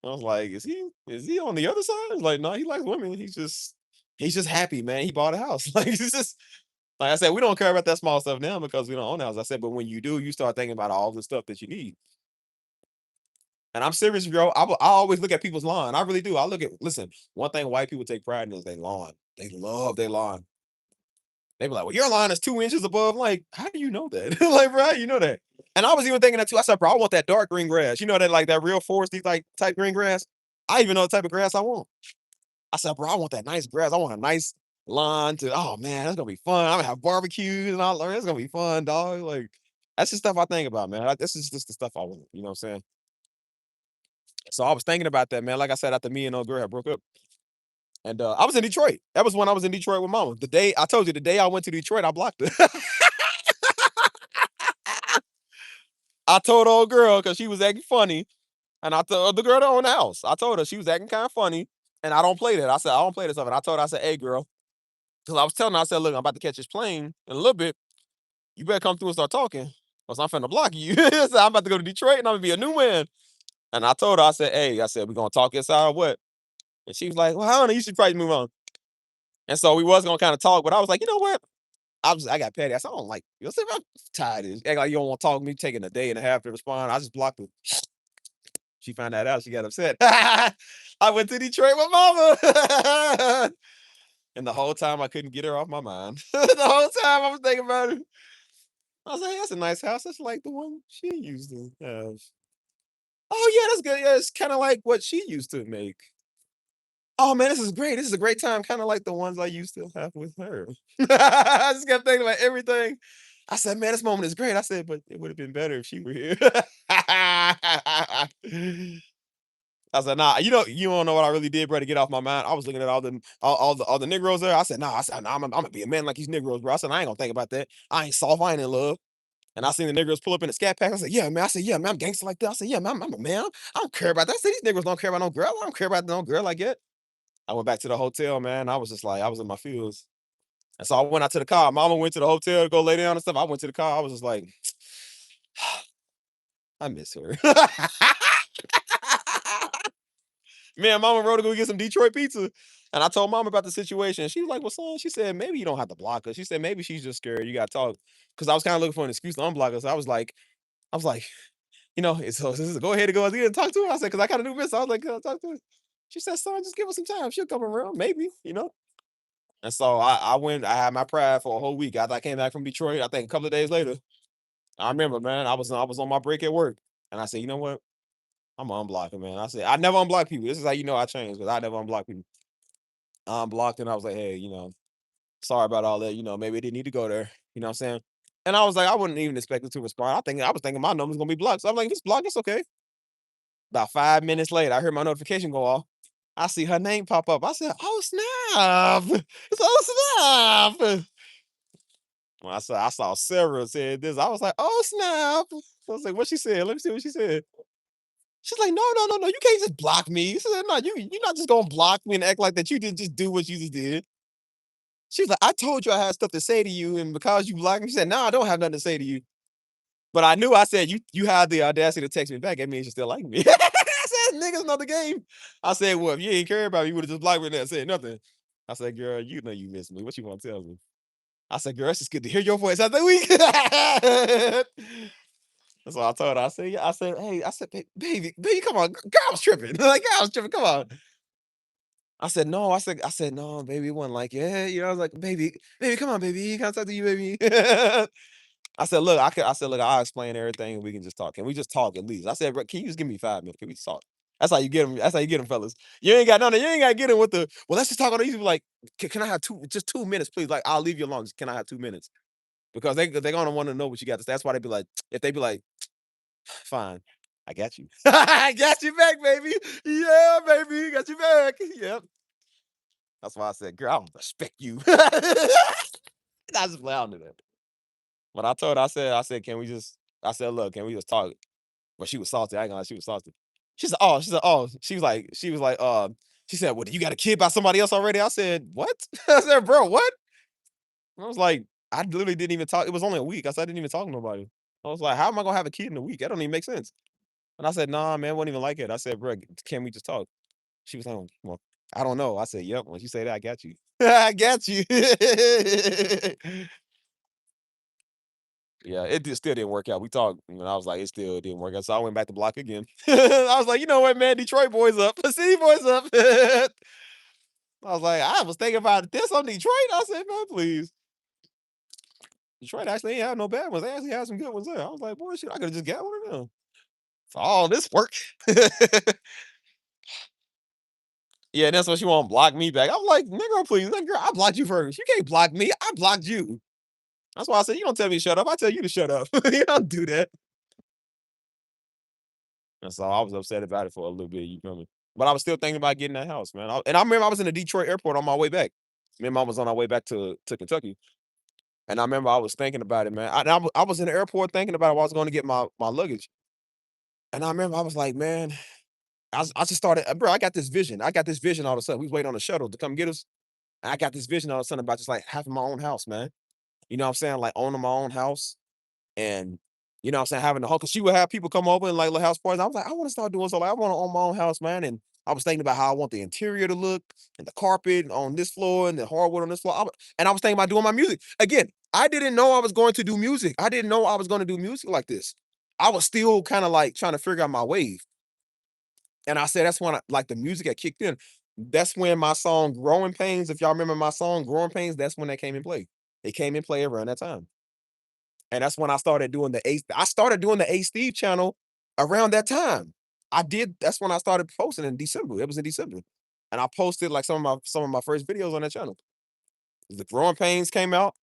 I was like, is he on the other side? It's like, no, he likes women. He's just happy, man. He bought a house. Like, he's just like I said, we don't care about that small stuff now because we don't own a house. I said, but when you do, you start thinking about all the stuff that you need. And I'm serious, bro. I always look at people's lawn. I really do. Listen, one thing white people take pride in is their lawn. They love their lawn. They be like, well, your line is 2 inches above. Like, how do you know that? Like, bro, how do you know that? And I was even thinking that too. I said, bro, I want that dark green grass. You know that like that real foresty like type green grass. I even know the type of grass I want. I said, bro, I want that nice grass. I want a nice lawn to. Oh man, that's gonna be fun. I'm gonna have barbecues and all. It's gonna be fun, dog. Like, that's the stuff I think about, man. This is just the stuff I want. You know what I'm saying? So I was thinking about that, man. Like I said, after me and old girl had broke up. And I was in Detroit. That was when I was in Detroit with mama. The day I told you, the day I went to Detroit, I blocked her. I told old girl because she was acting funny. And I told the girl that owned the house. I told her she was acting kind of funny. And I don't play that. I said, I don't play this stuff. And I told her, I said, hey, girl. Because I was telling her, I said, look, I'm about to catch this plane in a little bit. You better come through and start talking. Or I'm finna block you. So I'm about to go to Detroit and I'm gonna be a new man. And I told her, I said, hey, we're gonna talk inside or what? And she was like, well, I don't know, you should probably move on. And so we was gonna kind of talk, but I was like, you know what? I got petty. I said, I don't like you. I said, I'm tired of this. Act like you don't want to talk to me, taking a day and a half to respond. I just blocked her. She found that out. She got upset. I went to Detroit with mama. And the whole time I couldn't get her off my mind. The whole time I was thinking about it. I was like, that's a nice house. That's like the one she used to have. Oh, yeah, that's good. Yeah, it's kind of like what she used to make. Oh man, this is great. This is a great time, kind of like the ones I used to have with her. I just kept thinking about everything. I said, man, this moment is great. I said, but it would have been better if she were here. I said, nah, you don't know what I really did, bro, to get off my mind. I was looking at all the Negroes there. I said, nah, I'm gonna be a man like these Negroes, bro. I said, I ain't gonna think about that. I ain't soft, I ain't in love. And I seen the Negroes pull up in the scat pack. I said, yeah, man. I said, yeah, man, I'm gangster like that. I said, yeah, man, I'm a man. I don't care about that. I said, these Negroes don't care about no girl. I don't care about no girl like that. I went back to the hotel, man. I was just like, I was in my feels. And so I went out to the car. Mama went to the hotel to go lay down and stuff. I went to the car. I was just like, I miss her. Me and Mama rode to go get some Detroit pizza. And I told Mom about the situation. She was like, "Well, son," she said, "maybe you don't have to block her." She said, "Maybe she's just scared. You got to talk." Because I was kind of looking for an excuse to unblock her. So I was like, go ahead and go ahead and talk to her. I said, because I kind of knew this. I was like, "Can I talk to her?" She said, "Son, just give her some time. She'll come around, maybe. And so I went, I had my pride for a whole week. After I came back from Detroit, I think a couple of days later, I remember, man, I was on my break at work. And I said, you know what? I'm gonna unblock her, man. I said, I never unblock people. This is how you know I changed, because I never unblock people. I unblocked and I was like, hey, sorry about all that. Maybe it didn't need to go there. You know what I'm saying? And I was like, I wouldn't even expect it to respond. I was thinking my number's gonna be blocked. So I'm like, if it's blocked, it's okay. About 5 minutes later, I heard my notification go off. I see her name pop up. I said, oh snap. It's oh snap. When I saw Sarah said this, I was like, oh snap. I was like, what she said? Let me see what she said. She's like, no, no, no, no. You can't just block me. She said, no, you're not just gonna block me and act like that you didn't just do what you just did. She's like, I told you I had stuff to say to you, and because you blocked me, she said, no, I don't have nothing to say to you. But I knew I said you had the audacity to text me back. That means you still like me. I said, niggas know the game. I said, well, if you ain't care about me, you would have just blocked me and not said nothing. I said, girl, you know you miss me. What you want to tell me? I said, girl, it's just good to hear your voice after a week. That's what I told her. I said, yeah, I said, hey, I said, baby, come on. Girl, I was tripping. Like, girl, I was tripping. Come on. I said, no, I said, no, baby, it wasn't like, yeah, I was like, baby, come on, baby. Can I talk to you, baby? I said, look, I'll explain everything and we can just talk. Can we just talk at least? I said, bro, can you just give me 5 minutes? Can we just talk? That's how you get them. That's how you get them, fellas. You ain't got none of you ain't got to get them with the, well, let's just talk on the easy. Like, can I have just 2 minutes, please? Like, I'll leave you alone. Just, can I have 2 minutes? Because they're going to want to know what you got to say. That's why they be like, if they be like, fine, I got you. I got you back, baby. Yeah, baby. Got you back. Yep. That's why I said, girl, I don't respect you. I just play out into that. But I told her, I said, can we just, I said, look, can we just talk? But she was salty. I ain't gonna lie, she was salty. She said, well, you got a kid by somebody else already? I said, what? I said, bro, what? I was like, I literally didn't even talk. It was only a week. I said, I didn't even talk to nobody. I was like, how am I gonna have a kid in a week? That don't even make sense. And I said, nah, man, wasn't even like it. I said, bro, can we just talk? She was like, well, I don't know. I said, yep. When you say that, I got you. I got you. Yeah, it still didn't work out. We talked, and I was like, it still didn't work out. So I went back to block again. I was like, you know what, man? Detroit boys up. City boys up. I was like, I was thinking about this on Detroit. I said, man, please. Detroit actually ain't have no bad ones. They actually had some good ones there. I was like, boy, shit, I could have just got one of them. For all this work. Yeah, that's what she want to block me back. I'm like, nigga, please. Like, girl, I blocked you first. You can't block me. I blocked you. That's why I said, you don't tell me to shut up. I tell you to shut up. You don't do that. And so I was upset about it for a little bit, you feel me? But I was still thinking about getting that house, man. And I remember I was in the Detroit airport on my way back. Me and mom was on our way back to Kentucky. And I remember I was thinking about it, man. I was in the airport thinking about it while I was going to get my luggage. And I remember I was like, man, I just started, bro, I got this vision. I got this vision all of a sudden. We was waiting on the shuttle to come get us. And I got this vision all of a sudden about just like having my own house, man. You know what I'm saying? Like owning my own house. And you know what I'm saying, having the whole, because she would have people come over and like little house parties. I was like, I want to start doing so. Like, I want to own my own house, man. And I was thinking about how I want the interior to look and the carpet on this floor and the hardwood on this floor. And I was thinking about doing my music. Again, I didn't know I was going to do music. I didn't know I was going to do music like this. I was still kind of like trying to figure out my wave. And I said, that's when like the music had kicked in. That's when my song Growing Pains, if y'all remember my song Growing Pains, that's when that came in play. It came in play around that time. And that's when I started doing I started doing the A Steve channel around that time. That's when I started posting in December. It was in December. And I posted like some of my first videos on that channel. The Growing Pains came out.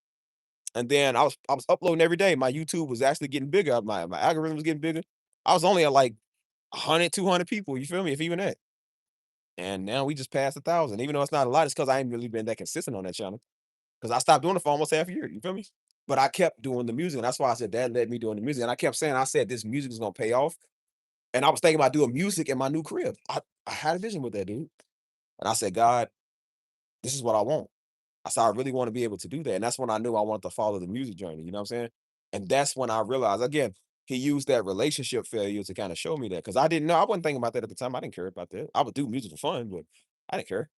And then I was uploading every day. My YouTube was actually getting bigger. My algorithm was getting bigger. I was only at like 100, 200 people. You feel me? If even that. And now we just passed 1,000. Even though it's not a lot, it's because I ain't really been that consistent on that channel. Because I stopped doing it for almost half a year. You feel me? But I kept doing the music. And that's why I said that led me doing the music. And I kept saying, I said, this music is going to pay off. And I was thinking about doing music in my new crib. I had a vision with that, dude. And I said, God, this is what I want. I said, I really want to be able to do that. And that's when I knew I wanted to follow the music journey. You know what I'm saying? And that's when I realized, again, he used that relationship failure to kind of show me that because I didn't know. I wasn't thinking about that at the time. I didn't care about that. I would do music for fun, but I didn't care.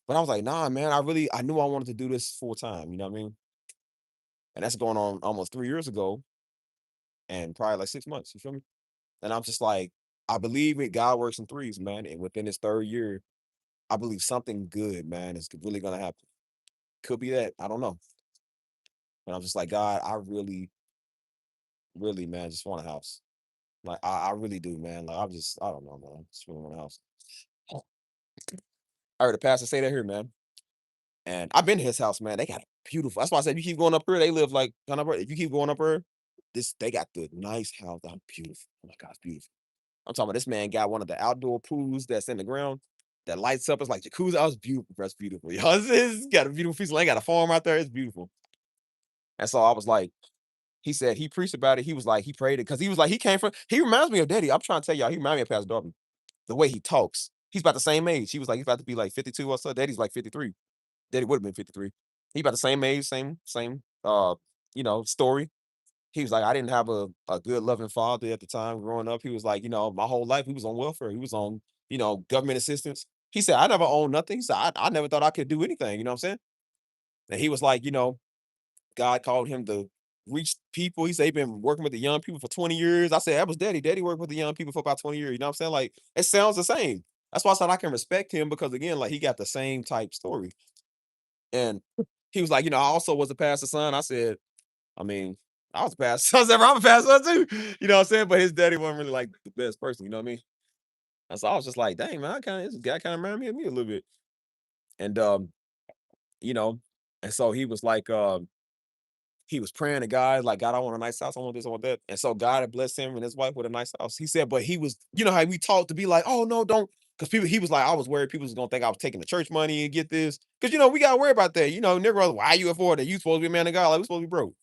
But I was like, nah, man, I knew I wanted to do this full time. You know what I mean? And that's going on almost 3 years ago and probably like 6 months. You feel me? And I'm just like, I believe it. God works in threes, man. And within this third year, I believe something good, man, is really gonna happen. Could be that. I don't know. But I'm just like, God, I really, really, man, just want a house. Like I really do, man. Like I don't know, man. Just really want a house. I heard the pastor say that here, man. And I've been to his house, man. They got a beautiful. That's why I said you keep going up here. They live like kind of. If you keep going up here, they got the nice house. I'm beautiful. Oh my God, it's beautiful. I'm talking about this man got one of the outdoor pools that's in the ground that lights up. It's like jacuzzi. I was beautiful. That's beautiful. Y'all, it's got a beautiful piece of land. Got a farm out there. It's beautiful. And so I was like, he said he preached about it. He was like, he prayed it because he was like, he reminds me of Daddy. I'm trying to tell y'all, he reminds me of Pastor Darby. The way he talks. He's about the same age. He was like, he's about to be like 52 or so. Daddy's like 53. Daddy would have been 53. He about the same age, same story. He was like, I didn't have a good loving father at the time growing up. He was like, my whole life he was on welfare. He was on, government assistance. He said, I never owned nothing. He said, I never thought I could do anything. You know what I'm saying? And he was like, God called him to reach people. He said he been working with the young people for 20 years. I said, that was Daddy. Daddy worked with the young people for about 20 years. You know what I'm saying? Like, it sounds the same. That's why I said I can respect him because, again, like, he got the same type story. And he was like, I also was a pastor's son. I said, I mean, I was a pastor. I said, I'm a pastor too. You know what I'm saying? But his daddy wasn't really like the best person. You know what I mean? And so I was just like, dang, man, this guy kind of reminded me of me a little bit. And, you know, and so he was like, he was praying to God, like, God, I want a nice house. I want this, I want that. And so God had blessed him and his wife with a nice house. He said, but he was, how we talked to be like, oh, no, don't. Because he was like, I was worried people was going to think I was taking the church money and get this. Because, we got to worry about that. Nigga, why you afford that? You supposed to be a man of God. Like, we supposed to be broke.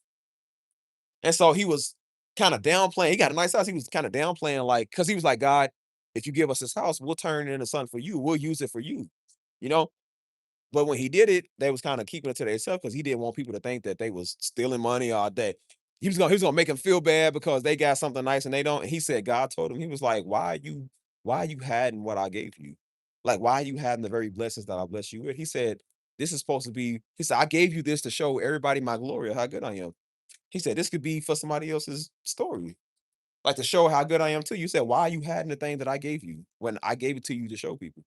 And so he was kind of downplaying. He got a nice house. He was kind of downplaying, like, because he was like, God, if you give us this house, we'll turn it into something for you. We'll use it for you, you know? But when he did it, they was kind of keeping it to themselves because he didn't want people to think that they was stealing money or that he was gonna make them feel bad because they got something nice and they don't. And he said God told him, he was like, why are you hiding what I gave you? Like, why are you hiding the very blessings that I blessed you with? He said, this is supposed to be, he said, I gave you this to show everybody my glory of how good I am. He said, this could be for somebody else's story. Like to show how good I am too. You said, why are you hiding the thing that I gave you when I gave it to you to show people?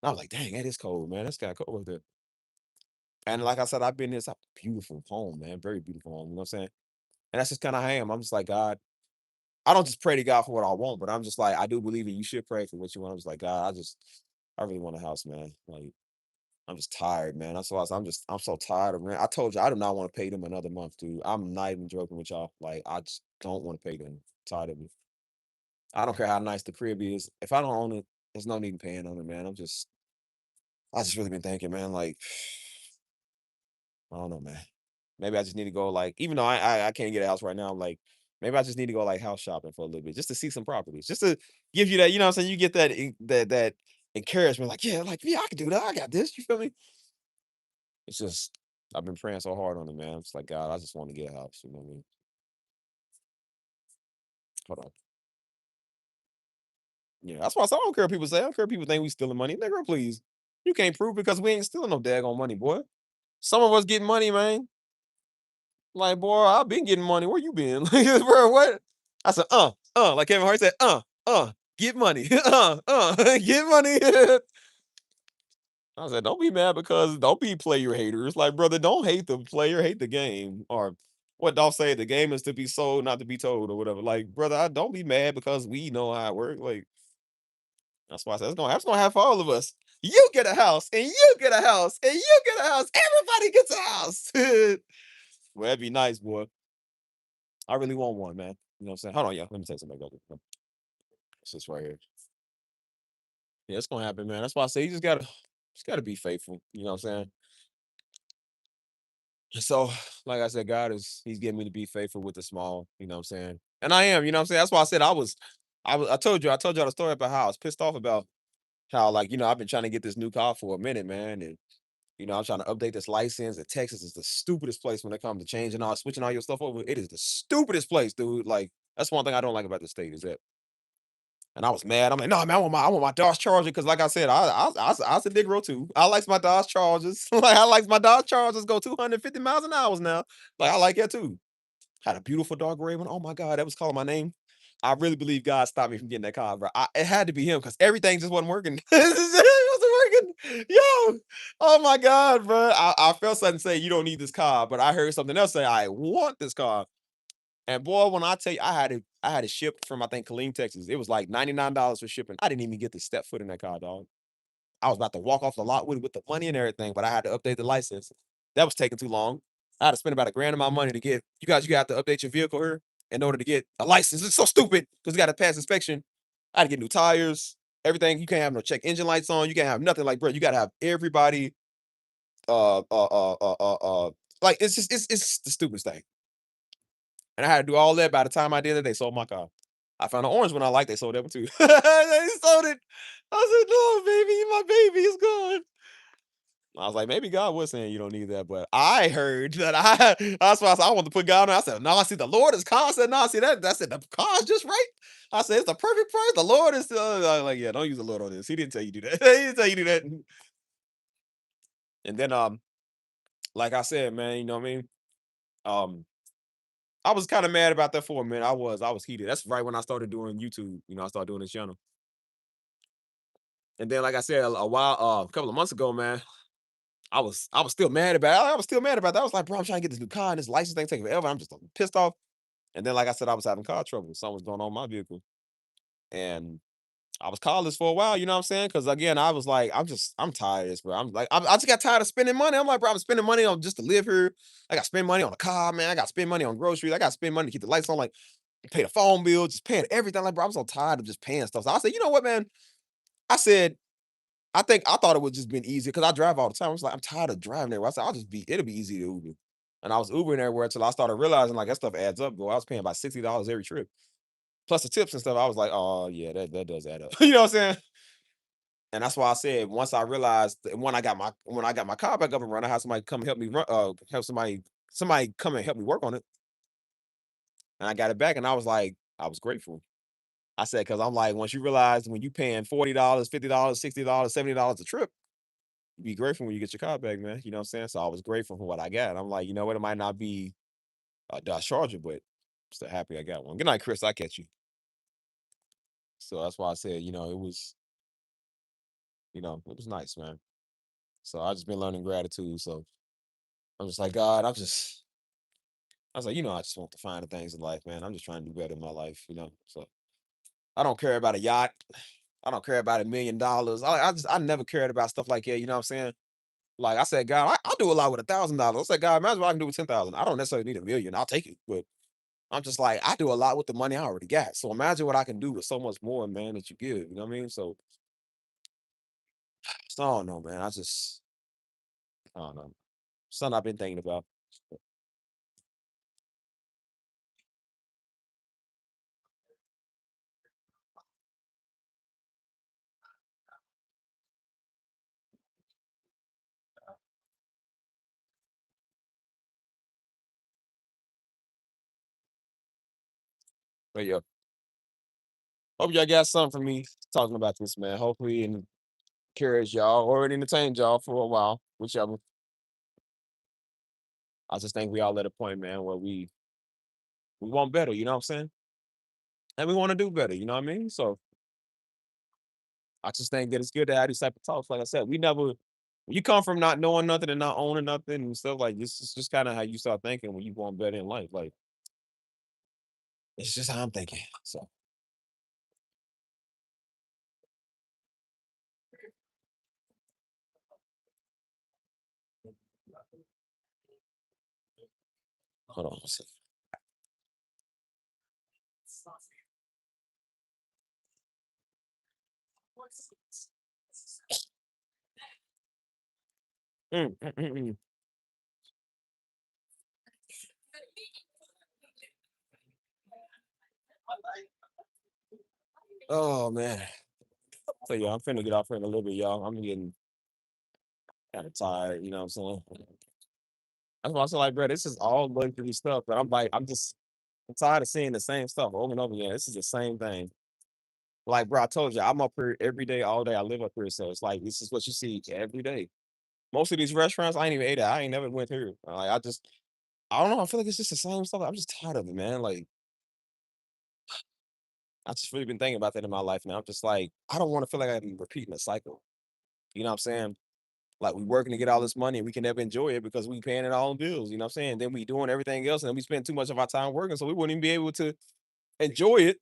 And I was like, dang, that is cold, man. That's kind of cold right there. And like I said, I've been in this beautiful home, man. Very beautiful home. You know what I'm saying? And that's just kind of how I am. I'm just like, God, I don't just pray to God for what I want, but I'm just like, I do believe that you should pray for what you want. I'm just like, God, I really want a house, man. Like, I'm just tired, man. That's why I'm so tired of rent. I told you, I do not want to pay them another month, dude. I'm not even joking with y'all. Like, I just don't want to pay them. Tired of it. I don't care how nice the crib is. If I don't own it, there's no need in paying on it, man. I just really been thinking, man, like, I don't know, man. Maybe I just need to go like, even though I can't get a house right now, I'm like, maybe I just need to go like house shopping for a little bit just to see some properties, just to give you that, you know what I'm saying? You get that encouragement, like, yeah, I can do that. I got this. You feel me? It's just I've been praying so hard on it, man. I'm just like, God, I just want to get a house. You know what I mean? Hold on. Yeah, that's why I said I don't care what people say. I don't care if people think we stealing money. Nigga, please. You can't prove because we ain't stealing no daggone money, boy. Some of us get money, man. Like, boy, I've been getting money. Where you been? Like, bro, what? I said, like Kevin Hart said, get money. Get money. I said, don't be mad because don't be player haters. Like, brother, don't hate the player, hate the game. Or what Dolph say, the game is to be sold, not to be told, or whatever. Like, brother, I don't be mad because we know how it works. Like, that's why I said that's gonna happen for all of us. You get a house, and you get a house, and you get a house. Everybody gets a house. Well, that'd be nice, boy. I really want one, man. You know what I'm saying? Hold on, yeah. Let me take something back. It's just right here. Yeah, it's gonna happen, man. That's why I say you just gotta be faithful. You know what I'm saying? So, like I said, he's getting me to be faithful with the small, you know what I'm saying? And I am, you know what I'm saying? That's why I said I told y'all the story about how I was pissed off about how, like, I've been trying to get this new car for a minute, man. And I'm trying to update this license. And Texas is the stupidest place when it comes to changing switching all your stuff over. It is the stupidest place, dude. Like, That's one thing I don't like about the state is that. And I was mad. I'm like, no, man, I want my Dodge Charger because, like I said, I was a Negro too. I like my Dodge Chargers. Like I like my Dodge Chargers go 250 miles an hour now. Like I like that too. Had a beautiful dark gray one. Oh my God, that was calling my name. I really believe God stopped me from getting that car, bro. It had to be him because everything just wasn't working. It wasn't working. Yo, oh my God, bro. I felt something say you don't need this car, but I heard something else say I want this car. And boy, when I tell you, I had it shipped from I think Killeen, Texas. It was like $99 for shipping. I didn't even get to step foot in that car, dog. I was about to walk off the lot with the money and everything, but I had to update the license. That was taking too long. I had to spend about $1,000 of my money to get you got to update your vehicle here in order to get a license. It's so stupid because you got to pass inspection. I had to get new tires, everything. You can't have no check engine lights on. You can't have nothing like, bro. You got to have everybody. Uh, uh, uh, uh, uh, uh. Like it's just it's the stupidest thing. And I had to do all that. By the time I did it, they sold my car. I found an orange one I liked. They sold that one too. They sold it. I said, "No, baby, my baby is gone." I was like, maybe God was saying you don't need that, but I heard that that's why I said I want to put God on. I said, no, I see the Lord is calm. I said, no, I see that. I said the car's just right. I said it's the perfect price. The Lord is like, yeah, don't use the Lord on this. He didn't tell you do that. He didn't tell you do that. And then like I said, man, you know what I mean? Um, I was kind of mad about that for a minute. I was heated. That's right when I started doing YouTube. You know, I started doing this channel. And then, like I said, a couple of months ago, man, I was still mad about it. I was still mad about that. I was like, bro, I'm trying to get this new car and this license thing taking forever. I'm just pissed off. And then, like I said, I was having car trouble. Something was going on with my vehicle. And I was calling for a while, you know what I'm saying? Because again, I was like, I'm tired of this, bro. I'm like, I just got tired of spending money. I'm like, bro, I'm spending money on just to live here. I got to spend money on a car, man. I got to spend money on groceries. I got to spend money to keep the lights on, like pay the phone bill, just paying everything. Like, bro, I'm so tired of just paying stuff. So I said, you know what, man? I said, I thought it would just been easier because I drive all the time. I was like, I'm tired of driving there. I said, it'll be easy to Uber. And I was Ubering everywhere until I started realizing like that stuff adds up, bro. I was paying about $60 every trip. Plus the tips and stuff. I was like, oh yeah, that does add up. You know what I'm saying? And that's why I said once I realized when I got my car back up and running, I had somebody come help me run, help somebody come and help me work on it. And I got it back and I was like, I was grateful. I said, because I'm like, once you realize when you paying $40, $50, $60, $70 a trip, you be grateful when you get your car back, man. You know what I'm saying? So I was grateful for what I got. I'm like, you know what? It might not be a Dodge Charger, but I'm still happy I got one. Good night, Chris. I catch you. So that's why I said, it was nice, man. So I just been learning gratitude. So I'm just like, God, I was like, I just want to find the things in life, man. I'm just trying to do better in my life. So I don't care about a yacht. I don't care about $1 million. I never cared about stuff like that. You know what I'm saying? Like I said, God, I do a lot with $1,000. I said, God, imagine what I can do with 10,000. I don't necessarily need 1 million. I'll take it, but I'm just like, I do a lot with the money I already got. So imagine what I can do with so much more, man, that you give. You know what I mean? So I don't know, man. I don't know. Something I've been thinking about. But yeah, hope y'all got something from me talking about this, man. Hopefully, encourage y'all or it entertained y'all for a while, whichever. I just think we all at a point, man, where we want better. You know what I'm saying? And we want to do better. You know what I mean? So I just think that it's good to have these type of talks. Like I said, when you come from not knowing nothing and not owning nothing and stuff like this, is just kind of how you start thinking when you want better in life. Like it's just how I'm thinking. So hold on a second. Mm. Oh man. So yeah, I'm finna get off here in a little bit, y'all. I'm getting kind of tired, you know what I'm saying? That's why I say like, bro, this is all luxury stuff. But I'm like, I'm just I'm tired of seeing the same stuff over and over again. This is the same thing. Like, bro, I told you, I'm up here every day, all day. I live up here, so it's like this is what you see every day. Most of these restaurants, I ain't even ate at. I ain't never went here. Like, I don't know. I feel like it's just the same stuff. I'm just tired of it, man. Like, I just really been thinking about that in my life now. I'm just like, I don't want to feel like I'm repeating a cycle. You know what I'm saying? Like we working to get all this money and we can never enjoy it because we paying it all in bills. You know what I'm saying? Then we doing everything else and then we spend too much of our time working, so we wouldn't even be able to enjoy it.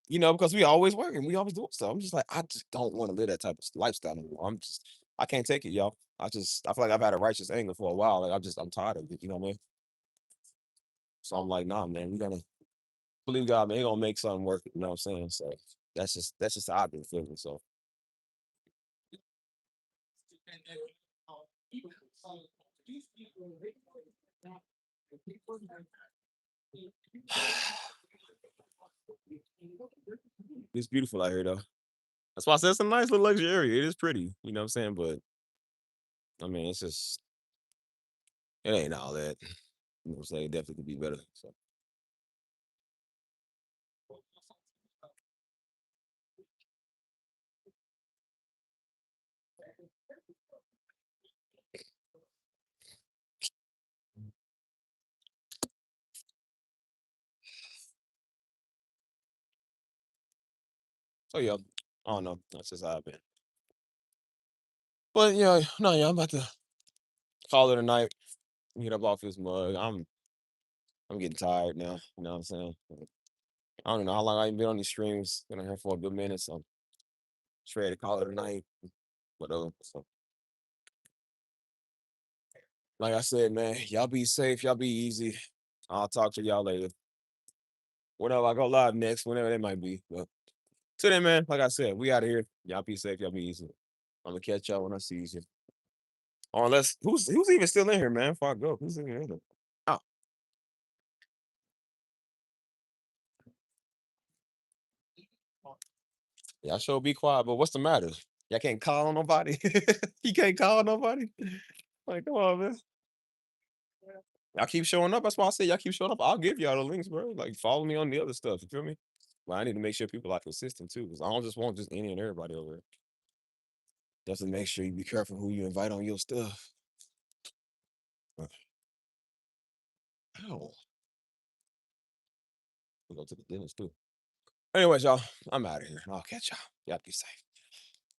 Because we always working, we always doing stuff. I'm just like, I just don't want to live that type of lifestyle anymore. I can't take it, y'all. I feel like I've had a righteous anger for a while. Like I'm tired of it. You know what I mean? So I'm like, nah, man, we gotta believe God, man. He gonna make something work. You know what I'm saying? So that's just how I've been feeling. So it's beautiful out here, though. That's why I said it's a nice little luxury area. It is pretty. You know what I'm saying? But I mean, it ain't all that. You know what I'm saying? It definitely could be better. So yeah, I don't know. That's just how I've been. But yeah, no, yeah, I'm about to call it a night. Get up off this mug. I'm getting tired now. You know what I'm saying? I don't know how long I've been on these streams. Been on here for a good minute, so just ready to call it a night. Whatever. So, like I said, man, y'all be safe. Y'all be easy. I'll talk to y'all later. Whenever I go live next, whenever that might be. But till then, man, like I said, we out of here. Y'all be safe. Y'all be easy. I'm gonna catch y'all when I see you. Or unless who's even still in here, man? Before I go, who's in here? Oh, y'all sure be quiet. But what's the matter? Y'all can't call on nobody. You can't call nobody. Like, come on, man. Y'all keep showing up. That's why I say y'all keep showing up. I'll give y'all the links, bro. Like, follow me on the other stuff. You feel me? But I need to make sure people are consistent too, because I don't just want just any and everybody over there. Just to make sure you be careful who you invite on your stuff. Ow. We go to the dentist too. Anyways, y'all, I'm out of here. I'll catch y'all. Y'all be safe.